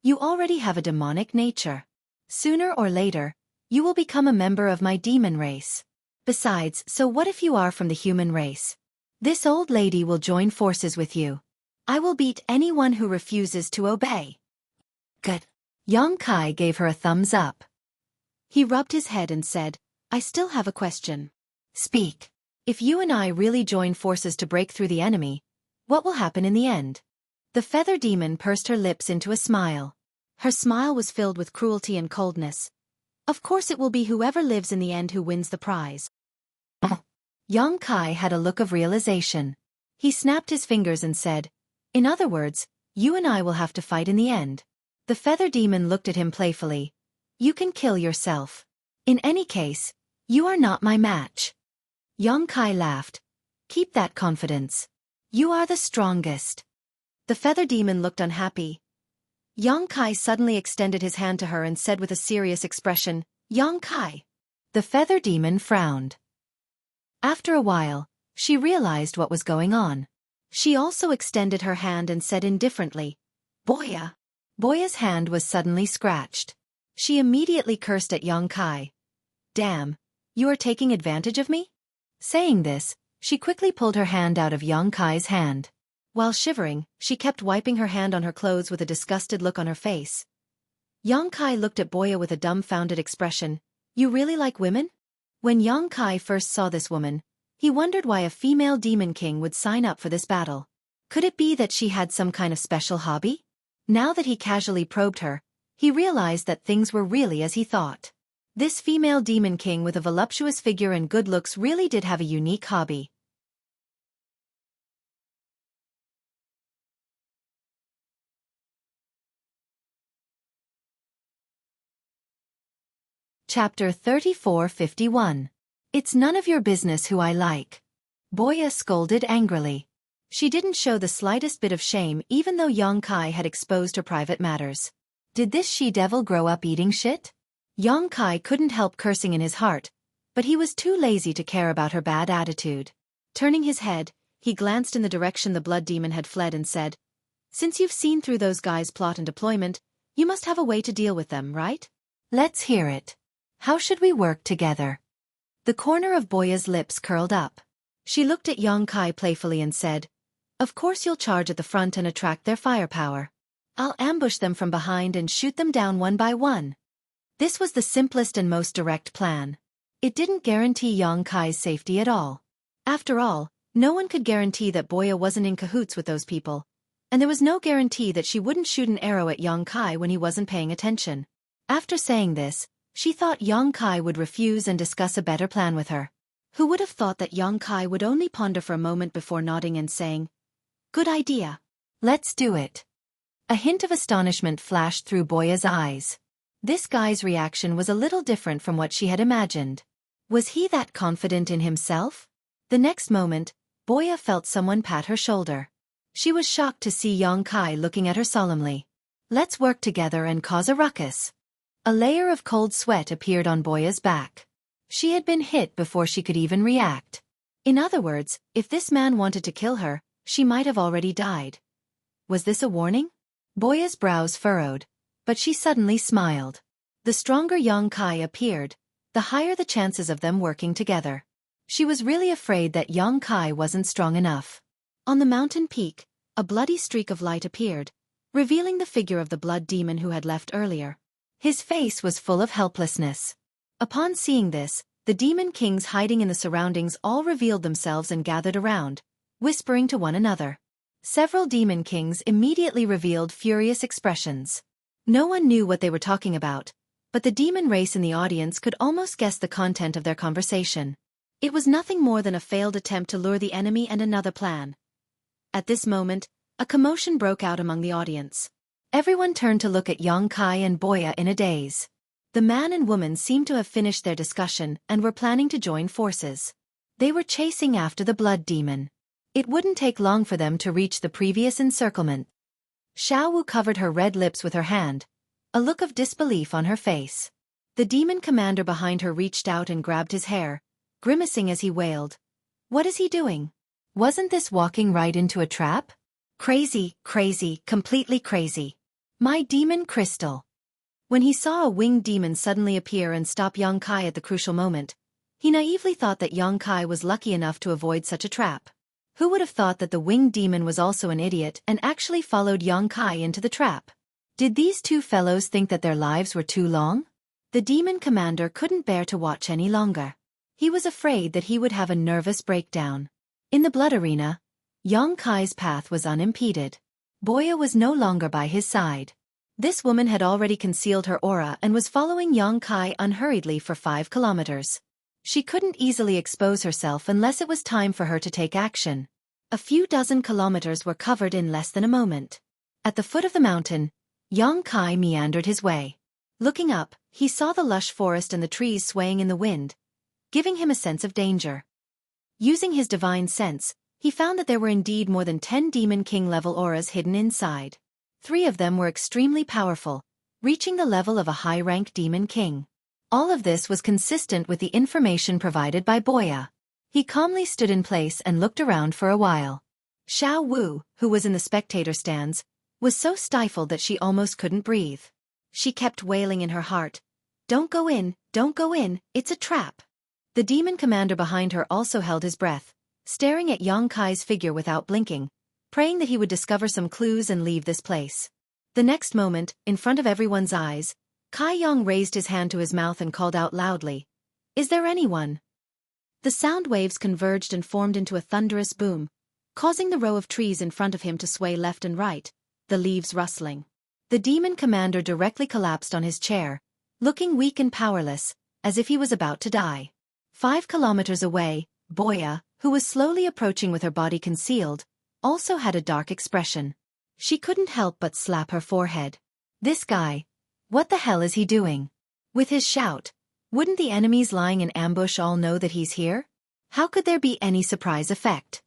you already have a demonic nature. Sooner or later, you will become a member of my demon race. Besides, so what if you are from the human race? This old lady will join forces with you. I will beat anyone who refuses to obey." Good. Xueqi gave her a thumbs up. He rubbed his head and said, "I still have a question." "Speak." "If you and I really join forces to break through the enemy, what will happen in the end?" The feather demon pursed her lips into a smile. Her smile was filled with cruelty and coldness. "Of course it will be whoever lives in the end who wins the prize." Xueqi had a look of realization. He snapped his fingers and said, "In other words, you and I will have to fight in the end." The feather demon looked at him playfully. "You can kill yourself. In any case, you are not my match. Yongkai laughed. Keep that confidence. You are the strongest. The feather demon looked unhappy. Yongkai suddenly extended his hand to her and said with a serious expression, Yongkai. The feather demon frowned. After a while, she realized what was going on. She also extended her hand and said indifferently, Boya. Boya's hand was suddenly scratched. She immediately cursed at Yongkai. Damn, you are taking advantage of me? Saying this, she quickly pulled her hand out of Yongkai's hand. While shivering, she kept wiping her hand on her clothes with a disgusted look on her face. Yongkai looked at Boya with a dumbfounded expression. You really like women? When Yongkai first saw this woman, he wondered why a female demon king would sign up for this battle. Could it be that she had some kind of special hobby? Now that he casually probed her, he realized that things were really as he thought. This female demon king with a voluptuous figure and good looks really did have a unique hobby. Chapter 34:51. It's none of your business who I like. Boya scolded angrily. She didn't show the slightest bit of shame even though Yongkai had exposed her private matters. Did this she-devil grow up eating shit? Yongkai couldn't help cursing in his heart, but he was too lazy to care about her bad attitude. Turning his head, he glanced in the direction the blood demon had fled and said, Since you've seen through those guys' plot and deployment, you must have a way to deal with them, right? Let's hear it. How should we work together? The corner of Boya's lips curled up. She looked at Yongkai playfully and said, Of course you'll charge at the front and attract their firepower. I'll ambush them from behind and shoot them down one by one. This was the simplest and most direct plan. It didn't guarantee Yongkai's safety at all. After all, no one could guarantee that Boya wasn't in cahoots with those people, and there was no guarantee that she wouldn't shoot an arrow at Yongkai when he wasn't paying attention. After saying this, she thought Yongkai would refuse and discuss a better plan with her. Who would have thought that Yongkai would only ponder for a moment before nodding and saying, Good idea. Let's do it. A hint of astonishment flashed through Boya's eyes. This guy's reaction was a little different from what she had imagined. Was he that confident in himself? The next moment, Boya felt someone pat her shoulder. She was shocked to see Yongkai looking at her solemnly. Let's work together and cause a ruckus. A layer of cold sweat appeared on Boya's back. She had been hit before she could even react. In other words, if this man wanted to kill her, she might have already died. Was this a warning? Boya's brows furrowed, but she suddenly smiled. The stronger Yongkai appeared, the higher the chances of them working together. She was really afraid that Yongkai wasn't strong enough. On the mountain peak, a bloody streak of light appeared, revealing the figure of the blood demon who had left earlier. His face was full of helplessness. Upon seeing this, the demon kings hiding in the surroundings all revealed themselves and gathered around, whispering to one another. Several demon kings immediately revealed furious expressions. No one knew what they were talking about, but the demon race in the audience could almost guess the content of their conversation. It was nothing more than a failed attempt to lure the enemy and another plan. At this moment, a commotion broke out among the audience. Everyone turned to look at Yongkai and Boya in a daze. The man and woman seemed to have finished their discussion and were planning to join forces. They were chasing after the blood demon. It wouldn't take long for them to reach the previous encirclement. Xiaowu covered her red lips with her hand, a look of disbelief on her face. The demon commander behind her reached out and grabbed his hair, grimacing as he wailed. What is he doing? Wasn't this walking right into a trap? Crazy, crazy, completely crazy. My demon crystal. When he saw a winged demon suddenly appear and stop Yongkai at the crucial moment, he naively thought that Yongkai was lucky enough to avoid such a trap. Who would have thought that the winged demon was also an idiot and actually followed Yongkai into the trap? Did these two fellows think that their lives were too long? The demon commander couldn't bear to watch any longer. He was afraid that he would have a nervous breakdown. In the blood arena, Yongkai's path was unimpeded. Boya was no longer by his side. This woman had already concealed her aura and was following Yongkai unhurriedly for 5 kilometers. She couldn't easily expose herself unless it was time for her to take action. A few dozen kilometers were covered in less than a moment. At the foot of the mountain, Yongkai meandered his way. Looking up, he saw the lush forest and the trees swaying in the wind, giving him a sense of danger. Using his divine sense, he found that there were indeed more than 10 Demon King-level auras hidden inside. 3 of them were extremely powerful, reaching the level of a high-rank Demon King. All of this was consistent with the information provided by Boya. He calmly stood in place and looked around for a while. Xiao Wu, who was in the spectator stands, was so stifled that she almost couldn't breathe. She kept wailing in her heart, "Don't go in, it's a trap." The demon commander behind her also held his breath, staring at Yang Kai's figure without blinking, praying that he would discover some clues and leave this place. The next moment, in front of everyone's eyes, Kai Yang raised his hand to his mouth and called out loudly, "Is there anyone?" The sound waves converged and formed into a thunderous boom, causing the row of trees in front of him to sway left and right, the leaves rustling. The demon commander directly collapsed on his chair, looking weak and powerless, as if he was about to die. 5 kilometers away, Boya, who was slowly approaching with her body concealed, also had a dark expression. She couldn't help but slap her forehead. This guy, what the hell is he doing? With his shout, wouldn't the enemies lying in ambush all know that he's here? How could there be any surprise effect?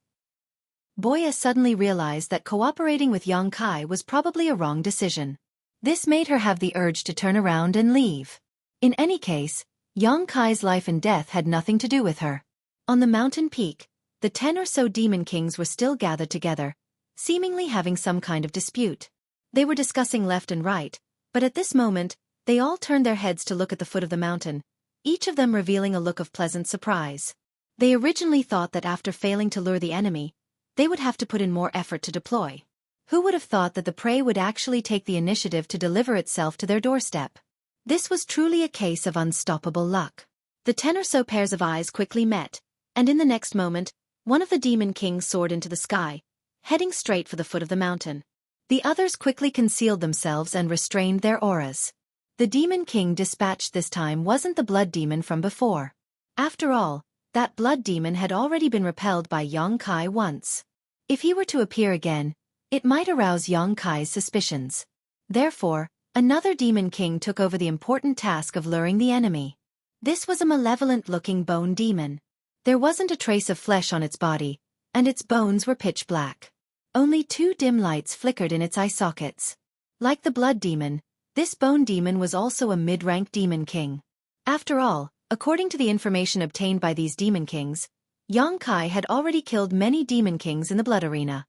Boya suddenly realized that cooperating with Yang Kai was probably a wrong decision. This made her have the urge to turn around and leave. In any case, Yang Kai's life and death had nothing to do with her. On the mountain peak, the 10 or so demon kings were still gathered together, seemingly having some kind of dispute. They were discussing left and right, but at this moment, they all turned their heads to look at the foot of the mountain, each of them revealing a look of pleasant surprise. They originally thought that after failing to lure the enemy, they would have to put in more effort to deploy. Who would have thought that the prey would actually take the initiative to deliver itself to their doorstep? This was truly a case of unstoppable luck. The 10 or so pairs of eyes quickly met, and in the next moment, one of the demon kings soared into the sky, heading straight for the foot of the mountain. The others quickly concealed themselves and restrained their auras. The demon king dispatched this time wasn't the blood demon from before. After all, that blood demon had already been repelled by Yang Kai once. If he were to appear again, it might arouse Yang Kai's suspicions. Therefore, another demon king took over the important task of luring the enemy. This was a malevolent-looking bone demon. There wasn't a trace of flesh on its body, and its bones were pitch black. Only 2 dim lights flickered in its eye sockets. Like the blood demon, this bone demon was also a mid-rank demon king. After all, according to the information obtained by these demon kings, Yang Kai had already killed many demon kings in the blood arena.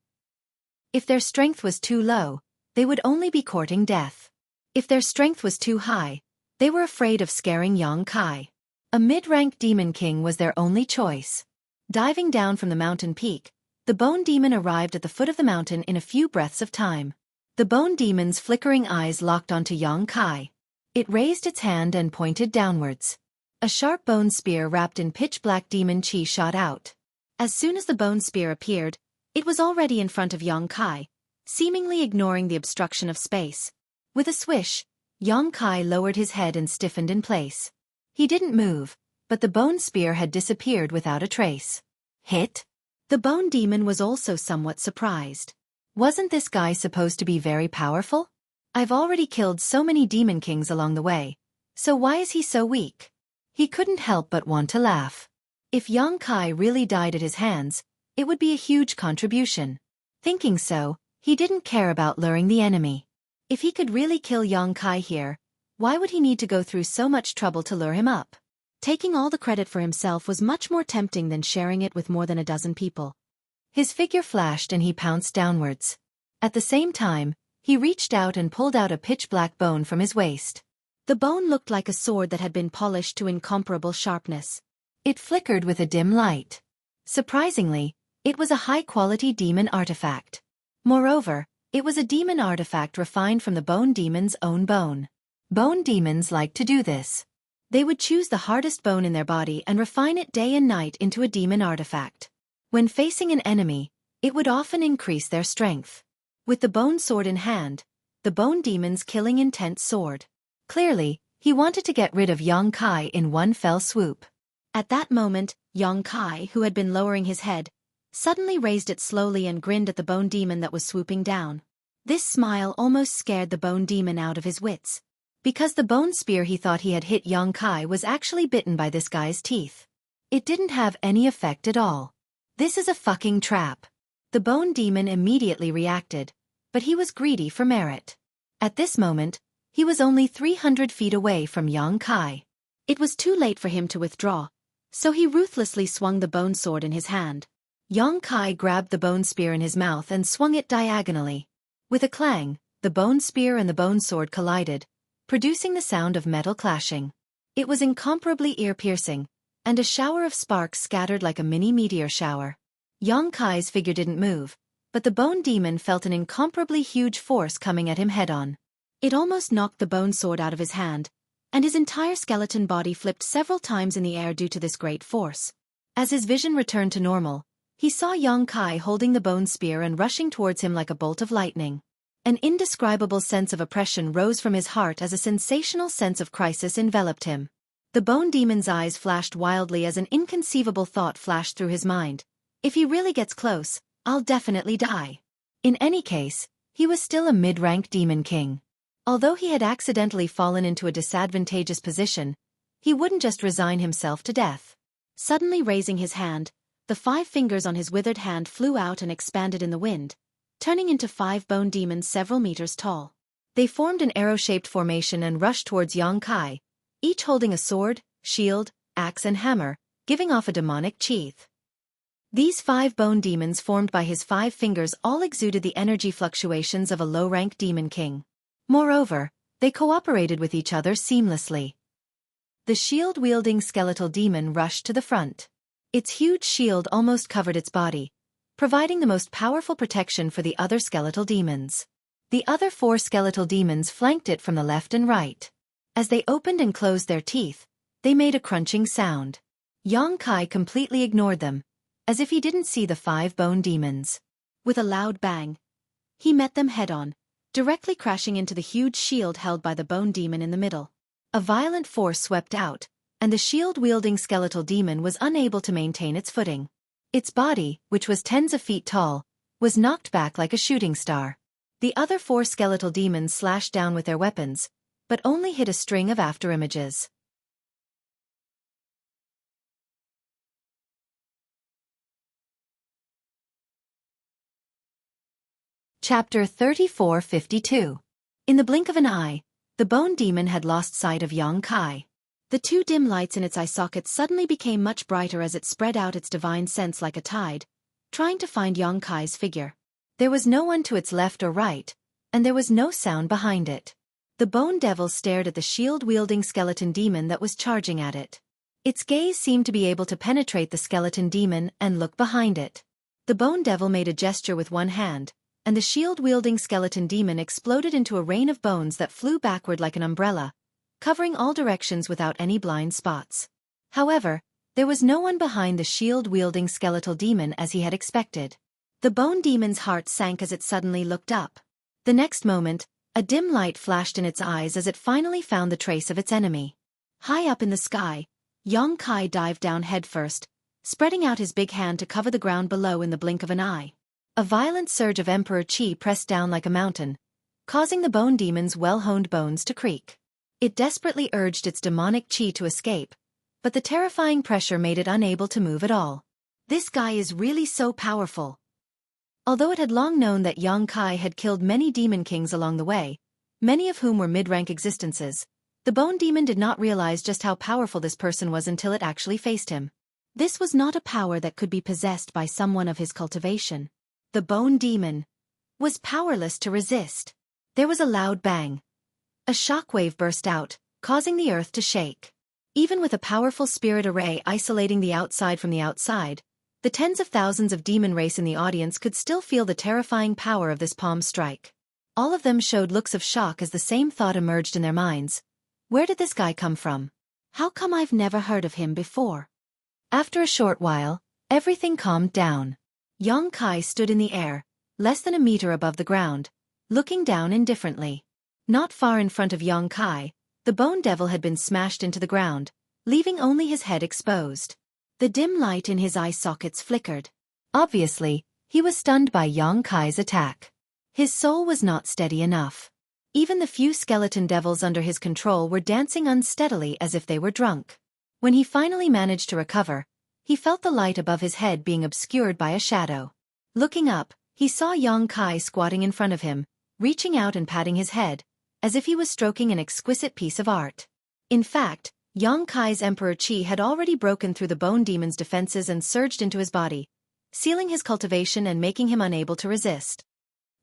If their strength was too low, they would only be courting death. If their strength was too high, they were afraid of scaring Yang Kai. A mid-rank demon king was their only choice. Diving down from the mountain peak, the bone demon arrived at the foot of the mountain in a few breaths of time. The bone demon's flickering eyes locked onto Yang Kai. It raised its hand and pointed downwards. A sharp bone spear wrapped in pitch-black demon chi shot out. As soon as the bone spear appeared, it was already in front of Yang Kai, seemingly ignoring the obstruction of space. With a swish, Yang Kai lowered his head and stiffened in place. He didn't move, but the bone spear had disappeared without a trace. Hit? The bone demon was also somewhat surprised. Wasn't this guy supposed to be very powerful? I've already killed so many demon kings along the way, so why is he so weak? He couldn't help but want to laugh. If Yang Kai really died at his hands, it would be a huge contribution. Thinking so, he didn't care about luring the enemy. If he could really kill Yang Kai here, why would he need to go through so much trouble to lure him up? Taking all the credit for himself was much more tempting than sharing it with more than a dozen people. His figure flashed and he pounced downwards. At the same time, he reached out and pulled out a pitch-black bone from his waist. The bone looked like a sword that had been polished to incomparable sharpness. It flickered with a dim light. Surprisingly, it was a high-quality demon artifact. Moreover, it was a demon artifact refined from the bone demon's own bone. Bone demons like to do this. They would choose the hardest bone in their body and refine it day and night into a demon artifact. When facing an enemy, it would often increase their strength. With the bone sword in hand, the bone demon's killing intent soared. Clearly, he wanted to get rid of Yang Kai in one fell swoop. At that moment, Yang Kai, who had been lowering his head, suddenly raised it slowly and grinned at the bone demon that was swooping down. This smile almost scared the bone demon out of his wits. because the bone spear he thought he had hit Yang Kai was actually bitten by this guy's teeth. It didn't have any effect at all. This is a fucking trap. The bone demon immediately reacted, but he was greedy for merit. At this moment, he was only 300 feet away from Yang Kai. It was too late for him to withdraw, so he ruthlessly swung the bone sword in his hand. Yang Kai grabbed the bone spear in his mouth and swung it diagonally. With a clang, the bone spear and the bone sword collided, producing the sound of metal clashing. It was incomparably ear-piercing, and a shower of sparks scattered like a mini meteor shower. Yang Kai's figure didn't move, but the bone demon felt an incomparably huge force coming at him head-on. It almost knocked the bone sword out of his hand, and his entire skeleton body flipped several times in the air due to this great force. As his vision returned to normal, he saw Yang Kai holding the bone spear and rushing towards him like a bolt of lightning. An indescribable sense of oppression rose from his heart as a sensational sense of crisis enveloped him. The bone demon's eyes flashed wildly as an inconceivable thought flashed through his mind. If he really gets close, I'll definitely die. In any case, he was still a mid-rank demon king. Although he had accidentally fallen into a disadvantageous position, he wouldn't just resign himself to death. Suddenly raising his hand, the 5 fingers on his withered hand flew out and expanded in the wind, turning into 5 bone demons several meters tall. They formed an arrow-shaped formation and rushed towards Yang Kai, each holding a sword, shield, axe and hammer, giving off a demonic sheath. These 5 bone demons formed by his 5 fingers all exuded the energy fluctuations of a low-rank demon king. Moreover, they cooperated with each other seamlessly. The shield-wielding skeletal demon rushed to the front. Its huge shield almost covered its body, providing the most powerful protection for the other skeletal demons. The other 4 skeletal demons flanked it from the left and right. As they opened and closed their teeth, they made a crunching sound. Yang Kai completely ignored them, as if he didn't see the 5 bone demons. With a loud bang, he met them head-on, directly crashing into the huge shield held by the bone demon in the middle. A violent force swept out, and the shield-wielding skeletal demon was unable to maintain its footing. Its body, which was tens of feet tall, was knocked back like a shooting star. The other 4 skeletal demons slashed down with their weapons, but only hit a string of afterimages. Chapter 3452. In the blink of an eye, the bone demon had lost sight of Yang Kai. The 2 dim lights in its eye sockets suddenly became much brighter as it spread out its divine sense like a tide, trying to find Yang Kai's figure. There was no one to its left or right, and there was no sound behind it. The bone devil stared at the shield-wielding skeleton demon that was charging at it. Its gaze seemed to be able to penetrate the skeleton demon and look behind it. The bone devil made a gesture with one hand, and the shield-wielding skeleton demon exploded into a rain of bones that flew backward like an umbrella, covering all directions without any blind spots. However, there was no one behind the shield-wielding skeletal demon as he had expected. The bone demon's heart sank as it suddenly looked up. The next moment, a dim light flashed in its eyes as it finally found the trace of its enemy. High up in the sky, Yang Kai dived down headfirst, spreading out his big hand to cover the ground below in the blink of an eye. A violent surge of Emperor Qi pressed down like a mountain, causing the bone demon's well-honed bones to creak. It desperately urged its demonic Qi to escape, but the terrifying pressure made it unable to move at all. This guy is really so powerful. Although it had long known that Yang Kai had killed many demon kings along the way, many of whom were mid-rank existences, the bone demon did not realize just how powerful this person was until it actually faced him. This was not a power that could be possessed by someone of his cultivation. The bone demon was powerless to resist. There was a loud bang. A shockwave burst out, causing the earth to shake. Even with a powerful spirit array isolating the outside from the outside, the tens of thousands of demon race in the audience could still feel the terrifying power of this palm strike. All of them showed looks of shock as the same thought emerged in their minds. Where did this guy come from? How come I've never heard of him before? After a short while, everything calmed down. Yang Kai stood in the air, less than a meter above the ground, looking down indifferently. Not far in front of Yang Kai, the bone devil had been smashed into the ground, leaving only his head exposed. The dim light in his eye sockets flickered. Obviously, he was stunned by Yang Kai's attack. His soul was not steady enough. Even the few skeleton devils under his control were dancing unsteadily as if they were drunk. When he finally managed to recover, he felt the light above his head being obscured by a shadow. Looking up, he saw Xueqi squatting in front of him, reaching out and patting his head, as if he was stroking an exquisite piece of art. In fact, Xueqi's Emperor Qi had already broken through the bone demon's defenses and surged into his body, sealing his cultivation and making him unable to resist.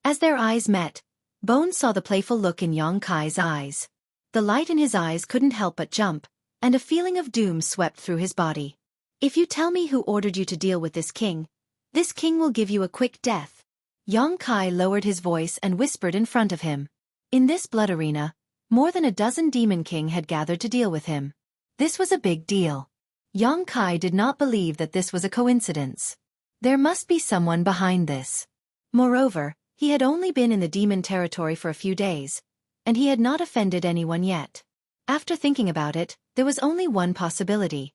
As their eyes met, Bone saw the playful look in Xueqi's eyes. The light in his eyes couldn't help but jump, and a feeling of doom swept through his body. If you tell me who ordered you to deal with this king will give you a quick death. Xueqi lowered his voice and whispered in front of him. In this blood arena, more than a dozen demon king had gathered to deal with him. This was a big deal. Xueqi did not believe that this was a coincidence. There must be someone behind this. Moreover, he had only been in the demon territory for a few days, and he had not offended anyone yet. After thinking about it, there was only one possibility.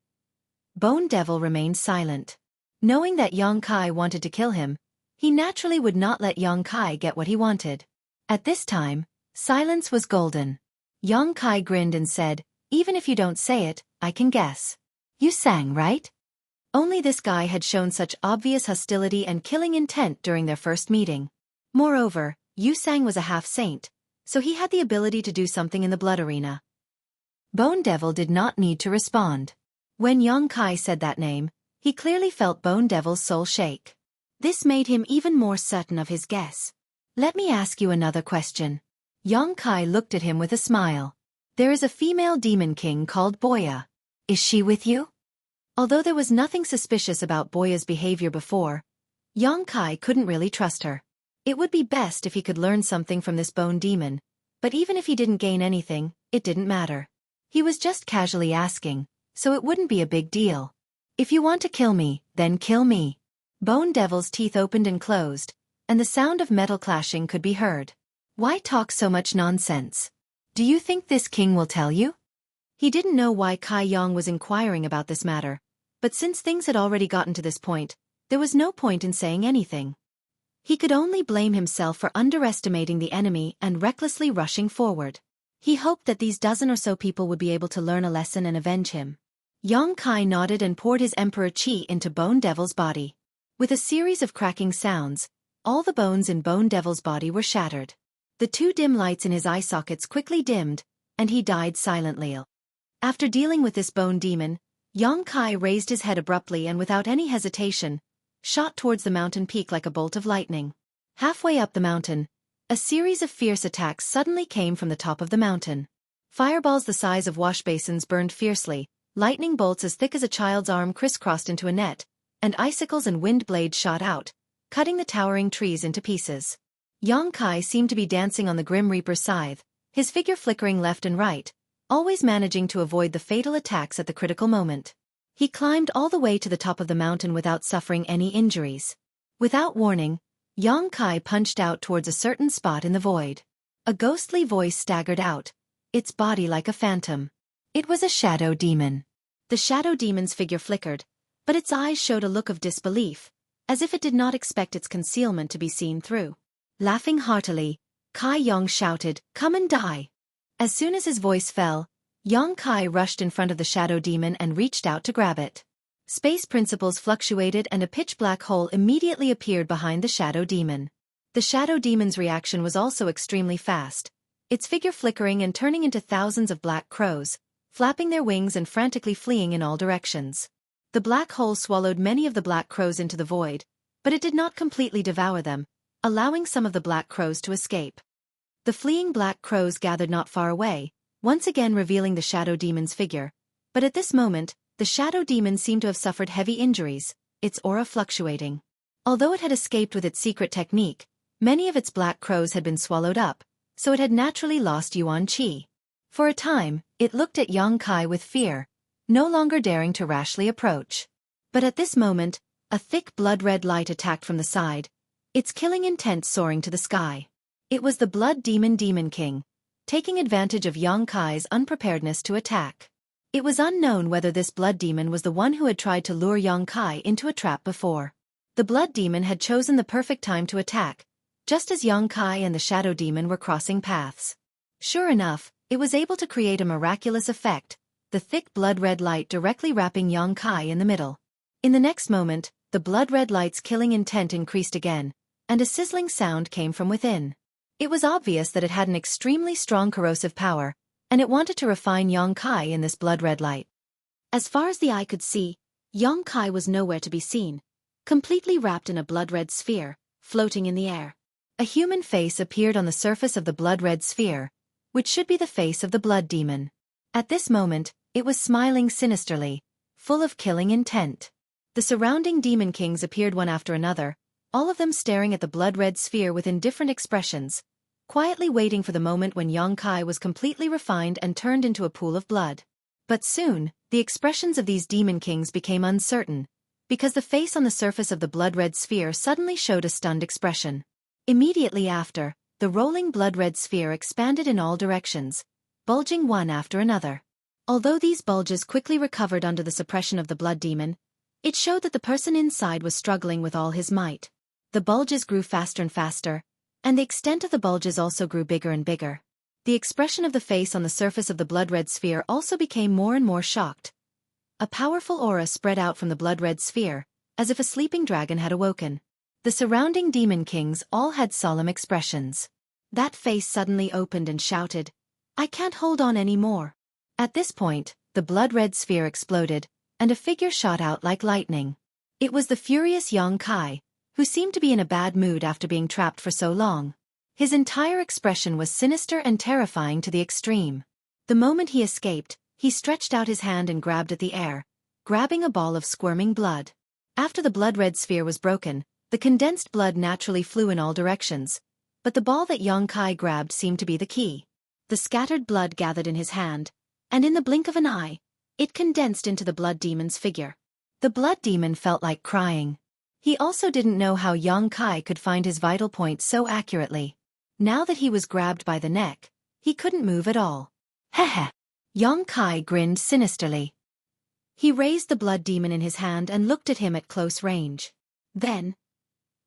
Bone Devil remained silent. Knowing that Xueqi wanted to kill him, he naturally would not let Xueqi get what he wanted. At this time, silence was golden. Xueqi grinned and said, "Even if you don't say it, I can guess. You sang, right?" Only this guy had shown such obvious hostility and killing intent during their first meeting. Moreover, Sang was a half-saint, so he had the ability to do something in the blood arena. Bone Devil did not need to respond. When Xueqi said that name, he clearly felt Bone Devil's soul shake. This made him even more certain of his guess. "Let me ask you another question." Xueqi looked at him with a smile. "There is a female demon king called Boya. Is she with you?" Although there was nothing suspicious about Boya's behavior before, Xueqi couldn't really trust her. It would be best if he could learn something from this bone demon, but even if he didn't gain anything, it didn't matter. He was just casually asking, so it wouldn't be a big deal. "If you want to kill me, then kill me." Bone Devil's teeth opened and closed, and the sound of metal clashing could be heard. "Why talk so much nonsense? Do you think this king will tell you?" He didn't know why Kai Yang was inquiring about this matter, but since things had already gotten to this point, there was no point in saying anything. He could only blame himself for underestimating the enemy and recklessly rushing forward. He hoped that these dozen or so people would be able to learn a lesson and avenge him. Xueqi nodded and poured his Emperor Qi into Bone Devil's body. With a series of cracking sounds, all the bones in Bone Devil's body were shattered. The two dim lights in his eye sockets quickly dimmed, and he died silently. After dealing with this bone demon, Xueqi raised his head abruptly and without any hesitation, shot towards the mountain peak like a bolt of lightning. Halfway up the mountain, a series of fierce attacks suddenly came from the top of the mountain. Fireballs the size of wash basins burned fiercely, lightning bolts as thick as a child's arm crisscrossed into a net, and icicles and wind blades shot out, cutting the towering trees into pieces. Xueqi seemed to be dancing on the Grim Reaper's scythe, his figure flickering left and right, always managing to avoid the fatal attacks at the critical moment. He climbed all the way to the top of the mountain without suffering any injuries. Without warning, Xueqi punched out towards a certain spot in the void. A ghostly voice staggered out, its body like a phantom. It was a shadow demon. The shadow demon's figure flickered, but its eyes showed a look of disbelief, as if it did not expect its concealment to be seen through. Laughing heartily, Kai Yang shouted, "Come and die!" As soon as his voice fell, Xueqi rushed in front of the shadow demon and reached out to grab it. Space principles fluctuated and a pitch-black hole immediately appeared behind the shadow demon. The shadow demon's reaction was also extremely fast, its figure flickering and turning into thousands of black crows, flapping their wings and frantically fleeing in all directions. The black hole swallowed many of the black crows into the void, but it did not completely devour them, allowing some of the black crows to escape. The fleeing black crows gathered not far away, once again revealing the shadow demon's figure, but at this moment, the shadow demon seemed to have suffered heavy injuries, its aura fluctuating. Although it had escaped with its secret technique, many of its black crows had been swallowed up, so it had naturally lost Yuan Qi. For a time, it looked at Xueqi with fear, no longer daring to rashly approach. But at this moment, a thick blood-red light attacked from the side, its killing intent soaring to the sky. It was the Blood Demon King, taking advantage of Xueqi's unpreparedness to attack. It was unknown whether this blood demon was the one who had tried to lure Xueqi into a trap before. The blood demon had chosen the perfect time to attack, just as Xueqi and the shadow demon were crossing paths. Sure enough, it was able to create a miraculous effect, the thick blood-red light directly wrapping Xueqi in the middle. In the next moment, the blood-red light's killing intent increased again, and a sizzling sound came from within. It was obvious that it had an extremely strong corrosive power, and it wanted to refine Xueqi in this blood-red light. As far as the eye could see, Xueqi was nowhere to be seen, completely wrapped in a blood-red sphere, floating in the air. A human face appeared on the surface of the blood-red sphere, which should be the face of the blood demon. At this moment, it was smiling sinisterly, full of killing intent. The surrounding demon kings appeared one after another, all of them staring at the blood-red sphere with indifferent expressions, quietly waiting for the moment when Xueqi was completely refined and turned into a pool of blood. But soon, the expressions of these demon kings became uncertain, because the face on the surface of the blood-red sphere suddenly showed a stunned expression. Immediately after, the rolling blood-red sphere expanded in all directions, bulging one after another. Although these bulges quickly recovered under the suppression of the blood demon, it showed that the person inside was struggling with all his might. The bulges grew faster and faster, and the extent of the bulges also grew bigger and bigger. The expression of the face on the surface of the blood-red sphere also became more and more shocked. A powerful aura spread out from the blood-red sphere, as if a sleeping dragon had awoken. The surrounding demon kings all had solemn expressions. That face suddenly opened and shouted, "I can't hold on anymore." At this point, the blood-red sphere exploded, and a figure shot out like lightning. It was the furious Xueqi, who seemed to be in a bad mood after being trapped for so long. His entire expression was sinister and terrifying to the extreme. The moment he escaped, he stretched out his hand and grabbed at the air, grabbing a ball of squirming blood. After the blood-red sphere was broken, the condensed blood naturally flew in all directions, but the ball that Xueqi grabbed seemed to be the key. The scattered blood gathered in his hand, and in the blink of an eye, it condensed into the blood demon's figure. The blood demon felt like crying. He also didn't know how Xueqi could find his vital point so accurately. Now that he was grabbed by the neck, he couldn't move at all. Heh. Xueqi grinned sinisterly. He raised the blood demon in his hand and looked at him at close range. Then,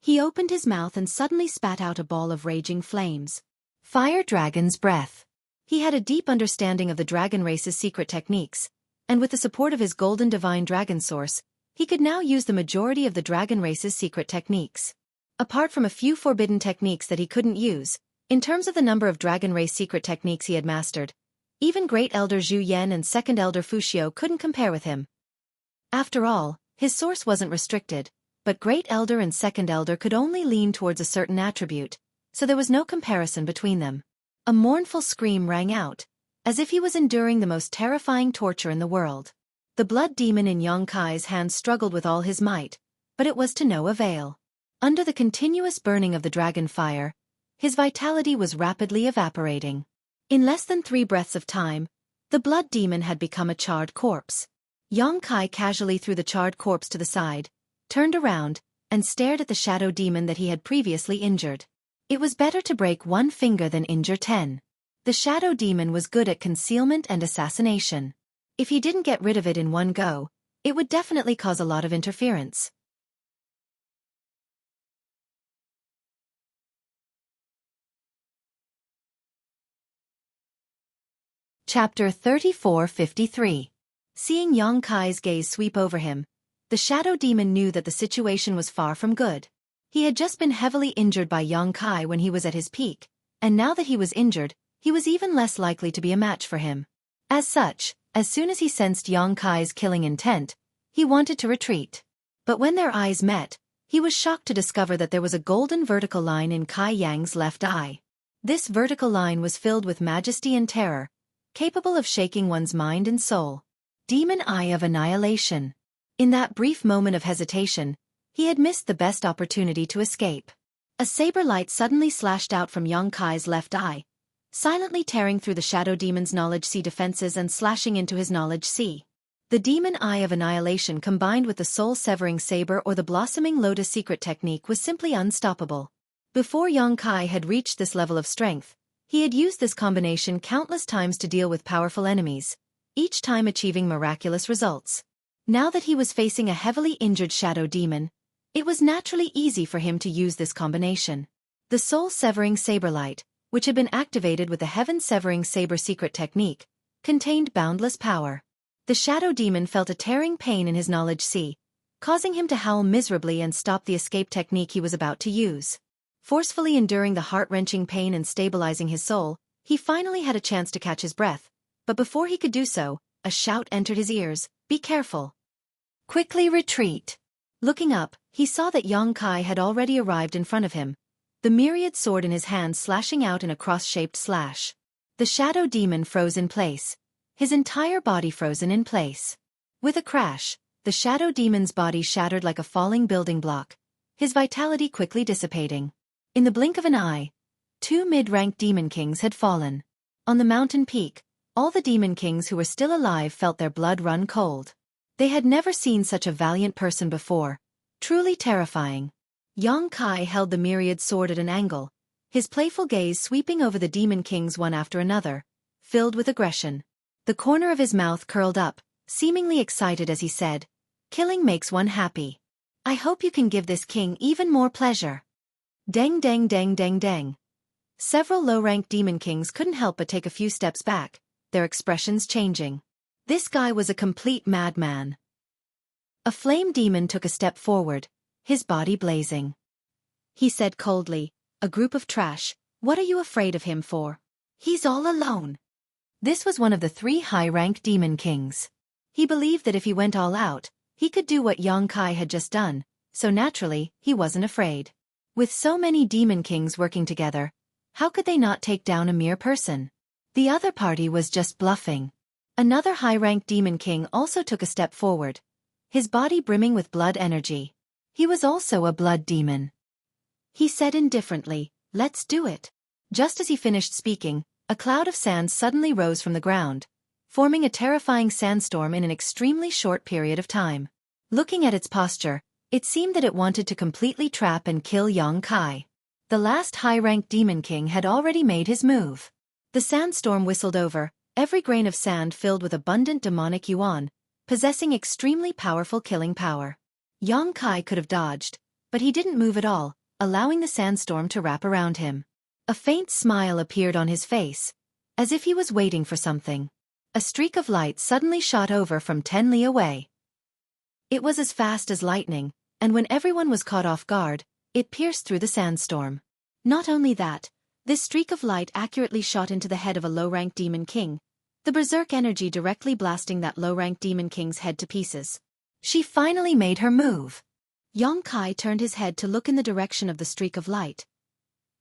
he opened his mouth and suddenly spat out a ball of raging flames. Fire Dragon's breath. He had a deep understanding of the dragon race's secret techniques, and with the support of his golden divine dragon source, he could now use the majority of the dragon race's secret techniques. Apart from a few forbidden techniques that he couldn't use, in terms of the number of dragon race secret techniques he had mastered, even Great Elder Zhu Yan and Second Elder Fuxiu couldn't compare with him. After all, his source wasn't restricted, but Great Elder and Second Elder could only lean towards a certain attribute, so there was no comparison between them. A mournful scream rang out, as if he was enduring the most terrifying torture in the world. The blood demon in Xueqi's hand struggled with all his might, but it was to no avail. Under the continuous burning of the dragon fire, his vitality was rapidly evaporating. In less than 3 breaths of time, the blood demon had become a charred corpse. Xueqi casually threw the charred corpse to the side, turned around, and stared at the shadow demon that he had previously injured. It was better to break 1 finger than injure 10. The shadow demon was good at concealment and assassination. If he didn't get rid of it in one go, it would definitely cause a lot of interference. Chapter 3453. Seeing Xueqi's gaze sweep over him, the shadow demon knew that the situation was far from good. He had just been heavily injured by Xueqi when he was at his peak, and now that he was injured, he was even less likely to be a match for him. As such, as soon as he sensed Xueqi's killing intent, he wanted to retreat. But when their eyes met, he was shocked to discover that there was a golden vertical line in Kai Yang's left eye. This vertical line was filled with majesty and terror, capable of shaking one's mind and soul. Demon Eye of Annihilation. In that brief moment of hesitation, he had missed the best opportunity to escape. A saber light suddenly slashed out from Xueqi's left eye, silently tearing through the shadow demon's knowledge sea defenses and slashing into his knowledge sea. The Demon Eye of Annihilation combined with the soul-severing saber or the blossoming lotus secret technique was simply unstoppable. Before Xueqi had reached this level of strength, he had used this combination countless times to deal with powerful enemies, each time achieving miraculous results. Now that he was facing a heavily injured shadow demon, it was naturally easy for him to use this combination. The soul-severing saber light, which had been activated with the heaven-severing saber secret technique, contained boundless power. The shadow demon felt a tearing pain in his knowledge sea, causing him to howl miserably and stop the escape technique he was about to use. Forcefully enduring the heart-wrenching pain and stabilizing his soul, he finally had a chance to catch his breath, but before he could do so, a shout entered his ears, "Be careful! Quickly retreat!" Looking up, he saw that Xueqi had already arrived in front of him, the myriad sword in his hand slashing out in a cross-shaped slash. The shadow demon froze in place, his entire body frozen in place. With a crash, the shadow demon's body shattered like a falling building block, his vitality quickly dissipating. In the blink of an eye, 2 mid-ranked demon kings had fallen. On the mountain peak, all the demon kings who were still alive felt their blood run cold. They had never seen such a valiant person before, truly terrifying. Xueqi held the myriad sword at an angle, his playful gaze sweeping over the demon kings one after another, filled with aggression. The corner of his mouth curled up, seemingly excited as he said, "Killing makes one happy. I hope you can give this king even more pleasure." Dang dang dang dang dang. Several low-ranked demon kings couldn't help but take a few steps back, their expressions changing. This guy was a complete madman. A flame demon took a step forward, his body blazing. He said coldly, "A group of trash, what are you afraid of him for? He's all alone." This was one of the 3 high-ranked demon kings. He believed that if he went all out, he could do what Xueqi had just done, so naturally, he wasn't afraid. With so many demon kings working together, how could they not take down a mere person? The other party was just bluffing. Another high-ranked demon king also took a step forward, his body brimming with blood energy. He was also a blood demon. He said indifferently, "Let's do it." Just as he finished speaking, a cloud of sand suddenly rose from the ground, forming a terrifying sandstorm in an extremely short period of time. Looking at its posture, it seemed that it wanted to completely trap and kill Xueqi. The last high-ranked demon king had already made his move. The sandstorm whistled over, every grain of sand filled with abundant demonic yuan, possessing extremely powerful killing power. Xueqi could have dodged, but he didn't move at all, allowing the sandstorm to wrap around him. A faint smile appeared on his face, as if he was waiting for something. A streak of light suddenly shot over from 10 li away. It was as fast as lightning, and when everyone was caught off guard, it pierced through the sandstorm. Not only that, this streak of light accurately shot into the head of a low-ranked demon king, the berserk energy directly blasting that low-ranked demon king's head to pieces. She finally made her move. Xueqi turned his head to look in the direction of the streak of light,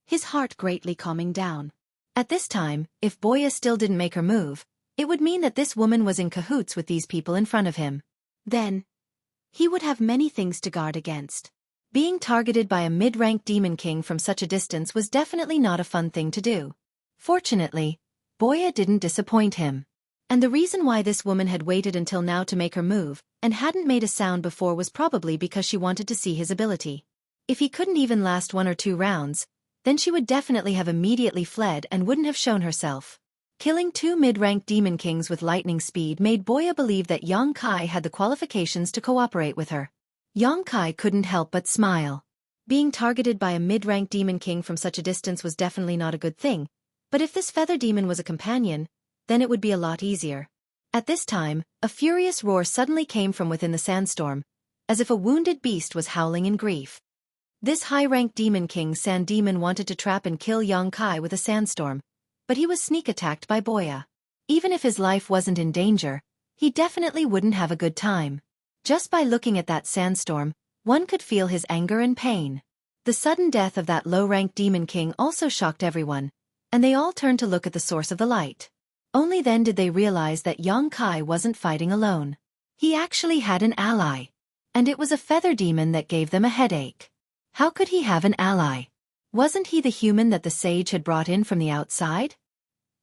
his heart greatly calming down. At this time, if Boya still didn't make her move, it would mean that this woman was in cahoots with these people in front of him. Then, he would have many things to guard against. Being targeted by a mid-ranked demon king from such a distance was definitely not a fun thing to do. Fortunately, Boya didn't disappoint him. And the reason why this woman had waited until now to make her move, and hadn't made a sound before was probably because she wanted to see his ability. If he couldn't even last 1 or 2 rounds, then she would definitely have immediately fled and wouldn't have shown herself. Killing 2 mid-ranked demon kings with lightning speed made Boya believe that Xueqi had the qualifications to cooperate with her. Xueqi couldn't help but smile. Being targeted by a mid-ranked demon king from such a distance was definitely not a good thing, but if this feather demon was a companion, then it would be a lot easier. At this time, a furious roar suddenly came from within the sandstorm, as if a wounded beast was howling in grief. This high-ranked demon king Sand Demon wanted to trap and kill Xueqi with a sandstorm, but he was sneak-attacked by Boya. Even if his life wasn't in danger, he definitely wouldn't have a good time. Just by looking at that sandstorm, one could feel his anger and pain. The sudden death of that low-ranked demon king also shocked everyone, and they all turned to look at the source of the light. Only then did they realize that Xueqi wasn't fighting alone. He actually had an ally. And it was a feather demon that gave them a headache. How could he have an ally? Wasn't he the human that the sage had brought in from the outside?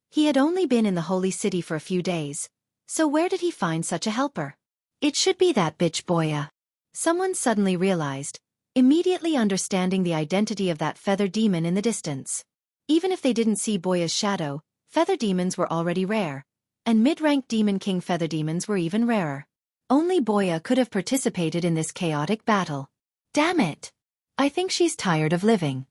He had only been in the holy city for a few days, so where did he find such a helper? It should be that bitch Boya. Someone suddenly realized, immediately understanding the identity of that feather demon in the distance. Even if they didn't see Boya's shadow, feather demons were already rare, and mid-ranked demon king feather demons were even rarer. Only Boya could have participated in this chaotic battle. Damn it! I think she's tired of living.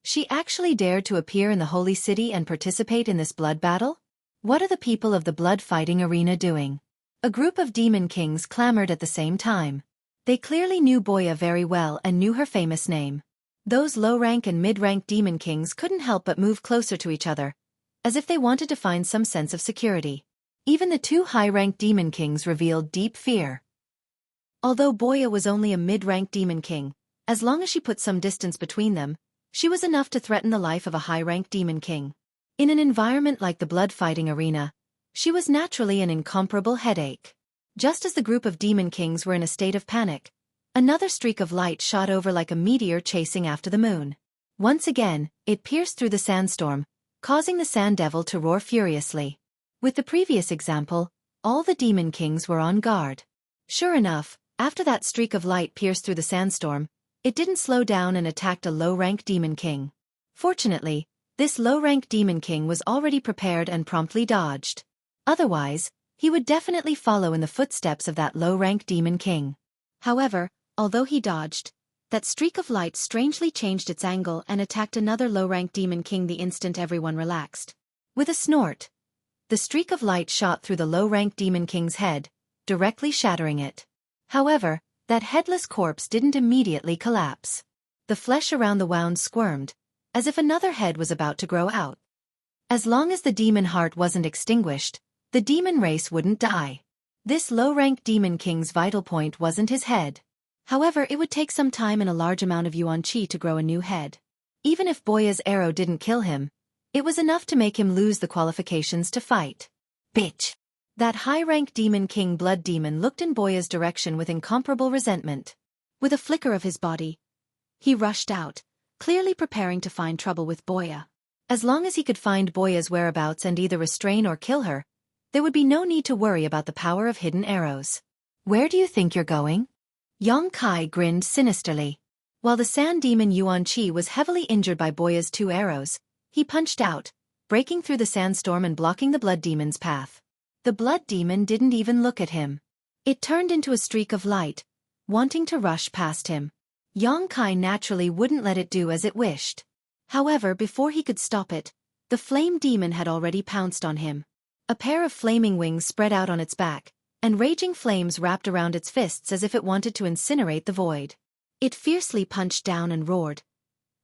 She actually dared to appear in the holy city and participate in this blood battle? What are the people of the blood-fighting arena doing? A group of demon kings clamored at the same time. They clearly knew Boya very well and knew her famous name. Those low-rank and mid-rank demon kings couldn't help but move closer to each other, as if they wanted to find some sense of security. Even the two high-ranked demon kings revealed deep fear. Although Boya was only a mid-rank demon king, as long as she put some distance between them, she was enough to threaten the life of a high-ranked demon king. In an environment like the blood-fighting arena, she was naturally an incomparable headache. Just as the group of demon kings were in a state of panic, another streak of light shot over like a meteor chasing after the moon. Once again, it pierced through the sandstorm, causing the sand devil to roar furiously. With the previous example, all the demon kings were on guard. Sure enough, after that streak of light pierced through the sandstorm, it didn't slow down and attacked a low-rank demon king. Fortunately, this low-rank demon king was already prepared and promptly dodged. Otherwise, he would definitely follow in the footsteps of that low-rank demon king. However, although he dodged, that streak of light strangely changed its angle and attacked another low-rank demon king the instant everyone relaxed. With a snort, the streak of light shot through the low-rank demon king's head, directly shattering it. However, that headless corpse didn't immediately collapse. The flesh around the wound squirmed, as if another head was about to grow out. As long as the demon heart wasn't extinguished, the demon race wouldn't die. This low-rank demon king's vital point wasn't his head. However, it would take some time and a large amount of yuan qi to grow a new head. Even if Boya's arrow didn't kill him, it was enough to make him lose the qualifications to fight. Bitch! That high-rank demon king blood demon looked in Boya's direction with incomparable resentment. With a flicker of his body, he rushed out, clearly preparing to find trouble with Boya. As long as he could find Boya's whereabouts and either restrain or kill her, there would be no need to worry about the power of hidden arrows. Where do you think you're going? Yang Kai grinned sinisterly. While the sand demon Yuan Qi was heavily injured by Boya's 2 arrows, he punched out, breaking through the sandstorm and blocking the blood demon's path. The blood demon didn't even look at him. It turned into a streak of light, wanting to rush past him. Yang Kai naturally wouldn't let it do as it wished. However, before he could stop it, the flame demon had already pounced on him. A pair of flaming wings spread out on its back, and raging flames wrapped around its fists as if it wanted to incinerate the void. It fiercely punched down and roared.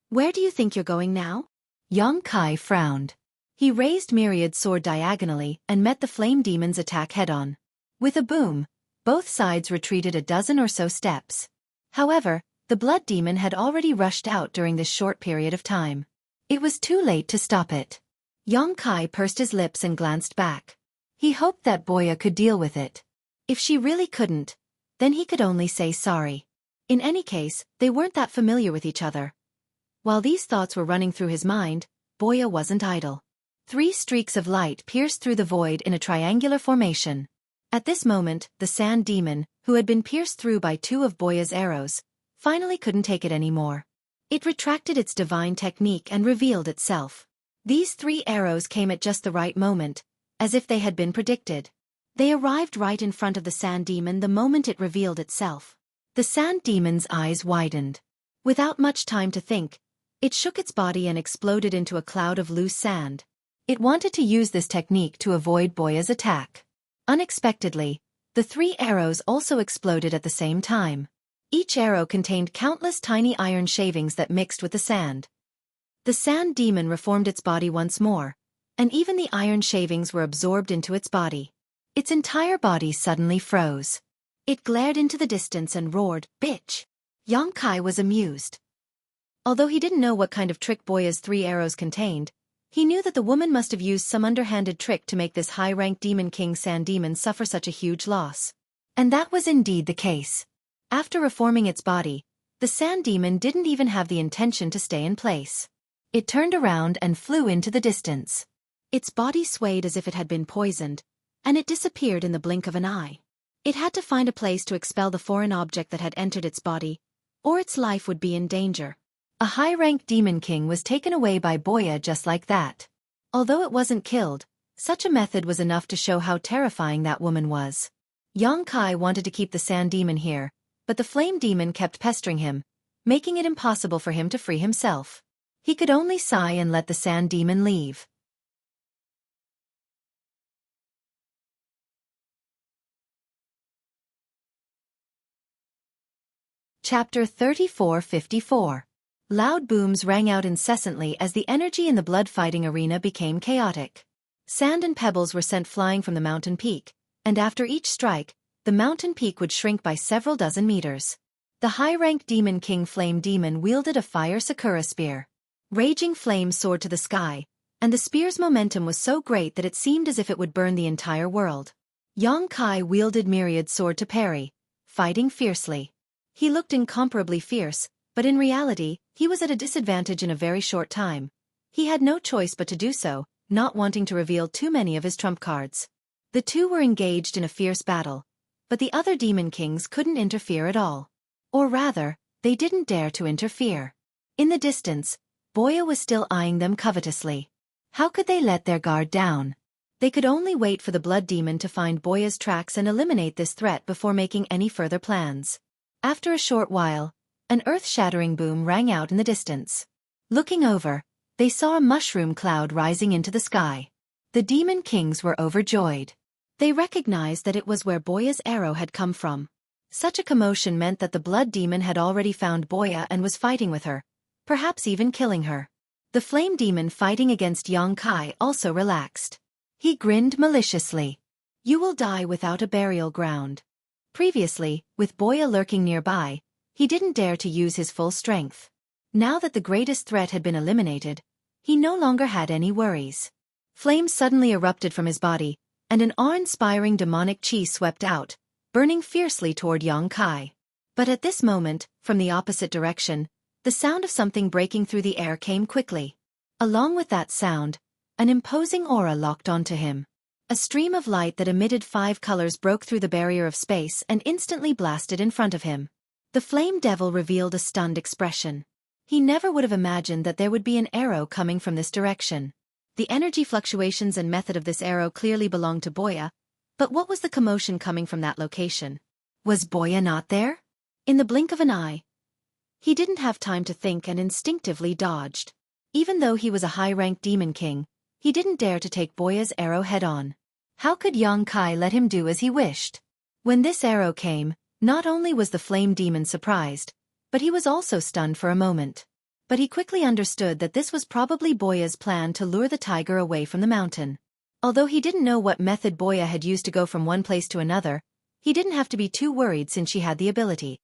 Where do you think you're going now? Yang Kai frowned. He raised Myriad's sword diagonally and met the flame demon's attack head-on. With a boom, both sides retreated a dozen or so steps. However, the blood demon had already rushed out during this short period of time. It was too late to stop it. Yang Kai pursed his lips and glanced back. He hoped that Boya could deal with it. If she really couldn't, then he could only say sorry. In any case, they weren't that familiar with each other. While these thoughts were running through his mind, Boya wasn't idle. 3 streaks of light pierced through the void in a triangular formation. At this moment, the sand demon, who had been pierced through by 2 of Boya's arrows, finally couldn't take it anymore. It retracted its divine technique and revealed itself. These 3 arrows came at just the right moment, as if they had been predicted. They arrived right in front of the sand demon the moment it revealed itself. The sand demon's eyes widened. Without much time to think, it shook its body and exploded into a cloud of loose sand. It wanted to use this technique to avoid Boya's attack. Unexpectedly, the 3 arrows also exploded at the same time. Each arrow contained countless tiny iron shavings that mixed with the sand. The sand demon reformed its body once more, and even the iron shavings were absorbed into its body. Its entire body suddenly froze. It glared into the distance and roared, "Bitch!" Yang Kai was amused. Although he didn't know what kind of trick Boya's 3 arrows contained, he knew that the woman must have used some underhanded trick to make this high-ranked demon king sand demon suffer such a huge loss. And that was indeed the case. After reforming its body, the sand demon didn't even have the intention to stay in place. It turned around and flew into the distance. Its body swayed as if it had been poisoned, and it disappeared in the blink of an eye. It had to find a place to expel the foreign object that had entered its body, or its life would be in danger. A high-ranked demon king was taken away by Boya just like that. Although it wasn't killed, such a method was enough to show how terrifying that woman was. Yang Kai wanted to keep the sand demon here, but the flame demon kept pestering him, making it impossible for him to free himself. He could only sigh and let the sand demon leave. Chapter 34:54. Loud booms rang out incessantly as the energy in the blood-fighting arena became chaotic. Sand and pebbles were sent flying from the mountain peak, and after each strike, the mountain peak would shrink by several dozen meters. The high-ranked Demon King Flame Demon wielded a fire Sakura spear. Raging flames soared to the sky, and the spear's momentum was so great that it seemed as if it would burn the entire world. Yong-kai wielded Myriad Sword to parry, fighting fiercely. He looked incomparably fierce, but in reality, he was at a disadvantage in a very short time. He had no choice but to do so, not wanting to reveal too many of his trump cards. The two were engaged in a fierce battle, but the other Demon Kings couldn't interfere at all. Or rather, they didn't dare to interfere. In the distance, Boya was still eyeing them covetously. How could they let their guard down? They could only wait for the Blood Demon to find Boya's tracks and eliminate this threat before making any further plans. After a short while, an earth-shattering boom rang out in the distance. Looking over, they saw a mushroom cloud rising into the sky. The Demon Kings were overjoyed. They recognized that it was where Boya's arrow had come from. Such a commotion meant that the Blood Demon had already found Boya and was fighting with her, perhaps even killing her. The Flame Demon fighting against Yong-kai also relaxed. He grinned maliciously. "You will die without a burial ground." Previously, with Boya lurking nearby, he didn't dare to use his full strength. Now that the greatest threat had been eliminated, he no longer had any worries. Flames suddenly erupted from his body, and an awe-inspiring demonic chi swept out, burning fiercely toward Yong-kai. But at this moment, from the opposite direction, the sound of something breaking through the air came quickly. Along with that sound, an imposing aura locked onto him. A stream of light that emitted 5 colors broke through the barrier of space and instantly blasted in front of him. The Flame Devil revealed a stunned expression. He never would have imagined that there would be an arrow coming from this direction. The energy fluctuations and method of this arrow clearly belonged to Boya, but what was the commotion coming from that location? Was Boya not there? In the blink of an eye, he didn't have time to think and instinctively dodged. Even though he was a high-ranked Demon King, he didn't dare to take Boya's arrow head-on. How could Yong-kai let him do as he wished? When this arrow came, not only was the Flame Demon surprised, but he was also stunned for a moment. But he quickly understood that this was probably Boya's plan to lure the tiger away from the mountain. Although he didn't know what method Boya had used to go from one place to another, he didn't have to be too worried since she had the ability.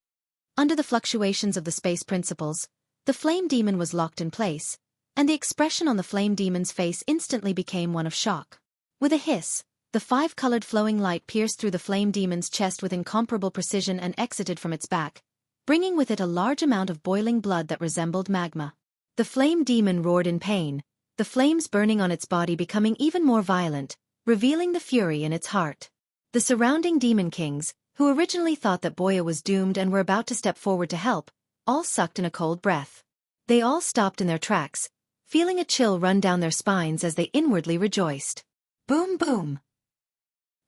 Under the fluctuations of the space principles, the Flame Demon was locked in place, and the expression on the Flame Demon's face instantly became one of shock. With a hiss, the 5-colored flowing light pierced through the Flame Demon's chest with incomparable precision and exited from its back, bringing with it a large amount of boiling blood that resembled magma. The Flame Demon roared in pain, the flames burning on its body becoming even more violent, revealing the fury in its heart. The surrounding Demon Kings, who originally thought that Boya was doomed and were about to step forward to help, all sucked in a cold breath. They all stopped in their tracks, feeling a chill run down their spines as they inwardly rejoiced. Boom boom!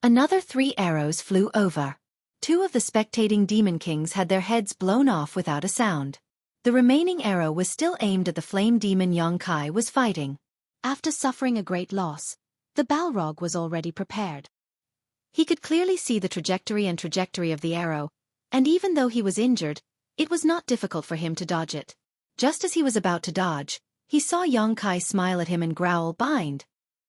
Another 3 arrows flew over. 2 of the spectating Demon Kings had their heads blown off without a sound. The remaining arrow was still aimed at the Flame Demon Yong-kai was fighting. After suffering a great loss, the Balrog was already prepared. He could clearly see the trajectory of the arrow, and even though he was injured, it was not difficult for him to dodge it. Just as he was about to dodge, he saw Yong-kai smile at him and growl, "Bind."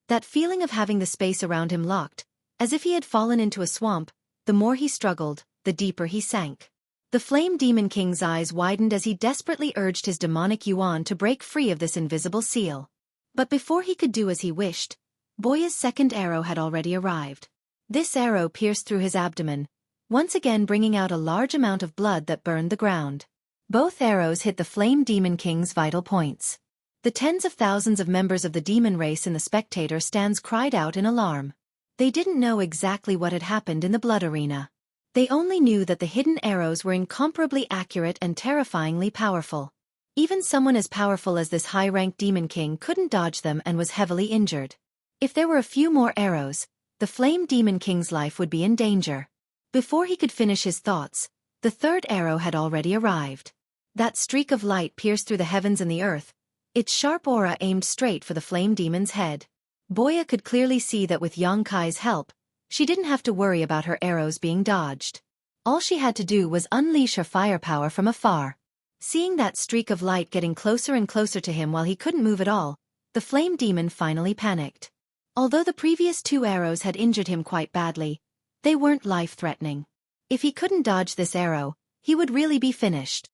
That feeling of having the space around him locked, as if he had fallen into a swamp, the more he struggled, the deeper he sank. The Flame Demon King's eyes widened as he desperately urged his demonic yuan to break free of this invisible seal. But before he could do as he wished, Boya's second arrow had already arrived. This arrow pierced through his abdomen, once again bringing out a large amount of blood that burned the ground. Both arrows hit the Flame Demon King's vital points. The tens of thousands of members of the demon race in the spectator stands cried out in alarm. They didn't know exactly what had happened in the blood arena. They only knew that the hidden arrows were incomparably accurate and terrifyingly powerful. Even someone as powerful as this high-ranked Demon King couldn't dodge them and was heavily injured. If there were a few more arrows, the Flame Demon King's life would be in danger. Before he could finish his thoughts, the third arrow had already arrived. That streak of light pierced through the heavens and the earth, its sharp aura aimed straight for the flame demon's head. Boya could clearly see that with Yongkai's help, she didn't have to worry about her arrows being dodged. All she had to do was unleash her firepower from afar. Seeing that streak of light getting closer and closer to him while he couldn't move at all, the flame demon finally panicked. Although the previous 2 arrows had injured him quite badly, they weren't life-threatening. If he couldn't dodge this arrow, he would really be finished.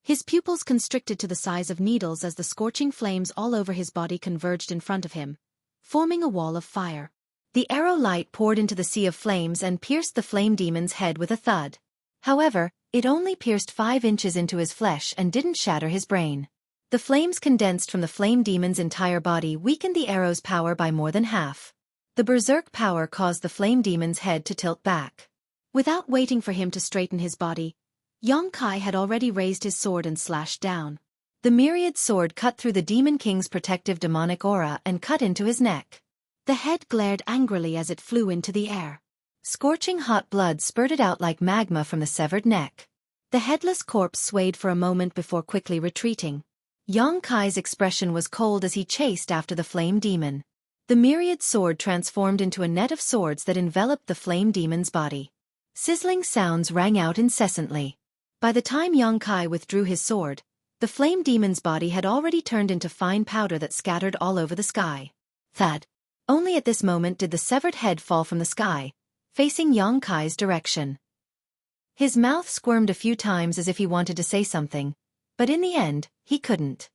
His pupils constricted to the size of needles as the scorching flames all over his body converged in front of him, forming a wall of fire. The arrow light poured into the sea of flames and pierced the flame demon's head with a thud. However, it only pierced 5 inches into his flesh and didn't shatter his brain. The flames condensed from the flame demon's entire body weakened the arrow's power by more than half. The berserk power caused the flame demon's head to tilt back. Without waiting for him to straighten his body, Yongkai had already raised his sword and slashed down. The myriad sword cut through the Demon King's protective demonic aura and cut into his neck. The head glared angrily as it flew into the air. Scorching hot blood spurted out like magma from the severed neck. The headless corpse swayed for a moment before quickly retreating. Yongkai's expression was cold as he chased after the flame demon. The myriad sword transformed into a net of swords that enveloped the flame demon's body. Sizzling sounds rang out incessantly. By the time Yongkai withdrew his sword, the flame demon's body had already turned into fine powder that scattered all over the sky. Thud. Only at this moment did the severed head fall from the sky, facing Yongkai's direction. His mouth squirmed a few times as if he wanted to say something, but in the end, he couldn't.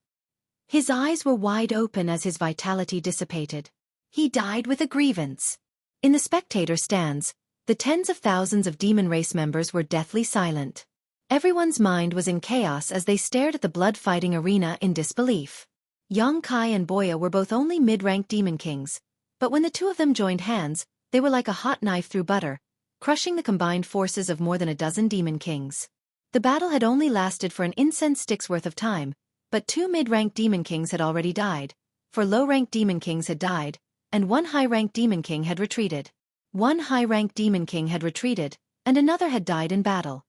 His eyes were wide open as his vitality dissipated. He died with a grievance. In the spectator stands, the tens of thousands of demon race members were deathly silent. Everyone's mind was in chaos as they stared at the blood-fighting arena in disbelief. Yongkai and Boya were both only mid-ranked demon kings, but when the 2 of them joined hands, they were like a hot knife through butter, crushing the combined forces of more than a dozen demon kings. The battle had only lasted for an incense stick's worth of time, but 2 mid-ranked demon kings had already died, 4 low-ranked demon kings had died, and 1 high-ranked demon king had retreated. 1 high-ranked demon king had retreated, and another had died in battle.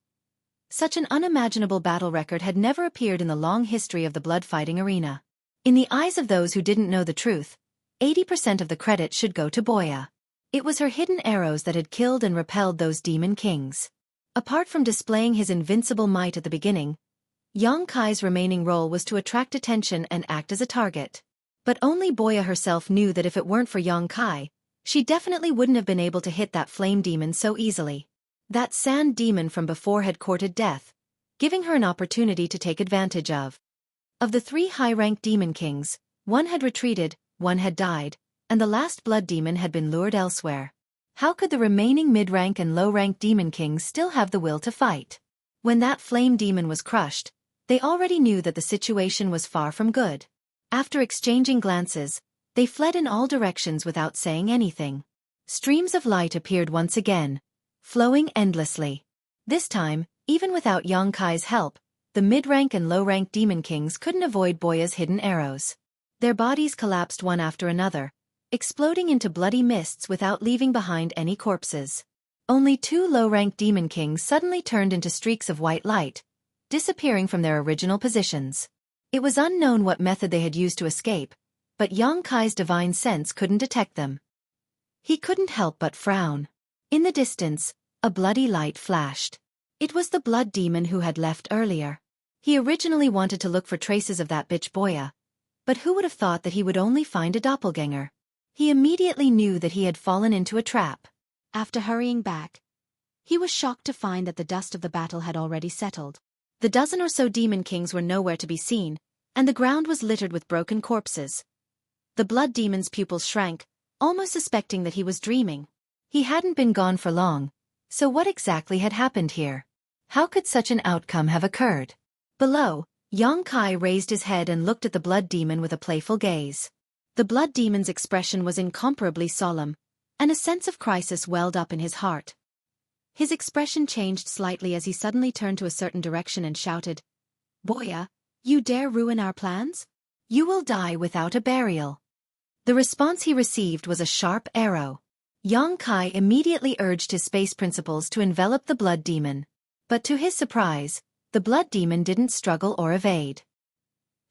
Such an unimaginable battle record had never appeared in the long history of the blood-fighting arena. In the eyes of those who didn't know the truth, 80% of the credit should go to Boya. It was her hidden arrows that had killed and repelled those demon kings. Apart from displaying his invincible might at the beginning, Yongkai's remaining role was to attract attention and act as a target. But only Boya herself knew that if it weren't for Yongkai, she definitely wouldn't have been able to hit that flame demon so easily. That sand demon from before had courted death, giving her an opportunity to take advantage of. Of the 3 high-ranked demon kings, 1 had retreated, 1 had died, and the last blood demon had been lured elsewhere. How could the remaining mid-rank and low-ranked demon kings still have the will to fight? When that flame demon was crushed, they already knew that the situation was far from good. After exchanging glances, they fled in all directions without saying anything. Streams of light appeared once again, flowing endlessly. This time, even without Yongkai's help, the mid-rank and low-rank demon kings couldn't avoid Boya's hidden arrows. Their bodies collapsed one after another, exploding into bloody mists without leaving behind any corpses. Only 2 low-ranked demon kings suddenly turned into streaks of white light, disappearing from their original positions. It was unknown what method they had used to escape, but Yongkai's divine sense couldn't detect them. He couldn't help but frown. In the distance, a bloody light flashed. It was the blood demon who had left earlier. He originally wanted to look for traces of that bitch Boya, but who would have thought that he would only find a doppelganger? He immediately knew that he had fallen into a trap. After hurrying back, he was shocked to find that the dust of the battle had already settled. The dozen or so demon kings were nowhere to be seen, and the ground was littered with broken corpses. The blood demon's pupils shrank, almost suspecting that he was dreaming. He hadn't been gone for long, so what exactly had happened here? How could such an outcome have occurred? Below, Yongkai raised his head and looked at the blood demon with a playful gaze. The blood demon's expression was incomparably solemn, and a sense of crisis welled up in his heart. His expression changed slightly as he suddenly turned to a certain direction and shouted, "Boya, you dare ruin our plans? You will die without a burial." The response he received was a sharp arrow. Yongkai immediately urged his space principles to envelop the blood demon. But to his surprise, the blood demon didn't struggle or evade.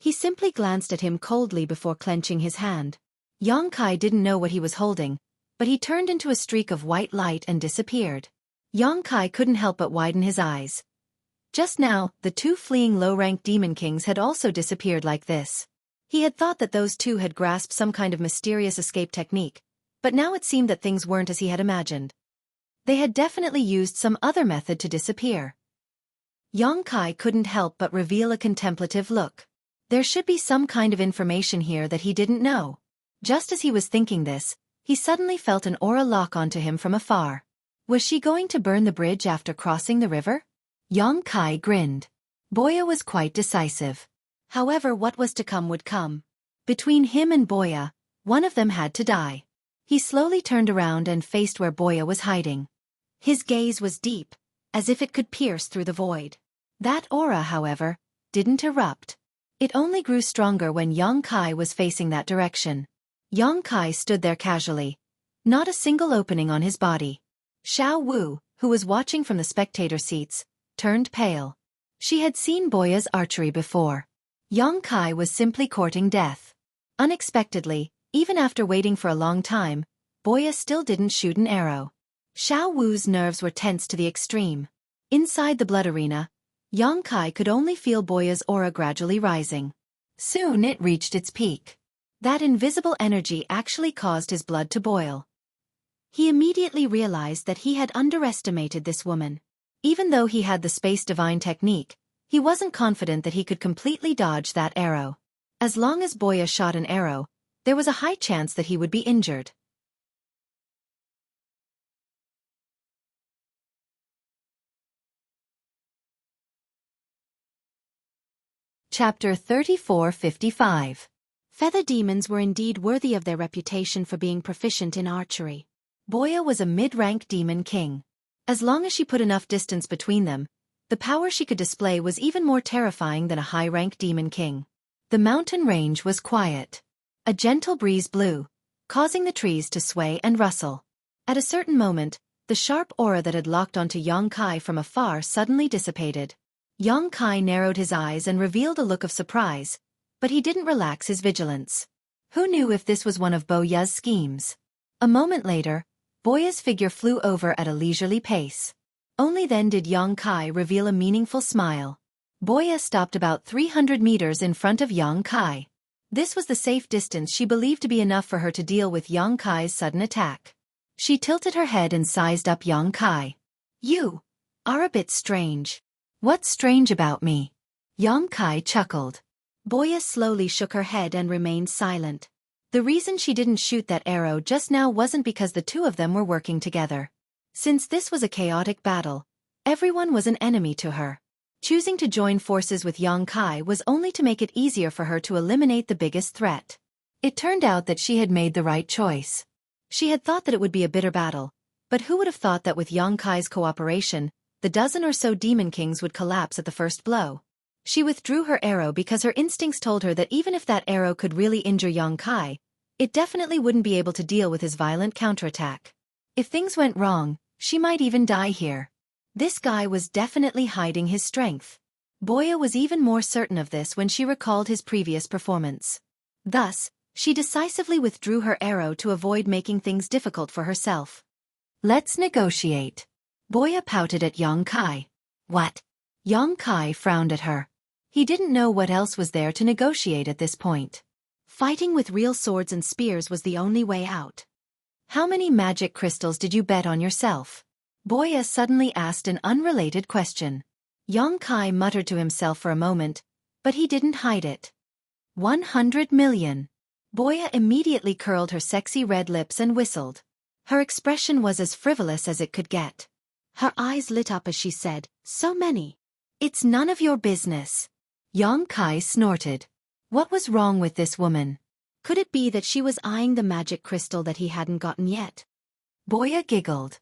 He simply glanced at him coldly before clenching his hand. Yongkai didn't know what he was holding, but he turned into a streak of white light and disappeared. Yongkai couldn't help but widen his eyes. Just now, the two fleeing low-rank demon kings had also disappeared like this. He had thought that those two had grasped some kind of mysterious escape technique, but now it seemed that things weren't as he had imagined. They had definitely used some other method to disappear. Yongkai couldn't help but reveal a contemplative look. There should be some kind of information here that he didn't know. Just as he was thinking this, he suddenly felt an aura lock onto him from afar. Was she going to burn the bridge after crossing the river? Yongkai grinned. Boya was quite decisive. However, what was to come would come. Between him and Boya, one of them had to die. He slowly turned around and faced where Boya was hiding. His gaze was deep, as if it could pierce through the void. That aura, however, didn't erupt. It only grew stronger when Yongkai was facing that direction. Yongkai stood there casually. Not a single opening on his body. Xiao Wu, who was watching from the spectator seats, turned pale. She had seen Boya's archery before. Yongkai was simply courting death. Unexpectedly, even after waiting for a long time, Boya still didn't shoot an arrow. Xiao Wu's nerves were tense to the extreme. Inside the blood arena, Yongkai could only feel Boya's aura gradually rising. Soon it reached its peak. That invisible energy actually caused his blood to boil. He immediately realized that he had underestimated this woman. Even though he had the space divine technique, he wasn't confident that he could completely dodge that arrow. As long as Boya shot an arrow, there was a high chance that he would be injured. Chapter 3455. Feather demons were indeed worthy of their reputation for being proficient in archery. Boya was a mid-rank demon king. As long as she put enough distance between them, the power she could display was even more terrifying than a high-rank demon king. The mountain range was quiet. A gentle breeze blew, causing the trees to sway and rustle. At a certain moment, the sharp aura that had locked onto Yongkai from afar suddenly dissipated. Yongkai narrowed his eyes and revealed a look of surprise, but he didn't relax his vigilance. Who knew if this was one of Boya's schemes? A moment later, Boya's figure flew over at a leisurely pace. Only then did Yongkai reveal a meaningful smile. Boya stopped about 300 meters in front of Yongkai. This was the safe distance she believed to be enough for her to deal with Yongkai's sudden attack. She tilted her head and sized up Yongkai. "You are a bit strange." "What's strange about me?" Yongkai chuckled. Boya slowly shook her head and remained silent. The reason she didn't shoot that arrow just now wasn't because the two of them were working together. Since this was a chaotic battle, everyone was an enemy to her. Choosing to join forces with Yongkai was only to make it easier for her to eliminate the biggest threat. It turned out that she had made the right choice. She had thought that it would be a bitter battle, but who would have thought that with Yongkai's cooperation, the dozen or so demon kings would collapse at the first blow. She withdrew her arrow because her instincts told her that even if that arrow could really injure Yongkai, it definitely wouldn't be able to deal with his violent counterattack. If things went wrong, she might even die here. This guy was definitely hiding his strength. Boya was even more certain of this when she recalled his previous performance. Thus, she decisively withdrew her arrow to avoid making things difficult for herself. "Let's negotiate." Boya pouted at Yongkai. "What?" Yongkai frowned at her. He didn't know what else was there to negotiate at this point. Fighting with real swords and spears was the only way out. "How many magic crystals did you bet on yourself?" Boya suddenly asked an unrelated question. Yongkai muttered to himself for a moment, but he didn't hide it. 100 million. Boya immediately curled her sexy red lips and whistled. Her expression was as frivolous as it could get. Her eyes lit up as she said, "So many." "It's none of your business." Yongkai snorted. What was wrong with this woman? Could it be that she was eyeing the magic crystal that he hadn't gotten yet? Boya giggled.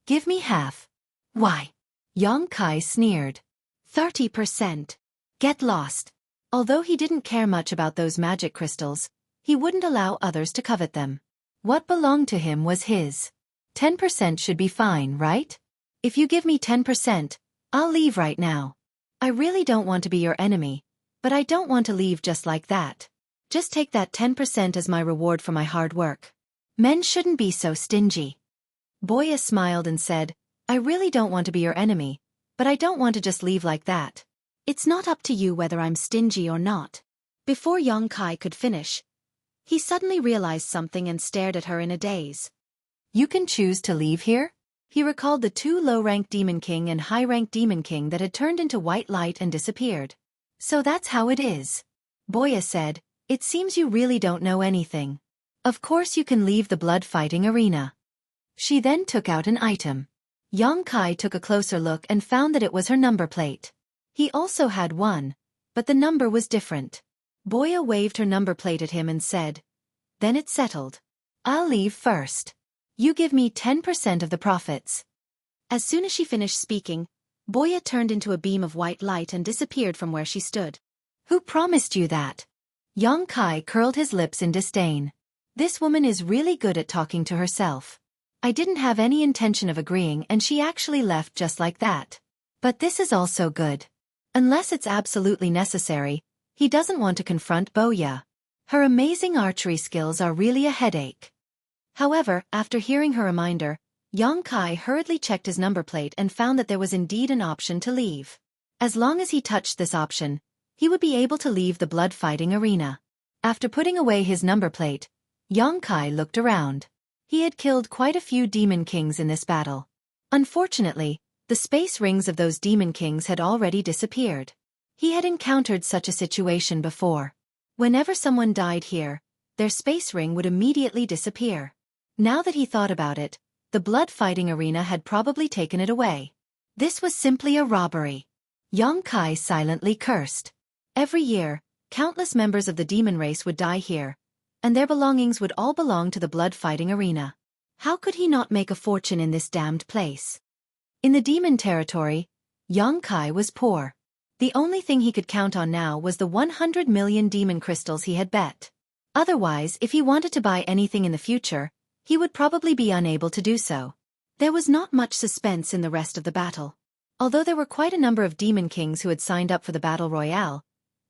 "Give me half." "Why?" Yongkai sneered. 30%. Get lost. Although he didn't care much about those magic crystals, he wouldn't allow others to covet them. What belonged to him was his. 10% should be fine, right? If you give me 10%, I'll leave right now. I really don't want to be your enemy, But I don't want to leave just like that. Just take that 10% as my reward for my hard work. Men shouldn't be so stingy. Boya smiled and said, I really don't want to be your enemy, but I don't want to just leave like that. It's not up to you whether I'm stingy or not. Before Yongkai could finish, he suddenly realized something and stared at her in a daze. You can choose to leave here? He recalled the two low-ranked Demon King and high-ranked Demon King that had turned into white light and disappeared. So that's how it is. Boya said, it seems you really don't know anything. Of course you can leave the blood-fighting arena. She then took out an item. Yongkai took a closer look and found that it was her number plate. He also had one, but the number was different. Boya waved her number plate at him and said, then it's settled. I'll leave first. You give me 10% of the profits. As soon as she finished speaking, Boya turned into a beam of white light and disappeared from where she stood. Who promised you that? Yongkai curled his lips in disdain. This woman is really good at talking to herself. I didn't have any intention of agreeing and she actually left just like that. But this is also good. Unless it's absolutely necessary, he doesn't want to confront Boya. Her amazing archery skills are really a headache. However, after hearing her reminder, Yongkai hurriedly checked his number plate and found that there was indeed an option to leave. As long as he touched this option, he would be able to leave the blood-fighting arena. After putting away his number plate, Yongkai looked around. He had killed quite a few Demon Kings in this battle. Unfortunately, the space rings of those Demon Kings had already disappeared. He had encountered such a situation before. Whenever someone died here, their space ring would immediately disappear. Now that he thought about it, the blood-fighting arena had probably taken it away. This was simply a robbery. Yongkai silently cursed. Every year, countless members of the demon race would die here, and their belongings would all belong to the blood-fighting arena. How could he not make a fortune in this damned place? In the demon territory, Yongkai was poor. The only thing he could count on now was the 100 million demon crystals he had bet. Otherwise, if he wanted to buy anything in the future, he would probably be unable to do so. There was not much suspense in the rest of the battle. Although there were quite a number of Demon Kings who had signed up for the Battle Royale,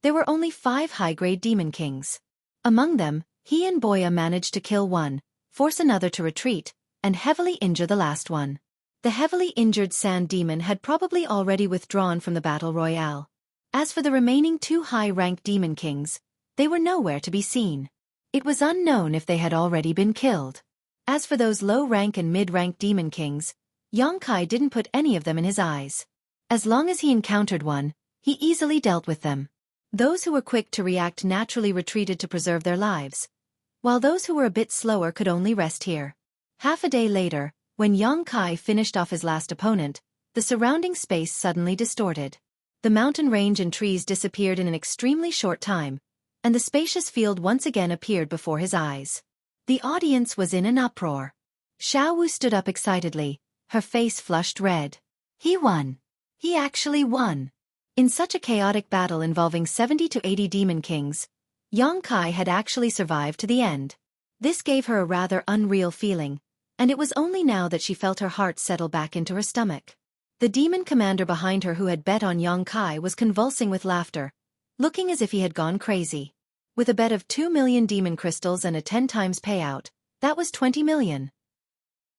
there were only 5 high-grade Demon Kings. Among them, he and Boya managed to kill one, force another to retreat, and heavily injure the last one. The heavily injured Sand Demon had probably already withdrawn from the Battle Royale. As for the remaining 2 high-ranked Demon Kings, they were nowhere to be seen. It was unknown if they had already been killed. As for those low-rank and mid-rank Demon Kings, Yongkai didn't put any of them in his eyes. As long as he encountered one, he easily dealt with them. Those who were quick to react naturally retreated to preserve their lives, while those who were a bit slower could only rest here. Half a day later, when Yongkai finished off his last opponent, the surrounding space suddenly distorted. The mountain range and trees disappeared in an extremely short time, and the spacious field once again appeared before his eyes. The audience was in an uproar. Xiaowu stood up excitedly, her face flushed red. He won. He actually won. In such a chaotic battle involving 70 to 80 Demon Kings, Yongkai had actually survived to the end. This gave her a rather unreal feeling, and it was only now that she felt her heart settle back into her stomach. The demon commander behind her who had bet on Yongkai was convulsing with laughter, looking as if he had gone crazy. With a bet of 2 million demon crystals and a 10 times payout, that was 20 million.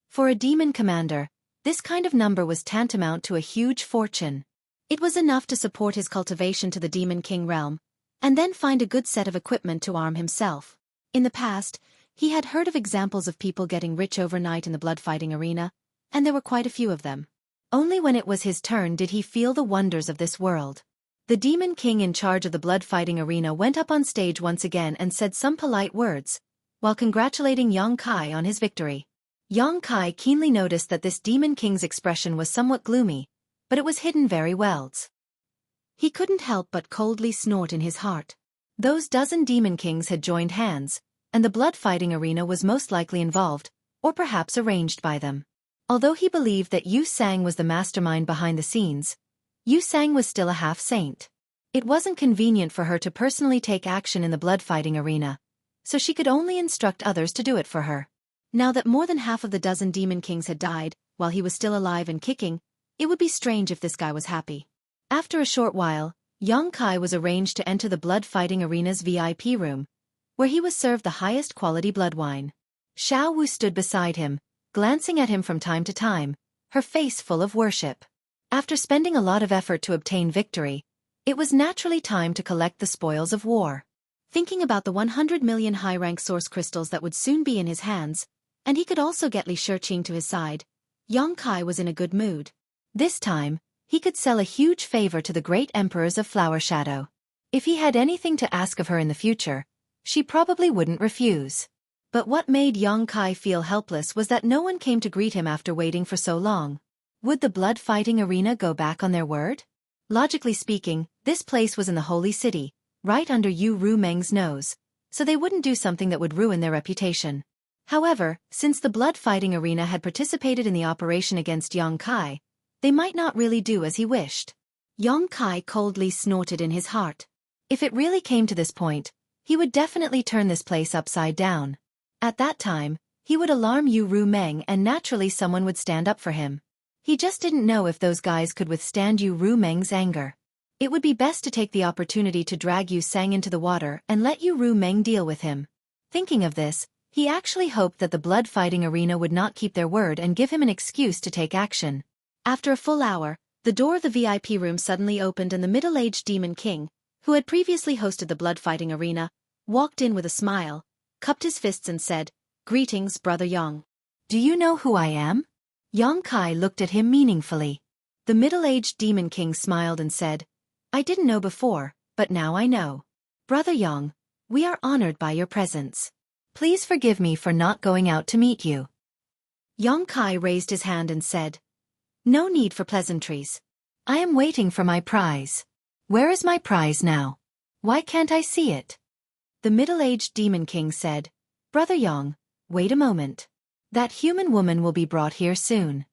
For a demon commander, this kind of number was tantamount to a huge fortune. It was enough to support his cultivation to the Demon King realm, and then find a good set of equipment to arm himself. In the past, he had heard of examples of people getting rich overnight in the blood-fighting arena, and there were quite a few of them. Only when it was his turn did he feel the wonders of this world. The Demon King in charge of the blood-fighting arena went up on stage once again and said some polite words, while congratulating Yongkai on his victory. Yongkai keenly noticed that this Demon King's expression was somewhat gloomy, but it was hidden very well. He couldn't help but coldly snort in his heart. Those dozen Demon Kings had joined hands, and the blood-fighting arena was most likely involved, or perhaps arranged by them. Although he believed that Yu Sang was the mastermind behind the scenes, Yu Sang was still a half-saint. It wasn't convenient for her to personally take action in the blood-fighting arena, so she could only instruct others to do it for her. Now that more than half of the dozen Demon Kings had died, while he was still alive and kicking, it would be strange if this guy was happy. After a short while, Yongkai was arranged to enter the blood fighting arena's VIP room, where he was served the highest quality blood wine. Xiao Wu stood beside him, glancing at him from time to time, her face full of worship. After spending a lot of effort to obtain victory, it was naturally time to collect the spoils of war. Thinking about the 100 million high-rank source crystals that would soon be in his hands, and he could also get Li Shiqing to his side, Yongkai was in a good mood. This time, he could sell a huge favor to the great emperors of Flower Shadow. If he had anything to ask of her in the future, she probably wouldn't refuse. But what made Yongkai feel helpless was that no one came to greet him after waiting for so long. Would the blood fighting arena go back on their word? Logically speaking, this place was in the Holy City, right under Yu Rumeng's nose, so they wouldn't do something that would ruin their reputation. However, since the blood fighting arena had participated in the operation against Yongkai, they might not really do as he wished. Yongkai coldly snorted in his heart. If it really came to this point, he would definitely turn this place upside down. At that time, he would alarm Yu Rumeng and naturally someone would stand up for him. He just didn't know if those guys could withstand Yu Rumeng's anger. It would be best to take the opportunity to drag Yu Sang into the water and let Yu Rumeng deal with him. Thinking of this, he actually hoped that the blood fighting arena would not keep their word and give him an excuse to take action. After a full hour, the door of the VIP room suddenly opened and the middle-aged Demon King, who had previously hosted the blood fighting arena, walked in with a smile, cupped his fists and said, "Greetings, Brother Yang. Do you know who I am?" Yongkai looked at him meaningfully. The middle-aged Demon King smiled and said, "I didn't know before, but now I know. Brother Yang, we are honored by your presence. Please forgive me for not going out to meet you." Yongkai raised his hand and said, "No need for pleasantries. I am waiting for my prize. Where is my prize now? Why can't I see it?" The middle-aged Demon King said, "Brother Yang, wait a moment. That human woman will be brought here soon."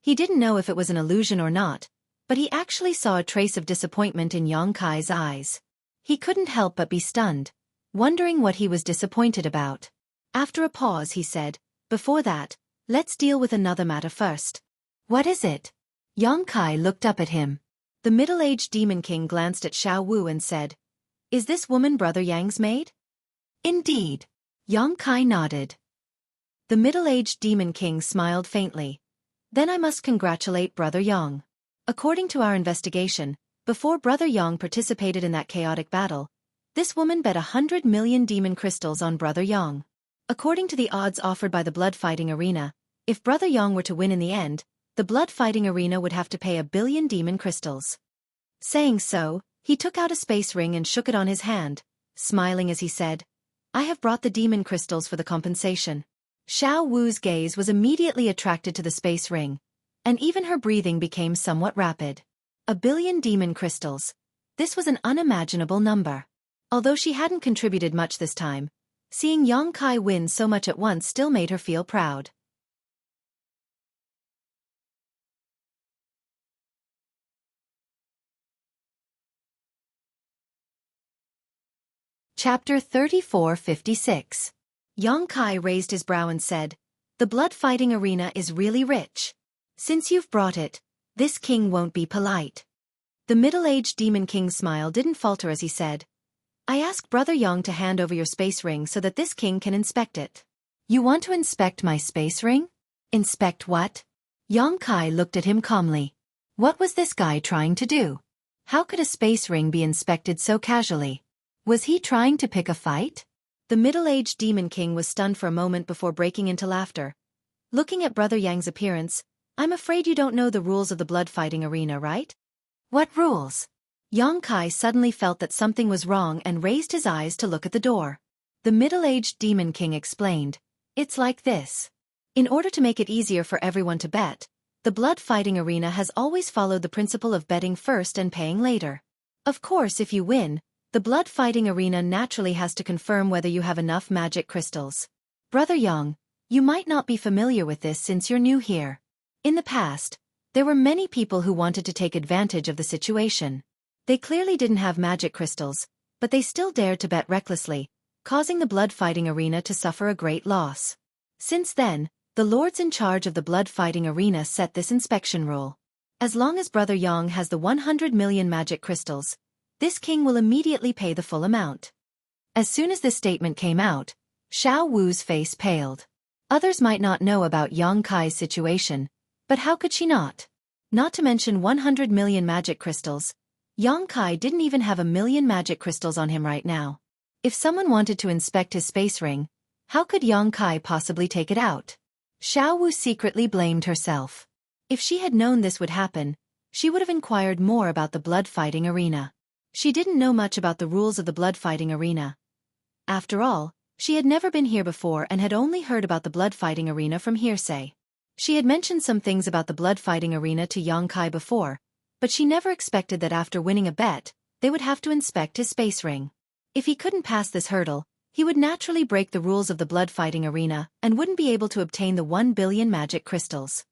He didn't know if it was an illusion or not, but he actually saw a trace of disappointment in Yongkai's eyes. He couldn't help but be stunned, wondering what he was disappointed about. After a pause he said, "Before that, let's deal with another matter first." "What is it?" Yongkai looked up at him. The middle-aged Demon King glanced at Xiao Wu and said, "Is this woman Brother Yang's maid?" "Indeed." Yongkai nodded. The middle-aged Demon King smiled faintly. "Then I must congratulate Brother Yang. According to our investigation, before Brother Yang participated in that chaotic battle, this woman bet 100 million demon crystals on Brother Yang. According to the odds offered by the blood fighting arena, if Brother Yang were to win in the end, the blood fighting arena would have to pay 1 billion demon crystals." Saying so, he took out a space ring and shook it on his hand, smiling as he said, "I have brought the demon crystals for the compensation." Xiao Wu's gaze was immediately attracted to the space ring, and even her breathing became somewhat rapid. 1 billion demon crystals. This was an unimaginable number. Although she hadn't contributed much this time, seeing Yongkai win so much at once still made her feel proud. Chapter 3456. Yongkai raised his brow and said, "The blood fighting arena is really rich. Since you've brought it, this king won't be polite." The middle-aged Demon King's smile didn't falter as he said, "I asked Brother Yang to hand over your space ring so that this king can inspect it." "You want to inspect my space ring? Inspect what?" Yongkai looked at him calmly. What was this guy trying to do? How could a space ring be inspected so casually? Was he trying to pick a fight? The middle-aged Demon King was stunned for a moment before breaking into laughter. Looking at Brother Yang's appearance, "I'm afraid you don't know the rules of the blood fighting arena, right?" "What rules?" Yongkai suddenly felt that something was wrong and raised his eyes to look at the door. The middle-aged Demon King explained, "It's like this. In order to make it easier for everyone to bet, the blood fighting arena has always followed the principle of betting first and paying later. Of course, if you win, the blood fighting arena naturally has to confirm whether you have enough magic crystals. Brother Yang, you might not be familiar with this since you're new here. In the past, there were many people who wanted to take advantage of the situation. They clearly didn't have magic crystals, but they still dared to bet recklessly, causing the blood fighting arena to suffer a great loss. Since then, the lords in charge of the blood fighting arena set this inspection rule. As long as Brother Yang has the 100 million magic crystals, this king will immediately pay the full amount. As soon as this statement came out, Xiao Wu's face paled. Others might not know about Yang Kai's situation, but how could she not? Not to mention 100 million magic crystals. Yang Kai didn't even have 1,000,000 magic crystals on him right now. If someone wanted to inspect his space ring, how could Yang Kai possibly take it out? Xiao Wu secretly blamed herself. If she had known this would happen, she would have inquired more about the blood fighting arena. She didn't know much about the rules of the blood fighting arena. After all, she had never been here before and had only heard about the blood fighting arena from hearsay. She had mentioned some things about the blood fighting arena to Yang Kai before, but she never expected that after winning a bet, they would have to inspect his space ring. If he couldn't pass this hurdle, he would naturally break the rules of the blood fighting arena and wouldn't be able to obtain the 1 billion magic crystals.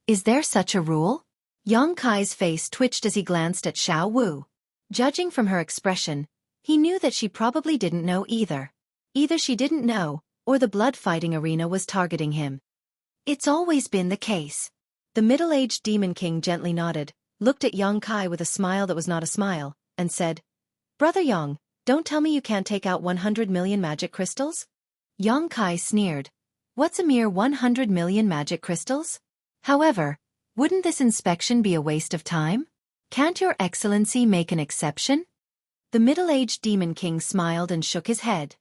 Is there such a rule? Yang Kai's face twitched as he glanced at Xiao Wu. Judging from her expression, he knew that she probably didn't know either. Either she didn't know, or the blood fighting arena was targeting him. It's always been the case. The middle-aged Demon King gently nodded, looked at Yang Kai with a smile that was not a smile, and said, "Brother Yang, don't tell me you can't take out 100 million magic crystals?" Yang Kai sneered. What's a mere 100 million magic crystals? However, wouldn't this inspection be a waste of time? Can't your excellency make an exception? The middle-aged Demon King smiled and shook his head.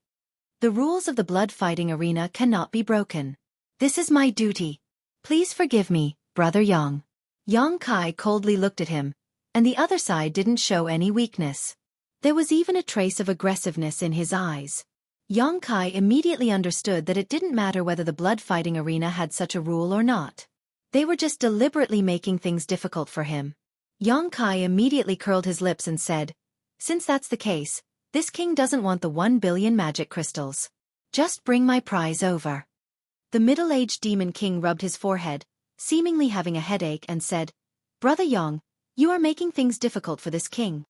The rules of the blood fighting arena cannot be broken. This is my duty. Please forgive me, Brother Yang. Yang Kai coldly looked at him, and the other side didn't show any weakness. There was even a trace of aggressiveness in his eyes. Yang Kai immediately understood that it didn't matter whether the blood fighting arena had such a rule or not. They were just deliberately making things difficult for him. Yang Kai immediately curled his lips and said, "Since that's the case, this king doesn't want the 1 billion magic crystals. Just bring my prize over." The middle-aged Demon King rubbed his forehead, seemingly having a headache, and said, "Brother Yang, you are making things difficult for this king.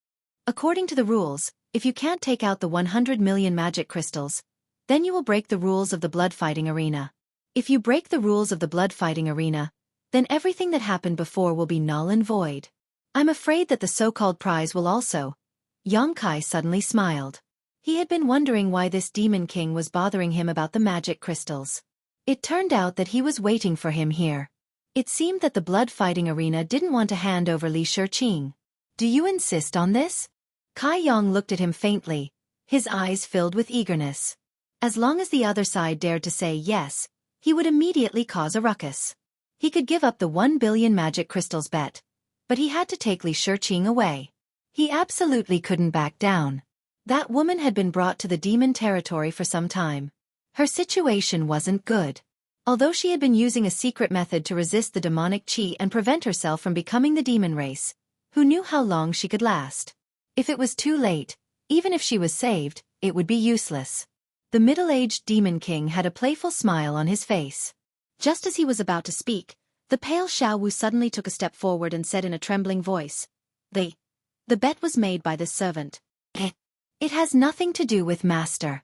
According to the rules, if you can't take out the 100 million magic crystals, then you will break the rules of the blood fighting arena. If you break the rules of the blood fighting arena, then everything that happened before will be null and void. I'm afraid that the so-called prize will also." Yang Kai suddenly smiled. He had been wondering why this Demon King was bothering him about the magic crystals. It turned out that he was waiting for him here. It seemed that the blood fighting arena didn't want to hand over Li Xueqi. "Do you insist on this?" Kai Yang looked at him faintly, his eyes filled with eagerness. As long as the other side dared to say yes, he would immediately cause a ruckus. He could give up the 1 billion magic crystals bet, but he had to take Li Xueqi away. He absolutely couldn't back down. That woman had been brought to the demon territory for some time. Her situation wasn't good. Although she had been using a secret method to resist the demonic qi and prevent herself from becoming the demon race, who knew how long she could last? If it was too late, even if she was saved, it would be useless. The middle-aged Demon King had a playful smile on his face. Just as he was about to speak, the pale Xiao Wu suddenly took a step forward and said in a trembling voice, The bet was made by this servant. It has nothing to do with master."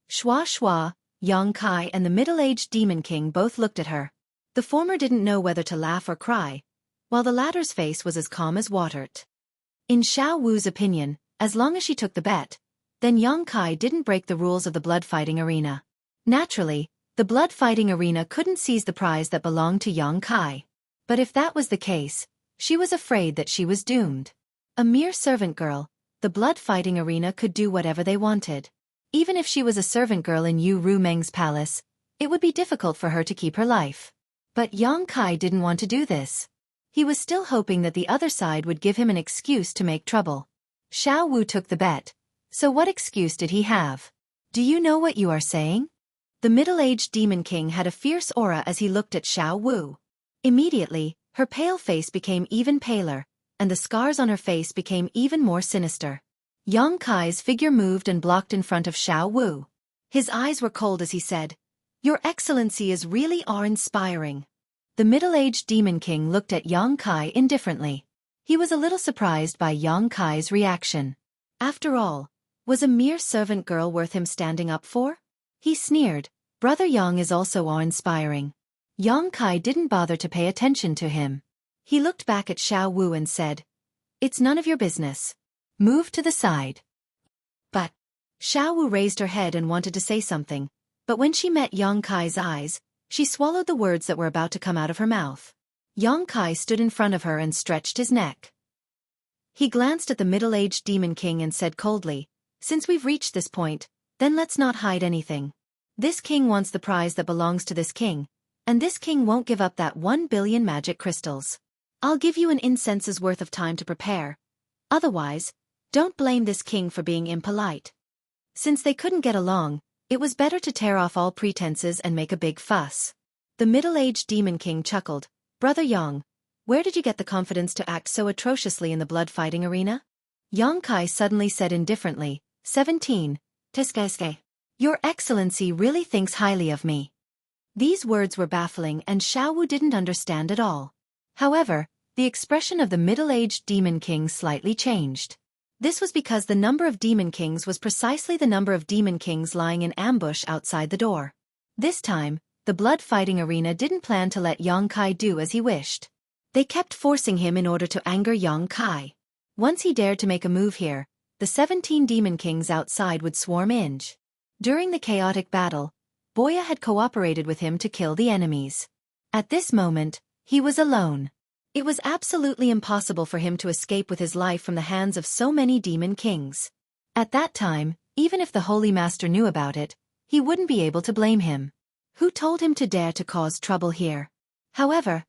Shua, Yang Kai and the middle-aged Demon King both looked at her. The former didn't know whether to laugh or cry, while the latter's face was as calm as water. In Xiao Wu's opinion, as long as she took the bet, then Yang Kai didn't break the rules of the blood fighting arena. Naturally, the blood fighting arena couldn't seize the prize that belonged to Yang Kai. But if that was the case, she was afraid that she was doomed. A mere servant girl, the blood fighting arena could do whatever they wanted. Even if she was a servant girl in Yu Rumeng's palace, it would be difficult for her to keep her life. But Yang Kai didn't want to do this. He was still hoping that the other side would give him an excuse to make trouble. Xiao Wu took the bet. So what excuse did he have? "Do you know what you are saying?" The middle-aged Demon King had a fierce aura as he looked at Xiao Wu. Immediately, her pale face became even paler, and the scars on her face became even more sinister. Yang Kai's figure moved and blocked in front of Xiao Wu. His eyes were cold as he said, "Your Excellency is really awe-inspiring." The middle-aged Demon King looked at Yang Kai indifferently. He was a little surprised by Yang Kai's reaction. After all, was a mere servant girl worth him standing up for? He sneered, "Brother Yang is also awe-inspiring." Yang Kai didn't bother to pay attention to him. He looked back at Xiao Wu and said, "It's none of your business." Move to the side. But Xiaowu raised her head and wanted to say something, but when she met Yang Kai's eyes, she swallowed the words that were about to come out of her mouth. Yang Kai stood in front of her and stretched his neck. He glanced at the middle-aged Demon King and said coldly, "Since we've reached this point, then let's not hide anything. This king wants the prize that belongs to this king, and this king won't give up that 1 billion magic crystals. I'll give you an incense's worth of time to prepare. Otherwise, don't blame this king for being impolite." Since they couldn't get along, it was better to tear off all pretenses and make a big fuss. The middle-aged Demon King chuckled, "Brother Yang, where did you get the confidence to act so atrociously in the blood-fighting arena?" Yang Kai suddenly said indifferently, 17, Teskeske. "Your Excellency really thinks highly of me." These words were baffling and Xiaowu didn't understand at all. However, the expression of the middle-aged Demon King slightly changed. This was because the number of Demon Kings was precisely the number of Demon Kings lying in ambush outside the door. This time, the blood-fighting arena didn't plan to let Yang Kai do as he wished. They kept forcing him in order to anger Yang Kai. Once he dared to make a move here, the 17 Demon Kings outside would swarm in. During the chaotic battle, Boya had cooperated with him to kill the enemies. At this moment, he was alone. It was absolutely impossible for him to escape with his life from the hands of so many Demon Kings. At that time, even if the Holy Master knew about it, he wouldn't be able to blame him. Who told him to dare to cause trouble here? However,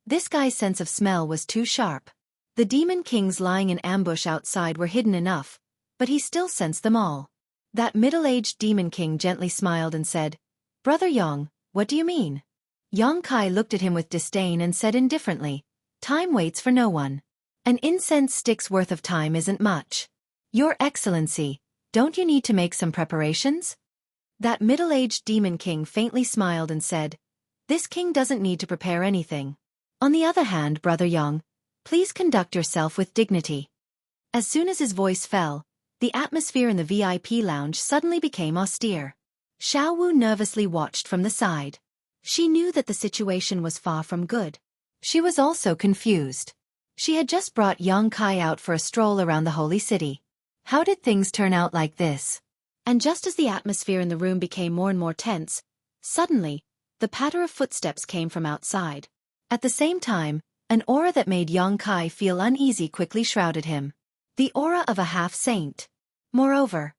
this guy's sense of smell was too sharp. The Demon Kings lying in ambush outside were hidden enough, but he still sensed them all. That middle-aged Demon King gently smiled and said, "Brother Yang, what do you mean?" Yang Kai looked at him with disdain and said indifferently, "Time waits for no one. An incense stick's worth of time isn't much. Your Excellency, don't you need to make some preparations?" That middle-aged Demon King faintly smiled and said, "This king doesn't need to prepare anything. On the other hand, Brother Yang, please conduct yourself with dignity." As soon as his voice fell, the atmosphere in the VIP lounge suddenly became austere. Xiaowu nervously watched from the side. She knew that the situation was far from good. She was also confused. She had just brought Yang Kai out for a stroll around the holy city. How did things turn out like this? And just as the atmosphere in the room became more and more tense, suddenly, the patter of footsteps came from outside. At the same time, an aura that made Yang Kai feel uneasy quickly shrouded him. The aura of a half-saint. Moreover,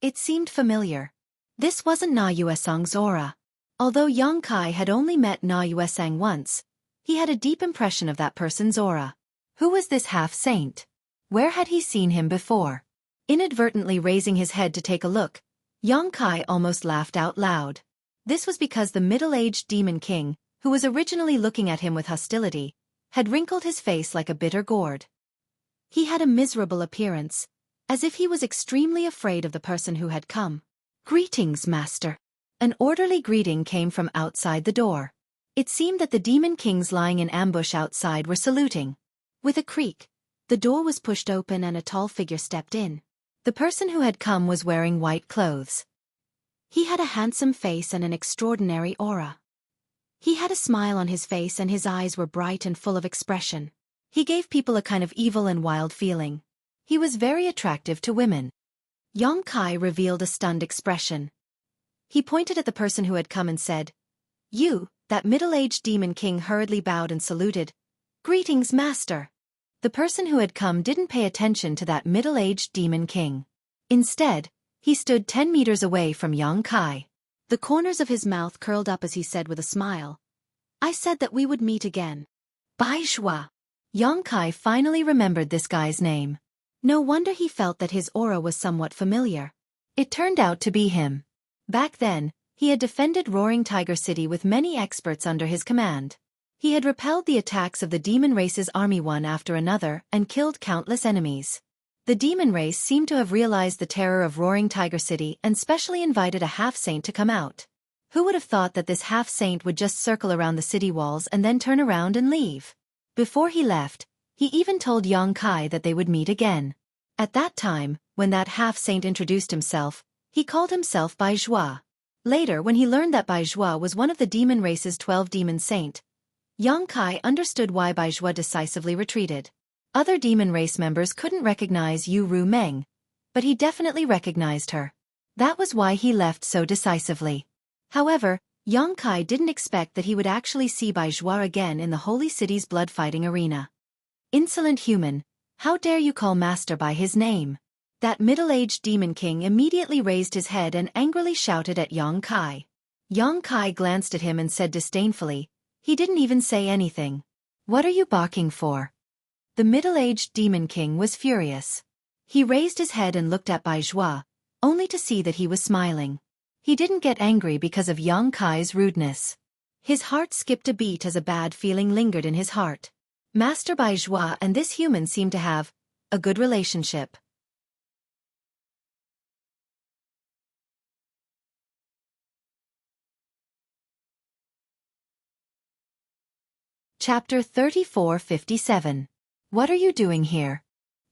it seemed familiar. This wasn't Na Yuesang's aura. Although Yang Kai had only met Na Yuesang once, he had a deep impression of that person's aura. Who was this half-saint? Where had he seen him before? Inadvertently raising his head to take a look, Yang Kai almost laughed out loud. This was because the middle-aged Demon King, who was originally looking at him with hostility, had wrinkled his face like a bitter gourd. He had a miserable appearance, as if he was extremely afraid of the person who had come. "Greetings, Master." An orderly greeting came from outside the door. It seemed that the Demon Kings lying in ambush outside were saluting. With a creak, the door was pushed open and a tall figure stepped in. The person who had come was wearing white clothes. He had a handsome face and an extraordinary aura. He had a smile on his face and his eyes were bright and full of expression. He gave people a kind of evil and wild feeling. He was very attractive to women. Yang Kai revealed a stunned expression. He pointed at the person who had come and said, "You." That middle-aged Demon King hurriedly bowed and saluted, "Greetings, Master." The person who had come didn't pay attention to that middle-aged Demon King. Instead, he stood 10 meters away from Yang Kai. The corners of his mouth curled up as he said with a smile, "I said that we would meet again." Bai Zhua. Yang Kai finally remembered this guy's name. No wonder he felt that his aura was somewhat familiar. It turned out to be him. Back then, he had defended Roaring Tiger City with many experts under his command. He had repelled the attacks of the demon race's army one after another and killed countless enemies. The demon race seemed to have realized the terror of Roaring Tiger City and specially invited a half-saint to come out. Who would have thought that this half-saint would just circle around the city walls and then turn around and leave? Before he left, he even told Yang Kai that they would meet again. At that time, when that half-saint introduced himself, he called himself Bai Zhua. Later, when he learned that Bai Zhua was one of the demon race's 12 demon saint, Yang Kai understood why Bai Zhua decisively retreated. Other demon race members couldn't recognize Yu Ru Meng, but he definitely recognized her. That was why he left so decisively. However, Yang Kai didn't expect that he would actually see Bai Zhua again in the Holy City's blood-fighting arena. Insolent human, how dare you call Master by his name? That middle-aged demon king immediately raised his head and angrily shouted at Yang Kai. Yang Kai glanced at him and said disdainfully, he didn't even say anything. What are you barking for? The middle-aged demon king was furious. He raised his head and looked at Bai Zhua, only to see that he was smiling. He didn't get angry because of Yang Kai's rudeness. His heart skipped a beat as a bad feeling lingered in his heart. Master Bai Zhua and this human seemed to have a good relationship. Chapter 3457. What are you doing here?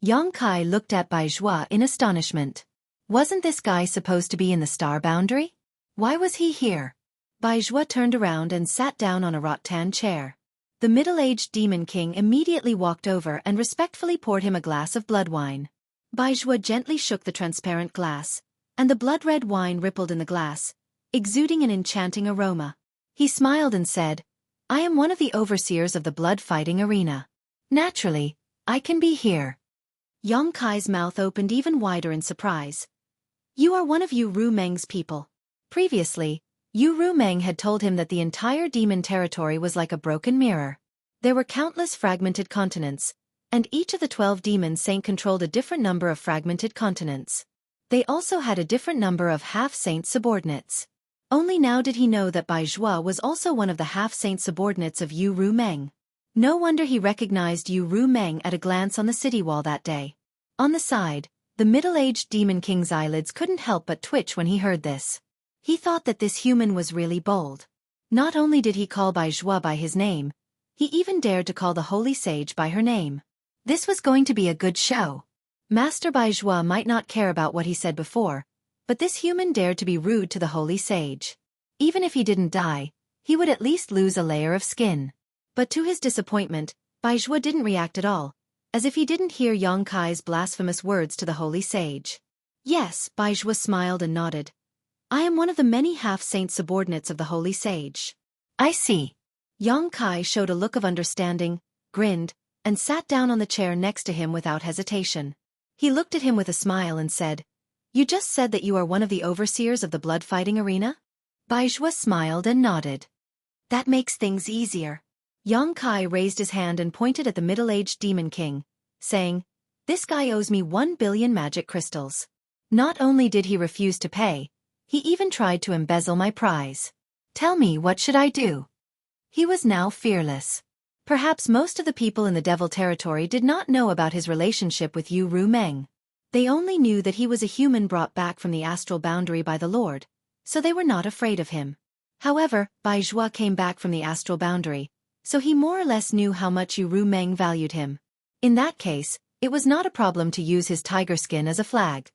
Yang Kai looked at Bai Zhua in astonishment. Wasn't this guy supposed to be in the star boundary? Why was he here? Bai Zhua turned around and sat down on a rattan chair. The middle-aged demon king immediately walked over and respectfully poured him a glass of blood wine. Bai Zhua gently shook the transparent glass, and the blood-red wine rippled in the glass, exuding an enchanting aroma. He smiled and said, I am one of the overseers of the blood-fighting arena. Naturally, I can be here. Yang Kai's mouth opened even wider in surprise. You are one of Yu Ru Meng's people. Previously, Yu Ru Meng had told him that the entire demon territory was like a broken mirror. There were countless fragmented continents, and each of the 12 demon saints controlled a different number of fragmented continents. They also had a different number of half-saint subordinates. Only now did he know that Bai Zhua was also one of the half-saint subordinates of Yu Ru Meng. No wonder he recognized Yu Ru Meng at a glance on the city wall that day. On the side, the middle-aged demon king's eyelids couldn't help but twitch when he heard this. He thought that this human was really bold. Not only did he call Bai Zhua by his name, he even dared to call the holy sage by her name. This was going to be a good show. Master Bai Zhua might not care about what he said before, but this human dared to be rude to the holy sage. Even if he didn't die, he would at least lose a layer of skin. But to his disappointment, Bai Zhua didn't react at all, as if he didn't hear Yang Kai's blasphemous words to the holy sage. Yes, Bai Zhua smiled and nodded. I am one of the many half-saint subordinates of the holy sage. I see. Yang Kai showed a look of understanding, grinned, and sat down on the chair next to him without hesitation. He looked at him with a smile and said, You just said that you are one of the overseers of the blood-fighting arena? Bai Zhua smiled and nodded. That makes things easier. Yang Kai raised his hand and pointed at the middle-aged demon king, saying, This guy owes me 1 billion magic crystals. Not only did he refuse to pay, he even tried to embezzle my prize. Tell me, what should I do? He was now fearless. Perhaps most of the people in the Devil Territory did not know about his relationship with Yu Ru Meng. They only knew that he was a human brought back from the astral boundary by the Lord, so they were not afraid of him. However, Bai Zhua came back from the astral boundary, so he more or less knew how much Yu Ru Meng valued him. In that case, it was not a problem to use his tiger skin as a flag.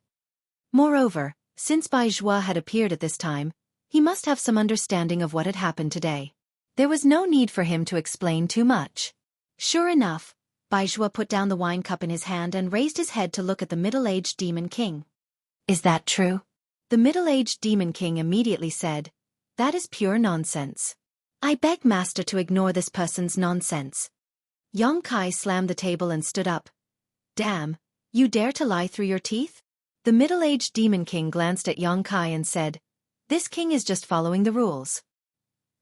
Moreover, since Bai Zhua had appeared at this time, he must have some understanding of what had happened today. There was no need for him to explain too much. Sure enough, Bai Zhua put down the wine cup in his hand and raised his head to look at the middle-aged demon king. Is that true? The middle-aged demon king immediately said, That is pure nonsense. I beg Master to ignore this person's nonsense. Yang Kai slammed the table and stood up. Damn, you dare to lie through your teeth? The middle-aged demon king glanced at Yang Kai and said, This king is just following the rules.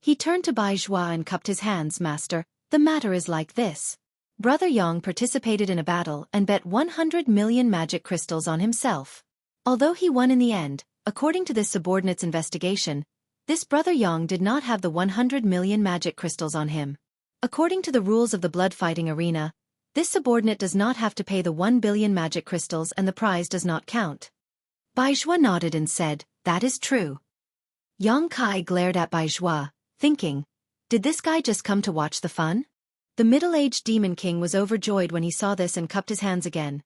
He turned to Bai Zhua and cupped his hands. Master, the matter is like this. Brother Yang participated in a battle and bet 100 million magic crystals on himself. Although he won in the end, according to this subordinate's investigation, this brother Yang did not have the 100 million magic crystals on him. According to the rules of the blood-fighting arena, this subordinate does not have to pay the 1 billion magic crystals and the prize does not count. Bai Zhua nodded and said, That is true. Yang Kai glared at Bai Zhua, thinking, Did this guy just come to watch the fun? The middle-aged demon king was overjoyed when he saw this and cupped his hands again.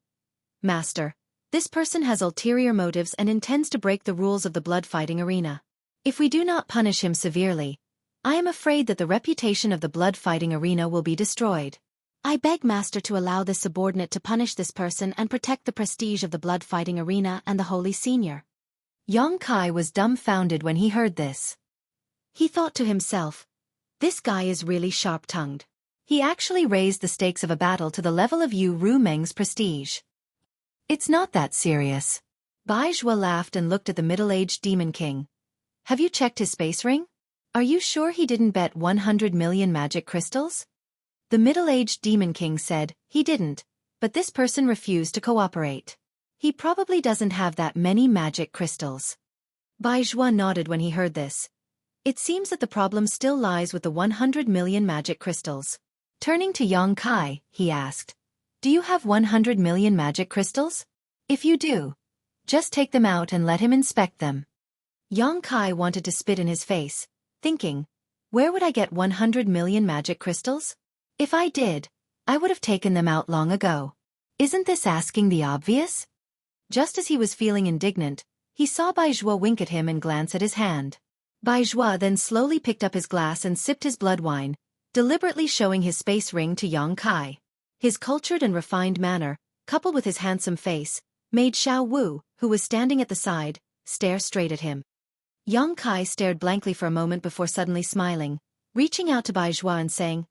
Master, this person has ulterior motives and intends to break the rules of the blood-fighting arena. If we do not punish him severely, I am afraid that the reputation of the blood-fighting arena will be destroyed. I beg Master to allow this subordinate to punish this person and protect the prestige of the blood-fighting arena and the holy senior. Kai was dumbfounded when he heard this. He thought to himself, this guy is really sharp-tongued. He actually raised the stakes of a battle to the level of Yu Rumeng's prestige. It's not that serious. Bai Zhua laughed and looked at the middle-aged Demon King. Have you checked his space ring? Are you sure he didn't bet 100 million magic crystals? The middle-aged Demon King said, he didn't, but this person refused to cooperate. He probably doesn't have that many magic crystals. Bai Zhua nodded when he heard this. It seems that the problem still lies with the 100 million magic crystals. Turning to Kai, he asked, do you have 100 million magic crystals? If you do, just take them out and let him inspect them. Kai wanted to spit in his face, thinking, where would I get 100 million magic crystals? If I did, I would have taken them out long ago. Isn't this asking the obvious? Just as he was feeling indignant, he saw Bai Zhua wink at him and glance at his hand. Bai Zhua then slowly picked up his glass and sipped his blood wine, deliberately showing his space ring to Kai. His cultured and refined manner, coupled with his handsome face, made Xiao Wu, who was standing at the side, stare straight at him. Kai stared blankly for a moment before suddenly smiling, reaching out to Bai Zhua and saying,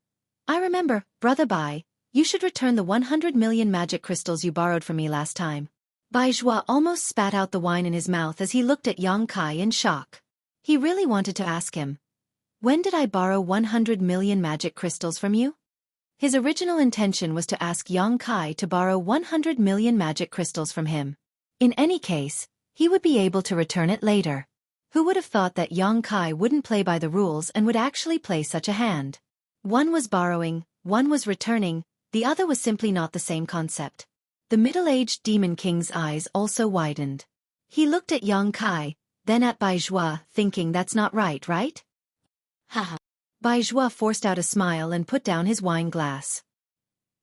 I remember, Brother Bai, you should return the 100 million magic crystals you borrowed from me last time. Bai Zhua almost spat out the wine in his mouth as he looked at Kai in shock. He really wanted to ask him, when did I borrow 100 million magic crystals from you? His original intention was to ask Kai to borrow 100 million magic crystals from him. In any case, he would be able to return it later. Who would have thought that Kai wouldn't play by the rules and would actually play such a hand? One was borrowing, one was returning, the other was simply not the same concept. The middle-aged Demon King's eyes also widened. He looked at Kai, then at Bai Zhua, thinking that's not right, right? Haha. Bai Zhua forced out a smile and put down his wine glass.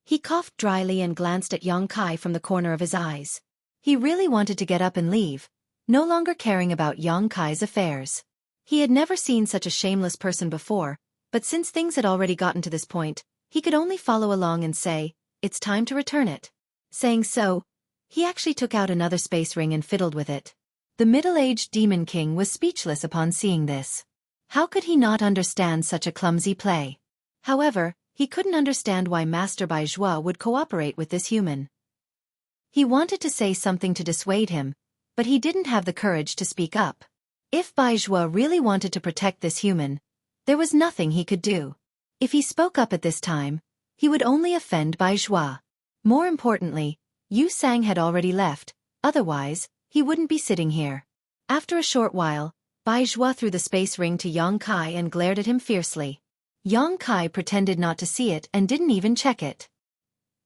He coughed dryly and glanced at Kai from the corner of his eyes. He really wanted to get up and leave, no longer caring about Kai's affairs. He had never seen such a shameless person before, but since things had already gotten to this point, he could only follow along and say, it's time to return it. Saying so, he actually took out another space ring and fiddled with it. The middle-aged Demon King was speechless upon seeing this. How could he not understand such a clumsy play? However, he couldn't understand why Master Bai Zhua would cooperate with this human. He wanted to say something to dissuade him, but he didn't have the courage to speak up. If Bai Zhua really wanted to protect this human, there was nothing he could do. If he spoke up at this time, he would only offend Bai Zhua. More importantly, Yu Sang had already left, otherwise, he wouldn't be sitting here. After a short while, Bai Zhua threw the space ring to Kai and glared at him fiercely. Kai pretended not to see it and didn't even check it.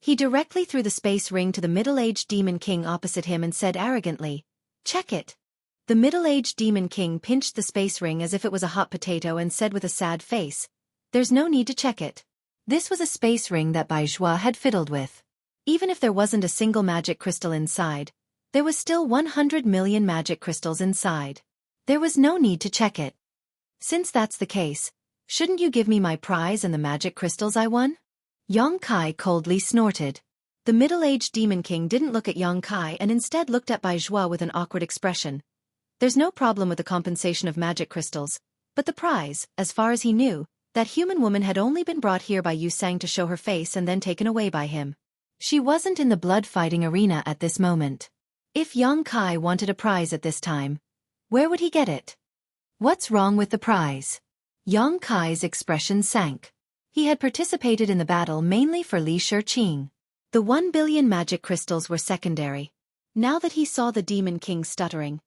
He directly threw the space ring to the middle-aged Demon King opposite him and said arrogantly, check it. The middle-aged Demon King pinched the space ring as if it was a hot potato and said with a sad face, there's no need to check it. This was a space ring that Bai Zhua had fiddled with. Even if there wasn't a single magic crystal inside, there was still 100 million magic crystals inside. There was no need to check it. Since that's the case, shouldn't you give me my prize and the magic crystals I won? Kai coldly snorted. The middle-aged Demon King didn't look at Kai and instead looked at Bai Zhua with an awkward expression. There's no problem with the compensation of magic crystals, but the prize, as far as he knew, that human woman had only been brought here by Yu Sang to show her face and then taken away by him. She wasn't in the blood-fighting arena at this moment. If Kai wanted a prize at this time, where would he get it? What's wrong with the prize? Kai's expression sank. He had participated in the battle mainly for Li Xueqi. The 1 billion magic crystals were secondary. Now that he saw the Demon King stuttering,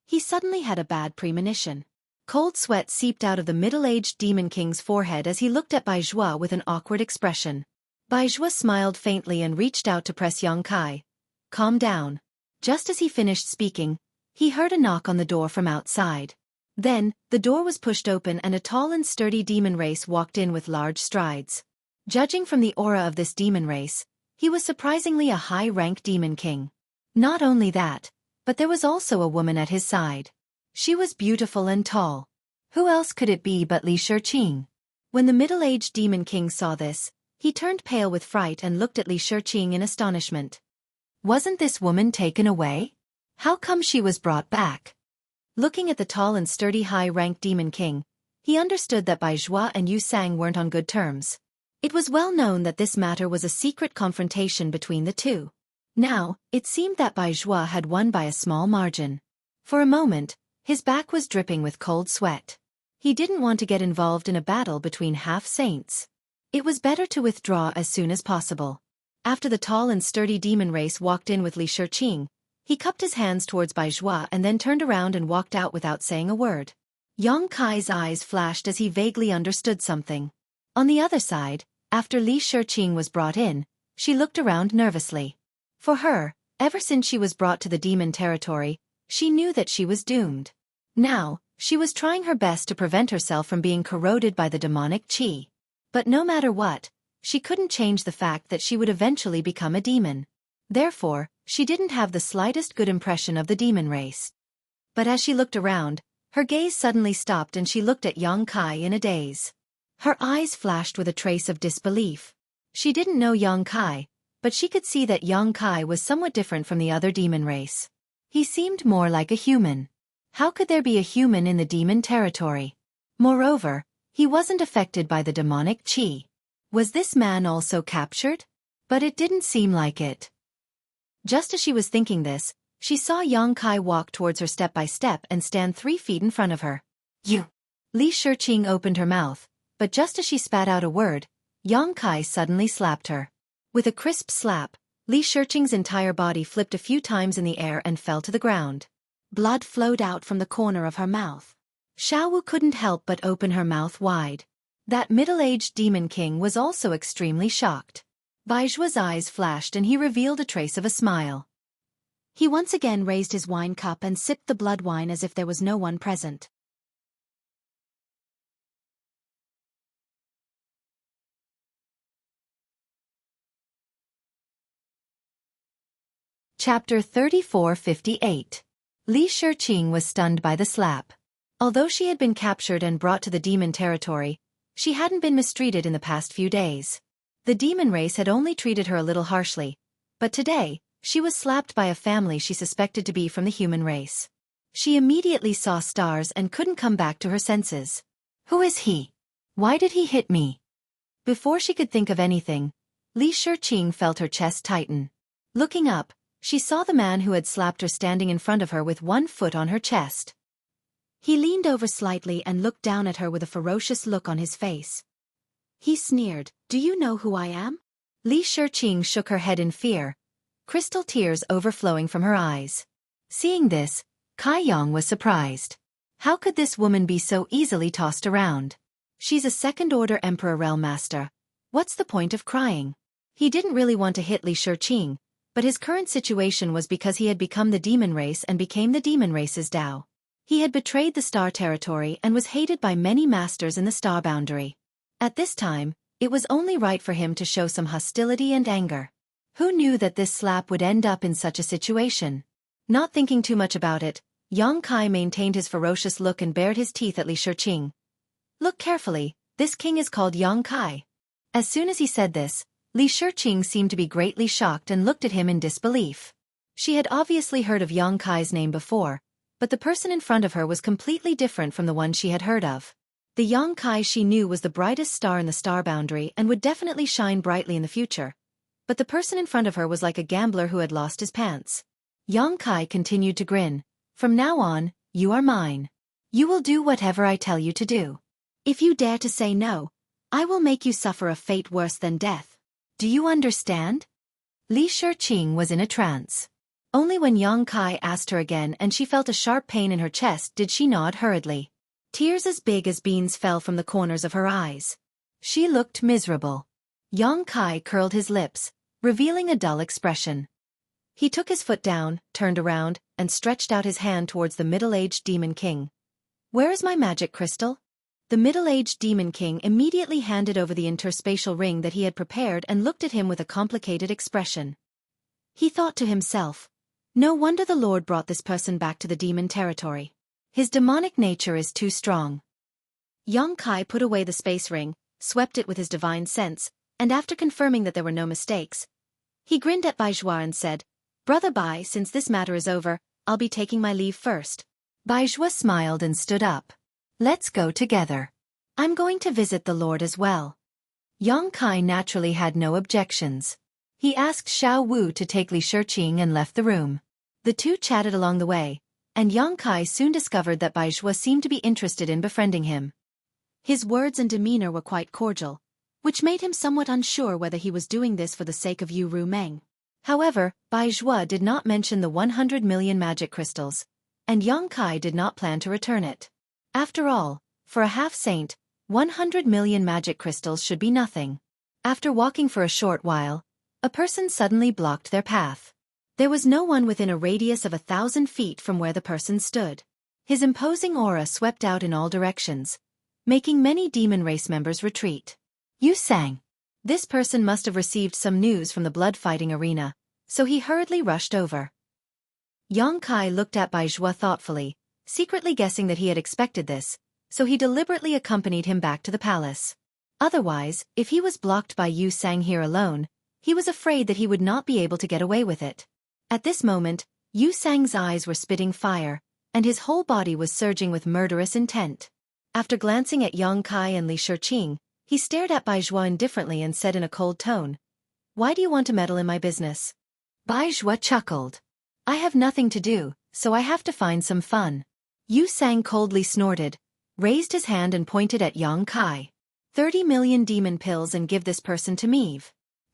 he suddenly had a bad premonition. Cold sweat seeped out of the middle-aged Demon King's forehead as he looked at Bai Zhua with an awkward expression. Bai Zhua smiled faintly and reached out to press Kai. Calm down. Just as he finished speaking, he heard a knock on the door from outside. Then, the door was pushed open and a tall and sturdy demon race walked in with large strides. Judging from the aura of this demon race, he was surprisingly a high-rank demon king. Not only that, but there was also a woman at his side. She was beautiful and tall. Who else could it be but Li Xueqi? When the middle-aged demon king saw this, He turned pale with fright and looked at Li Xueqi in astonishment. Wasn't this woman taken away? How come she was brought back? Looking at the tall and sturdy high-ranked demon king, he understood that Bai Zhua and Yu Sang weren't on good terms. It was well known that this matter was a secret confrontation between the two. Now, it seemed that Bai Zhua had won by a small margin. For a moment, his back was dripping with cold sweat. He didn't want to get involved in a battle between half-saints. It was better to withdraw as soon as possible. After the tall and sturdy demon race walked in with Li Xueqi, he cupped his hands towards Bai Zhua and then turned around and walked out without saying a word. Yang Kai's eyes flashed as he vaguely understood something. On the other side, after Li Xueqi was brought in, she looked around nervously. For her, ever since she was brought to the demon territory, she knew that she was doomed. Now, she was trying her best to prevent herself from being corroded by the demonic qi. But no matter what, she couldn't change the fact that she would eventually become a demon. Therefore, she didn't have the slightest good impression of the demon race. But as she looked around, her gaze suddenly stopped and she looked at Yang Kai in a daze. Her eyes flashed with a trace of disbelief. She didn't know Yang Kai, but she could see that Yang Kai was somewhat different from the other demon race. He seemed more like a human. How could there be a human in the demon territory? Moreover, he wasn't affected by the demonic qi. Was this man also captured? But it didn't seem like it. Just as she was thinking this, she saw Yang Kai walk towards her step by step and stand 3 feet in front of her. You! Li Xueqi opened her mouth, but just as she spat out a word, Yang Kai suddenly slapped her. With a crisp slap, Li Xueqi's entire body flipped a few times in the air and fell to the ground. Blood flowed out from the corner of her mouth. Xiaowu couldn't help but open her mouth wide. That middle-aged demon king was also extremely shocked. Bai Zhua's eyes flashed and he revealed a trace of a smile. He once again raised his wine cup and sipped the blood wine as if there was no one present. Chapter 3458. Li Xueqi was stunned by the slap. Although she had been captured and brought to the demon territory, she hadn't been mistreated in the past few days. The demon race had only treated her a little harshly, but today, she was slapped by a family she suspected to be from the human race. She immediately saw stars and couldn't come back to her senses. Who is he? Why did he hit me? Before she could think of anything, Li Xueqi felt her chest tighten. Looking up, she saw the man who had slapped her standing in front of her with 1 foot on her chest. He leaned over slightly and looked down at her with a ferocious look on his face. He sneered, "Do you know who I am?" Li Xueqi shook her head in fear, crystal tears overflowing from her eyes. Seeing this, Kai Yang was surprised. How could this woman be so easily tossed around? She's a second-order Emperor Realm Master. What's the point of crying? He didn't really want to hit Li Xueqi, but his current situation was because he had become the demon race and became the demon race's Dao. He had betrayed the star territory and was hated by many masters in the star boundary. At this time, it was only right for him to show some hostility and anger. Who knew that this slap would end up in such a situation? Not thinking too much about it, Yang Kai maintained his ferocious look and bared his teeth at Li Xueqi. Look carefully, this king is called Yang Kai. As soon as he said this, Li Xueqi seemed to be greatly shocked and looked at him in disbelief. She had obviously heard of Yang Kai's name before, but the person in front of her was completely different from the one she had heard of. The Yang Kai she knew was the brightest star in the star boundary and would definitely shine brightly in the future. But the person in front of her was like a gambler who had lost his pants. Yang Kai continued to grin. From now on, you are mine. You will do whatever I tell you to do. If you dare to say no, I will make you suffer a fate worse than death. Do you understand? Li Xueqi was in a trance. Only when Yang Kai asked her again and she felt a sharp pain in her chest did she nod hurriedly. Tears as big as beans fell from the corners of her eyes. She looked miserable. Yang Kai curled his lips, revealing a dull expression. He took his foot down, turned around, and stretched out his hand towards the middle-aged demon king. Where is my magic crystal? The middle-aged demon king immediately handed over the interspatial ring that he had prepared and looked at him with a complicated expression. He thought to himself, no wonder the Lord brought this person back to the demon territory. His demonic nature is too strong. Yang Kai put away the space ring, swept it with his divine sense, and after confirming that there were no mistakes, he grinned at Bai Zhua and said, "Brother Bai, since this matter is over, I'll be taking my leave first." Bai Zhua smiled and stood up. "Let's go together. I'm going to visit the Lord as well." Yang Kai naturally had no objections. He asked Xiao Wu to take Li Shiqing and left the room. The two chatted along the way, and Yang Kai soon discovered that Bai Zhua seemed to be interested in befriending him. His words and demeanor were quite cordial, which made him somewhat unsure whether he was doing this for the sake of Yu Rumeng. However, Bai Zhua did not mention the 100 million magic crystals, and Yang Kai did not plan to return it. After all, for a half-saint, 100 million magic crystals should be nothing. After walking for a short while, a person suddenly blocked their path. There was no one within a radius of 1,000 feet from where the person stood. His imposing aura swept out in all directions, making many demon race members retreat. Yu Sang. This person must have received some news from the blood-fighting arena, so he hurriedly rushed over. Yang Kai looked at Bai Zhua thoughtfully, secretly guessing that he had expected this, so he deliberately accompanied him back to the palace. Otherwise, if he was blocked by Yu Sang here alone, he was afraid that he would not be able to get away with it. At this moment, Yu Sang's eyes were spitting fire, and his whole body was surging with murderous intent. After glancing at Yang Kai and Li Shiqing, he stared at Bai Zhua indifferently and said in a cold tone, "Why do you want to meddle in my business?" Bai Zhua chuckled. "I have nothing to do, so I have to find some fun." Yu Sang coldly snorted, raised his hand and pointed at Yang Kai. 30 million demon pills and give this person to me.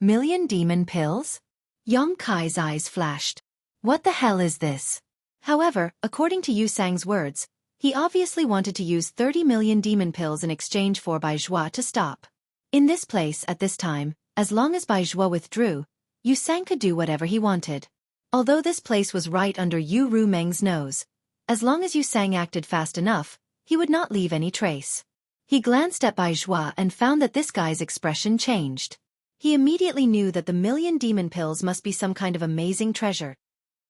Million demon pills? Yang Kai's eyes flashed. What the hell is this? However, according to Yu Sang's words, he obviously wanted to use 30 million demon pills in exchange for Bai Zhua to stop. In this place at this time, as long as Bai Zhua withdrew, Yu Sang could do whatever he wanted. Although this place was right under Yu Rumeng's nose, as long as Yu Sang acted fast enough, he would not leave any trace. He glanced at Bai Zhua and found that this guy's expression changed. He immediately knew that the million demon pills must be some kind of amazing treasure.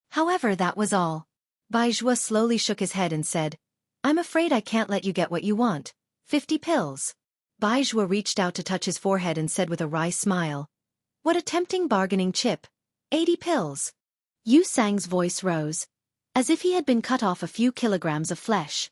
However, that was all. Bai Zhua slowly shook his head and said, "I'm afraid I can't let you get what you want. 50 pills. Bai Zhua reached out to touch his forehead and said with a wry smile, "What a tempting bargaining chip. 80 pills. Yu Sang's voice rose, as if he had been cut off a few kilograms of flesh.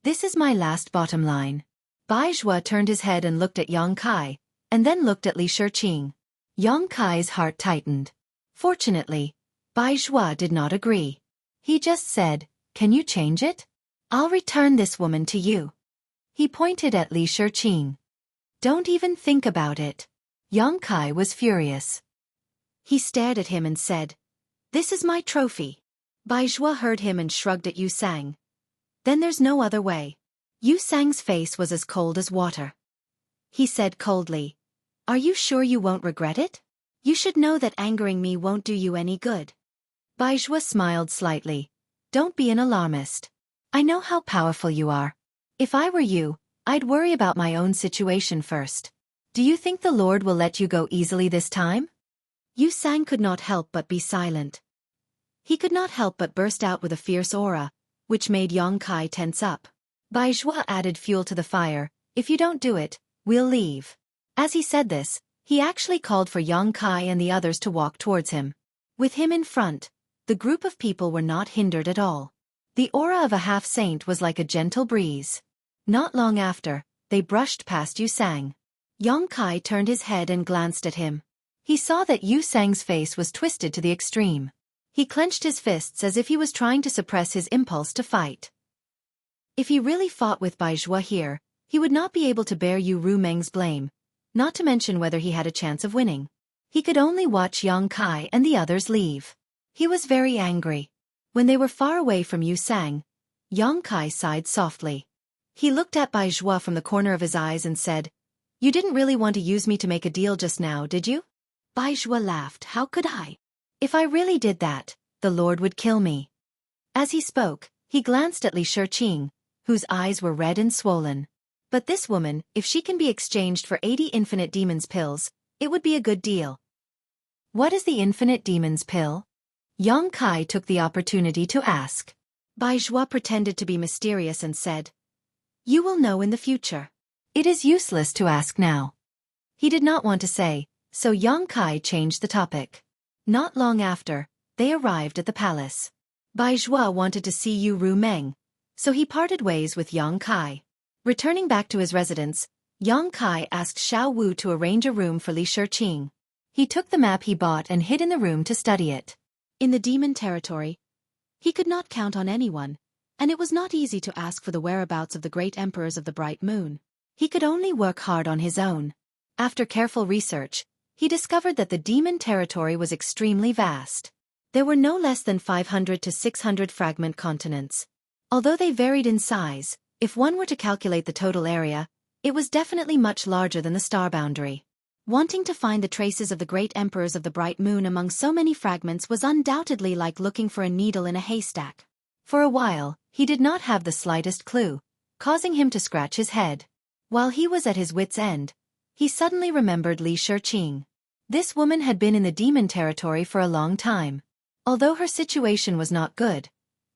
"This is my last bottom line." Bai Zhua turned his head and looked at Yang Kai, and then looked at Li Shiqing. Yang Kai's heart tightened. Fortunately, Bai Zhua did not agree. He just said, "Can you change it? I'll return this woman to you." He pointed at Li Shiqing. "Don't even think about it." Yang Kai was furious. He stared at him and said, "This is my trophy." Bai Zhua heard him and shrugged at Yu Sang. "Then there's no other way." Yu Sang's face was as cold as water. He said coldly, "Are you sure you won't regret it? You should know that angering me won't do you any good." Bai Zhua smiled slightly. "Don't be an alarmist. I know how powerful you are. If I were you, I'd worry about my own situation first. Do you think the Lord will let you go easily this time?" Yu Sang could not help but be silent. He could not help but burst out with a fierce aura, which made Yang Kai tense up. Bai Zhua added fuel to the fire, "If you don't do it, we'll leave." As he said this, he actually called for Yang Kai and the others to walk towards him. With him in front, the group of people were not hindered at all. The aura of a half-saint was like a gentle breeze. Not long after, they brushed past Yu Sang. Yang Kai turned his head and glanced at him. He saw that Yu Sang's face was twisted to the extreme. He clenched his fists as if he was trying to suppress his impulse to fight. If he really fought with Bai Zhua here, he would not be able to bear Yu Rumeng's blame, not to mention whether he had a chance of winning. He could only watch Yang Kai and the others leave. He was very angry. When they were far away from Yu Sang, Yang Kai sighed softly. He looked at Bai Zhua from the corner of his eyes and said, "You didn't really want to use me to make a deal just now, did you?" Bai Zhua laughed. "How could I? If I really did that, the Lord would kill me." As he spoke, he glanced at Li Shiqing, whose eyes were red and swollen. "But this woman, if she can be exchanged for 80 infinite demons pills, it would be a good deal." "What is the infinite demons pill?" Yang Kai took the opportunity to ask. Bai Zhua pretended to be mysterious and said, "You will know in the future. It is useless to ask now." He did not want to say, so Yang Kai changed the topic. Not long after, they arrived at the palace. Bai Zhua wanted to see Yu Ru Meng, so he parted ways with Yang Kai. Returning back to his residence, Yang Kai asked Xiao Wu to arrange a room for Li Shiqing. He took the map he bought and hid in the room to study it. In the demon territory, he could not count on anyone, and it was not easy to ask for the whereabouts of the great emperors of the bright moon. He could only work hard on his own. After careful research, he discovered that the demon territory was extremely vast. There were no less than 500 to 600 fragment continents. Although they varied in size, if one were to calculate the total area, it was definitely much larger than the star boundary. Wanting to find the traces of the great emperors of the bright moon among so many fragments was undoubtedly like looking for a needle in a haystack. For a while, he did not have the slightest clue, causing him to scratch his head. While he was at his wit's end, he suddenly remembered Li Shiqing. This woman had been in the demon territory for a long time. Although her situation was not good,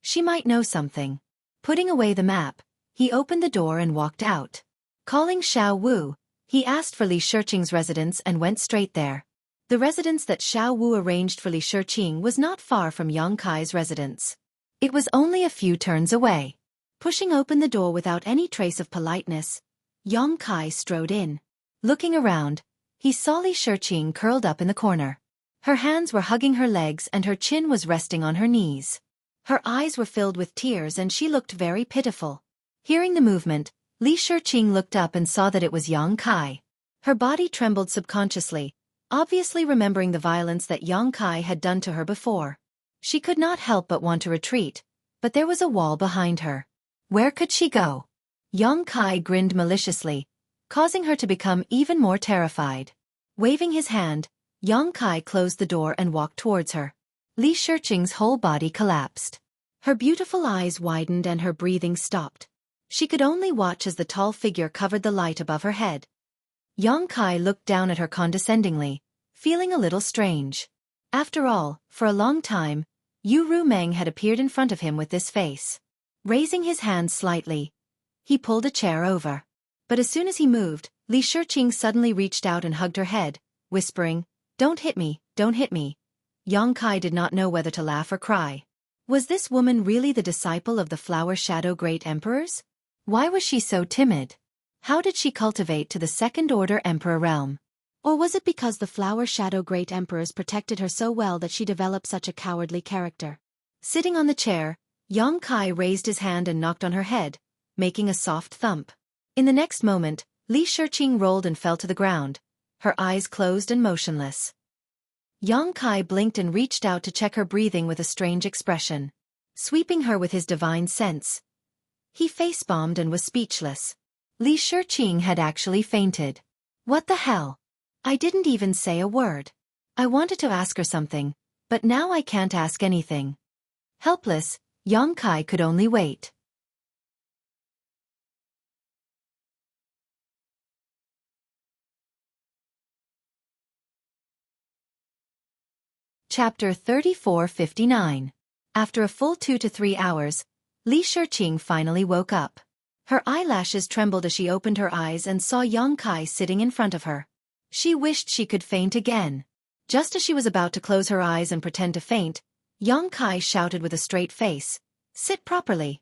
she might know something. Putting away the map, he opened the door and walked out. Calling Xiao Wu, he asked for Li Shiqing's residence and went straight there. The residence that Xiao Wu arranged for Li Shiqing was not far from Yang Kai's residence. It was only a few turns away. Pushing open the door without any trace of politeness, Yang Kai strode in. Looking around, he saw Li Shiqing curled up in the corner. Her hands were hugging her legs and her chin was resting on her knees. Her eyes were filled with tears and she looked very pitiful. Hearing the movement, Li Shiqing looked up and saw that it was Yang Kai. Her body trembled subconsciously, obviously remembering the violence that Yang Kai had done to her before. She could not help but want to retreat, but there was a wall behind her. Where could she go? Yang Kai grinned maliciously, causing her to become even more terrified. Waving his hand, Yang Kai closed the door and walked towards her. Li Shiqing's whole body collapsed. Her beautiful eyes widened and her breathing stopped. She could only watch as the tall figure covered the light above her head. Yang Kai looked down at her condescendingly, feeling a little strange. After all, for a long time, Yu Ru Meng had appeared in front of him with this face. Raising his hand slightly, he pulled a chair over. But as soon as he moved, Li Shiqing suddenly reached out and hugged her head, whispering, "Don't hit me, don't hit me." Yang Kai did not know whether to laugh or cry. Was this woman really the disciple of the Flower Shadow Great Emperors? Why was she so timid? How did she cultivate to the second-order emperor realm? Or was it because the Flower Shadow Great Emperors protected her so well that she developed such a cowardly character? Sitting on the chair, Yang Kai raised his hand and knocked on her head, making a soft thump. In the next moment, Li Shiqing rolled and fell to the ground, her eyes closed and motionless. Yang Kai blinked and reached out to check her breathing with a strange expression. Sweeping her with his divine sense, he face-bombed and was speechless. Li Shiqing had actually fainted. What the hell? I didn't even say a word. I wanted to ask her something, but now I can't ask anything. Helpless, Yang Kai could only wait. Chapter 3459. After a full 2 to 3 hours, Li Shiqing finally woke up. Her eyelashes trembled as she opened her eyes and saw Yang Kai sitting in front of her. She wished she could faint again. Just as she was about to close her eyes and pretend to faint, Yang Kai shouted with a straight face, "Sit properly."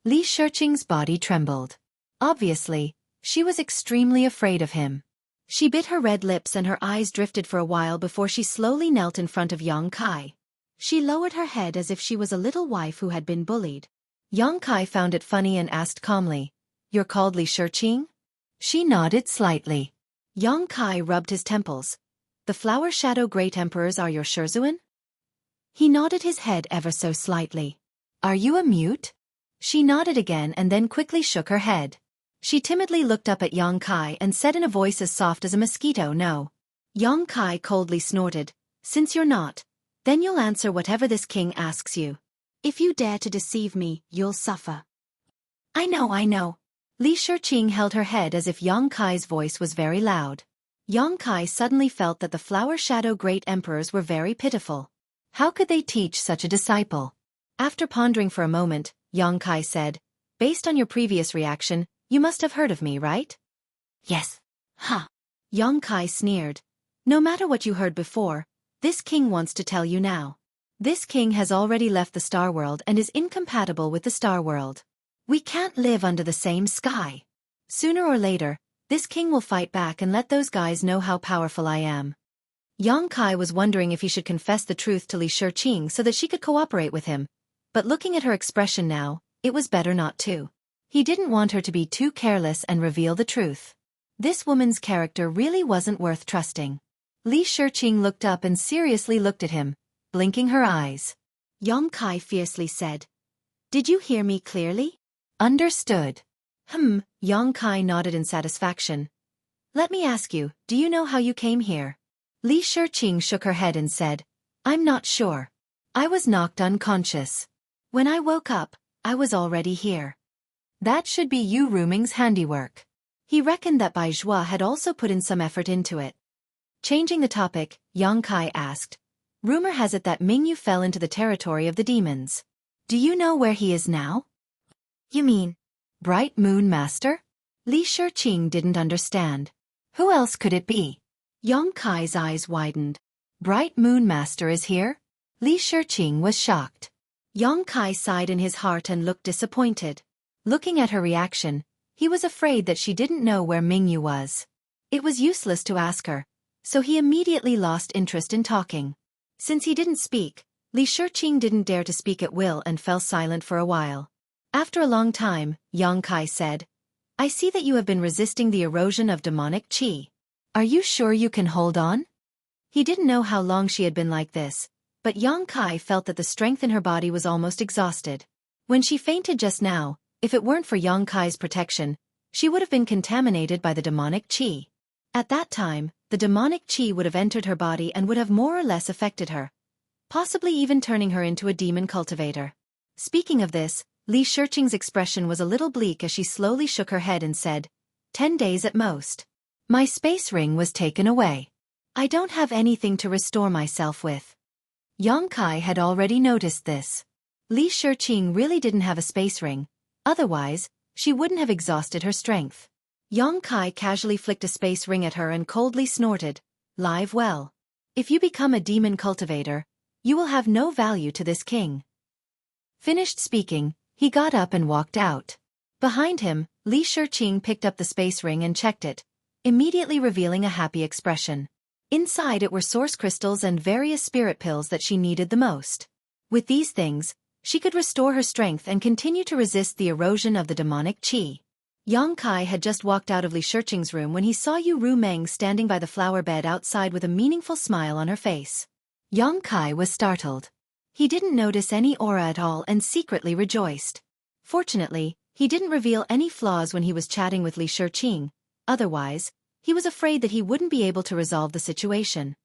Li Shiqing's body trembled. Obviously, she was extremely afraid of him. She bit her red lips and her eyes drifted for a while before she slowly knelt in front of Yang Kai. She lowered her head as if she was a little wife who had been bullied. Yang Kai found it funny and asked calmly, "You're called Li Shiqing?" She nodded slightly. Yang Kai rubbed his temples. "The Flower Shadow Great Emperors are your Shizuan?" He nodded his head ever so slightly. "Are you a mute?" She nodded again and then quickly shook her head. She timidly looked up at Yang Kai and said in a voice as soft as a mosquito, "No." Yang Kai coldly snorted, "Since you're not, then you'll answer whatever this king asks you. If you dare to deceive me, you'll suffer." I know. Li Shiqing held her head as if Yang Kai's voice was very loud. Yang Kai suddenly felt that the Flower Shadow Great Emperors were very pitiful. How could they teach such a disciple? After pondering for a moment, Yang Kai said, "Based on your previous reaction, you must have heard of me, right?" "Yes." "Huh. Yang Kai sneered. No matter what you heard before, this king wants to tell you now. This king has already left the Star World and is incompatible with the Star World. We can't live under the same sky. Sooner or later, this king will fight back and let those guys know how powerful I am. Yang Kai was wondering if he should confess the truth to Li Xueqi so that she could cooperate with him, but looking at her expression now, it was better not to. He didn't want her to be too careless and reveal the truth. This woman's character really wasn't worth trusting. Li Xueqi looked up and seriously looked at him, blinking her eyes. Yang Kai fiercely said, "Did you hear me clearly?" "Understood." Yang Kai nodded in satisfaction. "Let me ask you, do you know how you came here?" Li Xueqi shook her head and said, "I'm not sure. I was knocked unconscious. When I woke up, I was already here." "That should be Yu Ruming's handiwork." He reckoned that Bai Zhua had also put in some effort into it. Changing the topic, Yang Kai asked, "Rumor has it that Mingyu fell into the territory of the demons. Do you know where he is now?" "You mean Bright Moon Master?" Li Xueqi didn't understand. Who else could it be? Yang Kai's eyes widened. "Bright Moon Master is here?" Li Xueqi was shocked. Yang Kai sighed in his heart and looked disappointed. Looking at her reaction, he was afraid that she didn't know where Mingyu was. It was useless to ask her, so he immediately lost interest in talking. Since he didn't speak, Li Xueqi didn't dare to speak at will and fell silent for a while. After a long time, Yang Kai said, "I see that you have been resisting the erosion of demonic qi. Are you sure you can hold on?" He didn't know how long she had been like this, but Yang Kai felt that the strength in her body was almost exhausted. When she fainted just now, if it weren't for Yang Kai's protection, she would have been contaminated by the demonic qi. At that time, the demonic qi would have entered her body and would have more or less affected her, possibly even turning her into a demon cultivator. Speaking of this, Li Xueqing's expression was a little bleak as she slowly shook her head and said, 10 days at most. My space ring was taken away. I don't have anything to restore myself with." Yang Kai had already noticed this. Li Xueqing really didn't have a space ring, otherwise, she wouldn't have exhausted her strength. Yang Kai casually flicked a space ring at her and coldly snorted, "Live well. If you become a demon cultivator, you will have no value to this king." Finished speaking, he got up and walked out. Behind him, Li Xueqing picked up the space ring and checked it, immediately revealing a happy expression. Inside it were source crystals and various spirit pills that she needed the most. With these things, she could restore her strength and continue to resist the erosion of the demonic qi. Yang Kai had just walked out of Li Xueqing's room when he saw Yu Rumeng standing by the flower bed outside with a meaningful smile on her face. Yang Kai was startled. He didn't notice any aura at all and secretly rejoiced. Fortunately, he didn't reveal any flaws when he was chatting with Li Xueqing, otherwise, he was afraid that he wouldn't be able to resolve the situation.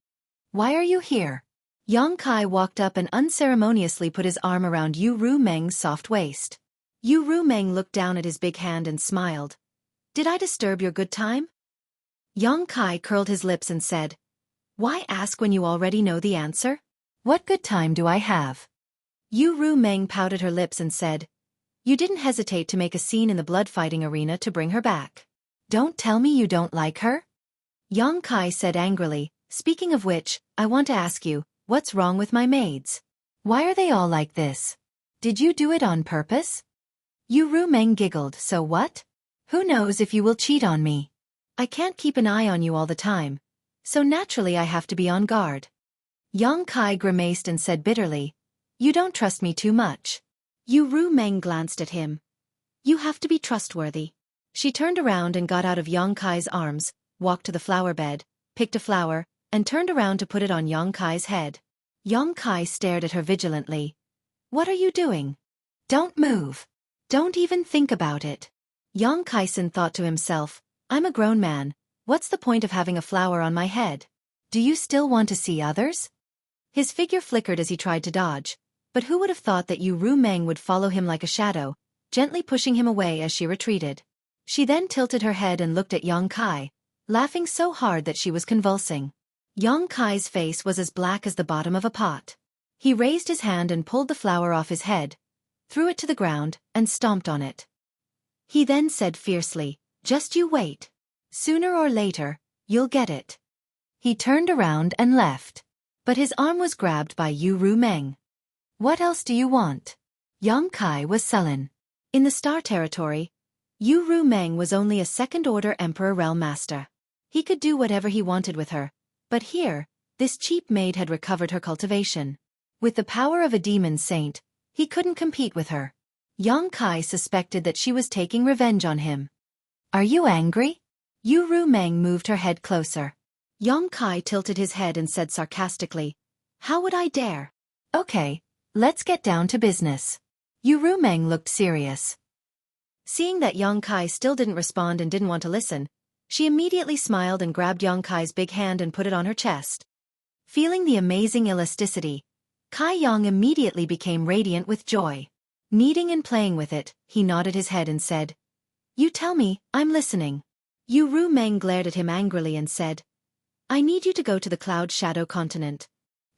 "Why are you here?" Yang Kai walked up and unceremoniously put his arm around Yu Rumeng's soft waist. Yu Rumeng looked down at his big hand and smiled. "Did I disturb your good time?" Yang Kai curled his lips and said, "Why ask when you already know the answer? What good time do I have?" Yu Rumeng pouted her lips and said, "You didn't hesitate to make a scene in the blood-fighting arena to bring her back. Don't tell me you don't like her?" Yang Kai said angrily, "Speaking of which, I want to ask you, what's wrong with my maids? Why are they all like this? Did you do it on purpose?" Yu Rumeng giggled, "So what? Who knows if you will cheat on me? I can't keep an eye on you all the time, so naturally I have to be on guard." Yang Kai grimaced and said bitterly, "You don't trust me too much." Yu Rumeng glanced at him. "You have to be trustworthy." She turned around and got out of Yang Kai's arms, walked to the flower bed, picked a flower, and turned around to put it on Yang Kai's head. Yang Kai stared at her vigilantly. "What are you doing? Don't move. Don't even think about it." Yang Kaisen thought to himself, "I'm a grown man, what's the point of having a flower on my head? Do you still want to see others?" His figure flickered as he tried to dodge, but who would have thought that Yu Rumeng would follow him like a shadow, gently pushing him away as she retreated. She then tilted her head and looked at Yang Kai, laughing so hard that she was convulsing. Yang Kai's face was as black as the bottom of a pot. He raised his hand and pulled the flower off his head, threw it to the ground, and stomped on it. He then said fiercely, "Just you wait. Sooner or later, You'll get it. He turned around and left. But his arm was grabbed by Yu Rumeng. What else do you want? Yang Kai was sullen. In the Star Territory, Yu Rumeng was only a second-order Emperor Realm Master. He could do whatever he wanted with her. But here, this cheap maid had recovered her cultivation. With the power of a demon saint, he couldn't compete with her. Yang Kai suspected that she was taking revenge on him. Are you angry? Yu Rumeng moved her head closer. Yang Kai tilted his head and said sarcastically, How would I dare? Okay, let's get down to business. Yu Rumeng looked serious. Seeing that Yang Kai still didn't respond and didn't want to listen, she immediately smiled and grabbed Yang Kai's big hand and put it on her chest. Feeling the amazing elasticity, Kai Yang immediately became radiant with joy. Kneading and playing with it, he nodded his head and said, You tell me, I'm listening. Yu Rumeng glared at him angrily and said, I need you to go to the Cloud Shadow Continent.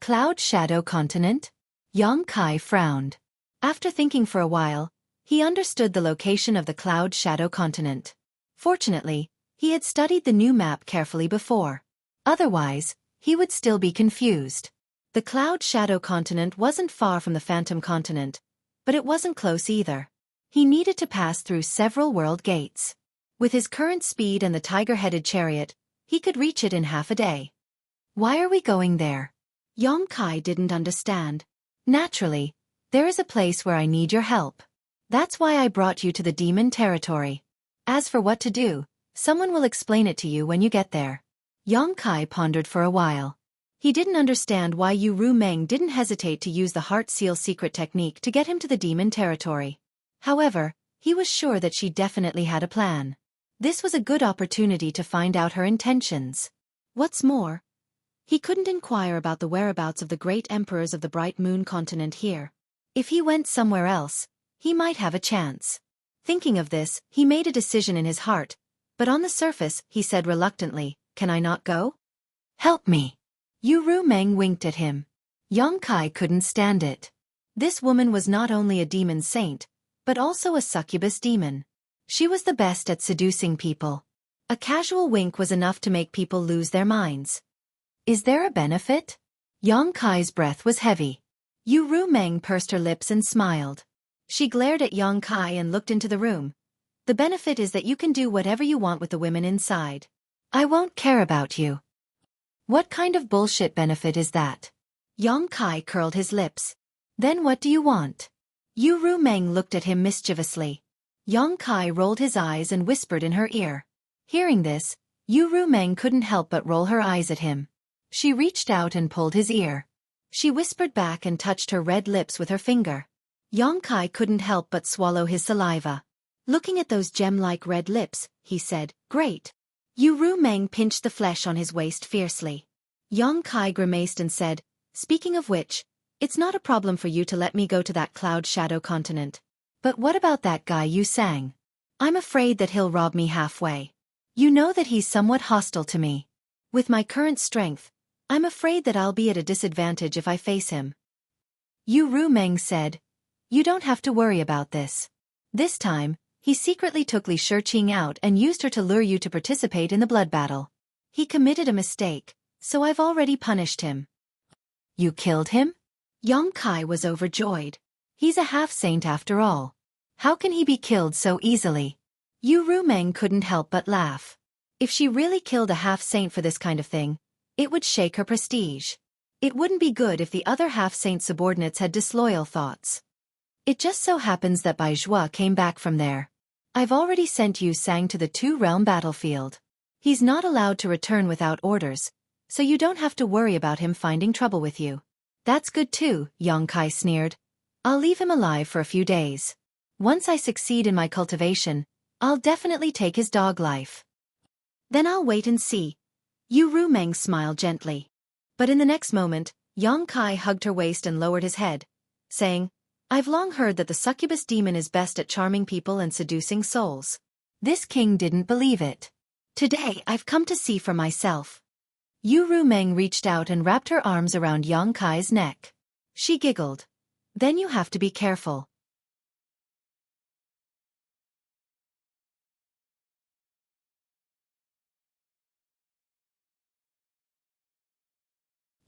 Cloud Shadow Continent? Yang Kai frowned. After thinking for a while, he understood the location of the Cloud Shadow Continent. Fortunately, he had studied the new map carefully before. Otherwise, he would still be confused. The Cloud Shadow Continent wasn't far from the Phantom Continent, but it wasn't close either. He needed to pass through several world gates. With his current speed and the tiger-headed chariot, he could reach it in half a day. Why are we going there? Yang Kai didn't understand. Naturally, there is a place where I need your help. That's why I brought you to the demon territory. As for what to do, someone will explain it to you when you get there. Yang Kai pondered for a while. He didn't understand why Yu Rumeng didn't hesitate to use the Heart Seal secret technique to get him to the demon territory. However, he was sure that she definitely had a plan. This was a good opportunity to find out her intentions. What's more, he couldn't inquire about the whereabouts of the great emperors of the Bright Moon continent here. If he went somewhere else, he might have a chance. Thinking of this, he made a decision in his heart, but on the surface, he said reluctantly, Can I not go? Help me. Yu Rumeng winked at him. Yang Kai couldn't stand it. This woman was not only a demon saint, but also a succubus demon. She was the best at seducing people. A casual wink was enough to make people lose their minds. Is there a benefit? Yang Kai's breath was heavy. Yu Rumeng pursed her lips and smiled. She glared at Yang Kai and looked into the room. The benefit is that you can do whatever you want with the women inside. I won't care about you. What kind of bullshit benefit is that? Yang Kai curled his lips. Then what do you want? Yu Rumeng looked at him mischievously. Yang Kai rolled his eyes and whispered in her ear. Hearing this, Yu Rumeng couldn't help but roll her eyes at him. She reached out and pulled his ear. She whispered back and touched her red lips with her finger. Yang Kai couldn't help but swallow his saliva. Looking at those gem-like red lips, he said, Great. Yu Rumeng pinched the flesh on his waist fiercely. Yang Kai grimaced and said, Speaking of which, it's not a problem for you to let me go to that Cloud Shadow Continent. But what about that guy you sang? I'm afraid that he'll rob me halfway. You know that he's somewhat hostile to me. With my current strength, I'm afraid that I'll be at a disadvantage if I face him. Yu Rumeng said, You don't have to worry about this. This time, he secretly took Li Xueqi out and used her to lure you to participate in the blood battle. He committed a mistake, so I've already punished him. You killed him? Yang Kai was overjoyed. He's a half-saint after all. How can he be killed so easily? Yu Rumeng couldn't help but laugh. If she really killed a half-saint for this kind of thing, it would shake her prestige. It wouldn't be good if the other half-saint subordinates had disloyal thoughts. It just so happens that Bai Zhua came back from there. I've already sent Yu Sang to the two-realm battlefield. He's not allowed to return without orders, so you don't have to worry about him finding trouble with you. That's good too, Yang Kai sneered. I'll leave him alive for a few days. Once I succeed in my cultivation, I'll definitely take his dog life. Then I'll wait and see. Yu Rumeng smiled gently. But in the next moment, Yang Kai hugged her waist and lowered his head, saying, I've long heard that the succubus demon is best at charming people and seducing souls. This king didn't believe it. Today I've come to see for myself. Yu Rumeng reached out and wrapped her arms around Yang Kai's neck. She giggled. Then you have to be careful.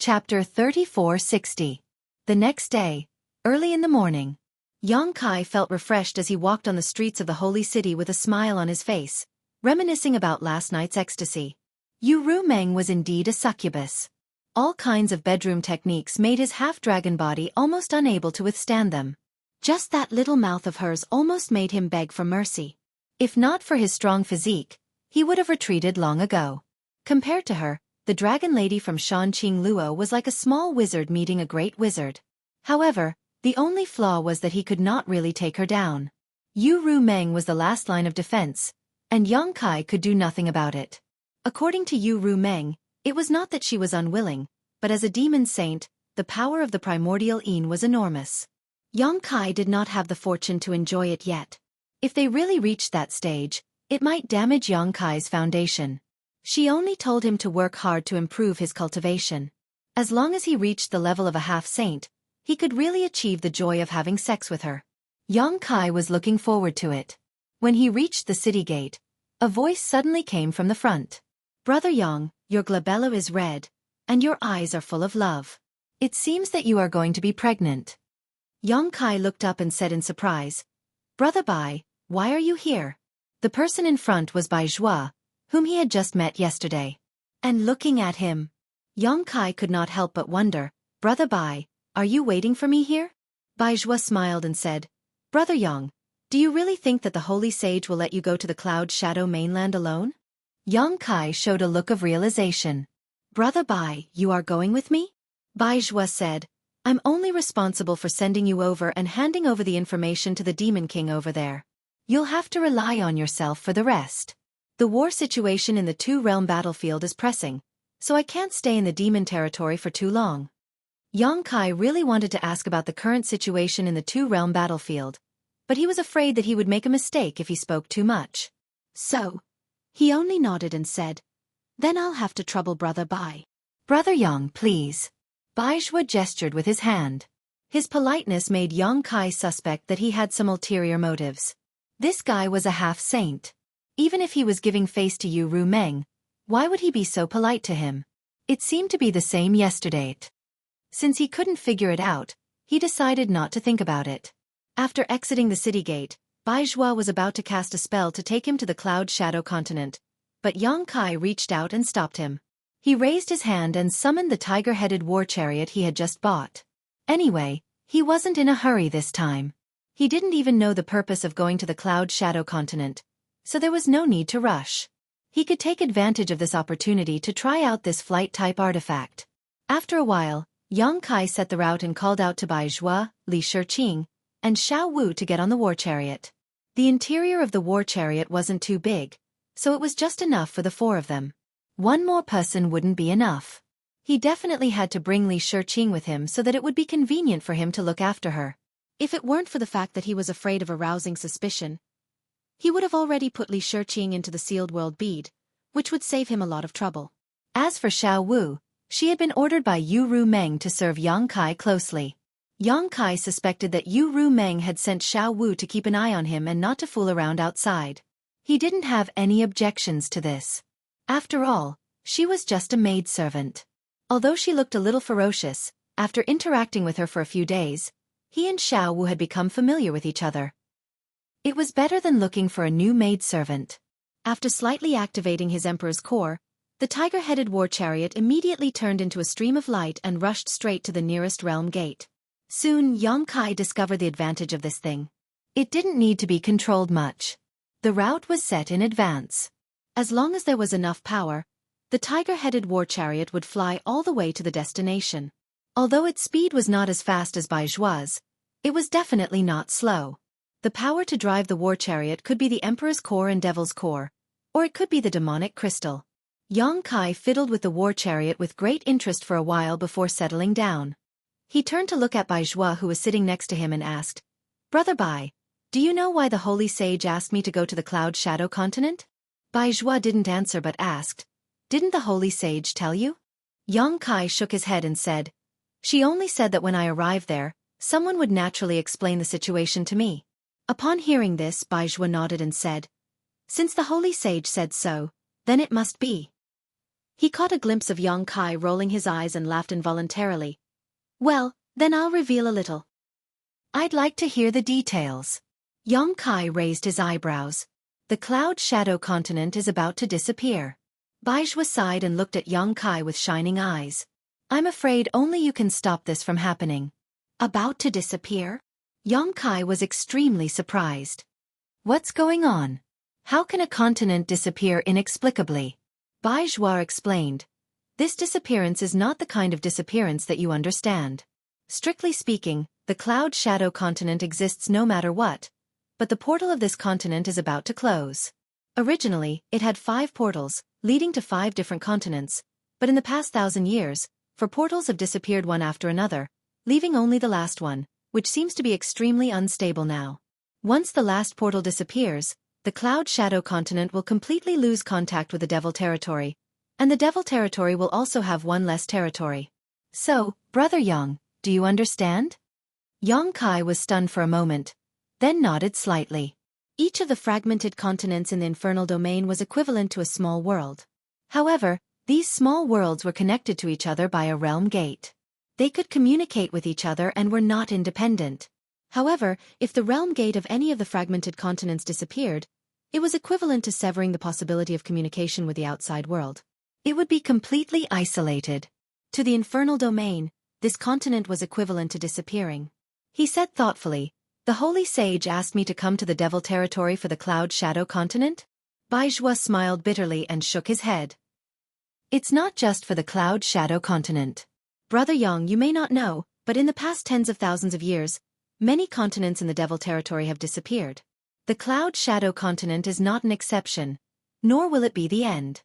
Chapter 3460. The next day, early in the morning, Xueqi felt refreshed as he walked on the streets of the holy city with a smile on his face, reminiscing about last night's ecstasy. Yu Rumeng was indeed a succubus. All kinds of bedroom techniques made his half-dragon body almost unable to withstand them. Just that little mouth of hers almost made him beg for mercy. If not for his strong physique, he would have retreated long ago. Compared to her, the dragon lady from Shanqing Luo was like a small wizard meeting a great wizard. However, the only flaw was that he could not really take her down. Yu Rumeng was the last line of defense, and Xueqi could do nothing about it. According to Yu Rumeng, it was not that she was unwilling, but as a demon saint, the power of the primordial Yin was enormous. Xueqi did not have the fortune to enjoy it yet. If they really reached that stage, it might damage Xueqi's foundation. She only told him to work hard to improve his cultivation. As long as he reached the level of a half-saint, he could really achieve the joy of having sex with her. Xueqi was looking forward to it. When he reached the city gate, a voice suddenly came from the front. "Brother Yang, your glabella is red, and your eyes are full of love. It seems that you are going to be pregnant." Xueqi looked up and said in surprise, "Brother Bai, why are you here?" The person in front was Bai Zhua, whom he had just met yesterday. And looking at him, Xueqi could not help but wonder, "Brother Bai, are you waiting for me here?" Bai Zhua smiled and said, "Brother Yang, do you really think that the holy sage will let you go to the Cloud Shadow mainland alone?" Xueqi showed a look of realization. "Brother Bai, you are going with me?" Bai Zhua said, "I'm only responsible for sending you over and handing over the information to the Demon King over there. You'll have to rely on yourself for the rest. The war situation in the two-realm battlefield is pressing, so I can't stay in the demon territory for too long." Xueqi really wanted to ask about the current situation in the two-realm battlefield, but he was afraid that he would make a mistake if he spoke too much. So, he only nodded and said, "Then I'll have to trouble Brother Bai." "Brother Yang, please." Bai Zhua gestured with his hand. His politeness made Xueqi suspect that he had some ulterior motives. This guy was a half-saint. Even if he was giving face to Yu Rumeng, why would he be so polite to him? It seemed to be the same yesterday. Since he couldn't figure it out, he decided not to think about it. After exiting the city gate, Bai Zhua was about to cast a spell to take him to the Cloud Shadow continent, but Xueqi reached out and stopped him. He raised his hand and summoned the tiger-headed war chariot he had just bought. Anyway, he wasn't in a hurry this time. He didn't even know the purpose of going to the Cloud Shadow continent, so there was no need to rush. He could take advantage of this opportunity to try out this flight-type artifact. After a while, Xueqi set the route and called out to Bai Zhua, Li Shiqing, and Xiao Wu to get on the war chariot. The interior of the war chariot wasn't too big, so it was just enough for the four of them. One more person wouldn't be enough. He definitely had to bring Li Shiqing with him so that it would be convenient for him to look after her. If it weren't for the fact that he was afraid of arousing suspicion, he would have already put Li Shiqing into the sealed world bead, which would save him a lot of trouble. As for Xiao Wu, she had been ordered by Yu Rumeng to serve Xueqi closely. Xueqi suspected that Yu Rumeng had sent Xiao Wu to keep an eye on him and not to fool around outside. He didn't have any objections to this. After all, she was just a maidservant. Although she looked a little ferocious, after interacting with her for a few days, he and Xiao Wu had become familiar with each other. It was better than looking for a new maidservant. After slightly activating his Emperor's core, the tiger-headed war chariot immediately turned into a stream of light and rushed straight to the nearest realm gate. Soon Xueqi discovered the advantage of this thing. It didn't need to be controlled much. The route was set in advance. As long as there was enough power, the tiger-headed war chariot would fly all the way to the destination. Although its speed was not as fast as Bai Zhua's, it was definitely not slow. The power to drive the war chariot could be the Emperor's core and Devil's core, or it could be the demonic crystal. Xueqi fiddled with the war chariot with great interest for a while before settling down. He turned to look at Bai Zhua, who was sitting next to him, and asked, "Brother Bai, do you know why the holy sage asked me to go to the Cloud Shadow continent?" Bai Zhua didn't answer but asked, "Didn't the holy sage tell you?" Xueqi shook his head and said, "She only said that when I arrived there, someone would naturally explain the situation to me." Upon hearing this, Bai Zhua nodded and said, "Since the holy sage said so, then it must be." He caught a glimpse of Yang Kai rolling his eyes and laughed involuntarily. Well, then I'll reveal a little. I'd like to hear the details. Yang Kai raised his eyebrows. The cloud shadow continent is about to disappear. Baizhua sighed and looked at Yang Kai with shining eyes. I'm afraid only you can stop this from happening. About to disappear? Yang Kai was extremely surprised. What's going on? How can a continent disappear inexplicably? Baizhua explained. This disappearance is not the kind of disappearance that you understand. Strictly speaking, the cloud shadow continent exists no matter what, but the portal of this continent is about to close. Originally, it had 5 portals, leading to 5 different continents, but in the past 1,000 years, 4 portals have disappeared one after another, leaving only the last one, which seems to be extremely unstable now. Once the last portal disappears, the cloud shadow continent will completely lose contact with the devil territory, and the devil territory will also have one less territory. So, Brother Yang, do you understand? Yang Kai was stunned for a moment, then nodded slightly. Each of the fragmented continents in the infernal domain was equivalent to a small world. However, these small worlds were connected to each other by a realm gate. They could communicate with each other and were not independent. However, if the realm gate of any of the fragmented continents disappeared, it was equivalent to severing the possibility of communication with the outside world. It would be completely isolated. To the infernal domain, this continent was equivalent to disappearing. He said thoughtfully, "The holy sage asked me to come to the devil territory for the cloud shadow continent?" Baizhua smiled bitterly and shook his head. It's not just for the cloud shadow continent. Brother Yang, you may not know, but in the past tens of thousands of years, many continents in the devil territory have disappeared. The cloud shadow continent is not an exception, nor will it be the end.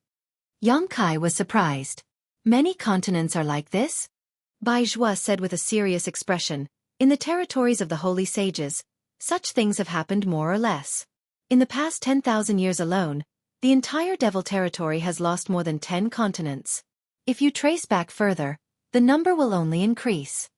Yang Kai was surprised. Many continents are like this? Baizhua said with a serious expression. In the territories of the holy sages, such things have happened more or less. In the past 10,000 years alone, the entire devil territory has lost more than 10 continents. If you trace back further, the number will only increase.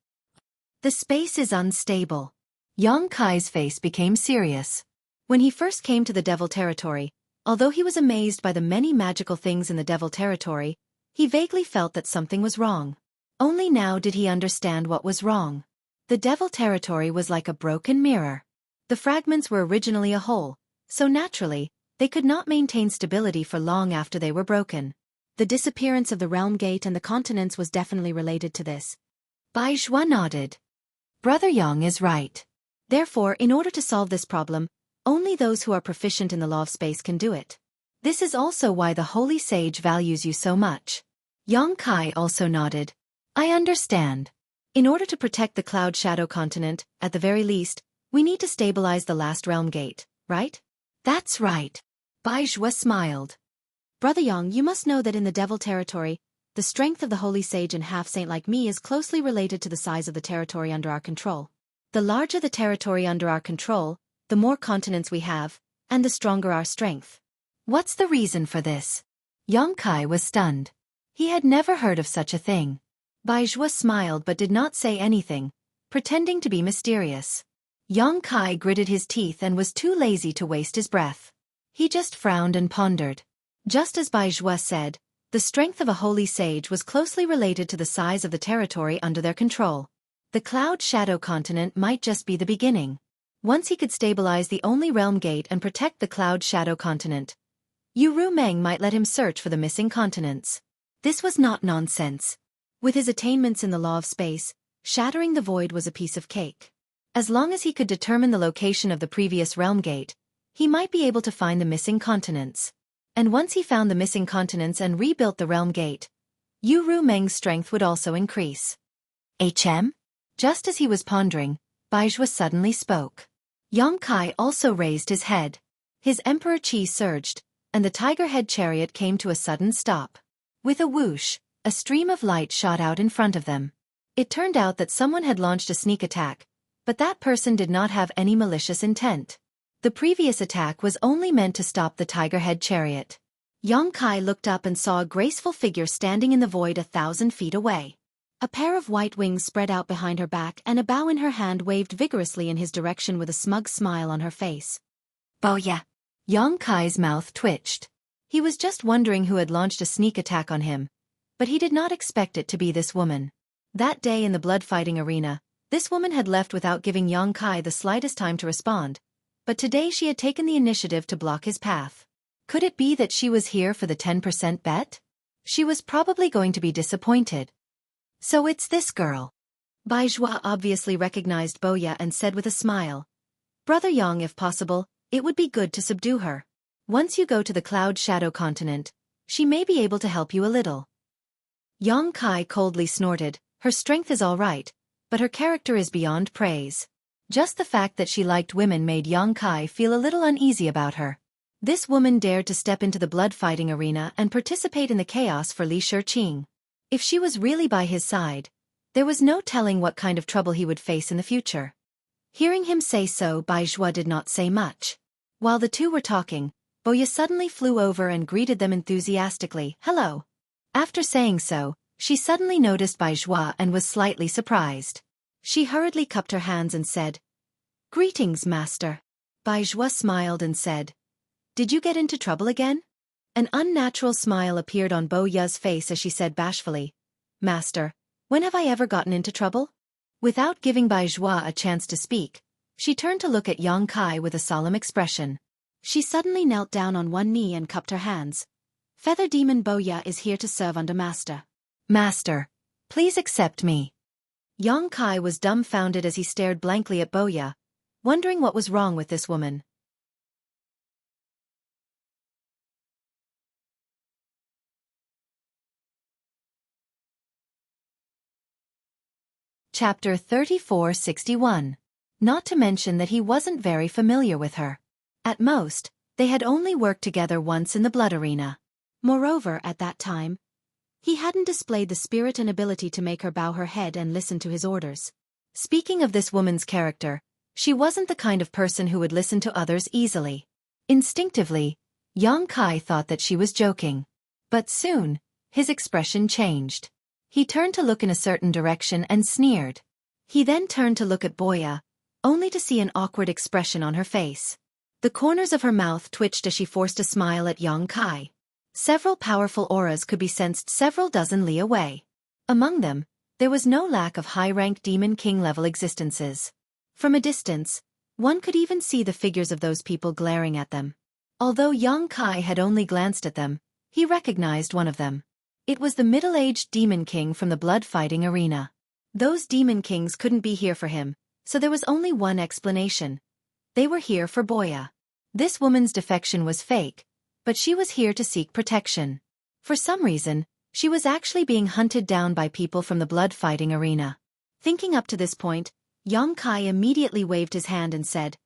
The space is unstable. Yang Kai's face became serious. When he first came to the devil territory, although he was amazed by the many magical things in the devil territory, he vaguely felt that something was wrong. Only now did he understand what was wrong. The devil territory was like a broken mirror. The fragments were originally a whole, so naturally, they could not maintain stability for long after they were broken. The disappearance of the realm gate and the continents was definitely related to this. Baizhua nodded. Brother Yang is right. Therefore, in order to solve this problem, only those who are proficient in the law of space can do it. This is also why the holy sage values you so much. Yang Kai also nodded. I understand. In order to protect the cloud shadow continent, at the very least, we need to stabilize the last realm gate, right? That's right. Baizhua smiled. Brother Yang, you must know that in the devil territory, the strength of the holy sage and half-saint like me is closely related to the size of the territory under our control. The larger the territory under our control, the more continents we have, and the stronger our strength. What's the reason for this? Yang Kai was stunned. He had never heard of such a thing. Baizhua smiled but did not say anything, pretending to be mysterious. Yang Kai gritted his teeth and was too lazy to waste his breath. He just frowned and pondered. Just as Baizhua said, the strength of a holy sage was closely related to the size of the territory under their control. The cloud shadow continent might just be the beginning. Once he could stabilize the only realm gate and protect the cloud shadow continent, Yu Rumeng might let him search for the missing continents. This was not nonsense. With his attainments in the law of space, shattering the void was a piece of cake. As long as he could determine the location of the previous realm gate, he might be able to find the missing continents. And once he found the missing continents and rebuilt the realm gate, Yu Rumeng's strength would also increase. Just as he was pondering, Baizhua suddenly spoke. Yang Kai also raised his head. His emperor qi surged, and the tiger-head chariot came to a sudden stop. With a whoosh, a stream of light shot out in front of them. It turned out that someone had launched a sneak attack, but that person did not have any malicious intent. The previous attack was only meant to stop the tiger-head chariot. Yang Kai looked up and saw a graceful figure standing in the void 1,000 feet away. A pair of white wings spread out behind her back and a bow in her hand waved vigorously in his direction with a smug smile on her face. Boya! Yang Kai's mouth twitched. He was just wondering who had launched a sneak attack on him, but he did not expect it to be this woman. That day in the blood-fighting arena, this woman had left without giving Xueqi the slightest time to respond, but today she had taken the initiative to block his path. Could it be that she was here for the 10% bet? She was probably going to be disappointed. So it's this girl. Bai Zhua obviously recognized Boya and said with a smile, "Brother Yang, if possible, it would be good to subdue her. Once you go to the Cloud Shadow continent, she may be able to help you a little." Xueqi coldly snorted, "Her strength is all right, but her character is beyond praise." Just the fact that she liked women made Xueqi feel a little uneasy about her. This woman dared to step into the blood-fighting arena and participate in the chaos for Li Xueqi. If she was really by his side, there was no telling what kind of trouble he would face in the future. Hearing him say so, Bai Zhua did not say much. While the two were talking, Boya suddenly flew over and greeted them enthusiastically, "Hello." After saying so, she suddenly noticed Bai Zhua and was slightly surprised. She hurriedly cupped her hands and said, "Greetings, master." Bai Zhua smiled and said, "Did you get into trouble again?" An unnatural smile appeared on Boya's face as she said bashfully, "Master, when have I ever gotten into trouble?" Without giving Bai Zhua a chance to speak, she turned to look at Xueqi with a solemn expression. She suddenly knelt down on one knee and cupped her hands. "Feather Demon Boya is here to serve under Master. Master, please accept me." Xueqi was dumbfounded as he stared blankly at Boya, wondering what was wrong with this woman. Chapter 3461. Not to mention that he wasn't very familiar with her. At most, they had only worked together once in the blood arena. Moreover, at that time, he hadn't displayed the spirit and ability to make her bow her head and listen to his orders. Speaking of this woman's character, she wasn't the kind of person who would listen to others easily. Instinctively, Xueqi thought that she was joking. But soon, his expression changed. He turned to look in a certain direction and sneered. He then turned to look at Boya, only to see an awkward expression on her face. The corners of her mouth twitched as she forced a smile at Xueqi. Several powerful auras could be sensed several dozen li away. Among them, there was no lack of high-ranked Demon King-level existences. From a distance, one could even see the figures of those people glaring at them. Although Xueqi had only glanced at them, he recognized one of them. It was the middle-aged Demon King from the blood-fighting arena. Those Demon Kings couldn't be here for him, so there was only one explanation. They were here for Boya. This woman's defection was fake, but she was here to seek protection. For some reason, she was actually being hunted down by people from the blood-fighting arena. Thinking up to this point, Xueqi immediately waved his hand and said,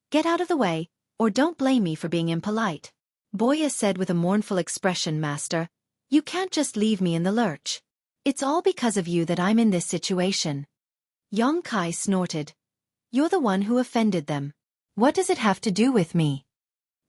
"Get out of the way, or don't blame me for being impolite." Boya said with a mournful expression, "Master, you can't just leave me in the lurch. It's all because of you that I'm in this situation." Xueqi snorted, "You're the one who offended them. What does it have to do with me?"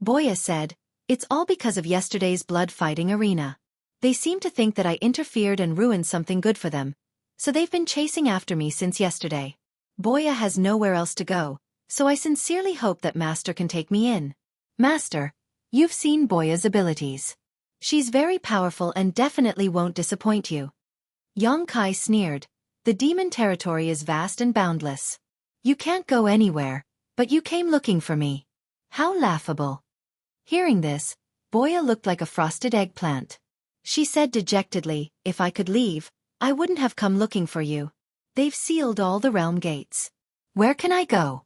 Boya said, "It's all because of yesterday's blood-fighting arena. They seem to think that I interfered and ruined something good for them, so they've been chasing after me since yesterday. Boya has nowhere else to go, so I sincerely hope that Master can take me in. Master, you've seen Boya's abilities. She's very powerful and definitely won't disappoint you." Xueqi sneered, "The demon territory is vast and boundless. You can't go anywhere, but you came looking for me. How laughable." Hearing this, Boya looked like a frosted eggplant. She said dejectedly, "If I could leave, I wouldn't have come looking for you. They've sealed all the realm gates. Where can I go?"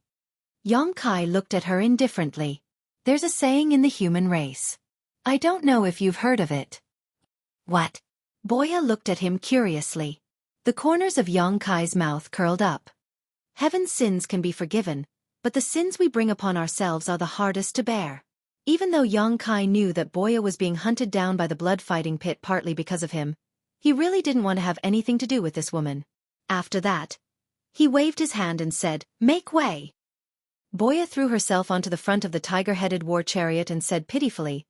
Xueqi looked at her indifferently. "There's a saying in the human race. I don't know if you've heard of it." "What?" Boya looked at him curiously. The corners of Xueqi's mouth curled up. "Heaven's sins can be forgiven, but the sins we bring upon ourselves are the hardest to bear." Even though Xueqi knew that Boya was being hunted down by the blood-fighting pit partly because of him, he really didn't want to have anything to do with this woman. After that, he waved his hand and said, "Make way." Boya threw herself onto the front of the tiger-headed war chariot and said pitifully,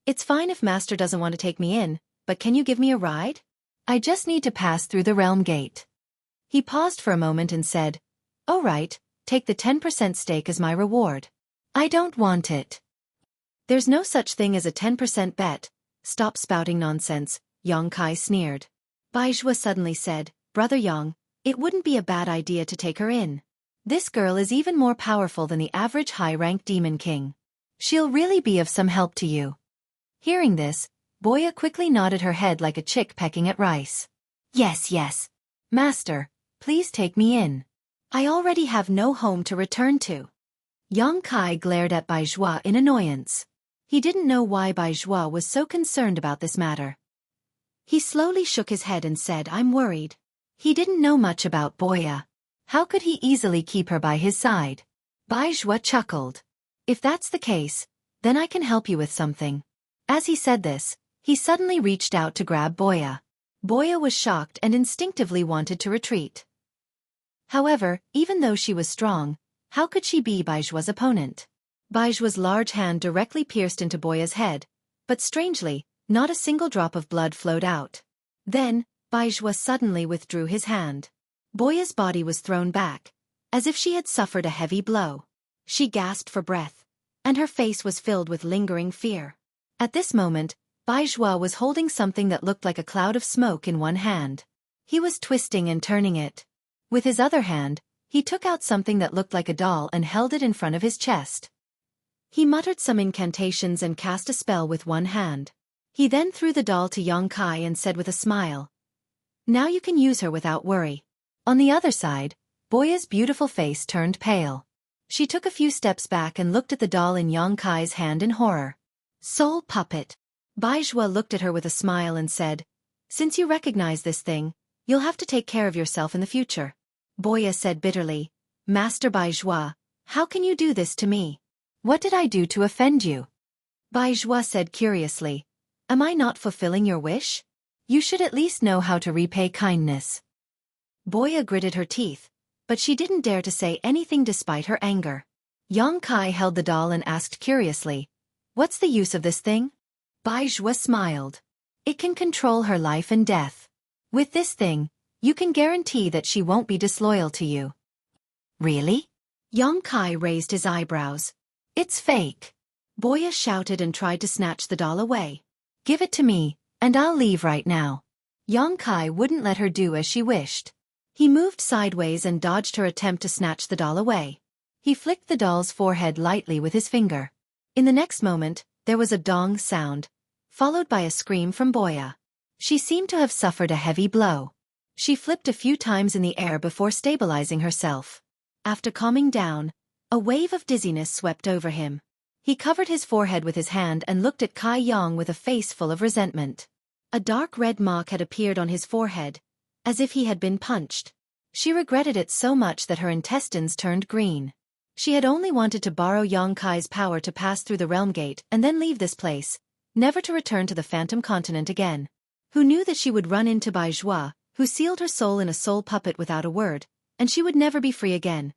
"It's fine if Master doesn't want to take me in, but can you give me a ride? I just need to pass through the realm gate." He paused for a moment and said, "Oh right, take the 10% stake as my reward." "I don't want it." There's no such thing as a 10% bet. Stop spouting nonsense, Yang Kai sneered. Bai Zhua suddenly said, Brother Yang, it wouldn't be a bad idea to take her in. This girl is even more powerful than the average high-rank demon king. She'll really be of some help to you. Hearing this, Boya quickly nodded her head like a chick pecking at rice. Yes, yes. Master, please take me in. I already have no home to return to. Yang Kai glared at Bai Zhua in annoyance. He didn't know why Bai Zhua was so concerned about this matter. He slowly shook his head and said, I'm worried. He didn't know much about Boya. How could he easily keep her by his side? Bai Zhua chuckled. If that's the case, then I can help you with something. As he said this, he suddenly reached out to grab Boya. Boya was shocked and instinctively wanted to retreat. However, even though she was strong, how could she be Bai Zhua's opponent? Bai Zhua's large hand directly pierced into Boya's head, but strangely, not a single drop of blood flowed out. Then, Bai Zhua suddenly withdrew his hand. Boya's body was thrown back, as if she had suffered a heavy blow. She gasped for breath, and her face was filled with lingering fear. At this moment, Bai Zhua was holding something that looked like a cloud of smoke in one hand. He was twisting and turning it. With his other hand, he took out something that looked like a doll and held it in front of his chest. He muttered some incantations and cast a spell with one hand. He then threw the doll to Yang Kai and said with a smile, Now you can use her without worry. On the other side, Boya's beautiful face turned pale. She took a few steps back and looked at the doll in Yang Kai's hand in horror. Soul puppet. Bai Zhua looked at her with a smile and said, Since you recognize this thing, you'll have to take care of yourself in the future. Boya said bitterly, Master Bai Zhua, how can you do this to me? What did I do to offend you? Bai Zhua said curiously, Am I not fulfilling your wish? You should at least know how to repay kindness. Boya gritted her teeth, but she didn't dare to say anything despite her anger. Yang Kai held the doll and asked curiously, What's the use of this thing? Bai Zhua smiled. It can control her life and death. With this thing, you can guarantee that she won't be disloyal to you. Really? Yang Kai raised his eyebrows. It's fake. Boya shouted and tried to snatch the doll away. Give it to me, and I'll leave right now. Yang Kai wouldn't let her do as she wished. He moved sideways and dodged her attempt to snatch the doll away. He flicked the doll's forehead lightly with his finger. In the next moment, there was a dong sound, followed by a scream from Boya. She seemed to have suffered a heavy blow. She flipped a few times in the air before stabilizing herself. After calming down, a wave of dizziness swept over him. He covered his forehead with his hand and looked at Kai Yang with a face full of resentment. A dark red mark had appeared on his forehead, as if he had been punched. She regretted it so much that her intestines turned green. She had only wanted to borrow Yang Kai's power to pass through the realm gate and then leave this place, never to return to the Phantom Continent again. Who knew that she would run into Bai Zhua, who sealed her soul in a soul puppet without a word, and she would never be free again.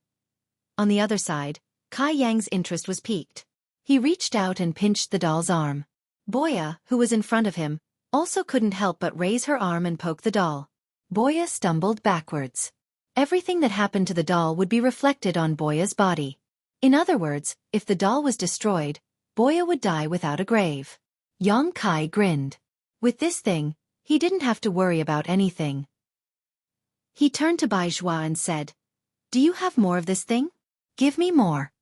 On the other side, Kai Yang's interest was piqued. He reached out and pinched the doll's arm. Boya, who was in front of him, also couldn't help but raise her arm and poke the doll. Boya stumbled backwards. Everything that happened to the doll would be reflected on Boya's body. In other words, if the doll was destroyed, Boya would die without a grave. Yang Kai grinned. With this thing, he didn't have to worry about anything. He turned to Bai Zhua and said, Do you have more of this thing? Give me more.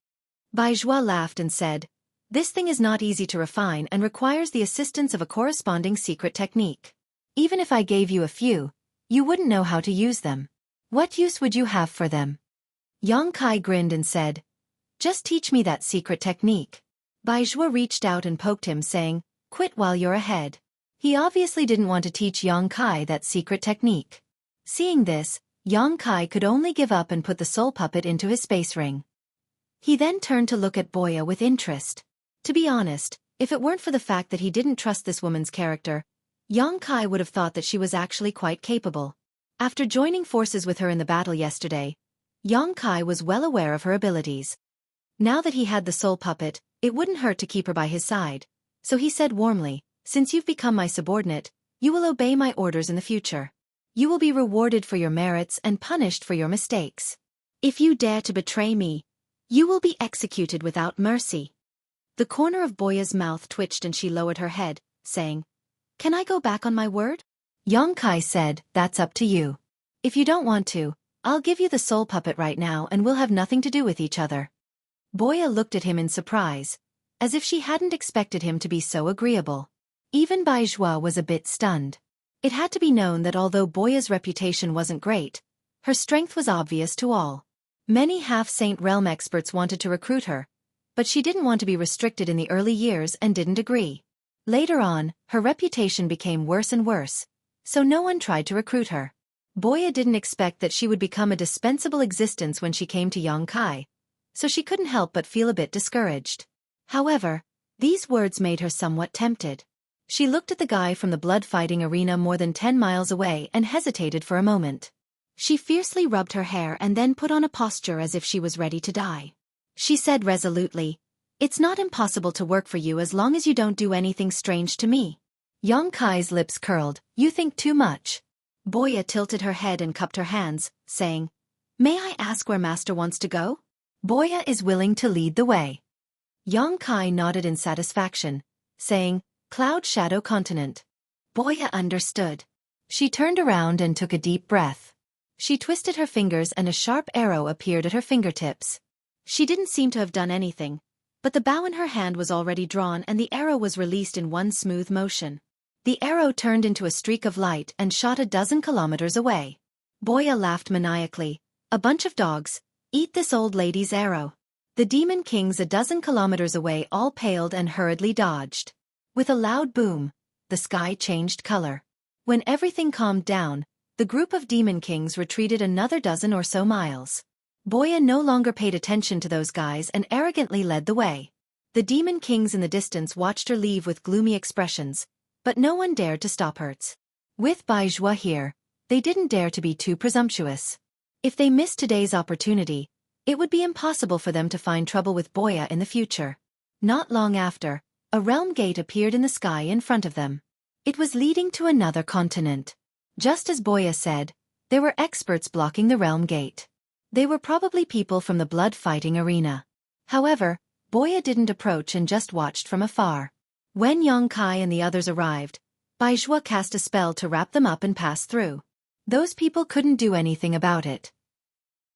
Bai Zhua laughed and said, This thing is not easy to refine and requires the assistance of a corresponding secret technique. Even if I gave you a few, you wouldn't know how to use them. What use would you have for them? Yang Kai grinned and said, Just teach me that secret technique. Bai Zhua reached out and poked him, saying, Quit while you're ahead. He obviously didn't want to teach Yang Kai that secret technique. Seeing this, Yang Kai could only give up and put the soul puppet into his space ring. He then turned to look at Boya with interest. To be honest, if it weren't for the fact that he didn't trust this woman's character, Yang Kai would have thought that she was actually quite capable. After joining forces with her in the battle yesterday, Yang Kai was well aware of her abilities. Now that he had the soul puppet, it wouldn't hurt to keep her by his side, so he said warmly, Since you've become my subordinate, you will obey my orders in the future. You will be rewarded for your merits and punished for your mistakes. If you dare to betray me, you will be executed without mercy. The corner of Boya's mouth twitched and she lowered her head, saying, "Can I go back on my word?" Yongkai said, "That's up to you. If you don't want to, I'll give you the soul puppet right now and we'll have nothing to do with each other." Boya looked at him in surprise, as if she hadn't expected him to be so agreeable. Even Bai Zhua was a bit stunned. It had to be known that although Boya's reputation wasn't great, her strength was obvious to all. Many half-saint realm experts wanted to recruit her, but she didn't want to be restricted in the early years and didn't agree. Later on, her reputation became worse and worse, so no one tried to recruit her. Boya didn't expect that she would become a dispensable existence when she came to Yongkai, so she couldn't help but feel a bit discouraged. However, these words made her somewhat tempted. She looked at the guy from the blood-fighting arena more than 10 miles away and hesitated for a moment. She fiercely rubbed her hair and then put on a posture as if she was ready to die. She said resolutely, "It's not impossible to work for you as long as you don't do anything strange to me." Yongkai's lips curled. "You think too much." Boya tilted her head and cupped her hands, saying, "May I ask where Master wants to go?" "Boya is willing to lead the way." Yongkai nodded in satisfaction, saying, "Cloud Shadow Continent." Boya understood. She turned around and took a deep breath. She twisted her fingers and a sharp arrow appeared at her fingertips. She didn't seem to have done anything, but the bow in her hand was already drawn and the arrow was released in one smooth motion. The arrow turned into a streak of light and shot a dozen kilometers away. Boya laughed maniacally. "A bunch of dogs, eat this old lady's arrow." The demon kings a dozen kilometers away all paled and hurriedly dodged. With a loud boom, the sky changed color. When everything calmed down, the group of demon kings retreated another dozen or so miles. Boya no longer paid attention to those guys and arrogantly led the way. The demon kings in the distance watched her leave with gloomy expressions, but no one dared to stop her. With Bai Zhua here, they didn't dare to be too presumptuous. If they missed today's opportunity, it would be impossible for them to find trouble with Boya in the future. Not long after, a realm gate appeared in the sky in front of them. It was leading to another continent. Just as Boya said, there were experts blocking the realm gate. They were probably people from the blood-fighting arena. However, Boya didn't approach and just watched from afar. When Yongkai and the others arrived, Bai Zhua cast a spell to wrap them up and pass through. Those people couldn't do anything about it.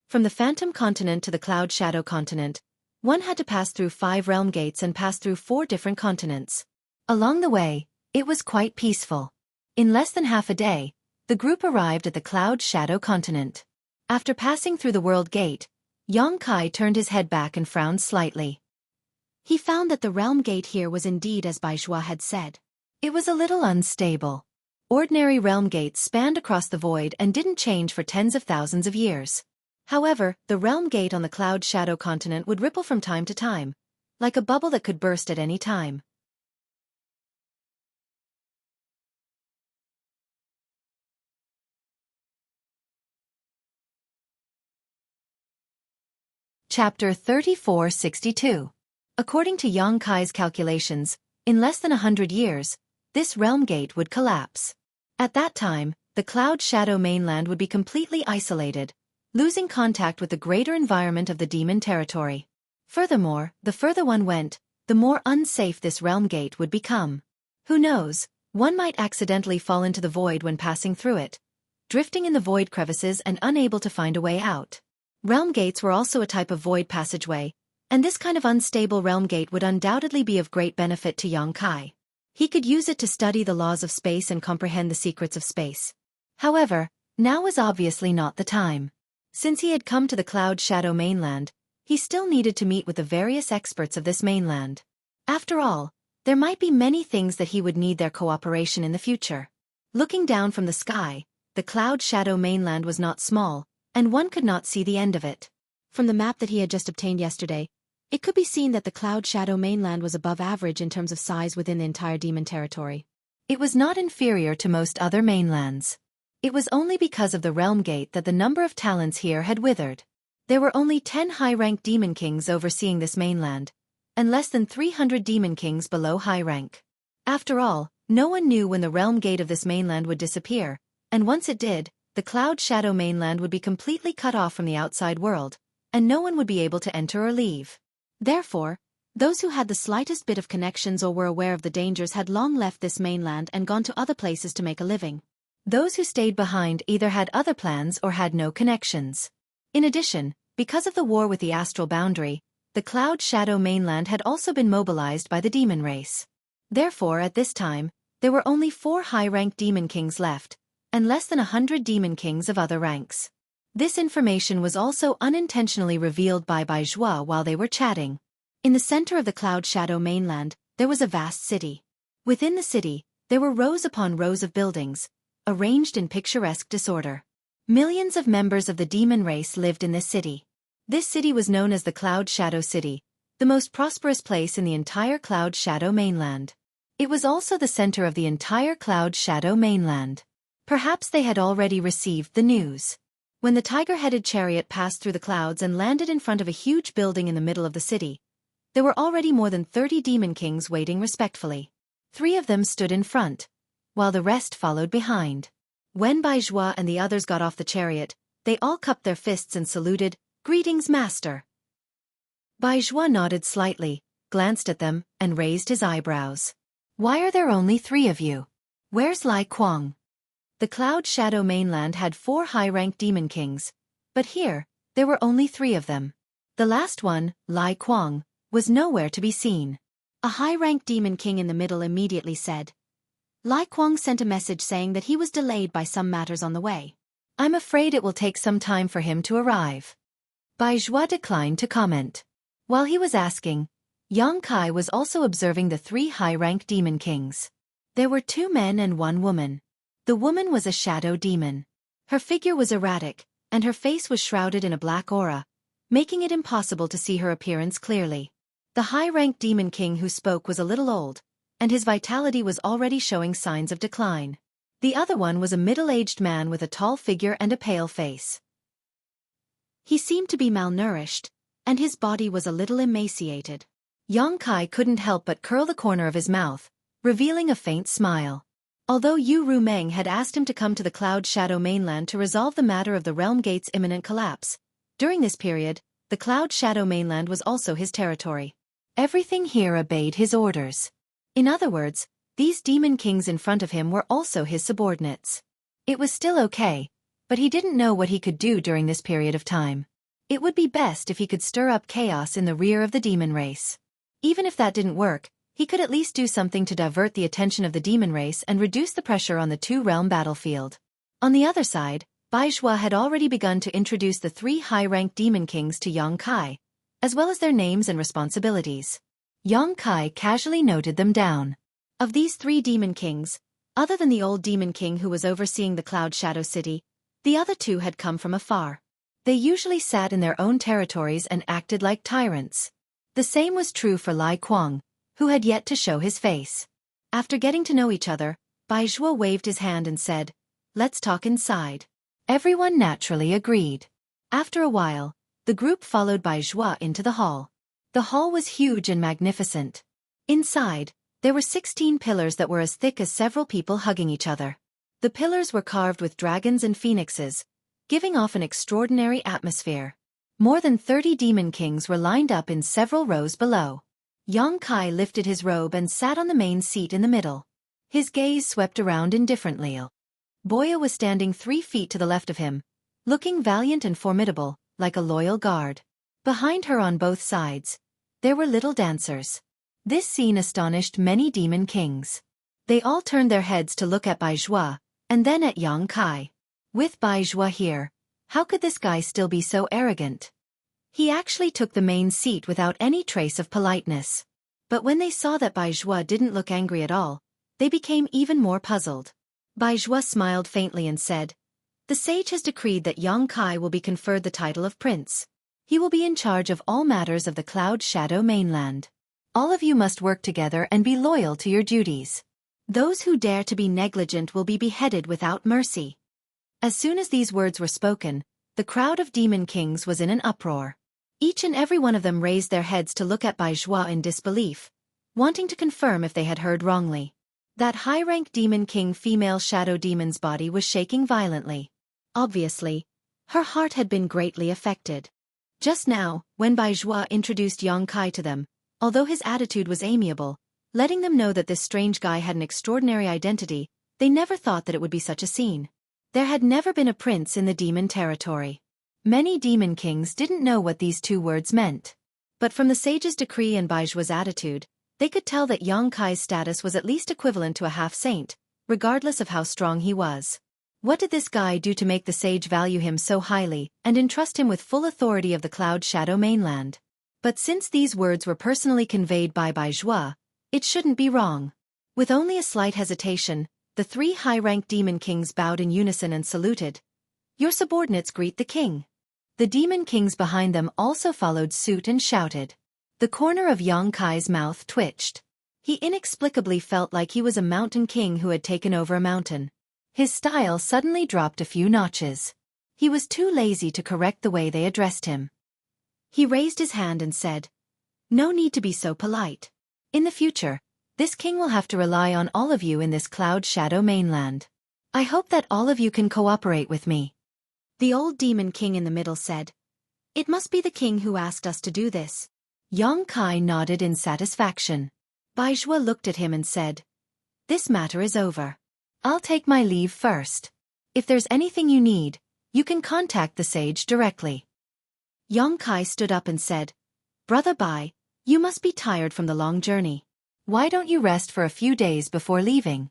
From the Phantom Continent to the Cloud Shadow Continent, one had to pass through 5 realm gates and pass through 4 different continents. Along the way, it was quite peaceful. In less than half a day, the group arrived at the Cloud Shadow Continent. After passing through the World Gate, Yongkai turned his head back and frowned slightly. He found that the realm gate here was indeed as Bai Zhua had said. It was a little unstable. Ordinary realm gates spanned across the void and didn't change for tens of thousands of years. However, the realm gate on the Cloud Shadow Continent would ripple from time to time, like a bubble that could burst at any time. Chapter 3462. According to Yongkai's calculations, in less than 100 years, this realm gate would collapse. At that time, the Cloud Shadow mainland would be completely isolated, losing contact with the greater environment of the demon territory. Furthermore, the further one went, the more unsafe this realm gate would become. Who knows, one might accidentally fall into the void when passing through it, drifting in the void crevices and unable to find a way out. Realm gates were also a type of void passageway, and this kind of unstable realm gate would undoubtedly be of great benefit to Yongkai. He could use it to study the laws of space and comprehend the secrets of space. However, now was obviously not the time. Since he had come to the Cloud Shadow mainland, he still needed to meet with the various experts of this mainland. After all, there might be many things that he would need their cooperation in the future. Looking down from the sky, the Cloud Shadow mainland was not small, and one could not see the end of it. From the map that he had just obtained yesterday, it could be seen that the Cloud Shadow mainland was above average in terms of size within the entire demon territory. It was not inferior to most other mainlands. It was only because of the realm gate that the number of talents here had withered. There were only 10 high-ranked demon kings overseeing this mainland, and less than 300 demon kings below high rank. After all, no one knew when the realm gate of this mainland would disappear, and once it did, the Cloud Shadow mainland would be completely cut off from the outside world, and no one would be able to enter or leave. Therefore, Those who had the slightest bit of connections or were aware of the dangers had long left this mainland and gone to other places to make a living. Those who stayed behind either had other plans or had no connections. In addition, because of the war with the astral boundary, the Cloud Shadow mainland had also been mobilized by the demon race. Therefore, at this time, there were only 4 high-ranked demon kings left, and less than 100 demon kings of other ranks. This information was also unintentionally revealed by Zhuo while they were chatting. In the center of the Cloud Shadow mainland, there was a vast city. Within the city, there were rows upon rows of buildings, arranged in picturesque disorder. Millions of members of the demon race lived in this city. This city was known as the Cloud Shadow City, the most prosperous place in the entire Cloud Shadow mainland. It was also the center of the entire Cloud Shadow mainland. Perhaps they had already received the news. When the tiger-headed chariot passed through the clouds and landed in front of a huge building in the middle of the city, there were already more than 30 demon kings waiting respectfully. 3 of them stood in front, while the rest followed behind. When Zhuo and the others got off the chariot, they all cupped their fists and saluted, "Greetings, master." Zhuo nodded slightly, glanced at them, and raised his eyebrows. "Why are there only 3 of you? Where's Lai Kuang?" The Cloud Shadow mainland had 4 high-ranked demon kings, but here, there were only 3 of them. The last one, Lai Kuang, was nowhere to be seen. A high-ranked demon king in the middle immediately said, "Lai Kuang sent a message saying that he was delayed by some matters on the way. I'm afraid it will take some time for him to arrive." Zhuo declined to comment. While he was asking, Yang Kai was also observing the 3 high-ranked demon kings. There were 2 men and 1 woman. The woman was a shadow demon. Her figure was erratic, and her face was shrouded in a black aura, making it impossible to see her appearance clearly. The high-ranked demon king who spoke was a little old, and his vitality was already showing signs of decline. The other one was a middle-aged man with a tall figure and a pale face. He seemed to be malnourished, and his body was a little emaciated. Yang Kai couldn't help but curl the corner of his mouth, revealing a faint smile. Although Yu Rumeng had asked him to come to the Cloud Shadow mainland to resolve the matter of the Realm Gate's imminent collapse, during this period, the Cloud Shadow mainland was also his territory. Everything here obeyed his orders. In other words, these demon kings in front of him were also his subordinates. It was still okay, but he didn't know what he could do during this period of time. It would be best if he could stir up chaos in the rear of the demon race. Even if that didn't work, he could at least do something to divert the attention of the demon race and reduce the pressure on the 2-realm battlefield. On the other side, Zhuo had already begun to introduce the 3 high-ranked demon kings to Yang Kai, as well as their names and responsibilities. Yang Kai casually noted them down. Of these 3 demon kings, other than the old demon king who was overseeing the Cloud Shadow City, the other 2 had come from afar. They usually sat in their own territories and acted like tyrants. The same was true for Lai Kuang, who had yet to show his face. After getting to know each other, Zhuo waved his hand and said, "Let's talk inside." Everyone naturally agreed. After a while, the group followed Zhuo into the hall. The hall was huge and magnificent. Inside, there were 16 pillars that were as thick as several people hugging each other. The pillars were carved with dragons and phoenixes, giving off an extraordinary atmosphere. More than 30 demon kings were lined up in several rows below. Yang Kai lifted his robe and sat on the main seat in the middle. His gaze swept around indifferently. Boya was standing 3 feet to the left of him, looking valiant and formidable, like a loyal guard. Behind her on both sides, there were little dancers. This scene astonished many demon kings. They all turned their heads to look at Zhuo, and then at Yang Kai. With Zhuo here, how could this guy still be so arrogant? He actually took the main seat without any trace of politeness. But when they saw that Zhuo didn't look angry at all, they became even more puzzled. Zhuo smiled faintly and said, "The sage has decreed that Yang Kai will be conferred the title of prince. He will be in charge of all matters of the Cloud Shadow mainland. All of you must work together and be loyal to your duties. Those who dare to be negligent will be beheaded without mercy." As soon as these words were spoken, the crowd of demon kings was in an uproar. Each and every one of them raised their heads to look at Zhuo in disbelief, wanting to confirm if they had heard wrongly. That high-ranked demon king female shadow demon's body was shaking violently. Obviously, her heart had been greatly affected. Just now, when Zhuo introduced Yang Kai to them, Although his attitude was amiable, letting them know that this strange guy had an extraordinary identity, they never thought that it would be such a scene. There had never been a prince in the demon territory. Many demon kings didn't know what these two words meant. But from the sage's decree and Baijua's attitude, they could tell that Yang Kai's status was at least equivalent to a half-saint, regardless of how strong he was. What did this guy do to make the sage value him so highly and entrust him with full authority of the Cloud Shadow mainland? But since these words were personally conveyed by Baizhua, it shouldn't be wrong. With only a slight hesitation, the three high-ranked demon kings bowed in unison and saluted. "Your subordinates greet the king." The demon kings behind them also followed suit and shouted. The corner of Yang Kai's mouth twitched. He inexplicably felt like he was a mountain king who had taken over a mountain. His style suddenly dropped a few notches. He was too lazy to correct the way they addressed him. He raised his hand and said, "No need to be so polite. In the future, this king will have to rely on all of you in this Cloud Shadow mainland. I hope that all of you can cooperate with me." The old demon king in the middle said, "It must be the king who asked us to do this." Yang Kai nodded in satisfaction. Baizhua looked at him and said, "This matter is over. I'll take my leave first. If there's anything you need, you can contact the sage directly." Yang Kai stood up and said, "Brother Bai, you must be tired from the long journey. Why don't you rest for a few days before leaving?"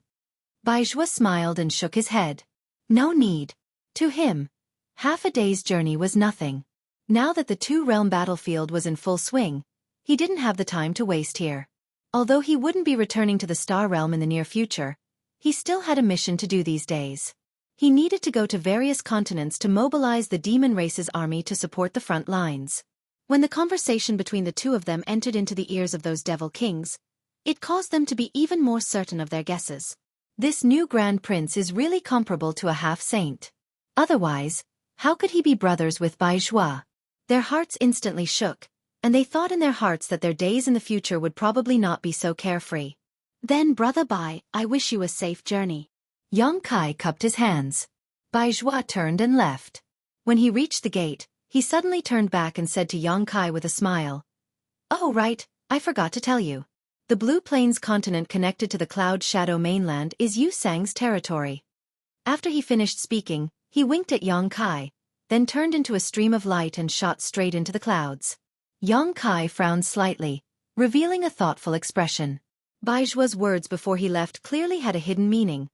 Baizhua smiled and shook his head. No need. To him, half a day's journey was nothing. Now that the two-realm battlefield was in full swing, he didn't have the time to waste here. Although he wouldn't be returning to the Star Realm in the near future, he still had a mission to do these days. He needed to go to various continents to mobilize the demon race's army to support the front lines. When the conversation between the two of them entered into the ears of those devil kings, it caused them to be even more certain of their guesses. This new Grand Prince is really comparable to a half-saint. Otherwise, how could he be brothers with Baizhua? Their hearts instantly shook, and they thought in their hearts that their days in the future would probably not be so carefree. "Then, Brother Bai, I wish you a safe journey." Yang Kai cupped his hands. Baizhua turned and left. When he reached the gate, he suddenly turned back and said to Yang Kai with a smile, "Oh right, I forgot to tell you. The Blue Plains continent connected to the Cloud Shadow mainland is Yu Sang's territory." After he finished speaking, he winked at Yang Kai, then turned into a stream of light and shot straight into the clouds. Yang Kai frowned slightly, revealing a thoughtful expression. Baizhua's words before he left clearly had a hidden meaning,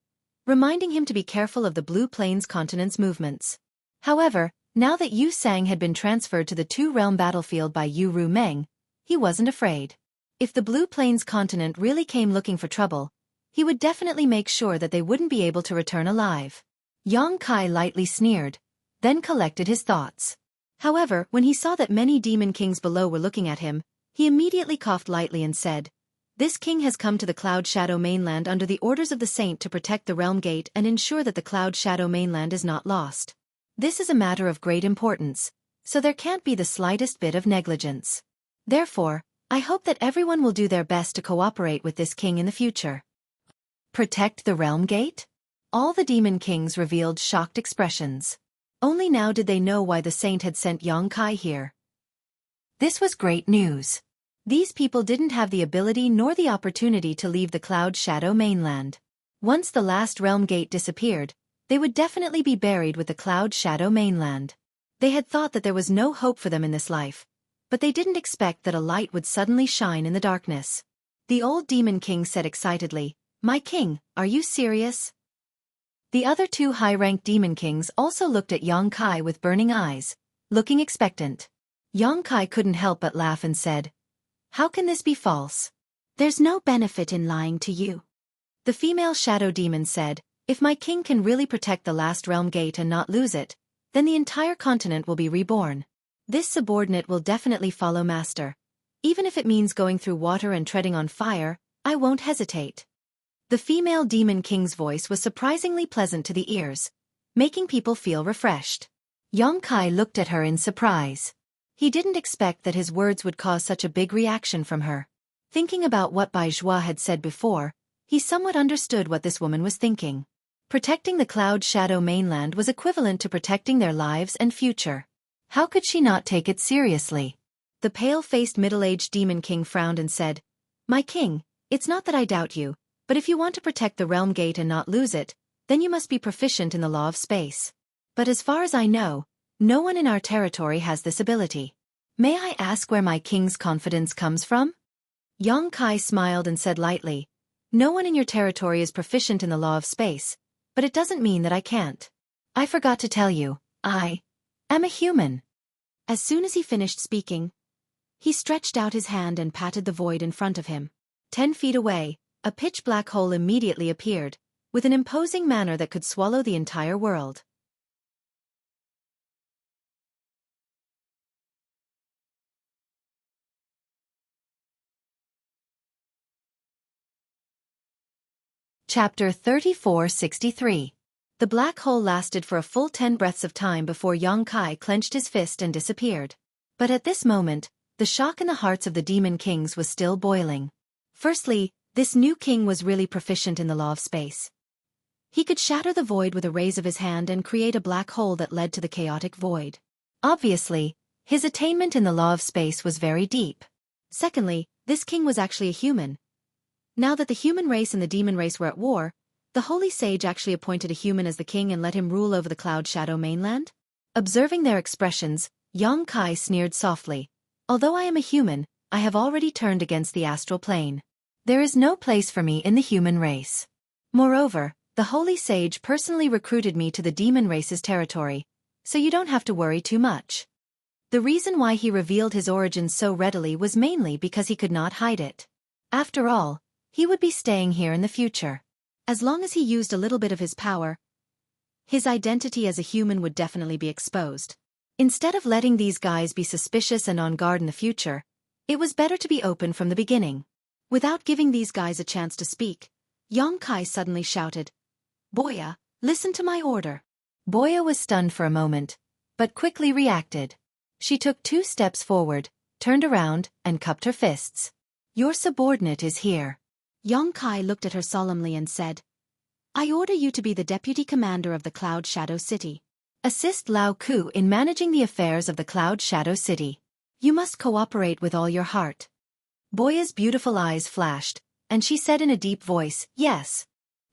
reminding him to be careful of the Blue Plains continent's movements. However, now that Yu Sang had been transferred to the two-realm battlefield by Yu Ru Meng, he wasn't afraid. If the Blue Plains continent really came looking for trouble, he would definitely make sure that they wouldn't be able to return alive. Yang Kai lightly sneered, then collected his thoughts. However, when he saw that many demon kings below were looking at him, he immediately coughed lightly and said, "This king has come to the Cloud Shadow mainland under the orders of the saint to protect the realm gate and ensure that the Cloud Shadow mainland is not lost. This is a matter of great importance, so there can't be the slightest bit of negligence. Therefore, I hope that everyone will do their best to cooperate with this king in the future." Protect the realm gate? All the demon kings revealed shocked expressions. Only now did they know why the saint had sent Yang Kai here. This was great news. These people didn't have the ability nor the opportunity to leave the Cloud Shadow mainland. Once the last realm gate disappeared, they would definitely be buried with the Cloud Shadow mainland. They had thought that there was no hope for them in this life, but they didn't expect that a light would suddenly shine in the darkness. The old demon king said excitedly, "My king, are you serious?" The other two high-ranked demon kings also looked at Yang Kai with burning eyes, looking expectant. Yang Kai couldn't help but laugh and said, "How can this be false? There's no benefit in lying to you." The female shadow demon said, "If my king can really protect the last realm gate and not lose it, then the entire continent will be reborn. This subordinate will definitely follow master. Even if it means going through water and treading on fire, I won't hesitate." The female demon king's voice was surprisingly pleasant to the ears, making people feel refreshed. Yang Kai looked at her in surprise. He didn't expect that his words would cause such a big reaction from her. Thinking about what Baizhua had said before, he somewhat understood what this woman was thinking. Protecting the Cloud Shadow mainland was equivalent to protecting their lives and future. How could she not take it seriously? The pale-faced middle-aged demon king frowned and said, "My king, it's not that I doubt you, but if you want to protect the realm gate and not lose it, then you must be proficient in the law of space. But as far as I know, no one in our territory has this ability. May I ask where my king's confidence comes from?" Yongkai smiled and said lightly, "No one in your territory is proficient in the law of space, but it doesn't mean that I can't. I forgot to tell you, I am a human." As soon as he finished speaking, he stretched out his hand and patted the void in front of him. 10 feet away, a pitch-black hole immediately appeared, with an imposing manner that could swallow the entire world. Chapter 3463. The black hole lasted for a full 10 breaths of time before Yongkai clenched his fist and disappeared. But at this moment, the shock in the hearts of the demon kings was still boiling. Firstly, this new king was really proficient in the law of space. He could shatter the void with a raise of his hand and create a black hole that led to the chaotic void. Obviously, his attainment in the law of space was very deep. Secondly, this king was actually a human. Now that the human race and the demon race were at war, the holy sage actually appointed a human as the king and let him rule over the Cloud Shadow mainland. Observing their expressions, Yongkai sneered softly. "Although I am a human, I have already turned against the astral plane. There is no place for me in the human race. Moreover, the holy sage personally recruited me to the demon race's territory, so you don't have to worry too much." The reason why he revealed his origins so readily was mainly because he could not hide it. After all, he would be staying here in the future. As long as he used a little bit of his power, his identity as a human would definitely be exposed. Instead of letting these guys be suspicious and on guard in the future, it was better to be open from the beginning. Without giving these guys a chance to speak, Yongkai suddenly shouted, "Boya, listen to my order." Boya was stunned for a moment, but quickly reacted. She took 2 steps forward, turned around, and cupped her fists. "Your subordinate is here." Yongkai looked at her solemnly and said, "I order you to be the deputy commander of the Cloud Shadow City. Assist Lao Ku in managing the affairs of the Cloud Shadow City. You must cooperate with all your heart." Boya's beautiful eyes flashed, and she said in a deep voice, "Yes."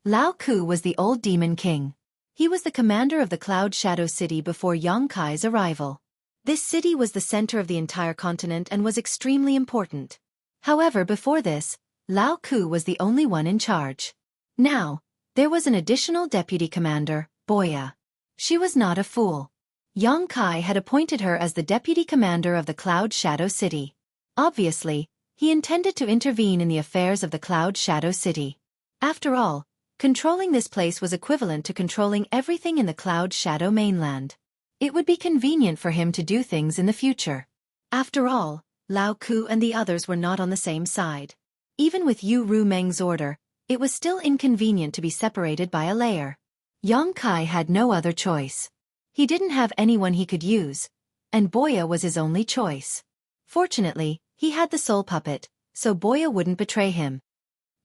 Lao Ku was the old demon king. He was the commander of the Cloud Shadow City before Yongkai's arrival. This city was the center of the entire continent and was extremely important. However, before this, Lao Ku was the only one in charge. Now, there was an additional deputy commander, Boya. She was not a fool. Yongkai had appointed her as the deputy commander of the Cloud Shadow City. Obviously, he intended to intervene in the affairs of the Cloud Shadow City. After all, controlling this place was equivalent to controlling everything in the Cloud Shadow mainland. It would be convenient for him to do things in the future. After all, Lao Ku and the others were not on the same side. Even with Yu Ru Meng's order, it was still inconvenient to be separated by a layer. Yongkai had no other choice. He didn't have anyone he could use, and Boya was his only choice. Fortunately, he had the soul puppet, so Boya wouldn't betray him.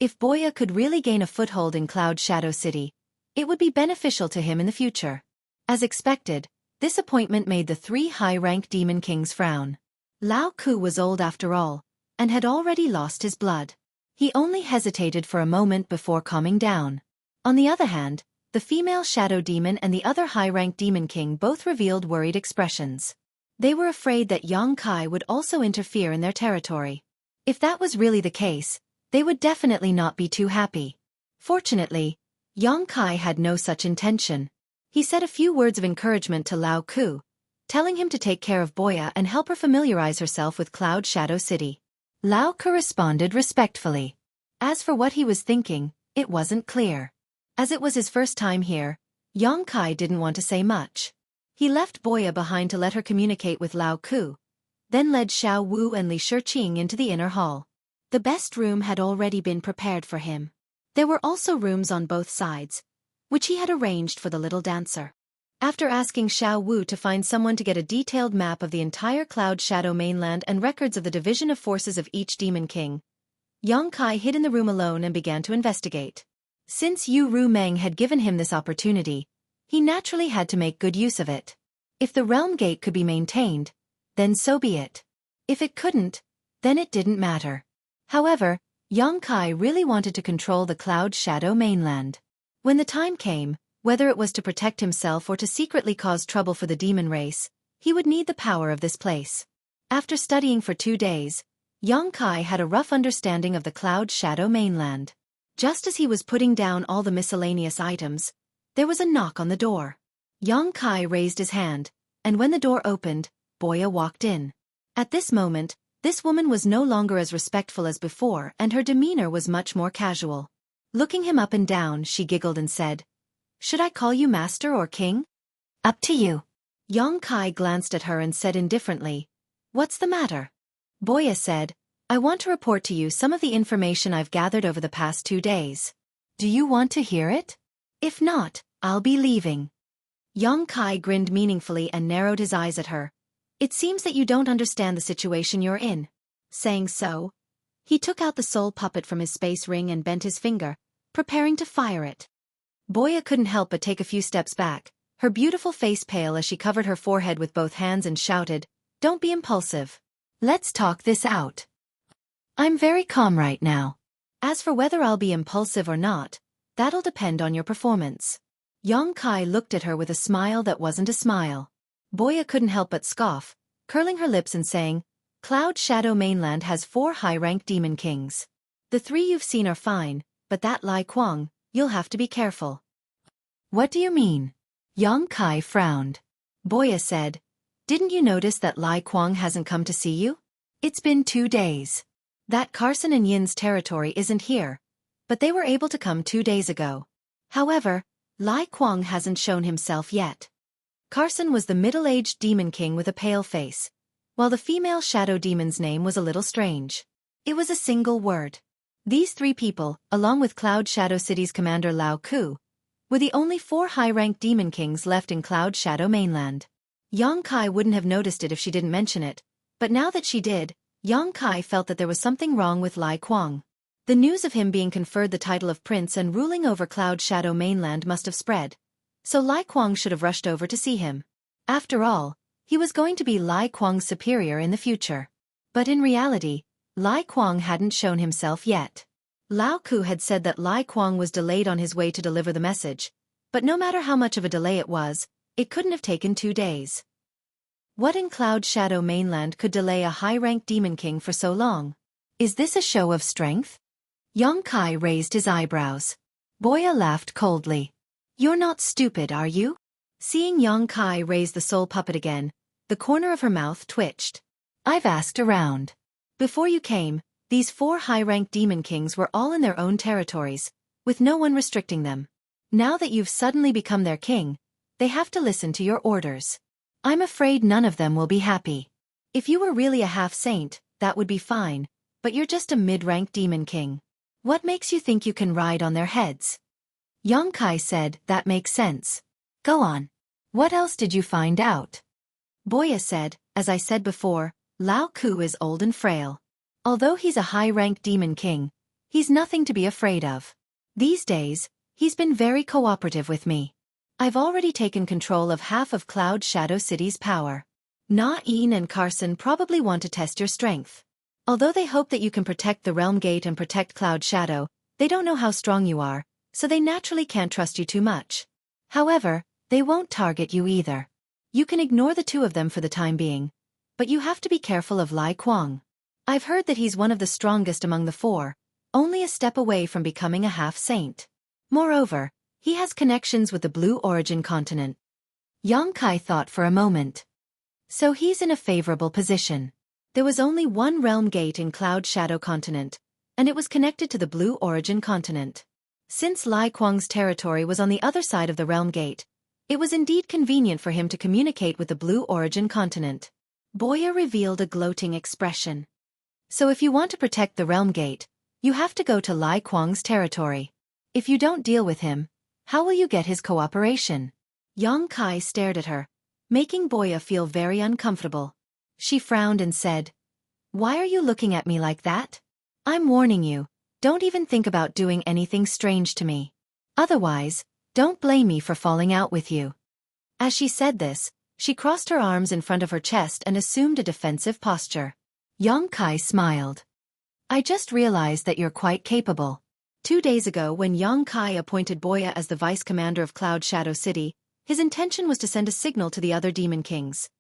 If Boya could really gain a foothold in Cloud Shadow City, it would be beneficial to him in the future. As expected, this appointment made the 3 high-rank demon kings frown. Lao Ku was old after all, and had already lost his blood. He only hesitated for a moment before calming down. On the other hand, the female shadow demon and the other high-rank demon king both revealed worried expressions. They were afraid that Yongkai would also interfere in their territory. If that was really the case, they would definitely not be too happy. Fortunately, Yongkai had no such intention. He said a few words of encouragement to Lao Ku, telling him to take care of Boya and help her familiarize herself with Cloud Shadow City. Lao Ku responded respectfully. As for what he was thinking, it wasn't clear. As it was his first time here, Yongkai didn't want to say much. He left Boya behind to let her communicate with Lao Ku, then led Xiao Wu and Li Shiqing into the inner hall. The best room had already been prepared for him. There were also rooms on both sides, which he had arranged for the little dancer. After asking Xiao Wu to find someone to get a detailed map of the entire Cloud Shadow mainland and records of the division of forces of each demon king, Yongkai hid in the room alone and began to investigate. Since Yu Ru Meng had given him this opportunity, he naturally had to make good use of it. If the realm gate could be maintained, then so be it. If it couldn't, then it didn't matter. However, Yongkai really wanted to control the Cloud Shadow mainland. When the time came, whether it was to protect himself or to secretly cause trouble for the demon race, he would need the power of this place. After studying for 2 days, Yongkai had a rough understanding of the Cloud Shadow mainland. Just as he was putting down all the miscellaneous items, there was a knock on the door. Yongkai raised his hand, and when the door opened, Boya walked in. At this moment, this woman was no longer as respectful as before and her demeanor was much more casual. Looking him up and down, she giggled and said, "Should I call you master or king?" "Up to you." Yongkai glanced at her and said indifferently, "What's the matter?" Boya said, "I want to report to you some of the information I've gathered over the past 2 days. Do you want to hear it? If not, I'll be leaving." Yongkai grinned meaningfully and narrowed his eyes at her. "It seems that you don't understand the situation you're in." Saying so, he took out the soul puppet from his space ring and bent his finger, preparing to fire it. Boya couldn't help but take a few steps back, her beautiful face pale as she covered her forehead with both hands and shouted, "Don't be impulsive. Let's talk this out. I'm very calm right now. As for whether I'll be impulsive or not, that'll depend on your performance." Yongkai looked at her with a smile that wasn't a smile. Boya couldn't help but scoff, curling her lips and saying, "Cloud Shadow Mainland has 4 high-ranked demon kings. The 3 you've seen are fine, but that Lai Kuang, you'll have to be careful." "What do you mean?" Yongkai frowned. Boya said, "Didn't you notice that Lai Kuang hasn't come to see you? It's been 2 days. That Carson and Yin's territory isn't here, but they were able to come 2 days ago. However, Lai Kuang hasn't shown himself yet." Carson was the middle-aged demon king with a pale face, while the female shadow demon's name was a little strange. It was a single word. These 3 people, along with Cloud Shadow City's commander Lao Ku, were the only 4 high-ranked demon kings left in Cloud Shadow Mainland. Yongkai wouldn't have noticed it if she didn't mention it, but now that she did, Yongkai felt that there was something wrong with Lai Kuang. The news of him being conferred the title of prince and ruling over Cloud Shadow Mainland must have spread, so Lai Kuang should have rushed over to see him. After all, he was going to be Lai Kuang's superior in the future. But in reality, Lai Kuang hadn't shown himself yet. Lao Ku had said that Lai Kuang was delayed on his way to deliver the message, but no matter how much of a delay it was, it couldn't have taken 2 days. What in Cloud Shadow Mainland could delay a high-ranked demon king for so long? Is this a show of strength? Yongkai raised his eyebrows. Boya laughed coldly. "You're not stupid, are you?" Seeing Yongkai raise the soul puppet again, the corner of her mouth twitched. "I've asked around. Before you came, these 4 high-ranked demon kings were all in their own territories, with no one restricting them. Now that you've suddenly become their king, they have to listen to your orders. I'm afraid none of them will be happy. If you were really a half-saint, that would be fine, but you're just a mid-ranked demon king. What makes you think you can ride on their heads?" Yongkai said, "That makes sense. Go on. What else did you find out?" Boya said, "As I said before, Lao Ku is old and frail. Although he's a high-ranked demon king, he's nothing to be afraid of. These days, he's been very cooperative with me. I've already taken control of half of Cloud Shadow City's power. Na-in and Carson probably want to test your strength. Although they hope that you can protect the Realm Gate and protect Cloud Shadow, they don't know how strong you are, so they naturally can't trust you too much. However, they won't target you either. You can ignore the 2 of them for the time being, but you have to be careful of Lai Kuang. I've heard that he's one of the strongest among the 4, only a step away from becoming a half-saint. Moreover, he has connections with the Blue Origin continent." Yongkai thought for a moment. So he's in a favorable position. There was only one Realm Gate in Cloud Shadow continent, and it was connected to the Blue Origin continent. Since Lai Kuang's territory was on the other side of the Realm Gate, it was indeed convenient for him to communicate with the Blue Origin continent. Boya revealed a gloating expression. "So if you want to protect the Realm Gate, you have to go to Lai Kuang's territory. If you don't deal with him, how will you get his cooperation?" Yongkai stared at her, making Boya feel very uncomfortable. She frowned and said, "Why are you looking at me like that? I'm warning you, don't even think about doing anything strange to me. Otherwise, don't blame me for falling out with you." As she said this, she crossed her arms in front of her chest and assumed a defensive posture. Yongkai smiled. I just realized that you're quite capable. 2 days ago when Yongkai appointed Boya as the vice commander of Cloud Shadow City, his intention was to send a signal to the other demon kings.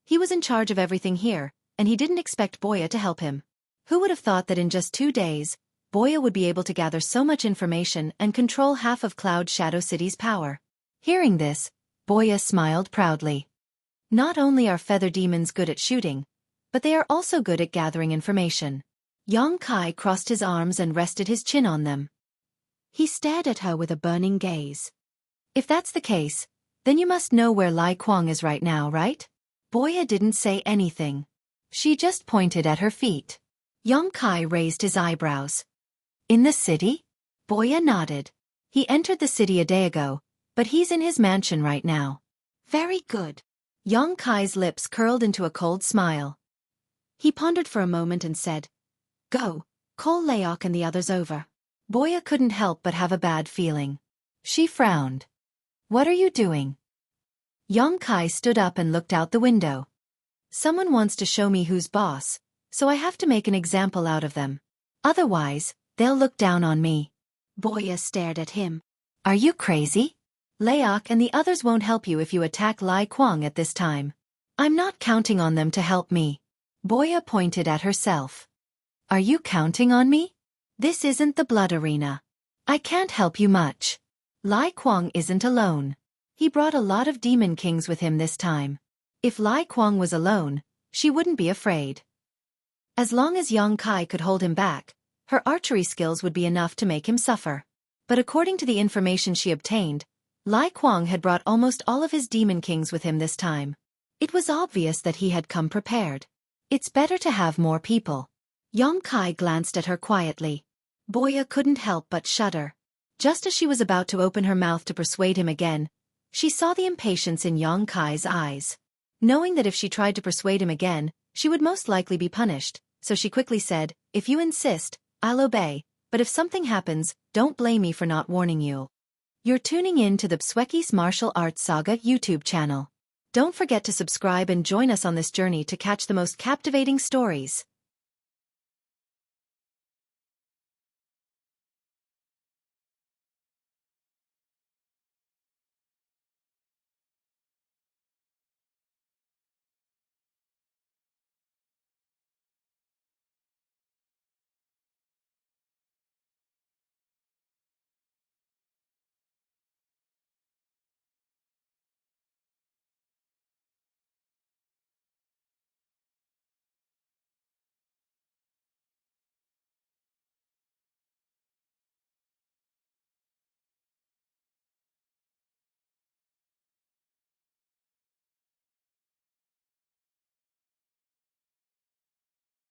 He was in charge of everything here, and he didn't expect Boya to help him. Who would have thought that in just 2 days, Boya would be able to gather so much information and control half of Cloud Shadow City's power? Hearing this, Boya smiled proudly. Not only are feather demons good at shooting, but they are also good at gathering information. Yongkai crossed his arms and rested his chin on them. He stared at her with a burning gaze. If that's the case, then you must know where Lai Kuang is right now, right? Boya didn't say anything. She just pointed at her feet. Yongkai raised his eyebrows. In the city? Boya nodded. He entered the city a day ago, but he's in his mansion right now. Very good. Yongkai's lips curled into a cold smile. He pondered for a moment and said, Go, call Layok and the others over. Boya couldn't help but have a bad feeling. She frowned. What are you doing? Yongkai stood up and looked out the window. Someone wants to show me who's boss, so I have to make an example out of them. Otherwise, they'll look down on me. Boya stared at him. Are you crazy? Layok and the others won't help you if you attack Lai Kuang at this time. I'm not counting on them to help me. Boya pointed at herself. Are you counting on me? This isn't the blood arena. I can't help you much. Lai Kuang isn't alone. He brought a lot of demon kings with him this time. If Lai Kuang was alone, she wouldn't be afraid. As long as Yongkai could hold him back, her archery skills would be enough to make him suffer. But according to the information she obtained, Lai Kuang had brought almost all of his demon kings with him this time. It was obvious that he had come prepared. It's better to have more people. Yongkai glanced at her quietly. Boya couldn't help but shudder. Just as she was about to open her mouth to persuade him again, she saw the impatience in Yongkai's eyes. Knowing that if she tried to persuade him again, she would most likely be punished, so she quickly said, If you insist, I'll obey, but if something happens, don't blame me for not warning you. You're tuning in to the Xueqi's Martial Arts Saga YouTube channel. Don't forget to subscribe and join us on this journey to catch the most captivating stories.